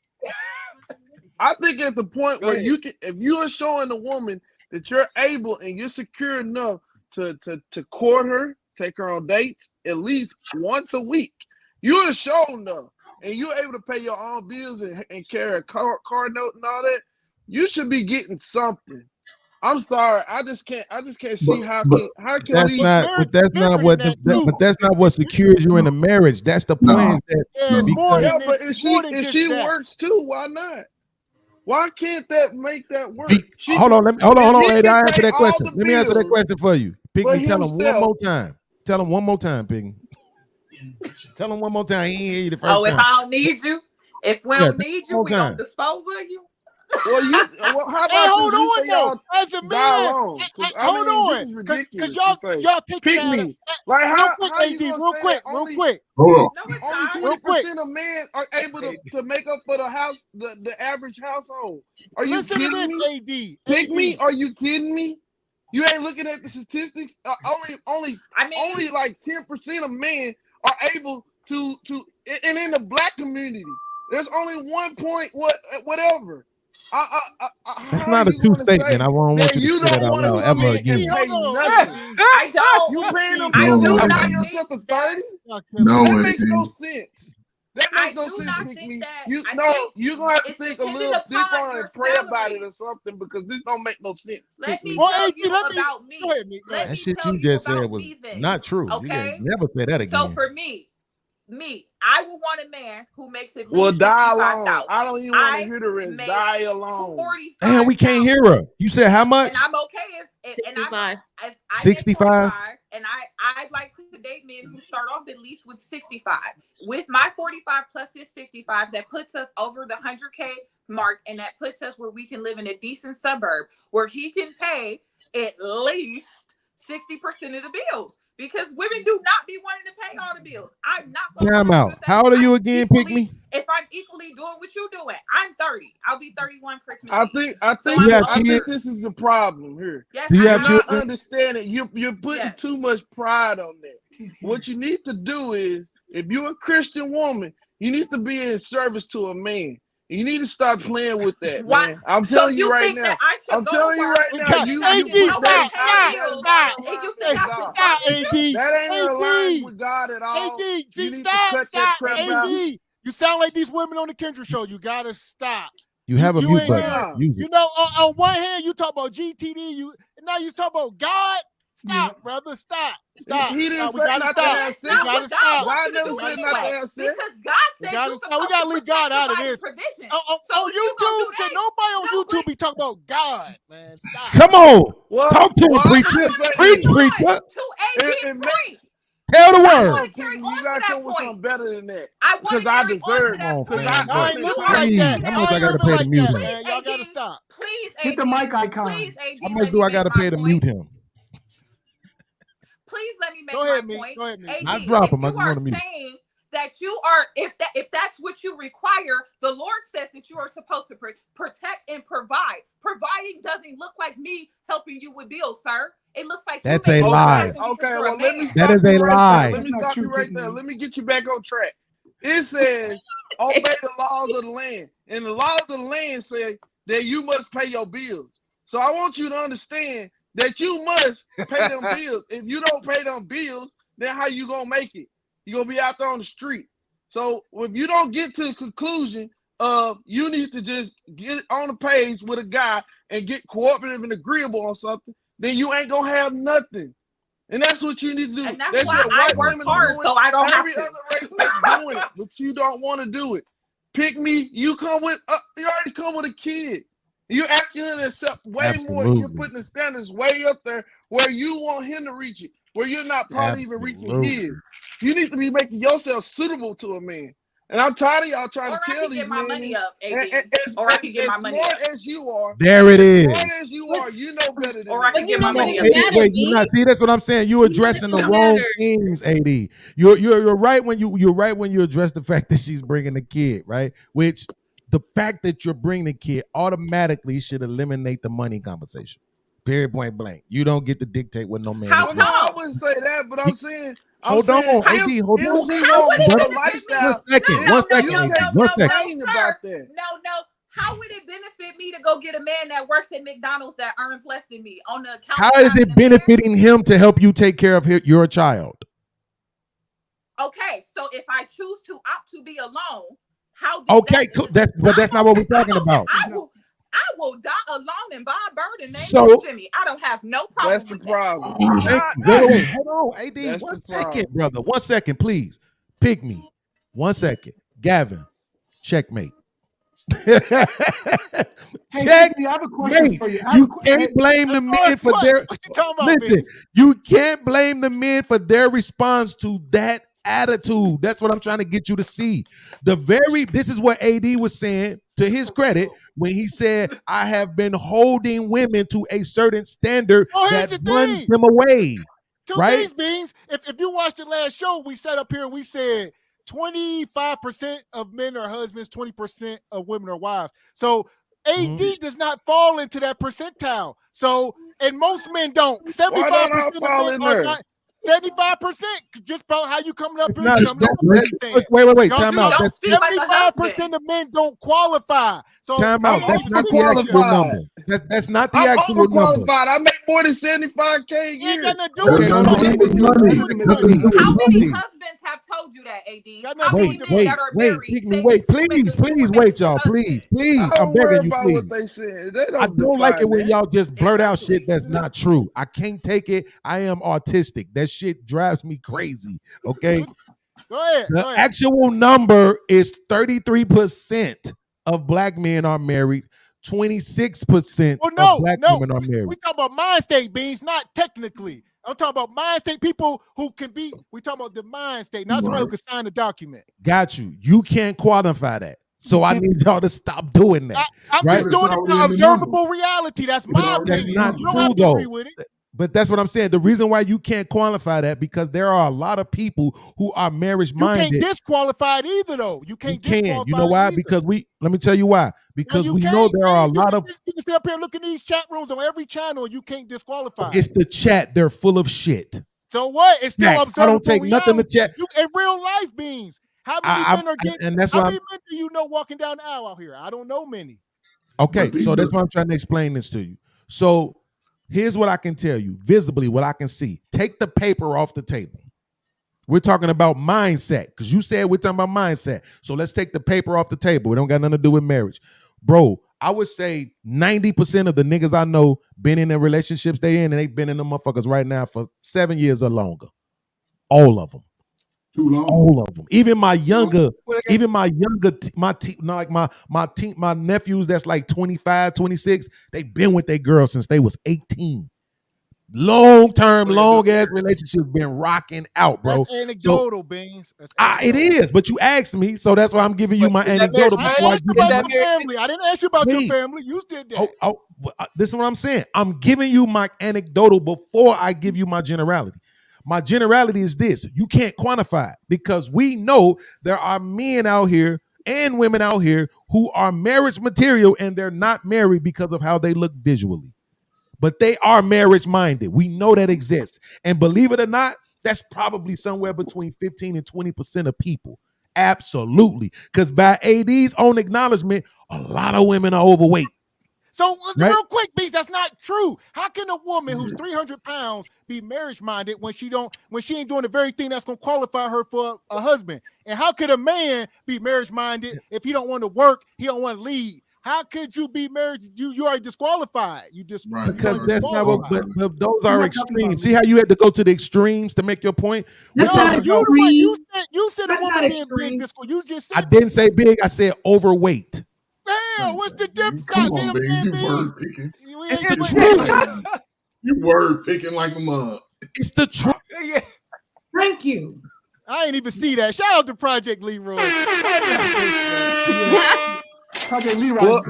I think at the point where you can, if you are showing the woman that you're able and you're secure enough to court her, take her on dates at least once a week, you are shown enough, and you're able to pay your own bills and carry a car note and all that, you should be getting something. I'm sorry, I just can't see how can that's not what secures you in a marriage. That's the point. But if she works too, why not? Why can't that make that work? Hold on, Eddie. I answer that question. Let me answer that question for you. Piggy, tell him one more time. Tell him one more time, Piggy. Tell him one more time. He ain't hear you the first time. If I don't need you, if we don't need you, we don't dispose of you. Well, how about hold this? on though. As a man, hold on, because y'all take pick me. Like how AD, you real quick. Only 20% of men are able to make up for the house, the average household. Are you kidding me? Pick me? Are you kidding me? You ain't looking at the statistics. Only like 10% of men are able to, and in the black community, there's only 1 point whatever. That's not a true statement. I won't want you to say that out loud ever again. I don't. You paying them I bills do and not paying yourself to 30? No, That makes no sense. That makes no sense. You're gonna have to think a little deeper and pray about it or something, because this don't make no sense. Let me tell you about me. That shit you just said was not true. Okay? You never say that again. So for me, I would want a man who makes at least Well, die alone. $65,000. I don't even want to hear the rest. Die alone. Damn, we can't hear her. You said how much? And I'm okay if 65. I 65. And I'd like to date men who start off at least with 65. With my 45 plus his 65, that puts us over the 100K mark, and that puts us where we can live in a decent suburb where he can pay at least 60% of the bills, because women do not be wanting to pay all the bills. I'm not going Time out. How old are you again, Pick me? If I'm equally doing what you're doing, I'm 30. I'll be 31 Christmas. I think this is the problem here. Yes, Do you have I children? understand it. You're putting too much pride on that. What you need to do is, if you're a Christian woman, you need to be in service to a man. You need to stop playing with that, man. I'm telling you right now. I'm telling you right now. That ain't aligned with God at all. AD, you sound like these women on the Kendra show. You gotta stop. You have a mute button. On one hand, you talk about GTD. Now you talk about God. Stop, brother. Stop. He didn't we say gotta not stop. to have sex. We gotta stop. God never said not to have sex. Because God said we gotta leave God out of this. On YouTube, should nobody on YouTube be talking about God, man? Stop. Come on. Talk to him, preacher. Preacher. Tell the word. You gotta come with something better than that. Because I deserve it. I ain't looking like that. How much I gotta pay to mute him? Man, y'all gotta stop. Please, hit the mic icon. Please, How much do I gotta pay to mute him? Please let me make Go ahead, my point. Go ahead, I drop him. I just want to mute. Saying that you are, if that's what you require, the Lord says that you are supposed to protect and provide. Providing doesn't look like me helping you with bills, sir. It looks like that's a lie. Okay, well, let me That stop is you a right lie. there. Let me stop you right there. Let me get you back on track. It says, obey the laws of the land. And the laws of the land say that you must pay your bills. So I want you to understand that you must pay them bills. If you don't pay them bills, then how you gonna make it? You're gonna be out there on the street. So if you don't get to the conclusion of you need to just get on the page with a guy and get cooperative and agreeable on something, then you ain't gonna have nothing. And that's what you need to do. And that's why I work hard, so I don't have to. Every other race is doing it, but you don't want to do it. Pick me. You come with. You already come with a kid. You're asking him to accept way more. You're putting the standards way up there where you want him to reach it, where you're not probably even reaching his. You need to be making yourself suitable to a man. And I'm tired of y'all trying to tell these men. Or I can get my money up. As smart as you are, There it is. As smart as you are, you know better than or I can get my money up. Wait, you not see that's what I'm saying. You're addressing the wrong things, AD. You're right when you're right when you address the fact that she's bringing a kid, right? Which the fact that you're bringing a kid automatically should eliminate the money conversation. Period, point blank. You don't get to dictate what no man is doing. I wouldn't say that, but I'm saying. Hold on, AD, hold on. One second. No, how would it benefit me to go get a man that works at McDonald's that earns less than me on the account? How is it benefiting him to help you take care of your child? Okay, so if I choose to opt to be alone, how? Okay, cool. That's not what we're talking about. I will die alone and buy a bird and name So- it Jimmy. I don't have no problem. That's the problem. Wait, hold on, AD. 1 second, brother. 1 second, please. Pick me. 1 second. Gavin, checkmate. Check. I have a question for you. You can't blame the men for their. Listen, you can't blame the men for their response to that attitude. That's what I'm trying to get you to see. This is what AD was saying to his credit when he said, "I have been holding women to a certain standard that runs them away." Right? Beans. If you watched the last show, we sat up here and we said 25% of men are husbands, 20% of women are wives. So AD does not fall into that percentile. So, and most men don't. 75% of men are not. 75%, just about how you coming up here. Wait. Time out. 75% of men don't qualify. So time out. That's not the actual number. That's not the actual number. I make more than 75K a year. How many husbands have told you that, AD? How many men that are married? Please wait, y'all. Please. I'm begging you, please. What they said. I don't like it when y'all just blurt out shit that's not true. I can't take it. I am autistic. That shit drives me crazy. Okay. Go ahead. The actual number is 33% of black men are married. 26% of black women are married. We talk about mind state, Beans, not technically. I'm talking about mind state people who can be. We talking about the mind state, not somebody who can sign the document. Got you. You can't quantify that. So I need y'all to stop doing that. I'm just doing it for observable reality. That's my opinion. That's not you don't true, have to though. agree with it. But that's what I'm saying. The reason why you can't qualify that because there are a lot of people who are marriage minded. You can't disqualify it either, though. You can't. You know why? Because let me tell you why. Because we know there are a lot of. You can stay up here and look in these chat rooms on every channel. You can't disqualify. It's the chat. They're full of shit. So what? It's still observable. I don't take nothing to chat. In real life, Beans. How many men are getting? And that's how why many men do you know walking down the aisle out here? I don't know many. Okay, so that's why I'm trying to explain this to you. So here's what I can tell you visibly, what I can see. Take the paper off the table. We're talking about mindset because you said we're talking about mindset. So let's take the paper off the table. It don't got nothing to do with marriage. Bro, I would say 90% of the niggas I know been in the relationships they in and they've been in the motherfuckers right now for 7 years or longer. All of them. Too long. All of them. Even my nephews that's like 25, 26, they've been with their girl since they was 18. Long-term, long-ass relationships been rocking out, bro. That's anecdotal, Beans. It is, but you asked me, so that's why I'm giving you my anecdotal. I didn't ask you about your family. You did that. This is what I'm saying. I'm giving you my anecdotal before I give you my generality. My generality is this: you can't quantify it because we know there are men out here and women out here who are marriage material and they're not married because of how they look visually. But they are marriage minded. We know that exists. And believe it or not, that's probably somewhere between 15 and 20% of people. Absolutely. Because by AD's own acknowledgement, a lot of women are overweight. So Right? real quick, Beast, that's not true. How can a woman who's 300 pounds be marriage minded when she ain't doing the very thing that's gonna qualify her for a husband? And how could a man be marriage minded if he don't want to work, he don't want to lead? How could you be married? You are disqualified. Because that's not what. But those are extremes. See how you had to go to the extremes to make your point. You said a That's woman not being big. This you just said. I didn't say big. I said overweight. Hell, what's the difference? Come on, babe, you word picking. It's the truth. You word picking like a mug. It's the truth. Yeah. Thank you. I ain't even see that. Shout out to Project Leroy. Project Leroy. Well,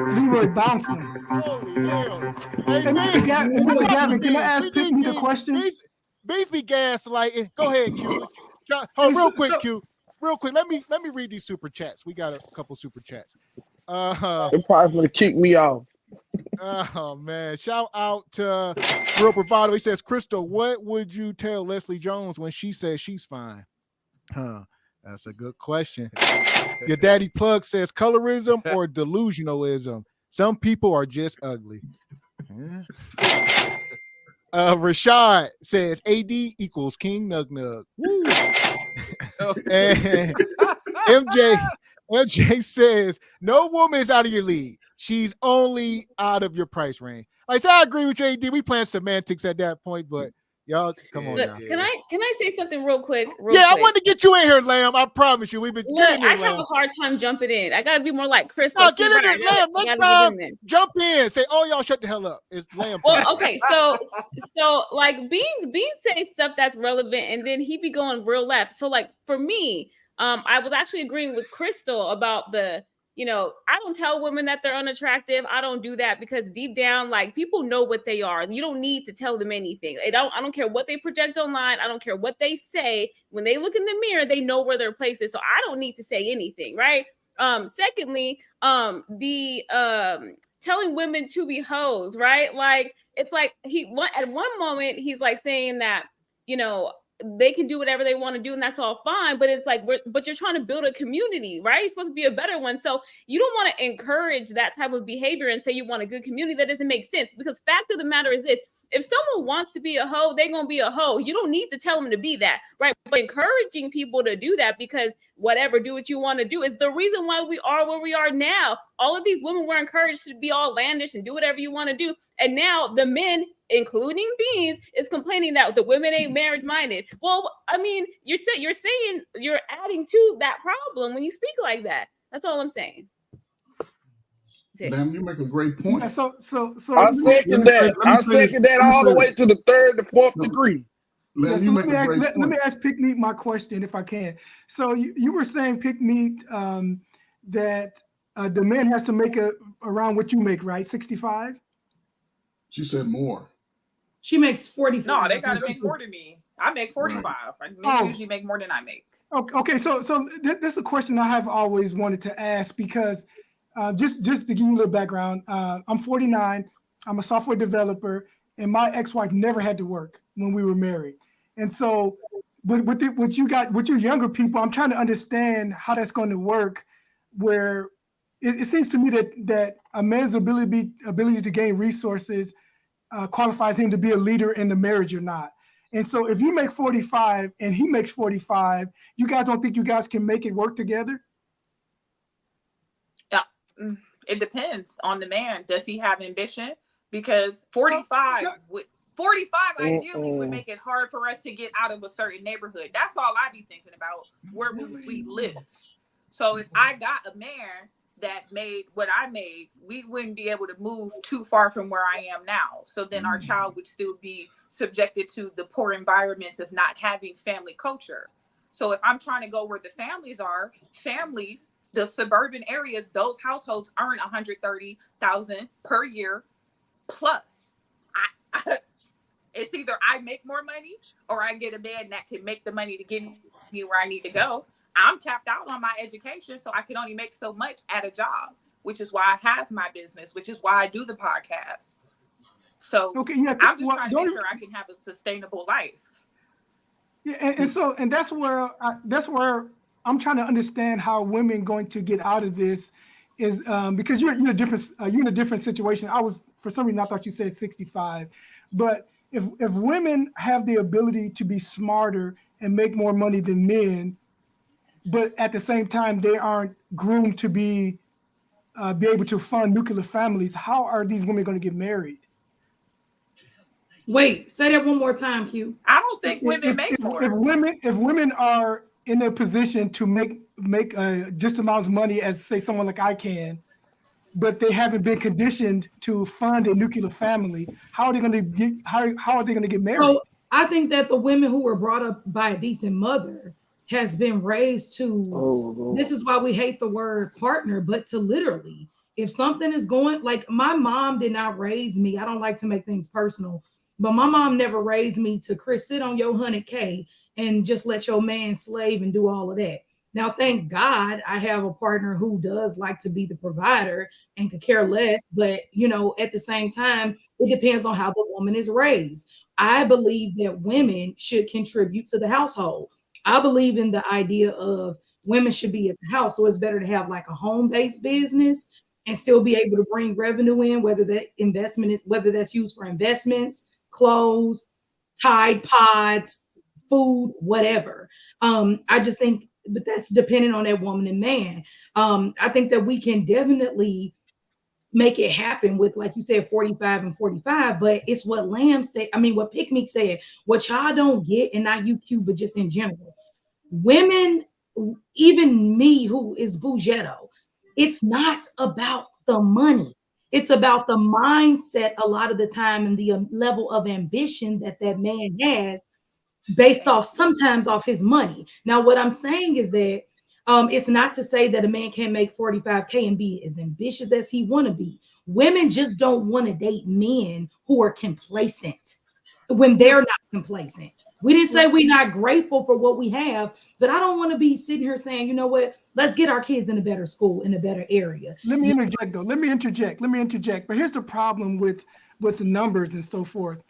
Leroy bouncing. Holy hell. Hey, Mr. Gavin, can I ask Pick the question? Beast be gaslighting. Go ahead, Q. Oh, real quick, Q. Real quick, let me read these super chats. We got a couple super chats. They're probably gonna kick me off. Oh man! Shout out to Real Bravado. He says, "Crystal, what would you tell Leslie Jones when she says she's fine?" That's a good question. Your daddy Plug says, "Colorism or delusionalism? Some people are just ugly." Rashad says, "AD equals King Nug Nug." Woo. And MJ says, "No woman is out of your league. She's only out of your price range." Like, so I agree with you, AD. We playing semantics at that point, but y'all, come on. Look, now. can I say something real quick? I wanted to get you in here, Lamb. I promise you. We've been getting I in there, have a hard time jumping in. I gotta be more like Crystal. No, get in there, Lamb. Next time, jump in. Say, "Oh, y'all shut the hell up." It's Lamb. Well, okay, so like Beans say stuff that's relevant, and then he be going real left. So like for me, I was actually agreeing with Crystal about the. I don't tell women that they're unattractive. I don't do that because deep down, like, people know what they are. You don't need to tell them anything. I don't care what they project online. I don't care what they say. When they look in the mirror, they know where their place is. So I don't need to say anything, right? Secondly, the telling women to be hoes, right? Like, it's like at one moment he's like saying that, they can do whatever they want to do and that's all fine, but it's like but you're trying to build a community, right? You're supposed to be a better one. So you don't want to encourage that type of behavior and say you want a good community. That doesn't make sense, because fact of the matter is this: if someone wants to be a hoe, they're gonna be a hoe. You don't need to tell them to be that, right? But encouraging people to do that because whatever, do what you want to do, is the reason why we are where we are now. All of these women were encouraged to be all landish and do whatever you want to do, and now the men, including Beans, is complaining that the women ain't marriage minded. Well, I mean, you're saying you're adding to that problem when you speak like that. That's all I'm saying. Damn, you make a great point. Yeah, so I second that. I second that all the way to the third, the fourth degree. Let me ask Pickneat my question, if I can. So you were saying, Pickneat, that the man has to make around what you make, right? 65? She said more. She makes 45. No, they gotta make more than me. I make 45. Men usually make more than I make. Okay, so this is a question I have always wanted to ask, because just to give you a little background, I'm 49. I'm a software developer, and my ex-wife never had to work when we were married. And so, with your younger people, I'm trying to understand how that's going to work. Where it seems to me that a man's ability to gain resources qualifies him to be a leader in the marriage or not. And so, if you make 45 and he makes 45, you guys don't think you guys can make it work together? It depends on the man. Does he have ambition? Because 45 ideally would make it hard for us to get out of a certain neighborhood. That's all I be thinking about, where we live. So if I got a man that made what I made, we wouldn't be able to move too far from where I am now. So then our child would still be subjected to the poor environments of not having family culture. So if I'm trying to go where the families are, the suburban areas, those households earn $130,000 per year plus. It's either I make more money or I get a man that can make the money to get me where I need to go. I'm tapped out on my education, so I can only make so much at a job, which is why I have my business, which is why I do the podcast. So I'm just trying to make sure I can have a sustainable life. Yeah, and that's where I'm trying to understand how women going to get out of this is because you're in a different situation. For some reason I thought you said 65, but if women have the ability to be smarter and make more money than men, but at the same time they aren't groomed to be able to fund nuclear families, how are these women going to get married? Wait, say that one more time, Q. I don't think women make more. If women are in a position to make just amount of money as, say, someone like I can, but they haven't been conditioned to fund a nuclear family, how are they going to get? How are they going to get married? So I think that the women who were brought up by a decent mother has been raised to. This is why we hate the word partner, but to literally, if something is going, like my mom did not raise me. I don't like to make things personal, but my mom never raised me to, Chris, sit on your 100K and just let your man slave and do all of that. Now, thank God I have a partner who does like to be the provider and could care less. But, at the same time, it depends on how the woman is raised. I believe that women should contribute to the household. I believe in the idea of women should be at the house. So it's better to have like a home-based business and still be able to bring revenue in, whether that's used for investments, clothes, Tide Pods, food, whatever. I just think, but that's dependent on that woman and man. I think that we can definitely make it happen with, like you said, 45 and 45, but it's what Lamb said. I mean, what Pick Meek said, what y'all don't get, and not you, Q, but just in general. Women, even me, who is Bougetto, it's not about the money. It's about the mindset a lot of the time and the level of ambition that man has based off sometimes off his money. Now, what I'm saying is that it's not to say that a man can't make 45K and be as ambitious as he want to be. Women just don't want to date men who are complacent when they're not complacent. We didn't say we're not grateful for what we have, but I don't want to be sitting here saying, you know what, let's get our kids in a better school, in a better area. Let me interject, though. Let me interject. But here's the problem with the numbers and so forth.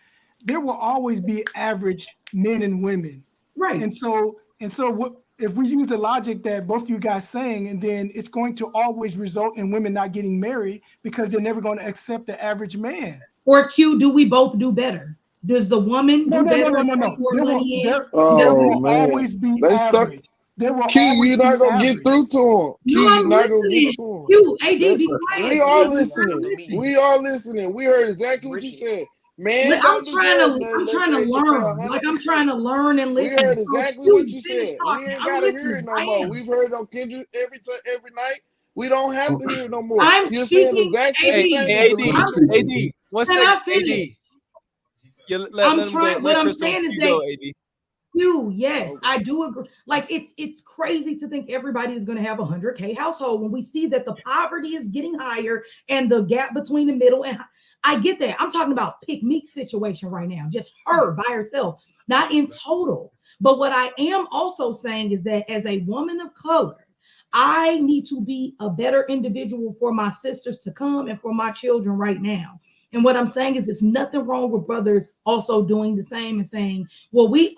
There will always be average men and women. Right. And so what if we use the logic that both you guys saying, and then it's going to always result in women not getting married because they're never going to accept the average man. Or Q, do we both do better? Does the woman do better? No. There Oh, will man. always be They stuck. average. There will Q, always you're not be gonna average. get through to him. Q, No, I'm you're not gonna get listening. to him. Q, AD, be quiet. We are Listen, listening. We are listening. We heard exactly what you said. Man, I'm trying to learn. Like I'm trying to learn and listen. We heard So, exactly Q, what you finish said. talking. We ain't I'm gotta listening. hear it no I more. am. We've heard on Kendrick every night. We don't have to hear it no more. I'm You're saying the speaking. exact same thing. AD, one Can second. I finish? Let what I'm Crystal saying is go, that AD. you, yes, I do agree. Like it's crazy to think everybody is going to have a 100K household when we see that the poverty is getting higher and the gap between the middle and I get that. I'm talking about Pick Meek's situation right now, just her by herself, not in total. But what I am also saying is that as a woman of color, I need to be a better individual for my sisters to come and for my children right now. And what I'm saying is there's nothing wrong with brothers also doing the same and saying, well, we've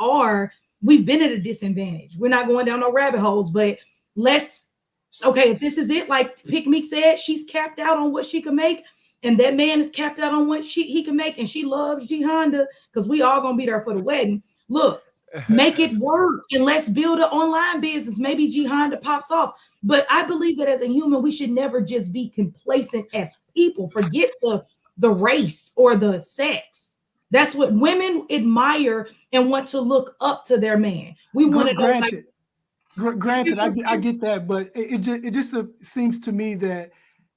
been at a disadvantage. We're not going down no rabbit holes, but if this is it, like Pick Meek said, she's capped out on what she can make. And that man is capped out on what he can make. And she loves G Honda because we all going to be there for the wedding. Look, make it work and let's build an online business. Maybe G Honda pops off. But I believe that as a human, we should never just be complacent as people. Forget the race or the sex. That's what women admire and want to look up to their man. We want to know. Granted, I get that, but it just seems to me that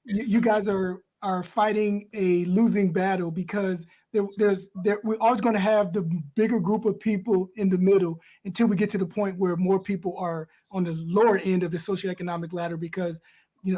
you guys are fighting a losing battle because we're always going to have the bigger group of people in the middle until we get to the point where more people are on the lower end of the socioeconomic ladder because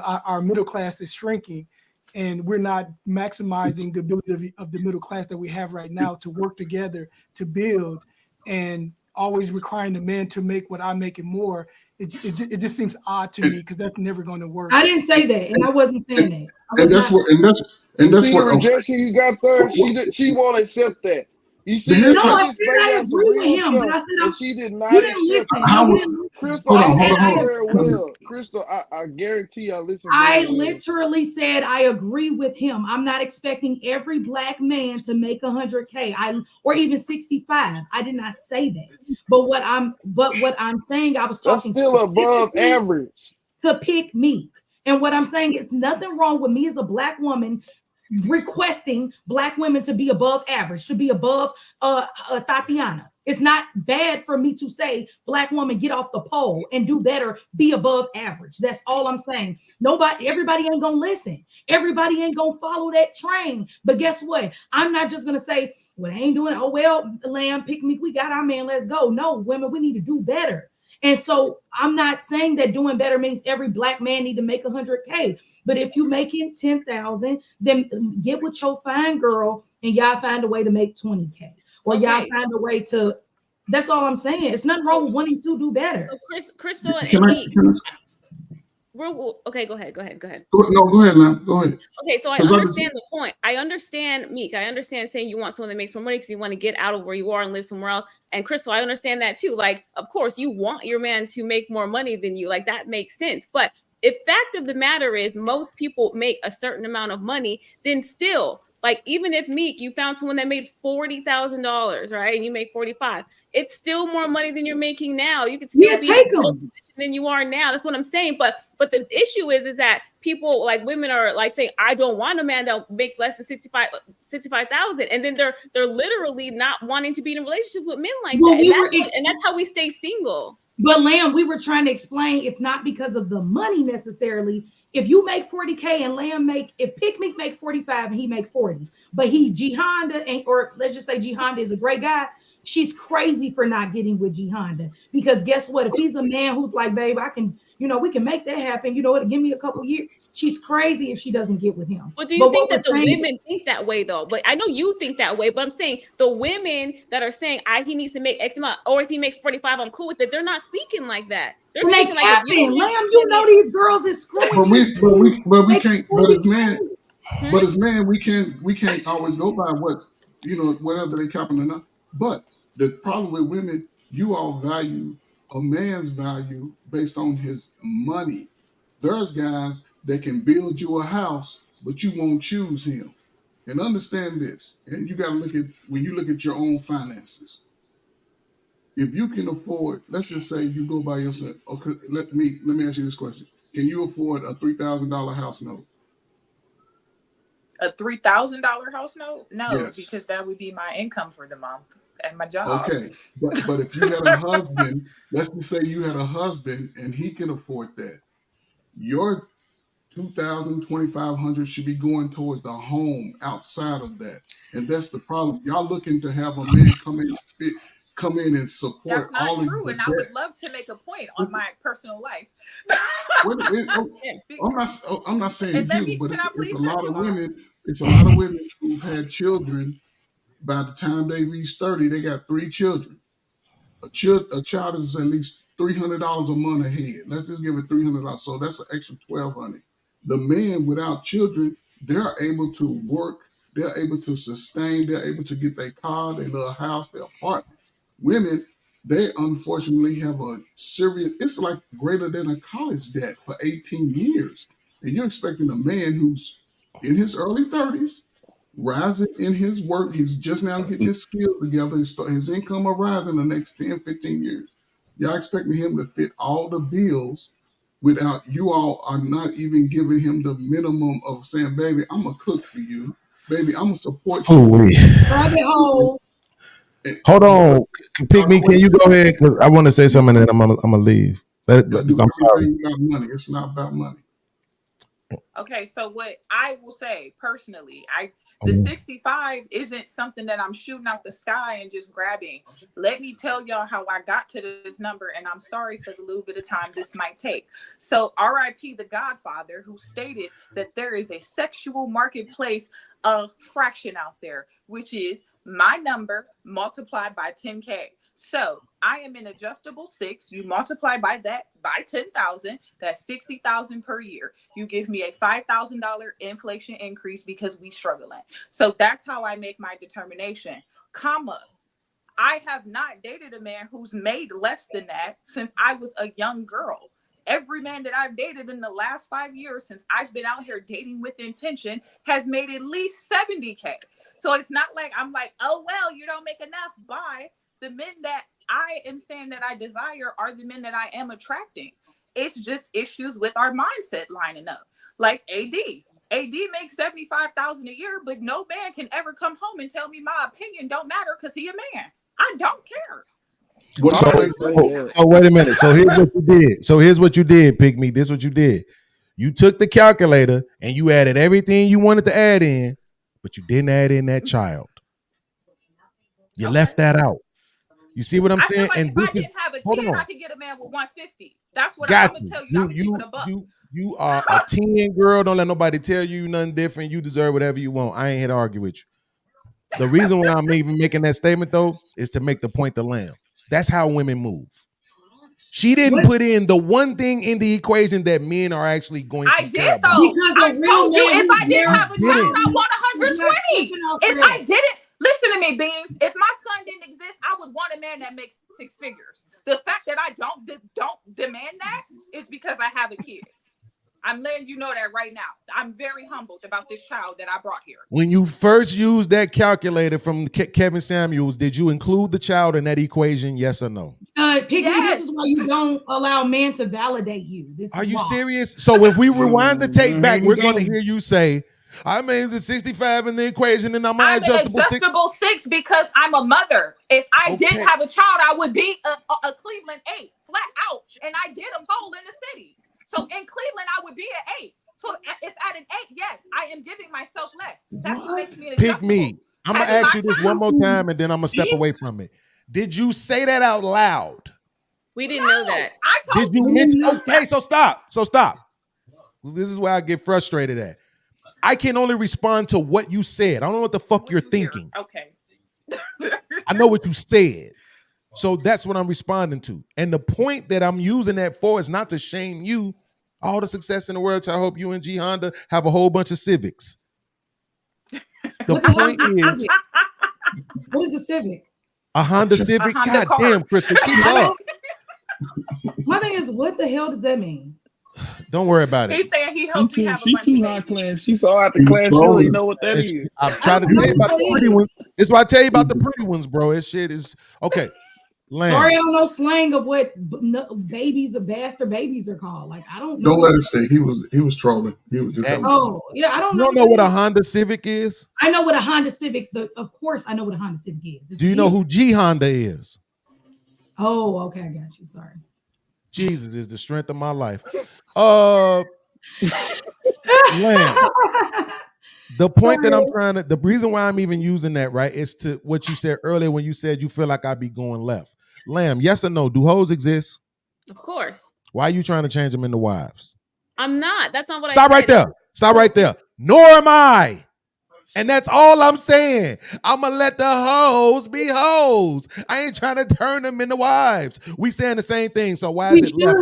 our middle class is shrinking. and we're not maximizing the ability of the middle class that we have right now to work together to build, and always requiring the man to make what I make and more. It just seems odd to me because that's never going to work. I didn't say that, and I wasn't saying that. And that's what See the rejection you got there. She won't accept that. You see, No, I this said baby I has some agree with real him, but I stuff, said and she did not you didn't accept listen. it. You didn't listen. Crystal, I I said listened I very agree. well. Crystal, I guarantee I listened I very well. literally said I agree with him. I'm not expecting every black man to make 100K, or even 65. I did not say that. But what I'm saying, I was talking That's still above specifically average. to pick me. And what I'm saying, it's nothing wrong with me as a black woman requesting black women to be above average, to be above Tatiana. It's not bad for me to say, black woman, get off the pole and do better, be above average. That's all I'm saying. Everybody ain't gonna listen. Everybody ain't gonna follow that train. But guess what? I'm not just gonna say, well, I ain't doing it. Oh, well, lamb, pick me. We got our man. Let's go. No, women, we need to do better. And so I'm not saying that doing better means every black man need to make 100K. But if you making 10,000, then get with your fine girl and y'all find a way to make 20K. Or y'all find a way to, that's all I'm saying. It's nothing wrong with wanting to do better. So Crystal and okay, go ahead. No, go ahead, man. Go ahead. Okay, so I understand the point. I understand, Meek. I understand saying you want someone that makes more money because you want to get out of where you are and live somewhere else. And Crystal, I understand that too. Like, of course, you want your man to make more money than you. Like, that makes sense. But if fact of the matter is most people make a certain amount of money, then still, like, even if Meek, you found someone that made $40,000, right? And you make 45, it's still more money than you're making now. You could still be take in a them position than you are now. That's what I'm saying. But the issue is that people, like women, are like saying, I don't want a man that makes less than 65,000, and then they're literally not wanting to be in a relationship with men like that. And that's how we stay single. But Lamb, we were trying to explain it's not because of the money necessarily. If you make 40K and Lamb if Pick Meek make 45 and he make 40, but G Honda or let's just say G Honda is a great guy, she's crazy for not getting with G Honda. Because guess what? If he's a man who's like, babe, I can, we can make that happen. You know what? Give me a couple years. She's crazy if she doesn't get with him. Well, do you think that the women think that way though? But I know you think that way, but I'm saying the women that are saying he needs to make X amount, or if he makes 45, I'm cool with it. They're not speaking like that. They're speaking like, Lamb, these girls is screwing. But we can't. But as man, we can't always go by what whatever they capping or not. But the problem with women, you all value a man's value based on his money. There's guys that can build you a house, but you won't choose him. And understand this. And you got to when you look at your own finances. If you can afford, let's just say you go by yourself. Okay, let me ask you this question: can you afford a $3,000 house note? A $3,000 house note? No, Yes. Because that would be my income for the month at my job. Okay, but if you had a husband, let's just say you had a husband and he can afford that, your $2,000, $2,500 should be going towards the home outside of that, and that's the problem. Y'all looking to have a man come in and support. That's not all true, of and I would love to make a point on my personal life. I'm not saying you, but it's a lot of women. It's a lot of women who've had children. By the time they reach 30, they got 3 children. A child is at least $300 a month ahead. Let's just give it $300. So that's an extra $1,200. The men without children, they're able to work. They're able to sustain. They're able to get their car, their little house, their apartment. Women, they unfortunately have a serious, it's like greater than a college debt for 18 years. And you're expecting a man who's in his early 30s, rising in his work. He's just now getting his skills together. His income will rise in the next 10, 15 years. Y'all expecting him to fit all the bills without, you all are not even giving him the minimum of saying, baby, I'm going to cook for you. Baby, I'm going to support you. Hold on. Pick me. Can you go ahead? Because I want to say something and I'm gonna leave. I'm sorry. About money. It's not about money. Okay, so what I will say personally, The 65 isn't something that I'm shooting out the sky and just grabbing. Let me tell y'all how I got to this number, and I'm sorry for the little bit of time this might take. So RIP the Godfather, who stated that there is a sexual marketplace fraction out there, which is my number multiplied by 10K. So I am an adjustable 6. You multiply by that by 10,000. That's 60,000 per year. You give me a $5,000 inflation increase because we struggling. So that's how I make my determination. Comma. I have not dated a man who's made less than that since I was a young girl. Every man that I've dated in the last 5 years since I've been out here dating with intention has made at least 70K. So it's not like I'm like, oh, well, you don't make enough. Bye. The men that I am saying that I desire are the men that I am attracting. It's just issues with our mindset lining up. Like AD makes $75,000 a year, but no man can ever come home and tell me my opinion don't matter because he a man. I don't care. So wait a minute. So here's what you did. Pick me. This is what you did. You took the calculator and you added everything you wanted to add in, but you didn't add in that child. You left that out. You see what I'm saying? Like and if this I didn't have a kid, I could get a man with 150. That's what I'm gonna tell you. I'm gonna keep it a buck. You are a teen girl. Don't let nobody tell you nothing different. You deserve whatever you want. I ain't here to argue with you. The reason why I'm even making that statement though is to make the point to Lamb. That's how women move. She didn't put in the one thing in the equation that men are actually going to I did though. I told you if I didn't have a child, I want 120. If I didn't, listen to me, Beans. If my son didn't exist, I would want a man that makes 6 figures. The fact that I don't demand that is because I have a kid. I'm letting you know that right now. I'm very humbled about this child that I brought here. When you first used that calculator from Kevin Samuels, did you include the child in that equation? Yes or no? Piggy, this is why you don't allow men to validate you. Are you serious? So if we rewind the tape back, we're going to hear you say, I made the 65 in the equation and I'm an adjustable 6 because I'm a mother. If I didn't have a child, I would be a Cleveland 8, flat out. And I did a poll in the city. So in Cleveland, I would be an 8. So if at an 8, yes, I am giving myself less. That's what makes me an Pick adjustable. me. I'm going to ask you this one more time and then I'm going to step away from it. Did you say that out loud? We didn't know that. I told Did you mention? Okay, so stop. This is where I get frustrated at. I can only respond to what you said. I don't know what the fuck you're thinking. Okay. I know what you said. So that's what I'm responding to. And the point that I'm using that for is not to shame you. All the success in the world. I hope you and G Honda have a whole bunch of Civics. The point is, what is a Civic? A Honda Civic? God damn, Crystal, keep up. My thing is, what the hell does that mean? Don't worry about it. He's saying he hopes he have She too high class. She so out the class. She don't even know what that is. I'm trying to tell you about the pretty ones. It's why I tell you about the pretty ones, bro. This shit is okay. Lamb. Sorry, I don't know slang of what babies or bastard babies are called. Like I don't know. Don't let it stay. He was trolling. He was just. I don't You know. don't know what a Honda Civic is? I know what a Honda Civic. Of course, I know what a Honda Civic is. Do you know who G Honda is? Oh, okay, I got you. Sorry. Jesus is the strength of my life. Lamb. The point that I'm trying to, the reason why I'm even using that, right, is to what you said earlier when you said you feel like I'd be going left. Lamb, yes or no? Do hoes exist? Of course. Why are you trying to change them into wives? I'm not. That's not what Stop I said. right there. Stop right there. Nor am I. And that's all I'm saying. I'm going to let the hoes be hoes. I ain't trying to turn them into wives. We saying the same thing. So why is it left?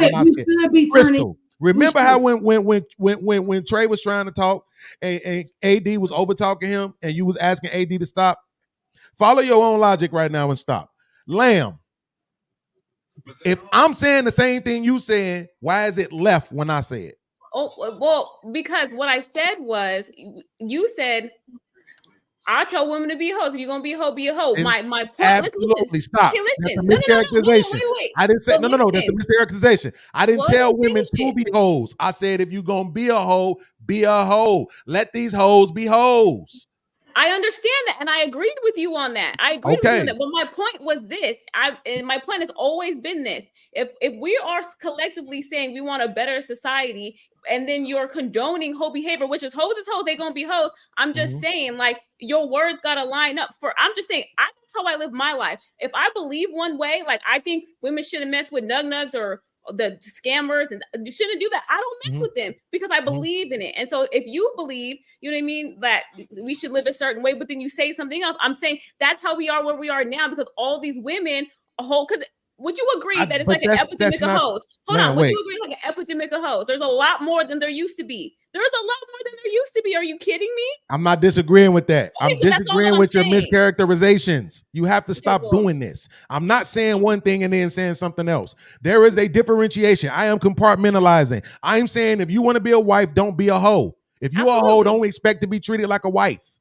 Crystal, remember how when Trey was trying to talk and AD was over talking him and you was asking AD to stop? Follow your own logic right now and stop. Lamb, if I'm saying the same thing you saying, why is it left when I say it? Oh, well, because what I said was, you said, I tell women to be hoes. If you're gonna be a hoe, be a hoe. My point. Absolutely, stop. That's a mischaracterization. I didn't say no. That's a mischaracterization. I didn't tell women to be hoes. I said if you're gonna be a hoe, be a hoe. Let these hoes be hoes. I understand that, and I agreed with you on that. I agreed with you on that. But my point was this. And my point has always been this: if we are collectively saying we want a better society, and then you're condoning hoe behavior, which is hoes is hoes, they gonna be hoes. I'm just saying, like, your words gotta line up. I'm just saying, that's how I live my life. If I believe one way, like I think women shouldn't mess with nugs or the scammers, and you shouldn't do that. I don't mess with them because I believe in it. And so if you believe, you know what I mean, that we should live a certain way, but then you say something else, I'm saying that's how we are where we are now, because all these women, would you agree that it's like an epidemic of hoes? Hold on, would you agree it's like an epidemic of hoes? There's a lot more than there used to be. There's a lot more than there used to be. Are you kidding me? I'm not disagreeing with that. Okay, I'm disagreeing with your mischaracterizations. You have to stop doing this. I'm not saying one thing and then saying something else. There is a differentiation. I am compartmentalizing. I'm saying if you want to be a wife, don't be a hoe. If you are a hoe, don't expect to be treated like a wife.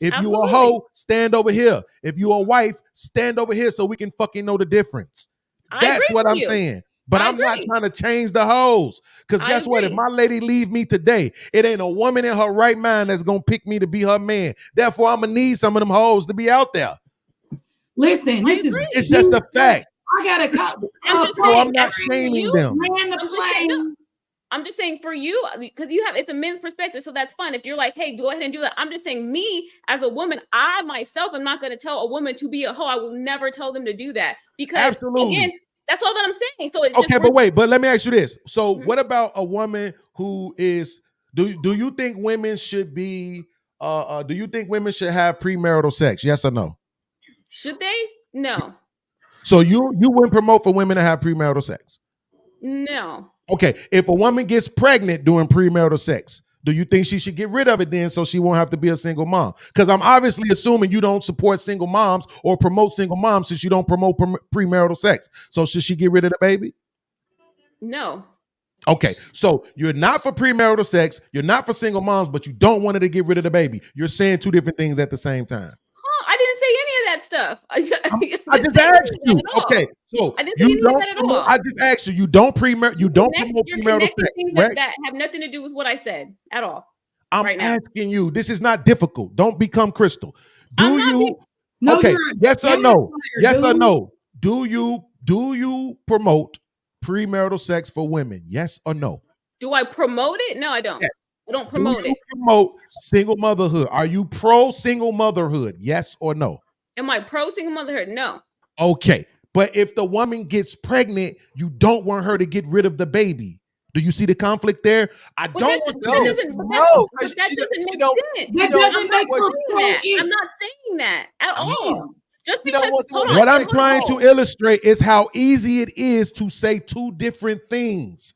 If you a hoe, stand over here. If you a wife, stand over here so we can fucking know the difference. That's what I'm saying. But I'm not trying to change the hoes. Because guess what? If my lady leave me today, it ain't a woman in her right mind that's going to pick me to be her man. Therefore, I'm going to need some of them hoes to be out there. Listen, it's just a fact. I got a couple. I'm not shaming them. I'm just saying for you, because it's a men's perspective, so that's fine. If you're like, hey, go ahead and do that. I'm just saying, me as a woman, I myself am not going to tell a woman to be a hoe. I will never tell them to do that, because again, that's all that I'm saying. So it's okay, but let me ask you this. So what about a woman who is? Do you think women should be? Do you think women should have premarital sex? Yes or no? Should they? No. So you wouldn't promote for women to have premarital sex? No. Okay, if a woman gets pregnant during premarital sex, do you think she should get rid of it then so she won't have to be a single mom? Because I'm obviously assuming you don't support single moms or promote single moms since you don't promote premarital sex. So should she get rid of the baby? No. Okay, so you're not for premarital sex, you're not for single moms, but you don't want her to get rid of the baby. You're saying two different things at the same time. I didn't say any of that stuff. I just asked you. Okay, so I didn't say any of that at all. I just asked you. You don't promote premarital sex, things right? that have nothing to do with what I said at all. I'm asking you. This is not difficult. Don't become Crystal. Yes or no? Yes or no? Do you promote premarital sex for women? Yes or no? Do I promote it? No, I don't. Yes. I don't promote it. Promote single motherhood. Are you pro single motherhood? Yes or no? Am I pro single motherhood? No. Okay. But if the woman gets pregnant, you don't want her to get rid of the baby. Do you see the conflict there? That doesn't make sense. That doesn't make sense. I'm not saying that at all. Just because what I'm trying to illustrate is how easy it is to say two different things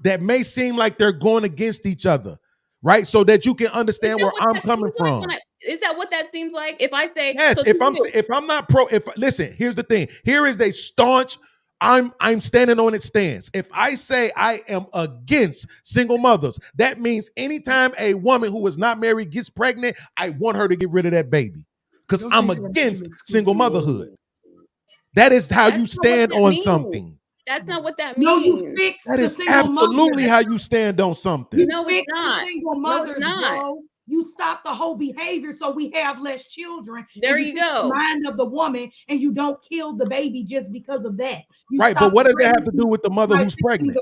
that may seem like they're going against each other, right? So that you can understand where I'm coming from. Is that what that seems like? If I say yes, if I'm not pro, listen, here's the thing. Here is a staunch, I'm standing on its stance. If I say I am against single mothers, that means anytime a woman who is not married gets pregnant, I want her to get rid of that baby because I'm against single motherhood. That is how you stand on something. That's not what that means. No, you fix that is absolutely how you stand on something. No, it's not. Single mothers, bro. You stop the whole behavior so we have less children. There you go. The mind of the woman, and you don't kill the baby just because of that. Right, but what does that have to do with the mother who's pregnant?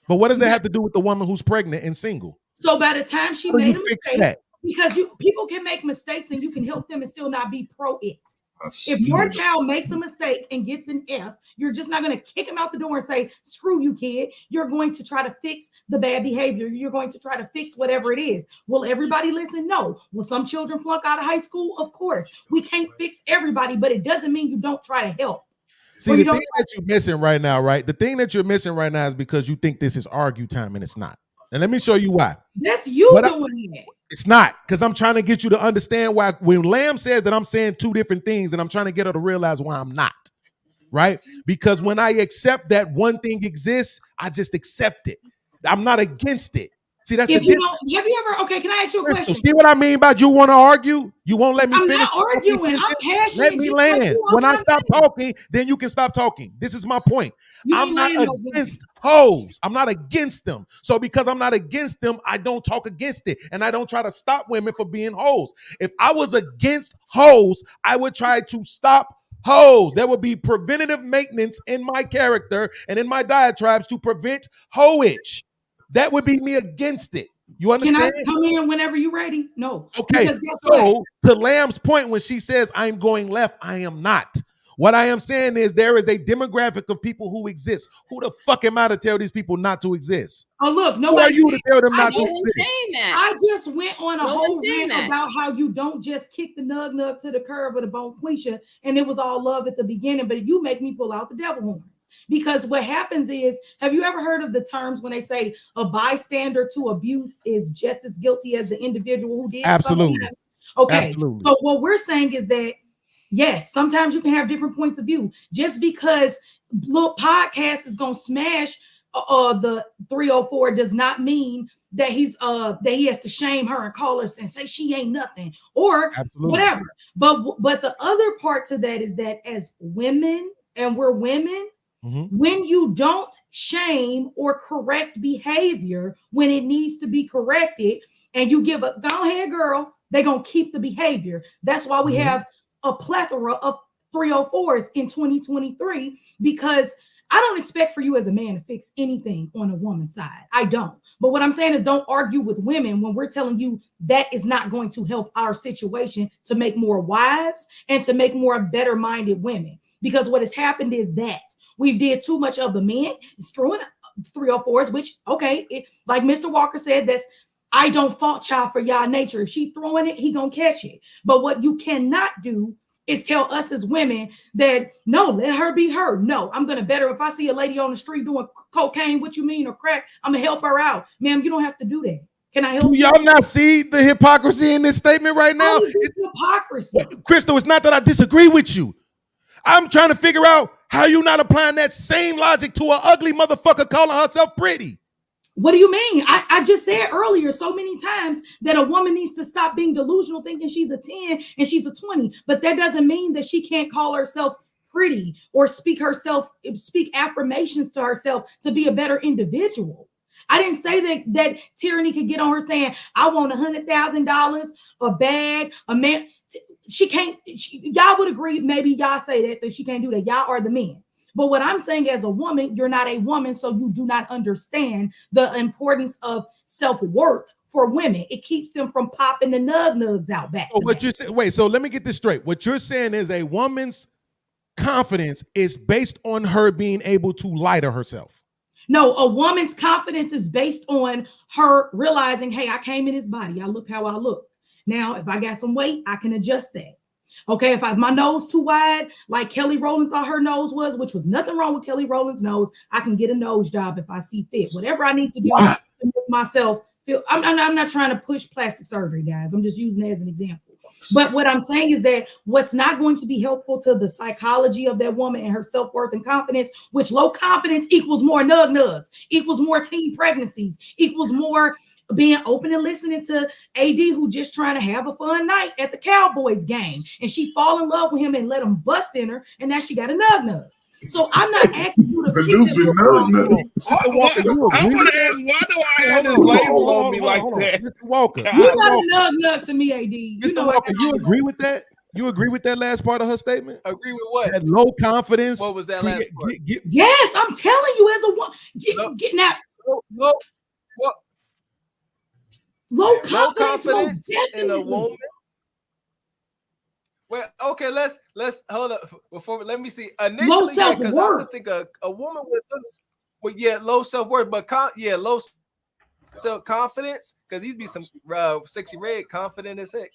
But what does that have to do with the woman who's pregnant and single? So by the time she made a mistake, because people can make mistakes and you can help them and still not be pro it. If your child makes a mistake and gets an F, you're just not going to kick him out the door and say, screw you, kid. You're going to try to fix the bad behavior. You're going to try to fix whatever it is. Will everybody listen? No. Will some children flunk out of high school? Of course. We can't fix everybody, but it doesn't mean you don't try to help. See, the thing that you're missing right now, right? The thing that you're missing right now is because you think this is argue time and it's not. And let me show you why. That's you doing it. It's not, because I'm trying to get you to understand why when Lamb says that I'm saying two different things, and I'm trying to get her to realize why I'm not, right? Because when I accept that one thing exists, I just accept it. I'm not against it. See, that's If the you difference. don't, have you ever? Okay, can I ask you a question? See what I mean by you want to argue? You won't let me I'm finish. not arguing. I'm passionate. Let me just like land. you. When I I'm stop talking, then you can stop talking. This is my point. You I'm ain't not laying no against hoes. I'm not against them. So because I'm not against them, I don't talk against it. And I don't try to stop women for being hoes. If I was against hoes, I would try to stop hoes. There would be preventative maintenance in my character and in my diatribes to prevent hoage. That would be me against it. You understand? Can I come in whenever you're ready? No. Okay. Because guess So what? to Lamb's point, when she says I'm going left, I am not. What I am saying is there is a demographic of people who exist. Who the fuck am I to tell these people not to exist? Oh, look, Who are nobody you to tell them not to just, exist? I just went on a No whole one's saying rant that. about how you don't just kick the nug to the curb with a bone quisha, and it was all love at the beginning, but you make me pull out the devil horns. Because what happens is, have you ever heard of the terms when they say a bystander to abuse is just as guilty as the individual who did? Absolutely. Sometimes? Okay. Absolutely. So what we're saying is that yes, sometimes you can have different points of view. Just because look, podcast is gonna smash the 304 does not mean that that he has to shame her and call her and say she ain't nothing or whatever. But the other part to that is that as women, and we're women, when you don't shame or correct behavior when it needs to be corrected, and you give a go ahead, girl, they're gonna keep the behavior. That's why we have a plethora of 304s in 2023, because I don't expect for you as a man to fix anything on a woman's side. I don't. But what I'm saying is don't argue with women when we're telling you that is not going to help our situation to make more wives and to make more better-minded women. Because what has happened is that we did too much of the men screwing 304s, which, okay, like Mr. Walker said, that's I don't fault y'all for y'all nature. If she throwing it, he gonna catch it. But what you cannot do is tell us as women that, no, let her be her. No, I'm going to better. If I see a lady on the street doing cocaine, what you mean, or crack, I'm going to help her out. Ma'am, you don't have to do that. Can I help you? Y'all not see the hypocrisy in this statement right now? It's hypocrisy. Crystal, it's not that I disagree with you. I'm trying to figure out how you not applying that same logic to an ugly motherfucker calling herself pretty. What do you mean? I just said earlier so many times that a woman needs to stop being delusional, thinking she's a 10 and she's a 20. But that doesn't mean that she can't call herself pretty or speak affirmations to herself to be a better individual. I didn't say that Tyranny could get on her saying, I want $100,000, a bag, a man. She can't. Y'all would agree. Maybe y'all say that she can't do that. Y'all are the men. But what I'm saying, as a woman, you're not a woman, so you do not understand the importance of self-worth for women. It keeps them from popping the nugs out back. So what you're saying? Wait, so let me get this straight. What you're saying is a woman's confidence is based on her being able to lie to herself. No, a woman's confidence is based on her realizing, hey, I came in this body. I look how I look. Now, if I got some weight, I can adjust that. Okay, if my nose too wide, like Kelly Rowland thought her nose was, which was nothing wrong with Kelly Rowland's nose, I can get a nose job if I see fit. Whatever I need to do to make myself feel. I'm not trying to push plastic surgery, guys. I'm just using it as an example. But what I'm saying is that what's not going to be helpful to the psychology of that woman and her self-worth and confidence, which low confidence equals more nugs, equals more teen pregnancies, equals more being open and listening to AD, who just trying to have a fun night at the Cowboys game, and she fall in love with him and let him bust in her, and now she got a nug. So I'm not asking you to the Lucy nug. I want to ask, why do I have this label on me like that? Mr. Walker, you're not a nug to me, AD. Mr. Walker, you agree with that? You agree with that last part of her statement? Agree with what? That low confidence. What was that last part? Yes, I'm telling you, as a woman, getting that low confidence in a woman. Well, okay, let's hold up before. Let me see. Initially, low self-worth. Because I would think a woman with low self-worth, but low self-confidence, because these be some sexy red, confident as heck.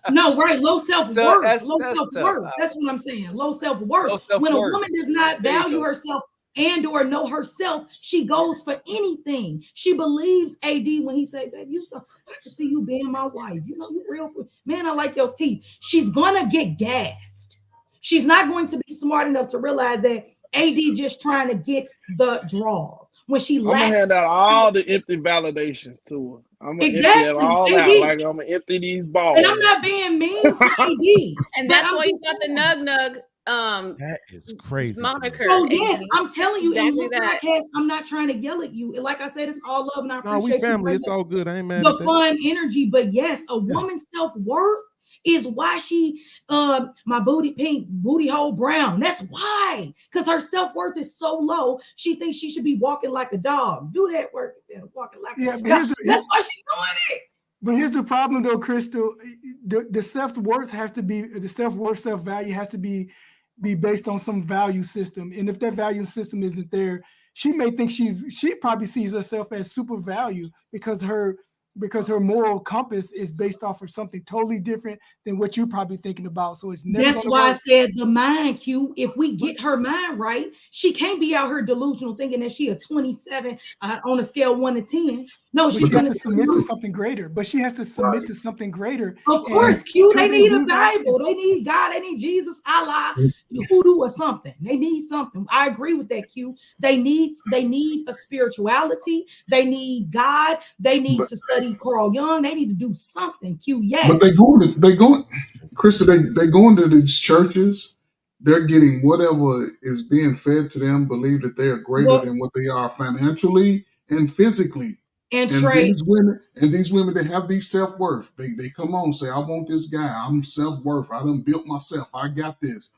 No, right, low self-worth. So low self-worth. That's what I'm saying. Low self-worth. When a woman does not value herself and or know herself, she goes for anything. She believes AD when he say, baby, I can see you being my wife. You know, you real man, I like your teeth. She's gonna get gassed. She's not going to be smart enough to realize that AD just trying to get the draws when she I'm gonna lacked. hand out all the empty validations to her. I'm gonna empty that Exactly, all AD. out. Like I'm gonna empty these balls. And I'm not being mean to AD, And but that's I'm why you just got the saying. nug That is crazy. moniker. Oh yes, I'm telling you, in Exactly the that. podcast, I'm not trying to yell at you. Like I said, it's all love, and I No, we appreciate family. you It's all good. I ain't mad the at that. fun energy. But yes, a woman's self-worth is why she my booty pink, booty hole brown. That's why, because her self-worth is so low, she thinks she should be walking like a dog. Do that work, walking like a dog. That's why she's doing it. But here's the problem, though, Crystal. The self-worth has to be the self-worth, self-value has to be based on some value system. And if that value system isn't there, she may think she probably sees herself as super value because her moral compass is based off of something totally different than what you're probably thinking about. So it's never. That's why I said the mind cue. If we get her mind right, she can't be out here delusional thinking that she a 27 on a scale of 1 to 10. No, she's going gonna to submit to something greater. But she has to submit to something greater. Of course, Q. They need a do that Bible. They need God. They need Jesus, Allah, hoodoo, or something. They need something. I agree with that, Q. They need a spirituality. They need God. They need to study Carl Jung. They need to do something, Q. Yes. But they going, Krista, they going to these churches. They're getting whatever is being fed to them, believe that they are greater than what they are financially and physically. And these women that have these self-worth, they come on and say, I want this guy. I'm self-worth. I done built myself. I got this.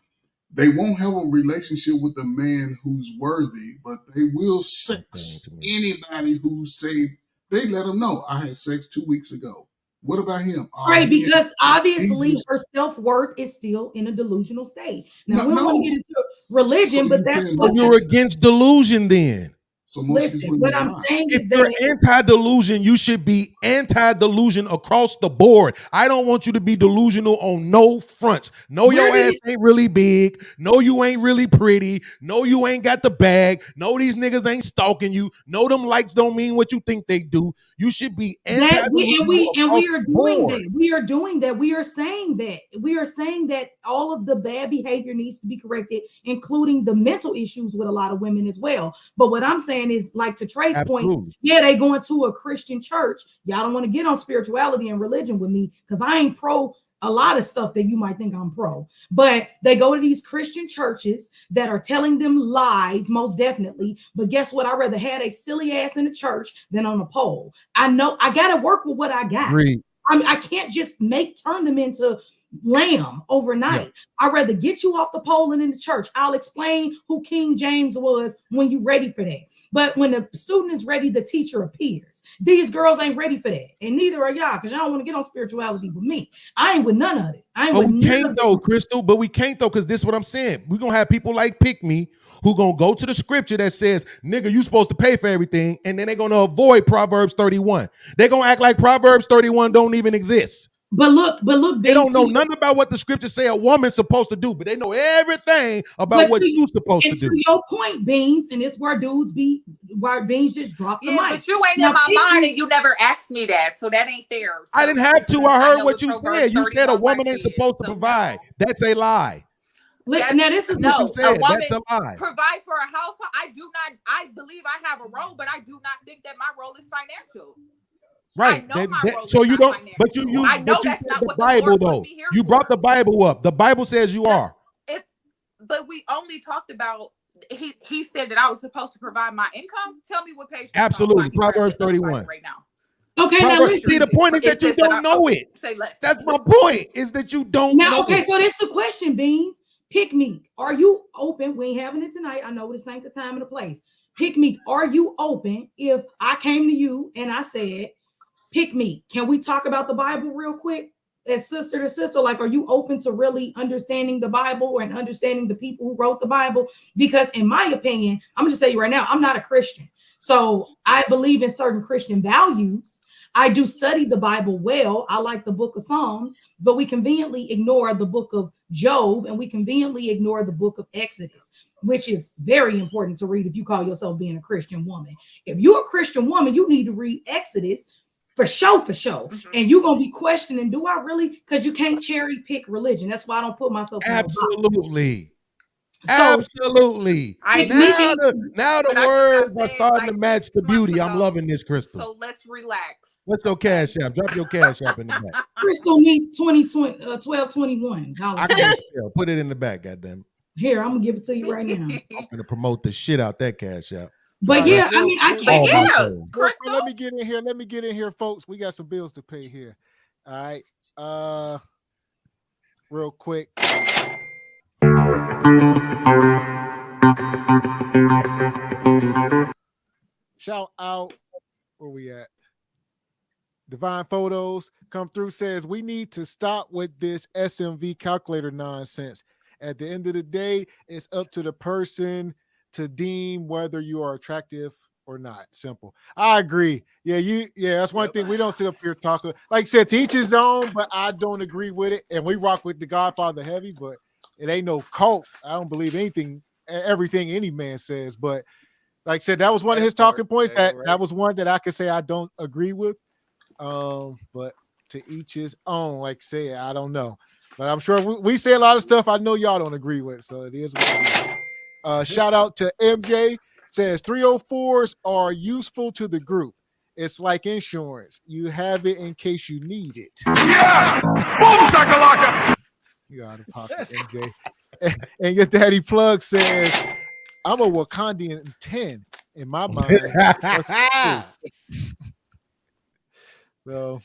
They won't have a relationship with a man who's worthy, but they will sex anybody who say, they let them know, I had sex 2 weeks ago. What about him? Right, because obviously her self-worth is still in a delusional state. Now, we don't want to get into religion, but that's what you're against delusion then. So listen, what I'm saying if is you're that anti-delusion, you should be anti-delusion across the board. I don't want you to be delusional on no fronts. No, your ass ain't really big. No, you ain't really pretty. No, you ain't got the bag. No, these niggas ain't stalking you. No, them likes don't mean what you think they do. You should be anti-delusional. we are doing that. We are doing that. We are saying that. We are saying that all of the bad behavior needs to be corrected, including the mental issues with a lot of women as well. But what I'm saying is, like to Trey's point, yeah, they going to a Christian church. Y'all don't want to get on spirituality and religion with me because I ain't pro a lot of stuff that you might think I'm pro. But they go to these Christian churches that are telling them lies, most definitely. But guess what? I'd rather have a silly ass in the church than on a pole. I know I got to work with what I got. I can't just turn them into lamb overnight. Yeah. I'd rather get you off the pole and in the church. I'll explain who King James was when you're ready for that. But when the student is ready, the teacher appears. These girls ain't ready for that. And neither are y'all, because y'all don't want to get on spirituality with me. I ain't with none of it. We can't though, Crystal, but we can't though, because this is what I'm saying. We're going to have people like Pick Me who going to go to the scripture that says, nigga, you supposed to pay for everything. And then they're going to avoid Proverbs 31. They're going to act like Proverbs 31 don't even exist. But look, they don't know nothing about what the scriptures say a woman's supposed to do, but they know everything about what you're supposed to do. To your point, Beans, and it's where dudes be, where Beans just drop the mic. But you ain't in my mind, and you never asked me that, so that ain't fair. So I didn't have to. I heard what you said. You said a woman ain't supposed to provide. That's a lie. Now this is what you said. That's a lie. Provide for a household. I believe I have a role, but I do not think that my role is financial. Right. So you don't, but you use the Bible though. You brought the Bible up. The Bible says you are. But we only talked about, he said that I was supposed to provide my income. Tell me what page. Absolutely. Proverbs 31. Right now. Okay, now listen. See, the point is that you don't know it. That's my point, is that you don't know it. So that's the question, Beans. Pick Me. Are you open? We ain't having it tonight. I know this ain't the time and the place. Pick Me. Are you open if I came to you and I said, Pick Me, can we talk about the Bible real quick? As sister to sister, like, are you open to really understanding the Bible and understanding the people who wrote the Bible? Because in my opinion, I'm gonna just tell you right now, I'm not a Christian. So I believe in certain Christian values. I do study the Bible well. I like the book of Psalms, but we conveniently ignore the book of Job and we conveniently ignore the book of Exodus, which is very important to read if you call yourself being a Christian woman. If you're a Christian woman, you need to read Exodus for sure. Mm-hmm. And you're going to be questioning, do I really? Because you can't cherry pick religion. That's why I don't put myself in absolutely. Absolutely. I Now the But I just words gotta are say, starting like to match 6 the months beauty. I'm ago, loving this, Crystal. So let's relax. What's your cash app? Drop your cash app in the back. Crystal need 1221 I can't spell. Put it in the back, goddamn. Here, I'm gonna give it to you right now. I'm gonna promote the shit out that cash app. But yeah, I mean, I can't. Crystal, let me get in here. Let me get in here, folks. We got some bills to pay here. All right. Real quick. Shout out. Where we at? Divine Photos come through, says we need to stop with this SMV calculator nonsense. At the end of the day, it's up to the person to deem whether you are attractive or not. Simple. I agree. Yeah, that's one thing we don't sit up here talking. Like I said, to each his own, but I don't agree with it. And we rock with the Godfather heavy, but it ain't no cult. I don't believe everything any man says. But like I said, that was one of his talking points. That was one that I could say I don't agree with. But to each his own, like I say, I don't know. But I'm sure we say a lot of stuff I know y'all don't agree with. So it is what it is. Shout out to MJ. Says 304s are useful to the group. It's like insurance. You have it in case you need it. Yeah! Boom, you out of pocket, MJ. And your daddy Plug says, I'm a Wakandian 10 in my mind. So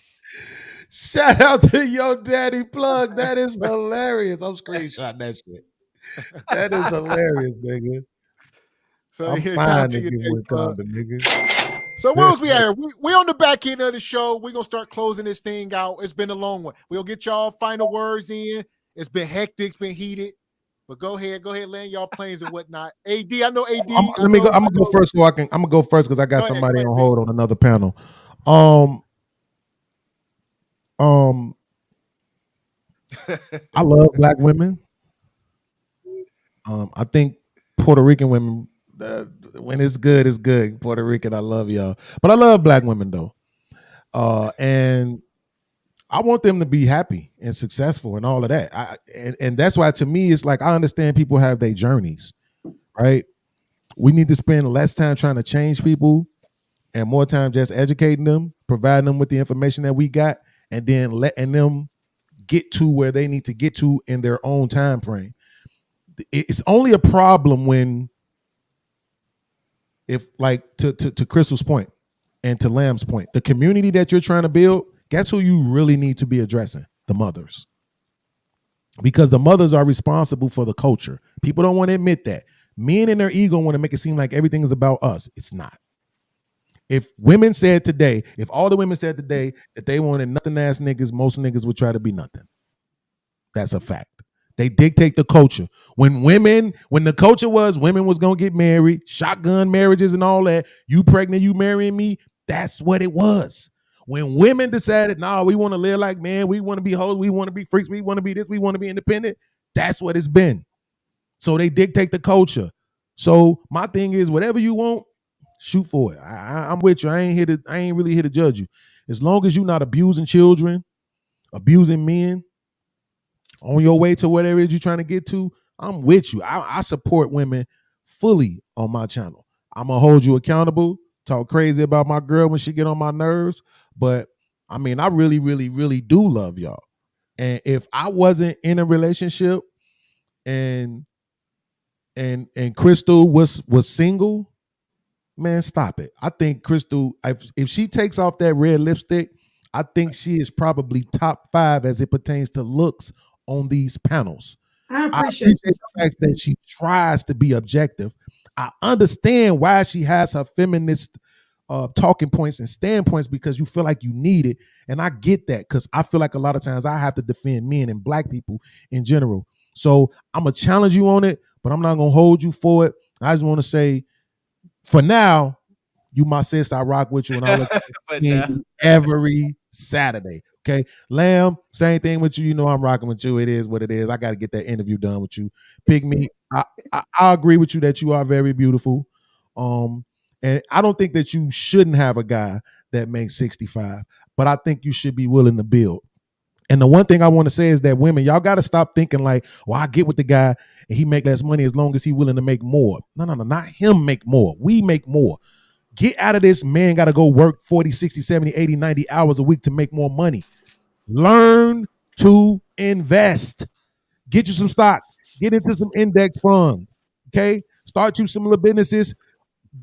shout out to your daddy Plug. That is hilarious. I'm screenshotting that shit. That is hilarious, nigga. So I'm here, fine to get Wakanda, nigga. So where was we at here? We on the back end of the show. We're gonna start closing this thing out. It's been a long one. We'll get y'all final words in. It's been hectic, it's been heated. But go ahead, land y'all planes and whatnot. AD, I know AD. I'm gonna go first so I'm gonna go first because I got somebody on hold on another panel. I love black women. I think Puerto Rican women, when it's good, it's good. Puerto Rican, I love y'all. But I love black women though. And I want them to be happy and successful and all of that. And that's why to me, it's like I understand people have their journeys, right? We need to spend less time trying to change people and more time just educating them, providing them with the information that we got, and then letting them get to where they need to get to in their own time frame. It's only a problem when, if like to Crystal's point and to Lamb's point, the community that you're trying to build, guess who you really need to be addressing? The mothers. Because the mothers are responsible for the culture. People don't want to admit that. Men in their ego want to make it seem like everything is about us. It's not. If all the women said today that they wanted nothing ass niggas, most niggas would try to be nothing. That's a fact. They dictate the culture. When the culture was women was gonna get married, shotgun marriages and all that, you pregnant, you marrying me, that's what it was. When women decided, nah, we want to live like men, we want to be hoes, we want to be freaks, we want to be this, we want to be independent, that's what it's been. So they dictate the culture. So my thing is, whatever you want, shoot for it. I'm with you. I ain't really here to judge you. As long as you're not abusing children, abusing men, on your way to whatever it is you're trying to get to, I'm with you. I support women fully on my channel. I'm gonna hold you accountable, talk crazy about my girl when she get on my nerves, but I mean, I really, really, really do love y'all. And if I wasn't in a relationship and Crystal was single, man, stop it. I think Crystal, if she takes off that red lipstick, I think she is probably top 5 as it pertains to looks on these panels. I appreciate the fact that she tries to be objective. I understand why she has her feminist talking points and standpoints because you feel like you need it. And I get that because I feel like a lot of times I have to defend men and black people in general. So I'm going to challenge you on it, but I'm not going to hold you for it. I just want to say, for now, you my sister, I rock with you and I look at you every Saturday. Okay, Lamb, same thing with you. You know I'm rocking with you. It is what it is. I got to get that interview done with you. Pygmy, I agree with you that you are very beautiful. And I don't think that you shouldn't have a guy that makes 65, but I think you should be willing to build. And the one thing I want to say is that women, y'all got to stop thinking like, well, I get with the guy and he make less money as long as he willing to make more. No, not him make more. We make more. Get out of this. Man got to go work 40, 60, 70, 80, 90 hours a week to make more money. Learn to invest. Get you some stock. Get into some index funds. Okay? Start you some little businesses.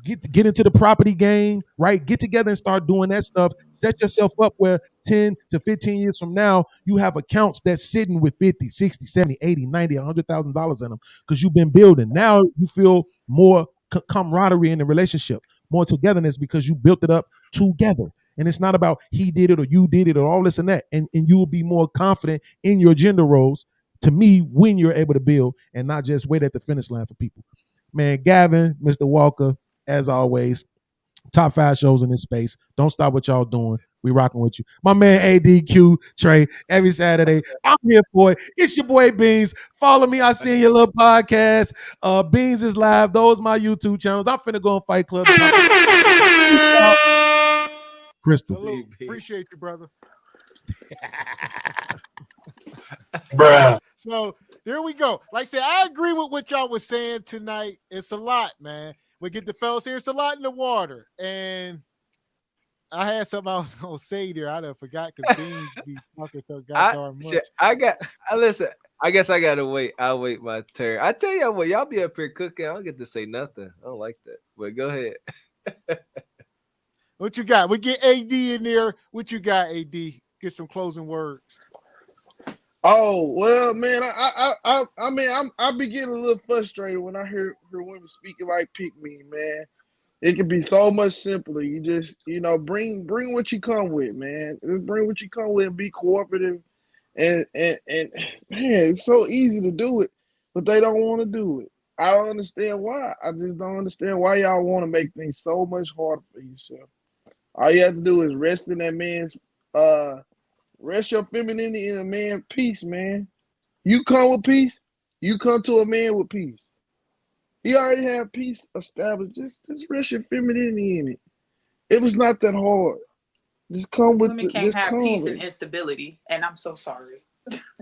Get into the property game, right? Get together and start doing that stuff. Set yourself up where 10 to 15 years from now, you have accounts that's sitting with 50, 60, 70, 80, 90, $100,000 in them because you've been building. Now you feel more camaraderie in the relationship, more togetherness because you built it up together. And it's not about he did it or you did it or all this and that. And you will be more confident in your gender roles, to me, when you're able to build and not just wait at the finish line for people. Man, Gavin, Mr. Walker, as always, top 5 shows in this space. Don't stop what y'all doing. We rocking with you. My man ADQ Trey, every Saturday. I'm here for it. It's your boy Beans. Follow me. I see your little podcast. Beans is live. Those my YouTube channels. I'm finna go on Fight Club. Crystal. Salute. Appreciate you, brother. Bruh. So there we go. Like I said, I agree with what y'all was saying tonight. It's a lot, man. We get the fellas here. It's a lot in the water. And I had something I was going to say there. I done forgot because Beans be talking so goddamn much. Listen, I guess I got to wait. I'll wait my turn. I tell you what, y'all be up here cooking. I don't get to say nothing. I don't like that. But go ahead. What you got? We get AD in there. What you got, AD? Get some closing words. Oh well, man. I mean, I be getting a little frustrated when I hear women speaking like pick me, man. It can be so much simpler. You just, bring what you come with, man. Just bring what you come with and be cooperative. And man, it's so easy to do it, but they don't want to do it. I don't understand why. I just don't understand why y'all want to make things so much harder for yourself. All you have to do is rest in that man's rest your femininity in a man's peace, man. You come with peace, you come to a man with peace. He already have peace established. Just rest your femininity in it. It was not that hard. Just come with women can't have peace and instability, and I'm so sorry.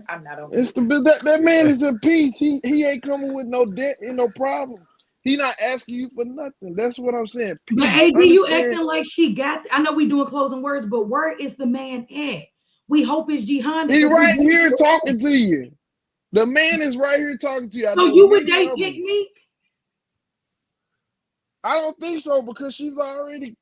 I'm not okay. That man is in peace. He ain't coming with no debt and no problem. He not asking you for nothing. That's what I'm saying. But AD, you acting like she got. I know we doing closing words, but where is the man at? We hope it's Jihan. He right here talking to you. The man is right here talking to you. So you would date Pick Me? I don't think so because she's already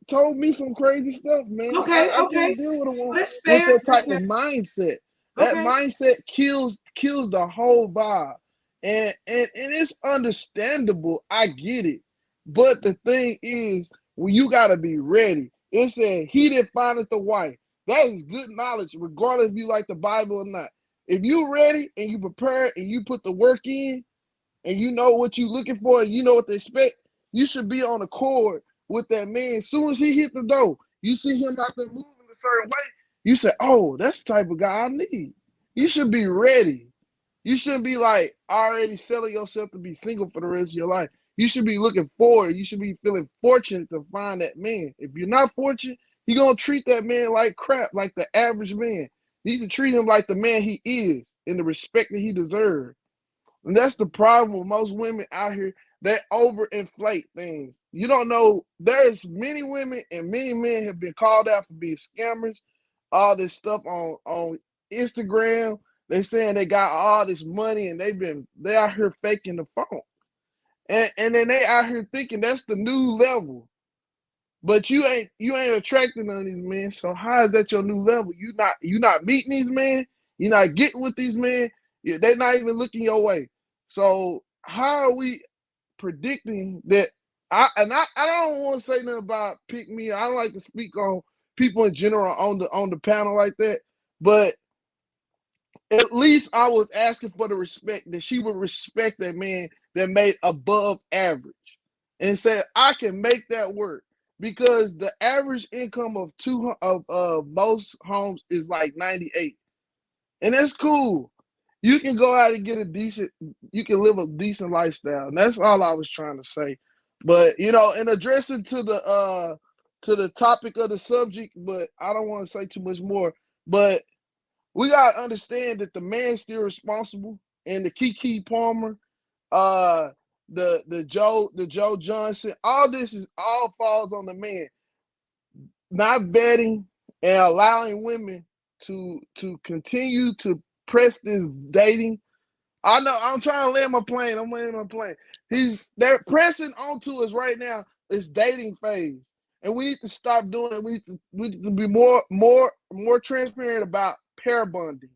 told me some crazy stuff, man. Okay, I can't deal with a woman with that type of mindset. That mindset kills the whole vibe. And it's understandable. I get it. But the thing is, when you gotta be ready. It said, he that findeth the wife. That is good knowledge, regardless if you like the Bible or not. If you ready and you prepare and you put the work in and you know what you're looking for and you know what to expect, you should be on accord with that man. As soon as he hit the door, you see him out there moving a certain way, you say, oh, that's the type of guy I need. You should be ready. You shouldn't be like already selling yourself to be single for the rest of your life. You should be looking forward. You should be feeling fortunate to find that man. If you're not fortunate, you're going to treat that man like crap, like the average man. You need to treat him like the man he is and the respect that he deserves. And that's the problem with most women out here. They overinflate things. You don't know. There's many women and many men have been called out for being scammers. All this stuff on Instagram. They saying they got all this money and they out here faking the phone. And then they out here thinking that's the new level. But you ain't attracting none of these men. So how is that your new level? You not meeting these men. You're not getting with these men. They're not even looking your way. So how are we predicting that? I don't want to say nothing about pick me. I don't like to speak on people in general on the panel like that. But at least I was asking for the respect that she would respect that man that made above average and said I can make that work. Because the average income of most homes is like 98. And that's cool. You can go out and get you can live a decent lifestyle. And that's all I was trying to say. But in addressing to the topic of the subject, but I don't want to say too much more. But we gotta understand that the man's still responsible, and the Kiki Palmer, the Joe Johnson, all falls on the man. Not betting and allowing women to continue to press this dating. I know I'm trying to land my plane. I'm landing my plane. They're pressing onto us right now. This dating phase, and we need to stop doing it. We need to be more transparent about pair bonding,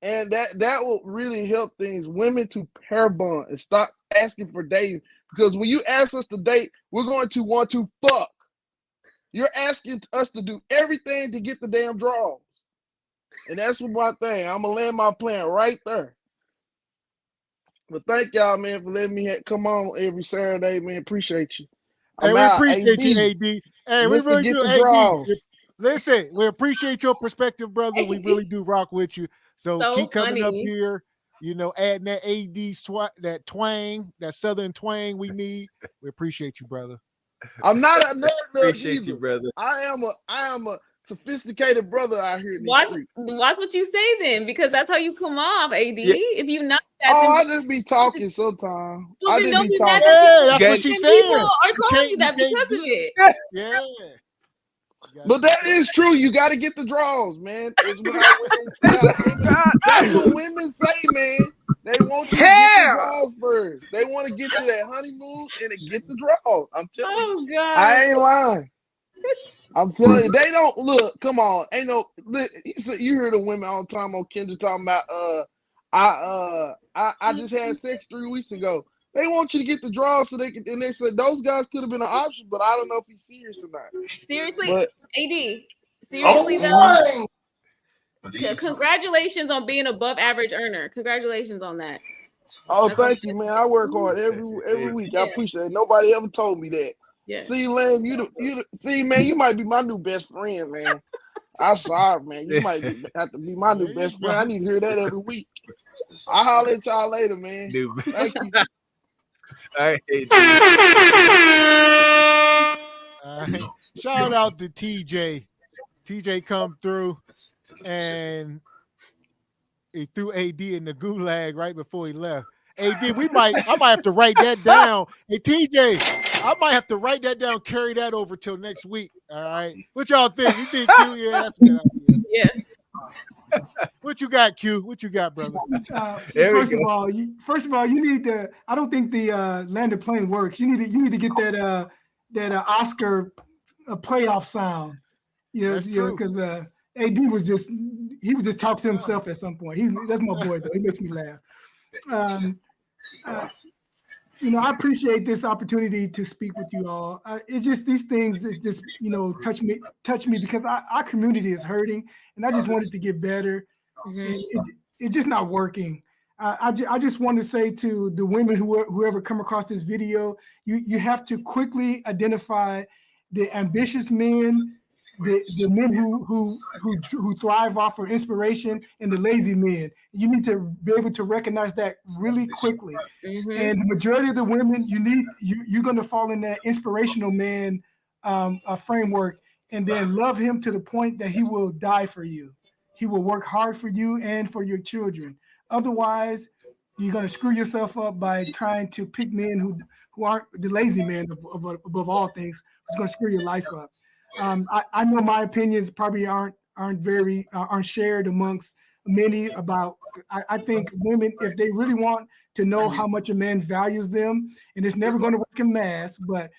and that will really help things. Women to pair bond and stop asking for dating, because when you ask us to date, we're going to want to fuck. You're asking us to do everything to get the damn draws, and that's what my thing. I'm gonna land my plan right there. But thank y'all, man, for letting me come on every Saturday, man. Appreciate you. Hey, we appreciate you, AD. Hey, we really do, AD. Listen, we appreciate your perspective, brother. We really do rock with you. So keep coming up here, adding that AD that twang, that Southern twang we need. We appreciate you, brother. I'm not a nerd. Appreciate you, brother. I am a sophisticated brother out here. Watch what you say then, because that's how you come off, AD. Yeah. If you not that, I just be talking sometimes. Well, I just be talking. Hey, that's what she said. People are calling you that because of it. Yeah. But that is true. You got to get the draws, man. That's what women say, man. They want you to get the draws first. They want to get to that honeymoon and get the draws. I'm telling you. God. I ain't lying. I'm telling you, they don't look. Come on, ain't no. You hear the women all the time on Kendra talking about. I just had sex 3 weeks ago. They want you to get the draws so they can. And they said those guys could have been an option, but I don't know if he's serious or not. Seriously, but, AD. Seriously though. Congratulations on being above average earner. Congratulations on that. Oh, thank you, man. I work hard every week. I appreciate it. Nobody ever told me that. Yeah. See, Lamb, see, man, you might be my new best friend, man. I'm sorry, man. You might have to be my new best friend. I need to hear that every week. I'll holler at y'all later, man. Thank you. All right. Shout out to TJ. TJ come through and he threw AD in the gulag right before he left. AD, I might have to write that down. Hey, TJ, I might have to write that down, carry that over till next week. All right. What y'all think? You think Q? Yeah, that's a good idea. Yeah. What you got, Q? What you got, brother? First of all, you need to. I don't think the landed plane works. You need to get that Oscar playoff sound. Yeah, because AD was just talking to himself at some point. That's my boy though. He makes me laugh. I appreciate this opportunity to speak with you all. It's just these things that just touch me because our community is hurting, and I just wanted to get better. It's just not working. I just want to say to the women whoever come across this video, you have to quickly identify the ambitious men, the men who thrive off of inspiration, and the lazy men. You need to be able to recognize that really quickly. And the majority of the women, you're going to fall in that inspirational man framework, and then love him to the point that he will die for you. He will work hard for you and for your children. Otherwise, you're going to screw yourself up by trying to pick men who aren't the lazy men above all things. Who's going to screw your life up. I know my opinions probably aren't shared amongst many about. I think women, if they really want to know how much a man values them, and it's never going to work in mass, but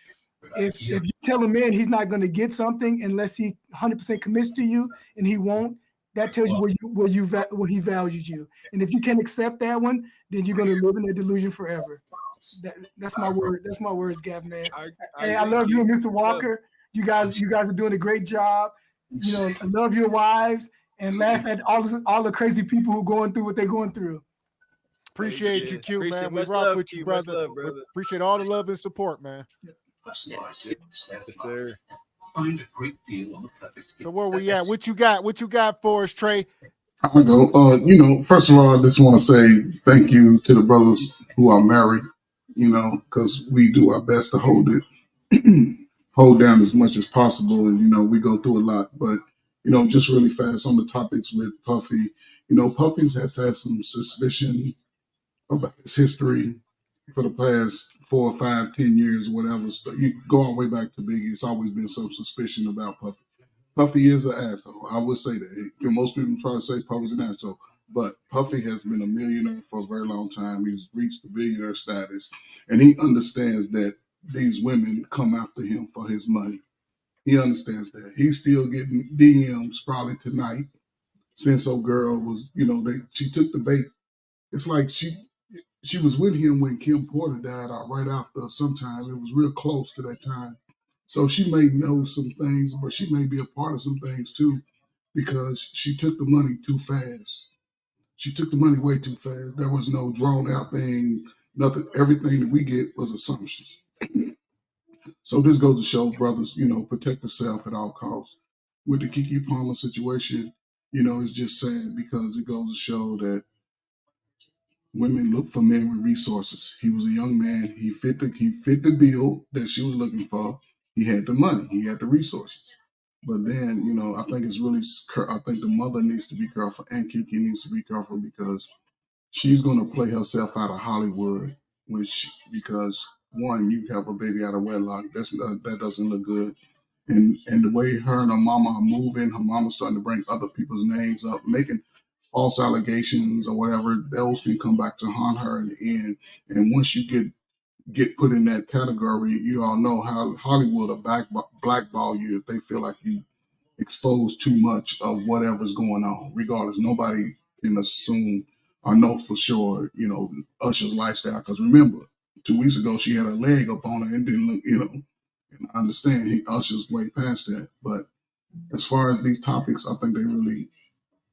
if you tell a man he's not going to get something unless he 100% commits to you, and he won't, that tells you where he values you. And if you can't accept that one, then you're going to live in that delusion forever. That's my word. That's my words, Gavin, man. I love you and Mr. Walker. You guys are doing a great job. I love your wives and laugh at all the crazy people who are going through what they're going through. Appreciate you, Q, man. We rock with you, brother. Appreciate all the love and support, man. Yes, sir. Find a great deal on the perfect. So where we at? What you got for us, Trey? I'll go. First of all, I just want to say thank you to the brothers who are married, because we do our best to hold down as much as possible. And, we go through a lot, but, just really fast on the topics with Puffy. Puffy's has had some suspicion about his history for the past 4 or 5, 10 years, whatever. So you go all the way back to Biggie. It's always been some suspicion about Puffy. Puffy is an asshole. I would say that. Most people try to say Puffy's an asshole, but Puffy has been a millionaire for a very long time. He's reached the billionaire status, and he understands that these women come after him for his money. He understands that. He's still getting DMs probably tonight since old girl was, she took the bait. It's like she was with him when Kim Porter died out right after sometime. It was real close to that time. So she may know some things, but she may be a part of some things too, because she took the money too fast. She took the money way too fast. There was no drawn out thing, nothing. Everything that we get was assumptions. So this goes to show, brothers, protect yourself at all costs. With the Kiki Palmer situation, it's just sad because it goes to show that women look for men with resources. He was a young man. He fit the bill that she was looking for. He had the money. He had the resources. But then, I think the mother needs to be careful, and Kiki needs to be careful, because she's going to play herself out of Hollywood, because one, you have a baby out of wedlock. That doesn't look good. And the way her and her mama are moving, her mama's starting to bring other people's names up, making false allegations or whatever, those can come back to haunt her in the end. And once you get put in that category, you all know how Hollywood will blackball you if they feel like you expose too much of whatever's going on. Regardless, nobody can assume or know for sure, Usher's lifestyle. Because remember, 2 weeks ago, she had a leg up on her and didn't look, and I understand Usher's way past that. But as far as these topics, I think they really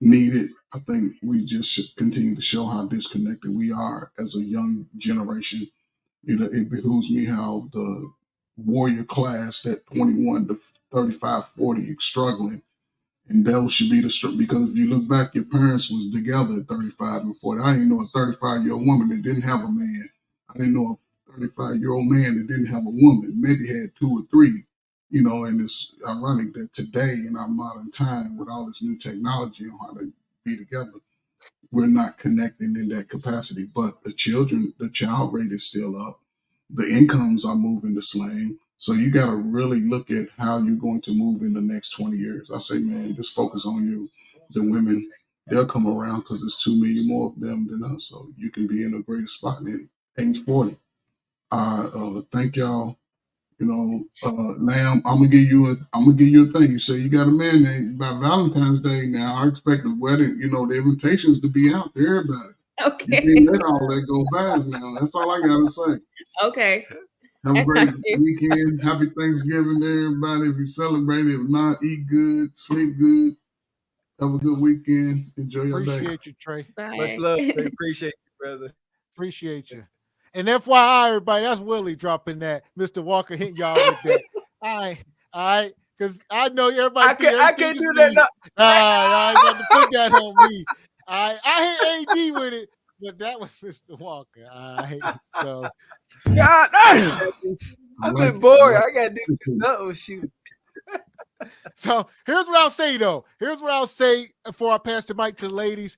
need it. I think we just should continue to show how disconnected we are as a young generation. It behooves me how the warrior class, that 21 to 35, 40 is struggling. And those should be because if you look back, your parents was together at 35 and 40. I didn't know a 35-year-old woman that didn't have a man. I didn't know a 35-year-old man that didn't have a woman, maybe had 2 or 3. And it's ironic that today in our modern time, with all this new technology on how to be together, we're not connecting in that capacity. But the child rate is still up. The incomes are moving the slang. So you got to really look at how you're going to move in the next 20 years. I say, man, just focus on you. The women, they'll come around because there's 2 million more of them than us. So you can be in a greater spot in age 40. Thank y'all. Lamb, I'm gonna give you a thing. You say you got a man named by Valentine's Day. Now I expect the wedding, the invitations to be out to everybody. Okay. You can't let all that go by now. That's all I gotta say. Okay. Have a great weekend. Happy Thanksgiving to everybody. If you celebrate, if not, eat good, sleep good. Have a good weekend. Enjoy your day. Appreciate you, Trey. Bye. Much love. Trey. Appreciate you, brother. Appreciate you. And FYI, everybody, that's Willie dropping that. Mr. Walker hitting y'all with that. All right. Because I know everybody. I can't do that. No. I got to put that on me. I hit AD with it, but that was Mr. Walker. All right. So. God, I've been bored. I got to do something. Shoot. So here's what I'll say, though. Here's what I'll say before I pass the mic to the ladies.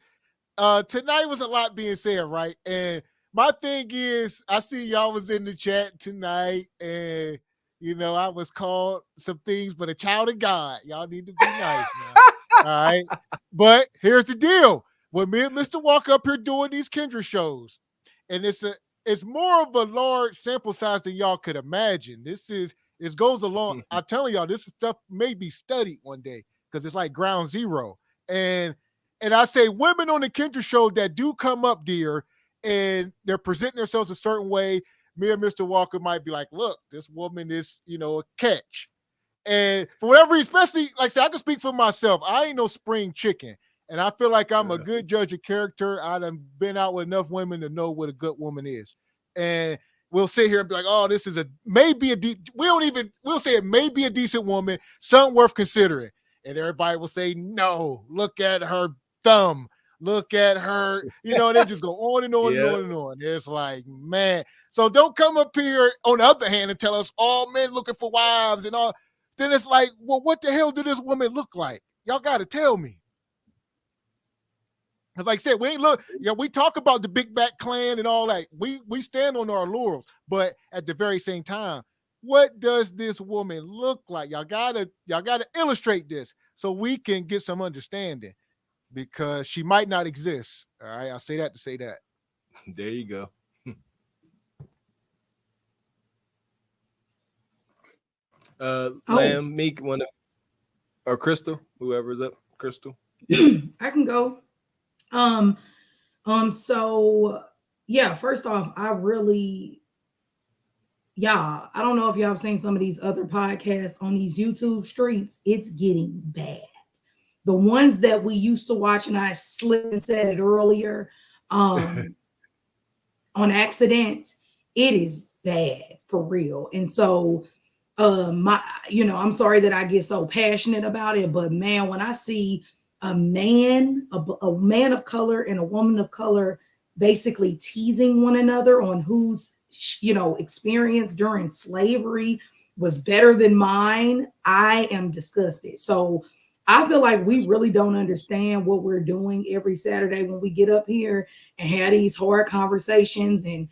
Tonight was a lot being said, right? And my thing is, I see y'all was in the chat tonight, and I was called some things, but a child of God. Y'all need to be nice now. All right. But here's the deal. When me and Mr. Walker up here doing these Kendra shows, and it's more of a large sample size than y'all could imagine. It goes along. I'm telling y'all, this stuff may be studied one day because it's like ground zero. And I say women on the Kendra show that do come up, dear, and they're presenting themselves a certain way, me and Mr. Walker might be like, look, this woman is, a catch. And for whatever reason, especially, like I said, I can speak for myself. I ain't no spring chicken. And I feel like I'm a good judge of character. I done been out with enough women to know what a good woman is. And we'll sit here and be like, oh, this is we'll say it may be a decent woman, something worth considering. And everybody will say, no, look at her thumb. Look at her, they just go on and on and on and on. It's like, man. So don't come up here on the other hand and tell us all men looking for wives and all. Then it's like, well, what the hell did this woman look like? Y'all got to tell me. Because like I said, we talk about the Big Back Clan and all that. We stand on our laurels, but at the very same time, what does this woman look like? Y'all gotta illustrate this so we can get some understanding, because she might not exist. All right, I'll say that to say that. There you go. Lamb, Meek, or Crystal, whoever's up. Crystal. I can go. So yeah, first off, I don't know if y'all have seen some of these other podcasts on these YouTube streets. It's getting bad. The ones that we used to watch, and I slipped and said it earlier, on accident, it is bad for real. And so I'm sorry that I get so passionate about it, but man, when I see a man of color and a woman of color basically teasing one another on whose experience during slavery was better than mine, I am disgusted. So I feel like we really don't understand what we're doing every Saturday when we get up here and have these hard conversations and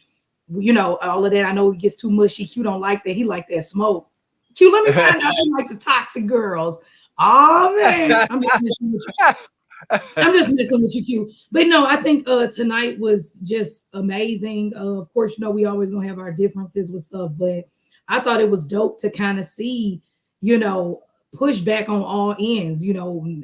all of that. I know it gets too mushy. Q don't like that. He like that smoke. Q, let me find out you like the toxic girls. Oh man, I'm just messing with you, Q. But no, I think tonight was just amazing. Of course, we always gonna have our differences with stuff, but I thought it was dope to kind of see, pushback on all ends.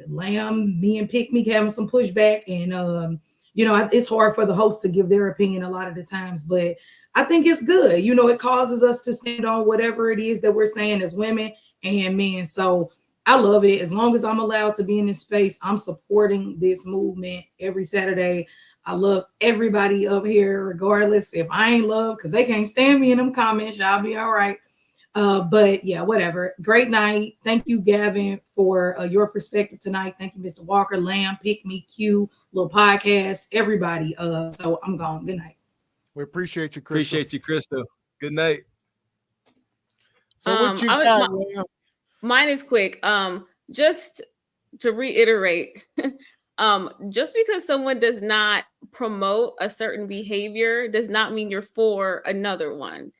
Lamb, me and Pick Me having some pushback, and it's hard for the host to give their opinion a lot of the times, but I think it's good. It causes us to stand on whatever it is that we're saying as women and men. So I love it. As long as I'm allowed to be in this space, I'm supporting this movement every Saturday. I love everybody up here, regardless if I ain't love, because they can't stand me in them comments. Y'all be all right. But yeah, whatever. Great night. Thank you, Gavin, for your perspective tonight. Thank you, Mr. Walker, Lamb, Pick Me, Q, little podcast, everybody. So I'm gone. Good night. We appreciate you, Crystal. Good night. So what you got, Lamb? Mine is quick. Just to reiterate, just because someone does not promote a certain behavior does not mean you're for another one.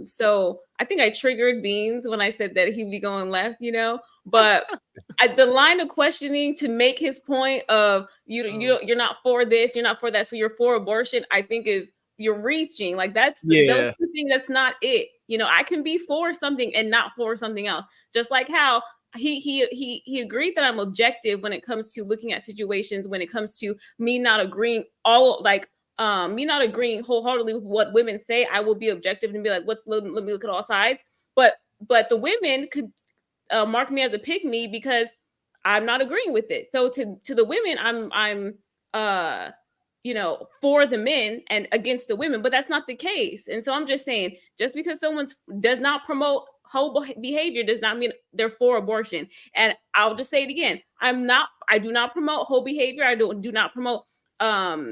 So I think I triggered Beans when I said that he'd be going left, but the line of questioning to make his point of you're not for this, you're not for that, so you're for abortion, I think you're reaching. Like that's the thing. That's not it. I can be for something and not for something else. Just like how he agreed that I'm objective when it comes to looking at situations, when it comes to me not agreeing me not agreeing wholeheartedly with what women say. I will be objective and be like, let me look at all sides. But the women could mark me as a pick me because I'm not agreeing with it. So to the women, I'm for the men and against the women, but that's not the case. And so I'm just saying, just because someone does not promote whole behavior does not mean they're for abortion. And I'll just say it again. I do not promote whole behavior. I do not promote out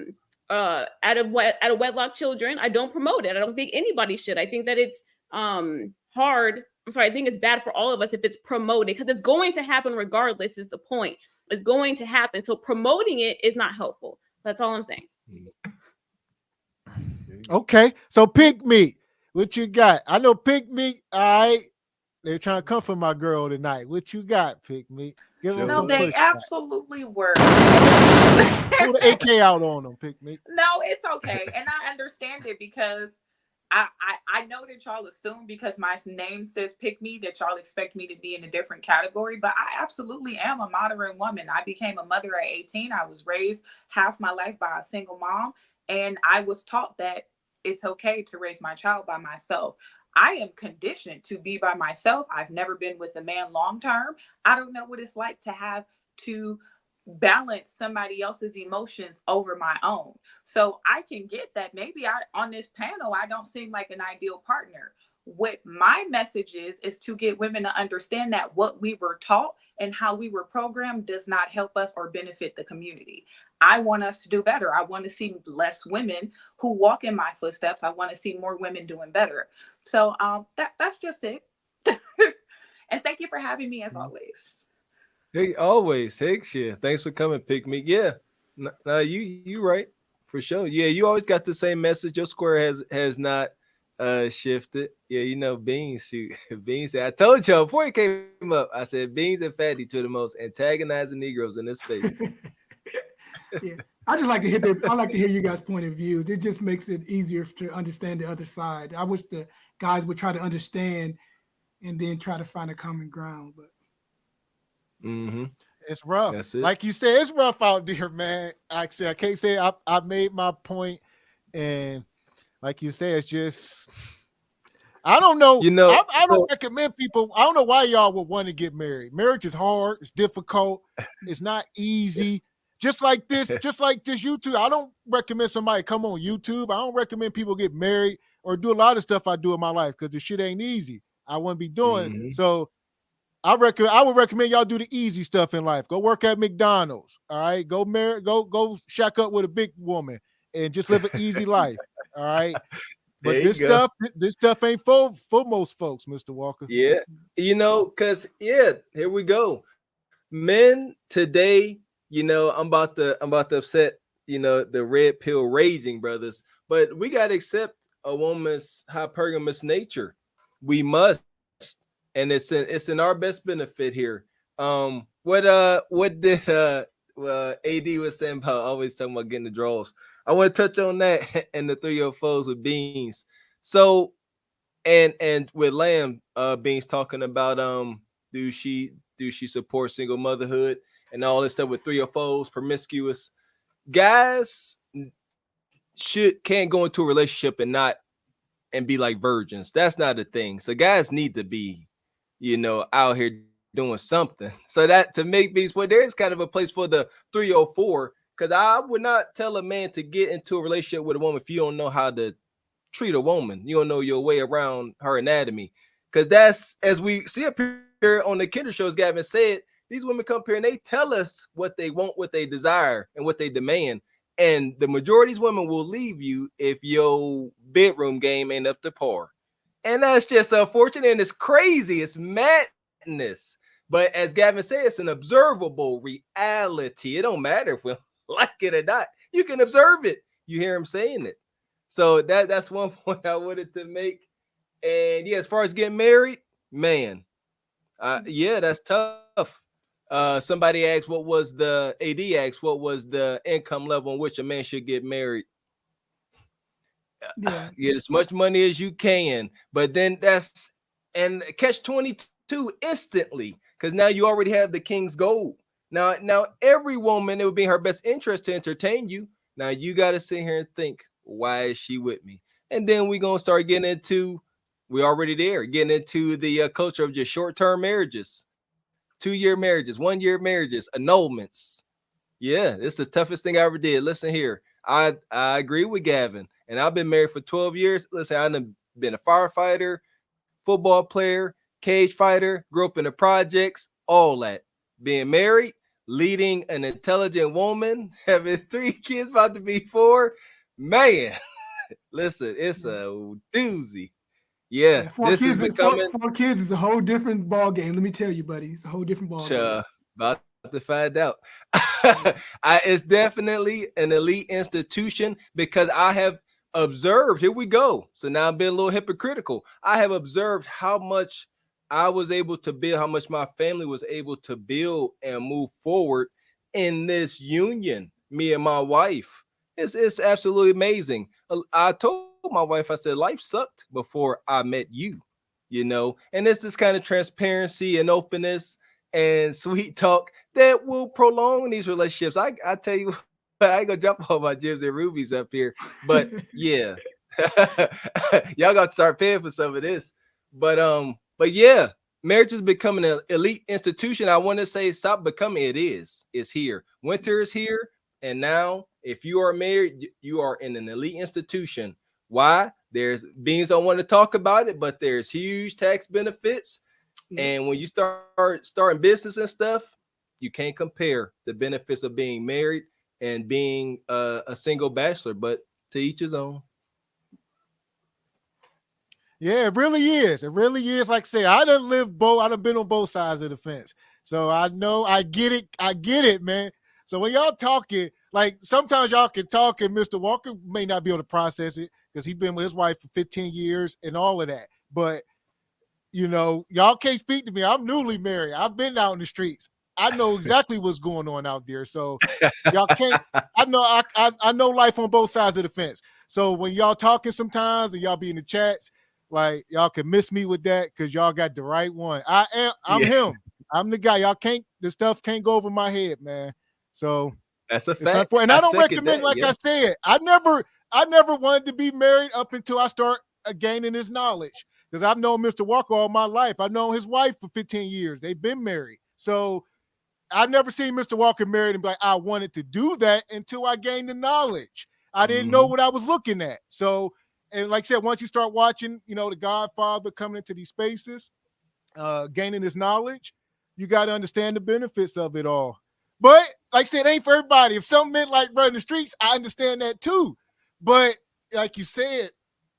of wedlock children. I don't promote it. I don't think anybody should. I think that it's hard. I'm sorry. I think it's bad for all of us if it's promoted, because it's going to happen regardless, is the point. It's going to happen. So promoting it is not helpful. That's all I'm saying. Okay. So Pick Me, what you got? I know Pick Me. All right. They're trying to comfort my girl tonight. What you got, Pick Me? No, they absolutely were. Pull the AK out on them, Pick Me. No, it's okay. And I understand it because I know that y'all assume because my name says Pick Me that y'all expect me to be in a different category, but I absolutely am a modern woman. I became a mother at 18. I was raised half my life by a single mom, and I was taught that it's okay to raise my child by myself. I am conditioned to be by myself. I've never been with a man long term. I don't know what it's like to have to balance somebody else's emotions over my own. So I can get that maybe on this panel, I don't seem like an ideal partner. What my message is to get women to understand that what we were taught and how we were programmed does not help us or benefit the community. I want us to do better. I want to see less women who walk in my footsteps. I want to see more women doing better. So that's just it. And thank you for having me as always. Hey, always. Hey, shit. Thanks for coming, Pick Me. Yeah. No, you right. For sure. Yeah, you always got the same message. Your square has not shifted. Yeah, you know, Beans, shoot. Beans said, I told y'all before he came up, I said Beans and Fatty two of the most antagonizing Negroes in this space. Yeah, I just like to hear I like to hear you guys' point of views. It just makes it easier to understand the other side. I wish the guys would try to understand and then try to find a common ground. But It's rough. That's it. Like you said, it's rough out there, man. Actually, I can't say I made my point, and like you said, it's just I don't know. You know, I don't recommend people. I don't know why y'all would want to get married. Marriage is hard. It's difficult. It's not easy. Just like this YouTube. I don't recommend somebody come on YouTube. I don't recommend people get married or do a lot of stuff I do in my life because the shit ain't easy. I wouldn't be doing it. So I would recommend y'all do the easy stuff in life. Go work at McDonald's. All right. Go marry, go shack up with a big woman and just live an easy life. All right. But this stuff ain't for most folks, Mr. Walker. Yeah. You know, because here we go. Men today, you know, I'm about to upset, you know, the red pill raging brothers, but we gotta accept a woman's hypergamous nature. We must, and it's in our best benefit here. What did AD was saying about always talking about getting the draws? I want to touch on that and the 3 foes with Beans. So and with Lamb, Beans talking about do she support single motherhood and all this stuff with 3 foes, promiscuous guys can't go into a relationship and be like virgins. That's not a thing. So guys need to be, you know, out here doing something. So that to make Beans, well, there is kind of a place for the 304. Because I would not tell a man to get into a relationship with a woman if you don't know how to treat a woman. You don't know your way around her anatomy. Because that's, as we see up here on the Kinder shows, Gavin said, these women come up here and they tell us what they want, what they desire, and what they demand. And the majority of these women will leave you if your bedroom game ain't up to par. And that's just unfortunate. And it's crazy. It's madness. But as Gavin said, it's an observable reality. It don't matter if we like it or not. You can observe it. You hear him saying it. So that's one point I wanted to make. And yeah, as far as getting married, man, yeah, that's tough. Somebody asked what was the income level in which a man should get married. yeah, Get as much money as you can, but then and catch 22 instantly because now you already have the king's gold. Now every woman, it would be in her best interest to entertain you. Now you got to sit here and think, why is she with me? And then we're gonna start getting into, we're already there, getting into the culture of just short-term marriages, 2-year marriages, 1-year marriages, annulments. Yeah, it's the toughest thing I ever did. Listen here, I agree with Gavin, and I've been married for 12 years. Listen, I've been a firefighter, football player, cage fighter, grew up in the projects, all that. Being married, leading an intelligent woman, having 3 kids, about to be 4, man. Listen, it's a doozy. Yeah, this is becoming 4 kids is a whole different ball game. Let me tell you, buddy, it's a whole different ball game. About to find out. It's definitely an elite institution because I have observed. Here we go. So now I'm being a little hypocritical. I have observed how much I was able to build, how much my family was able to build and move forward in this union, me and my wife. It's absolutely amazing. I told my wife, I said, life sucked before I met you, you know, and it's this kind of transparency and openness and sweet talk that will prolong these relationships. I tell you, I ain't gonna jump all my Jims and Rubies up here, but yeah, y'all got to start paying for some of this. But yeah, marriage is becoming an elite institution. I want to say stop becoming. It is. It's here. Winter is here. And now if you are married, you are in an elite institution. Why? There's Beans don't want to talk about it, but there's huge tax benefits. And when you starting business and stuff, you can't compare the benefits of being married and being a single bachelor, but to each his own. Yeah, it really is. It really is. Like I say, I done lived both. I done been on both sides of the fence. So I know, I get it, man. So when y'all talking, like sometimes y'all can talk and Mr. Walker may not be able to process it because he's been with his wife for 15 years and all of that. But, you know, y'all can't speak to me. I'm newly married. I've been out in the streets. I know exactly what's going on out there. So y'all can't, I know life on both sides of the fence. So when y'all talking sometimes and y'all be in the chats, like y'all can miss me with that because y'all got the right one. I'm him. I'm the guy. Y'all can't, the stuff can't go over my head, man. So that's a fact. And I don't recommend, I said, I never wanted to be married up until I start gaining this knowledge. Because I've known Mr. Walker all my life. I've known his wife for 15 years. They've been married. So I've never seen Mr. Walker married and be like, I wanted to do that until I gained the knowledge. I didn't know what I was looking at. So, and like I said, once you start watching, you know, the Godfather coming into these spaces, gaining this knowledge, you got to understand the benefits of it all. But like I said, it ain't for everybody. If something meant like running the streets, I understand that too. But like you said,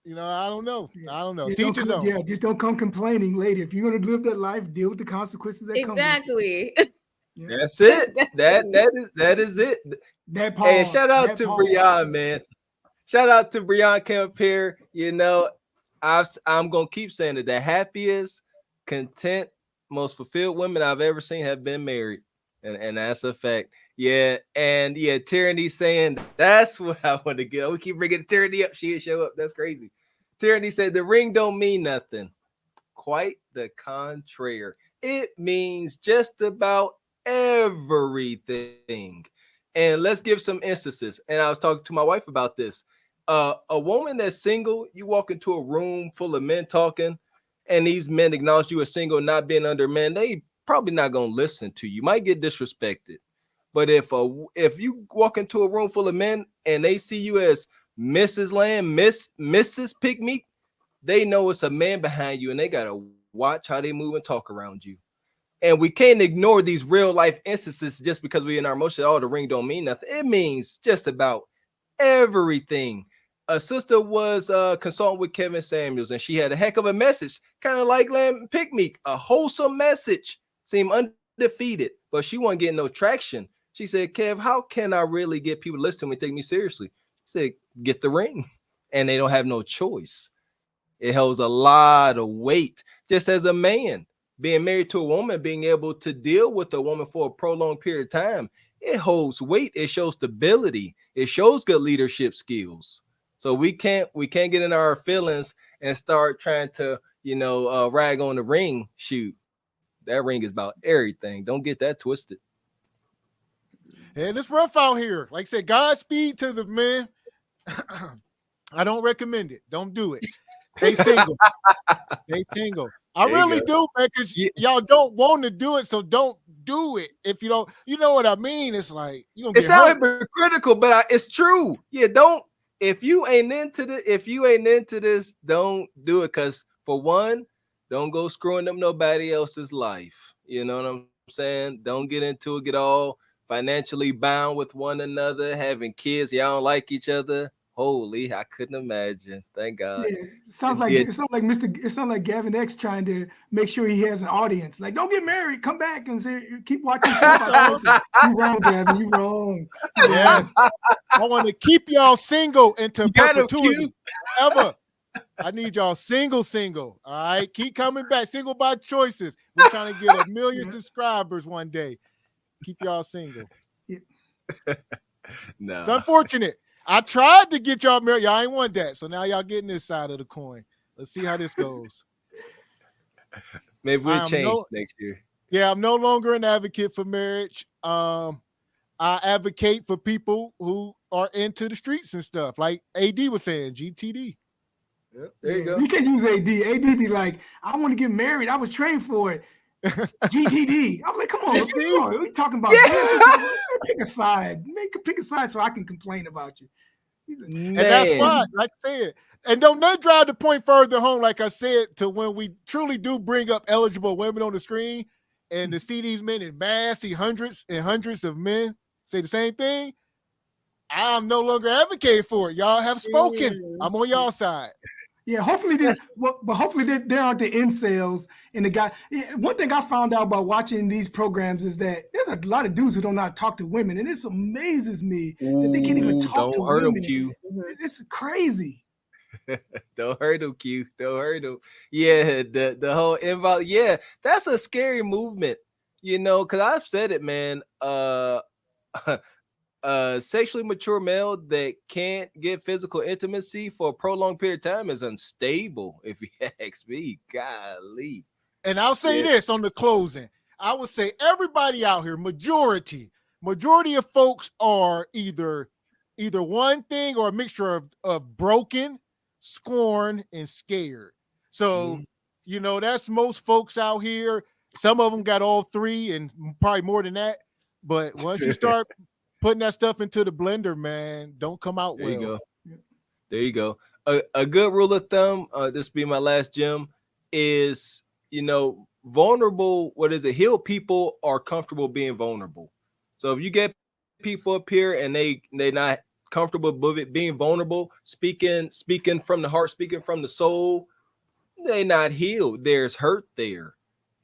you know, I don't know. Teach his own. Yeah, just don't come complaining, lady. If you're gonna live that life, deal with the consequences that come. Exactly. That's it. That is it. That part. And shout out to Brian, man. Shout out to Brian Kemp here. You know, I'm gonna keep saying it. The happiest, content, most fulfilled women I've ever seen have been married. And that's a fact. Yeah. And yeah, Tyranny saying that's what I want to get. We keep bringing Tyranny up. She'll show up. That's crazy. Tyranny said the ring don't mean nothing. Quite the contrary. It means just about everything. And let's give some instances. And I was talking to my wife about this. A woman that's single, you walk into a room full of men talking, and these men acknowledge you as single, not being under men, they probably not gonna listen to you. Might get disrespected. But if you walk into a room full of men and they see you as Mrs. Lamb, Mrs. Pick Me, they know it's a man behind you, and they gotta watch how they move and talk around you. And we can't ignore these real life instances just because we're in our emotions. Oh, the ring don't mean nothing. It means just about everything. A sister was consulting with Kevin Samuels, and she had a heck of a message, kind of like Lamb Pick Me, a wholesome message. Seemed undefeated, but she wasn't getting no traction. She said, Kev, how can I really get people to listen to me and take me seriously? She said, get the ring. And they don't have no choice. It holds a lot of weight. Just as a man, being married to a woman, being able to deal with a woman for a prolonged period of time, it holds weight. It shows stability. It shows good leadership skills. So we can't get in our feelings and start trying to, rag on the ring. Shoot. That ring is about everything. Don't get that twisted. And it's rough out here. Like I said, Godspeed to the men. I don't recommend it. Don't do it. They single. They single. I really do, man, because y'all don't want to do it, so don't do it. If you don't, you know what I mean? It's like you gonna get hurt. It sounds hypocritical, but it's true. Yeah, don't. If you ain't into this, don't do it. Because for one, don't go screwing up nobody else's life. You know what I'm saying? Don't get into it, get all financially bound with one another, having kids. Y'all don't like each other. Holy, I couldn't imagine. Thank God. Yeah, it sounds like Gavin X trying to make sure he has an audience. Like, don't get married. Come back and keep watching. You wrong, Gavin. You wrong. Yes. I want to keep y'all single into perpetuity. Ever. I need y'all single. All right. Keep coming back. Single by choices. We're trying to get 1 million subscribers one day. Keep y'all single. No. It's unfortunate. I tried to get y'all married. Y'all ain't want that. So now y'all getting this side of the coin. Let's see how this goes. Maybe we'll change next year. Yeah, I'm no longer an advocate for marriage. I advocate for people who are into the streets and stuff. Like AD was saying, GTD. Yep, there you go. You can't use AD. AD be like, I want to get married. I was trained for it. GTD. I'm like, come on. We're talking about this. Pick a side. Pick a side so I can complain about you. And that's why, like I said, and don't let drive the point further home, like I said, to when we truly do bring up eligible women on the screen and to see these men in mass, see hundreds and hundreds of men say the same thing. I'm no longer advocating for it. Y'all have spoken. I'm on y'all side. Yeah, hopefully but hopefully they aren't the incels and the guy. One thing I found out about watching these programs is that there's a lot of dudes who don't know how to talk to women, and this amazes me that they can't even talk to Don't hurt them, women. Q. It's crazy. Don't hurt him, Q. Don't hurt him. Yeah, the whole involve. Yeah, that's a scary movement. You know, because I've said it, man. Sexually mature male that can't get physical intimacy for a prolonged period of time is unstable. If you ask me, golly. And I'll say this on the closing. I would say everybody out here, majority of folks are either one thing or a mixture of broken, scorned, and scared. So, you know, that's most folks out here. Some of them got all three and probably more than that. But once you start putting that stuff into the blender, man, don't come out There well. you go. There you go. A good rule of thumb, this be my last gem, is, you know, vulnerable, healed people are comfortable being vulnerable. So if you get people up here and they not comfortable with it being vulnerable, speaking from the heart, speaking from the soul, they not healed. There's hurt there.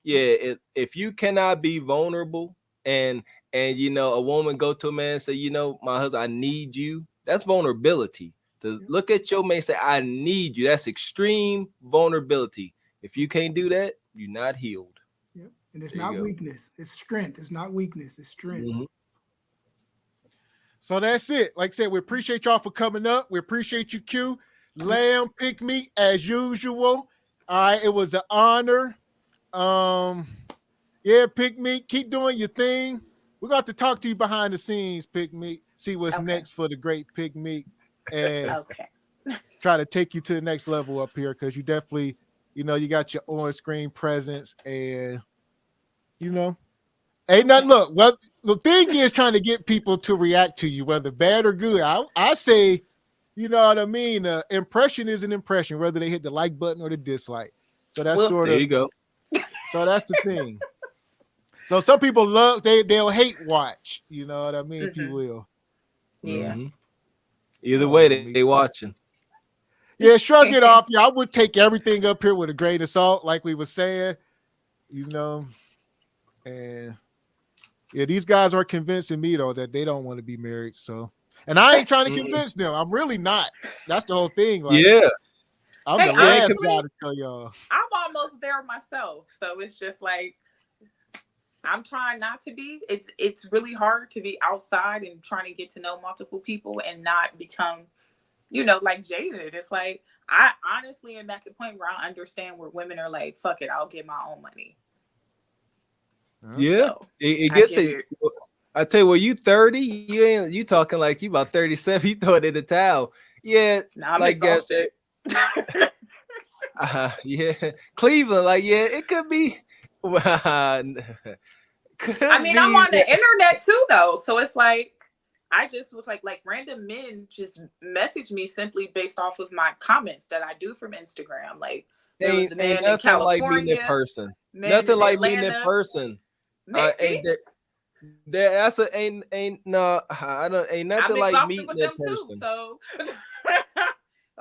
Yeah, if you cannot be vulnerable and you know, a woman go to a man and say, you know, my husband, I need you. That's vulnerability. To look at your man and say, I need you. That's extreme vulnerability. If you can't do that, you're not healed. Yep. And it's not weakness. It's strength. It's not weakness. It's strength. Mm-hmm. So that's it. Like I said, we appreciate y'all for coming up. We appreciate you, Q. Lamb, pick me as usual. All right, it was an honor. Yeah, pick me. Keep doing your thing. We're going to have to talk to you behind the scenes, Pick Me. See what's next for the great Pick Me. And try to take you to the next level up here because you definitely, you know, you got your on-screen presence and, you know, ain't nothing. Look, well, the thing is trying to get people to react to you, whether bad or good. I say, you know what I mean? Impression is an impression, whether they hit the like button or the dislike. So that's sort of. There you go. So that's the thing. So some people they'll hate watch, you know what I mean, if you will. Yeah. Mm-hmm. Either way, they watching. Yeah, shrug it off. Yeah, I would take everything up here with a grain of salt, like we were saying, you know. And yeah, these guys are convincing me though that they don't want to be married. So, and I ain't trying to convince them. I'm really not. That's the whole thing. Like, yeah. I'm the last guy to tell y'all. I'm almost there myself, so it's just like I'm trying not to be. It's really hard to be outside and trying to get to know multiple people and not become, you know, like jaded. It's like I honestly am at the point where I understand where women are like, "Fuck it, I'll get my own money." Yeah, so, it gets it. I tell you, well, you 30, you talking like you about 37. You throw it in the towel. Yeah, nah, like Gav said. Yeah, Cleveland, like it could be. I mean, I'm on the internet too, though, so it's like I just was like random men just message me simply based off of my comments that I do from Instagram. Like there was a man in California, like meeting in person. Nothing like meeting in person. That's a ain't no. I don't ain't nothing like meeting in person. Too, so.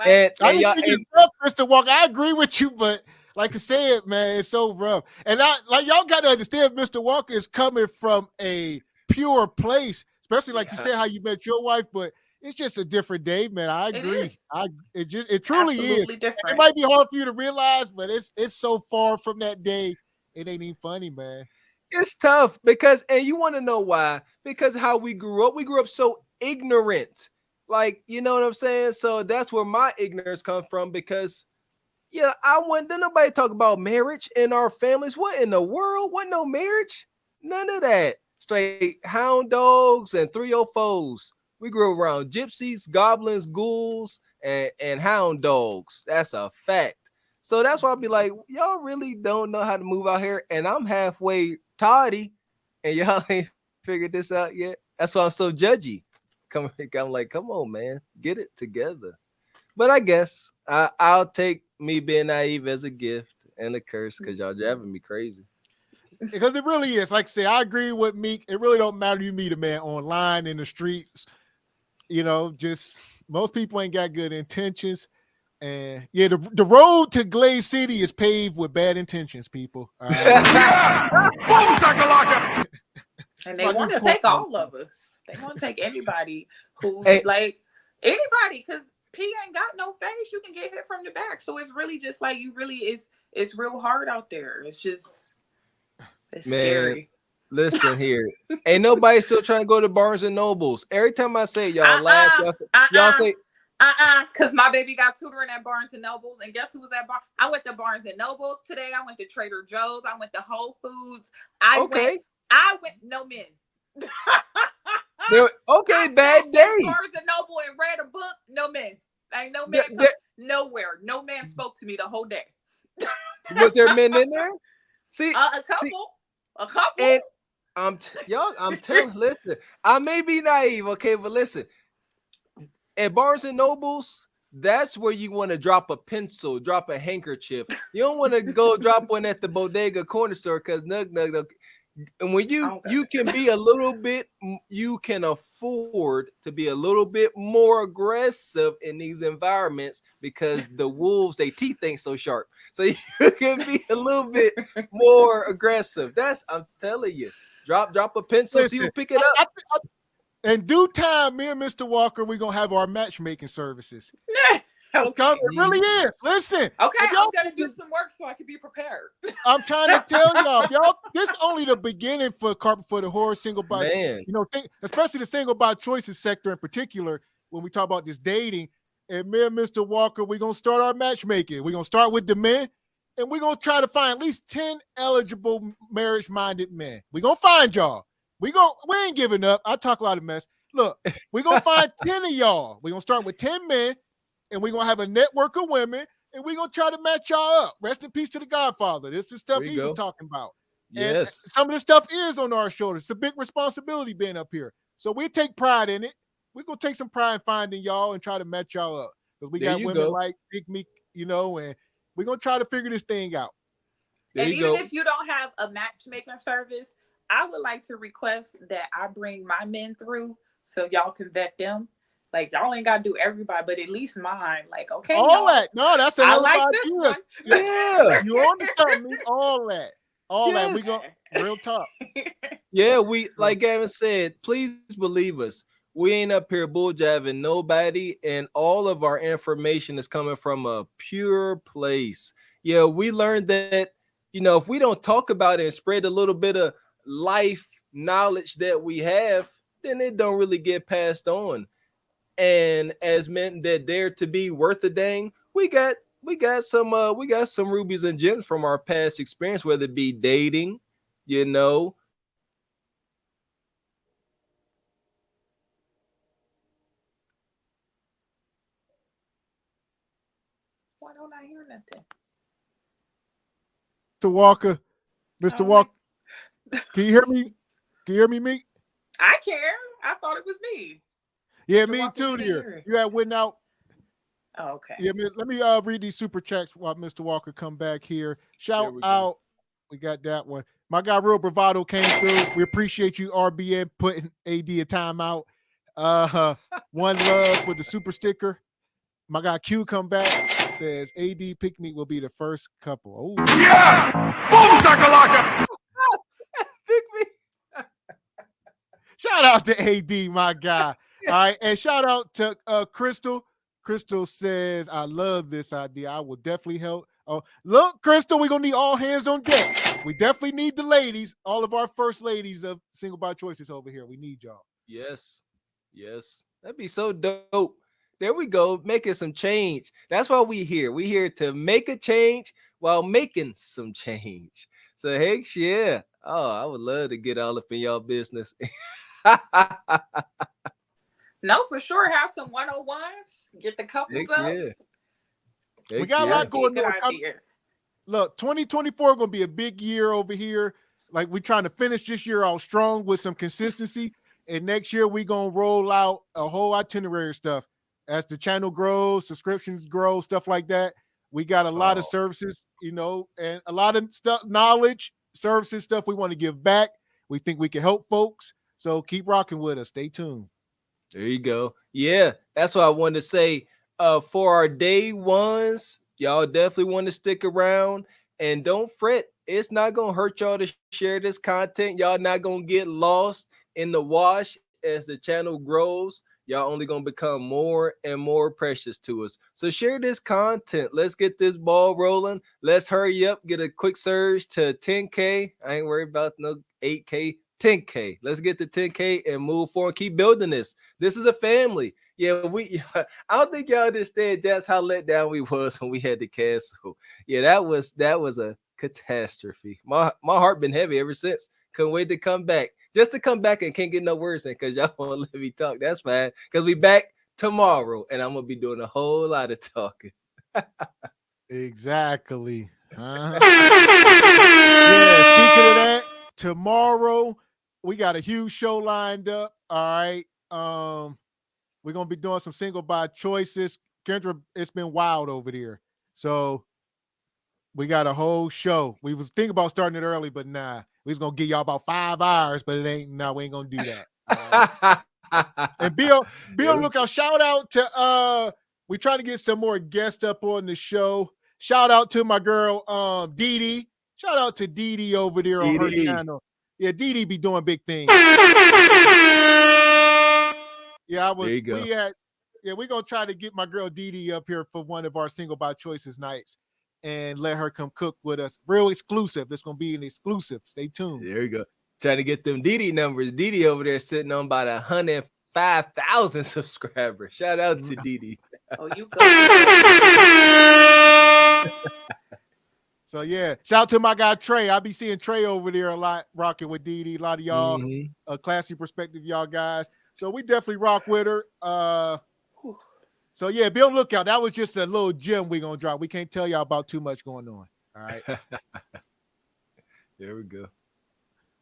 And Mr. Walker, I agree with you, but like I said, man, it's so rough. And y'all got to understand, Mr. Walker is coming from a pure place, especially like you said how you met your wife. But it's just a different day, man. I agree. It truly absolutely is. Different. It might be hard for you to realize, but it's so far from that day. It ain't even funny, man. It's tough because, and you want to know why? Because how we grew up so ignorant. Like, you know what I'm saying? So that's where my ignorance comes from because, yeah, didn't nobody talk about marriage in our families. What in the world? What no marriage? None of that. Straight hound dogs and 304s. We grew around gypsies, goblins, ghouls, and hound dogs. That's a fact. So that's why I'll be like, y'all really don't know how to move out here. And I'm halfway toddy, and y'all ain't figured this out yet. That's why I'm so judgy. I'm like, come on, man, get it together. But I guess I'll take me being naive as a gift and a curse because y'all driving me crazy. Because it really is. Like I say, I agree with Meek. It really don't matter. You meet a man online in the streets. You know, just most people ain't got good intentions. And yeah, the road to Glaze City is paved with bad intentions, people. All right? And they want to take all of us. They want to take anybody who like anybody, because P ain't got no face. You can get hit from the back. So it's really just like it's real hard out there. It's just scary. Listen here. Ain't nobody still trying to go to Barnes and Nobles. Every time I say y'all laugh, y'all say because my baby got tutoring at Barnes and Nobles, and guess who was at Barnes? I went to Barnes and Nobles today. I went to Trader Joe's. I went to Whole Foods. I went no men. Okay, bad day. Barnes and Noble and read a book. No men. Ain't no man nowhere. No man spoke to me the whole day. Was there men in there? See, a couple. And I'm telling. Listen, I may be naive, okay, but listen. At Barnes and Nobles, that's where you want to drop a pencil, drop a handkerchief. You don't want to go drop one at the bodega corner store because nug. And when you can be a little bit, you can afford to be a little bit more aggressive in these environments because the wolves, their teeth ain't so sharp. So you can be a little bit more aggressive. I'm telling you. Drop a pencil, so you pick it up. In due time, me and Mr. Walker, we're gonna have our matchmaking services. Okay. It really is. Listen. Okay, I'm gonna do some work so I can be prepared. I'm trying to tell y'all, this is only the beginning for Carpet for the Horror single by, especially the single by choices sector in particular. When we talk about this dating, and me and Mr. Walker, we're gonna start our matchmaking. We're gonna start with the men, and we're gonna try to find at least 10 eligible marriage-minded men. We're gonna find y'all. We ain't giving up. I talk a lot of mess. Look, we're gonna find 10 of y'all. We're gonna start with 10 men, and we're gonna have a network of women, and we're gonna try to match y'all up. Rest in peace to the Godfather. This is stuff he was talking about. Yes. And some of this stuff is on our shoulders. It's a big responsibility being up here. So we take pride in it. We're gonna take some pride in finding y'all and try to match y'all up. Because we got women like Big Meek, and we're gonna try to figure this thing out. And even if you don't have a matchmaking service, I would like to request that I bring my men through so y'all can vet them. Like, y'all ain't got to do everybody, but at least mine. Like, okay, all that. No, that's I like this one. Yeah, you understand me? All that. That. We go real talk. Yeah, we like Gavin said, please believe us. We ain't up here bull jabbing nobody, and all of our information is coming from a pure place. Yeah, we learned that, if we don't talk about it and spread a little bit of life knowledge that we have, then it don't really get passed on. And as men that dare to be worth a dang, we got some rubies and gems from our past experience, whether it be dating, Why don't I hear nothing? Mr. Walker, Walker, can you hear me? Can you hear me, Meek? I care. I thought it was me. Yeah, me too, dear. You had went out. Oh, okay. Yeah, let me read these super chats while Mr. Walker come back here. Shout out. We got that one. My guy, Real Bravado, came through. We appreciate you, RBN, putting AD a timeout. One love with the super sticker. My guy Q come back. Says AD Pick Me will be the first couple. Oh yeah! Boom, Pick Me. Shout out to AD, my guy. All right, and shout out to Crystal. Crystal says, I love this idea. I will definitely help. Oh, look, Crystal, we're going to need all hands on deck. We definitely need the ladies, all of our first ladies of Single by Choices over here. We need y'all. Yes. That'd be so dope. There we go, making some change. That's why we here. We here to make a change while making some change. So, heck yeah. Oh, I would love to get all up in y'all business. No, for sure. Have some 101s. Get the couples up. Yeah. We got a lot going on. Look, 2024 going to be a big year over here. Like, we're trying to finish this year out strong with some consistency. And next year, we're going to roll out a whole itinerary stuff. As the channel grows, subscriptions grow, stuff like that. We got a lot of services, and a lot of stuff, knowledge, services, stuff we want to give back. We think we can help folks. So keep rocking with us. Stay tuned. There you go. Yeah, that's what I wanted to say. For our day ones, y'all definitely want to stick around and don't fret. It's not gonna hurt y'all to share this content. Y'all not gonna get lost in the wash as the channel grows. Y'all only gonna become more and more precious to us. So share this content. Let's get this ball rolling. Let's hurry up, get a quick surge to 10K. I ain't worried about no 8K, 10K. Let's get to 10K and move forward. Keep building this. This is a family. Yeah, I don't think y'all understand just how let down we was when we had to cancel. Yeah, that was a catastrophe. My heart been heavy ever since. Couldn't wait to come back. Just to come back and can't get no words in because y'all won't let me talk. That's fine. Because we back tomorrow and I'm gonna be doing a whole lot of talking. Exactly. Yeah, speaking of that, tomorrow we got a huge show lined up. All right. We're gonna be doing some single by choices. Kendra, it's been wild over there. So we got a whole show. We was thinking about starting it early, but nah. We was gonna give y'all about 5 hours, but we ain't gonna do that. And Bill, look out, shout out to we trying to get some more guests up on the show. Shout out to my girl Didi. Shout out to Didi over there on her channel. Yeah, Didi be doing big things. Yeah, we're gonna try to get my girl Didi up here for one of our single by choices nights and let her come cook with us. Real exclusive. It's gonna be an exclusive. Stay tuned. There you go. Trying to get them Didi numbers. Didi over there sitting on about 105,000 subscribers. Shout out to Didi. Oh, you go. So yeah, shout out to my guy Trey. I be seeing Trey over there a lot, rocking with Didi. A lot of y'all, a classy perspective, y'all guys. So we definitely rock with her. So yeah, be on the lookout. That was just a little gem we gonna drop. We can't tell y'all about too much going on. All right. There we go.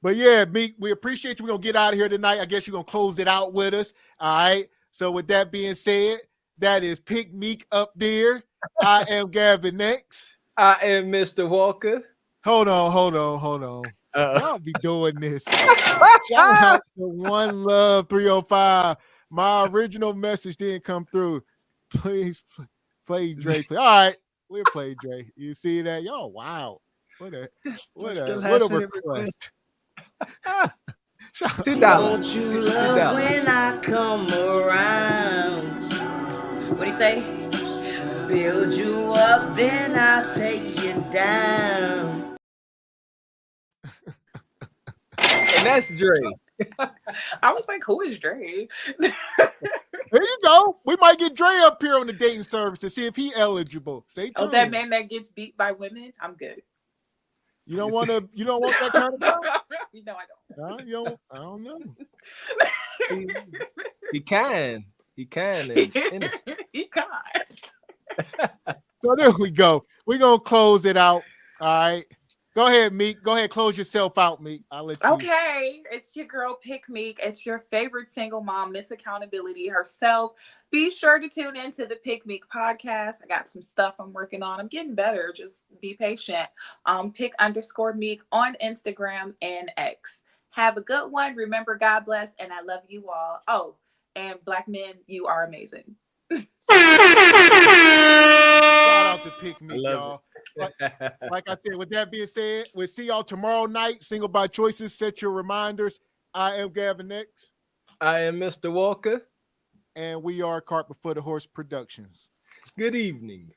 But yeah, Meek, we appreciate you. We're gonna get out of here tonight. I guess you're gonna close it out with us. All right. So with that being said, that is Pick Meek up there. I am Gavin X. I am Mr. Walker. Hold on. Y'all be doing this. Shout out to One Love 305. My original message didn't come through. Please play Dre. All right, we'll play Dre. You see that? Y'all, wow. What a request. $2. Don't you love when I come around? What do you say? Build you up, then I'll take you down. And that's Dre. I was like, who is Dre? There you go. We might get Dre up here on the dating service to see if he eligible. Stay tuned. Oh, that man that gets beat by women? I'm good. You don't want that kind of girl? No, I don't. I don't know. He can. He can. So there we go. We're gonna close it out. All right. Go ahead, Meek. Go ahead, close yourself out, Meek. I'll let you. Okay, it's your girl Pick Meek. It's your favorite single mom, Miss Accountability herself. Be sure to tune into the Pick Meek podcast. I got some stuff I'm working on. I'm getting better. Just be patient. Pick_Meek on Instagram and X. Have a good one. Remember, God bless, and I love you all. Oh, and Black men, you are amazing. Shout out to Pick Meek, y'all. Like I said, with that being said, we'll see y'all tomorrow night. Single by Choices. Set your reminders. I am Gavin X. I am Mr. Walker. And we are Cart Before the Horse Productions. Good evening.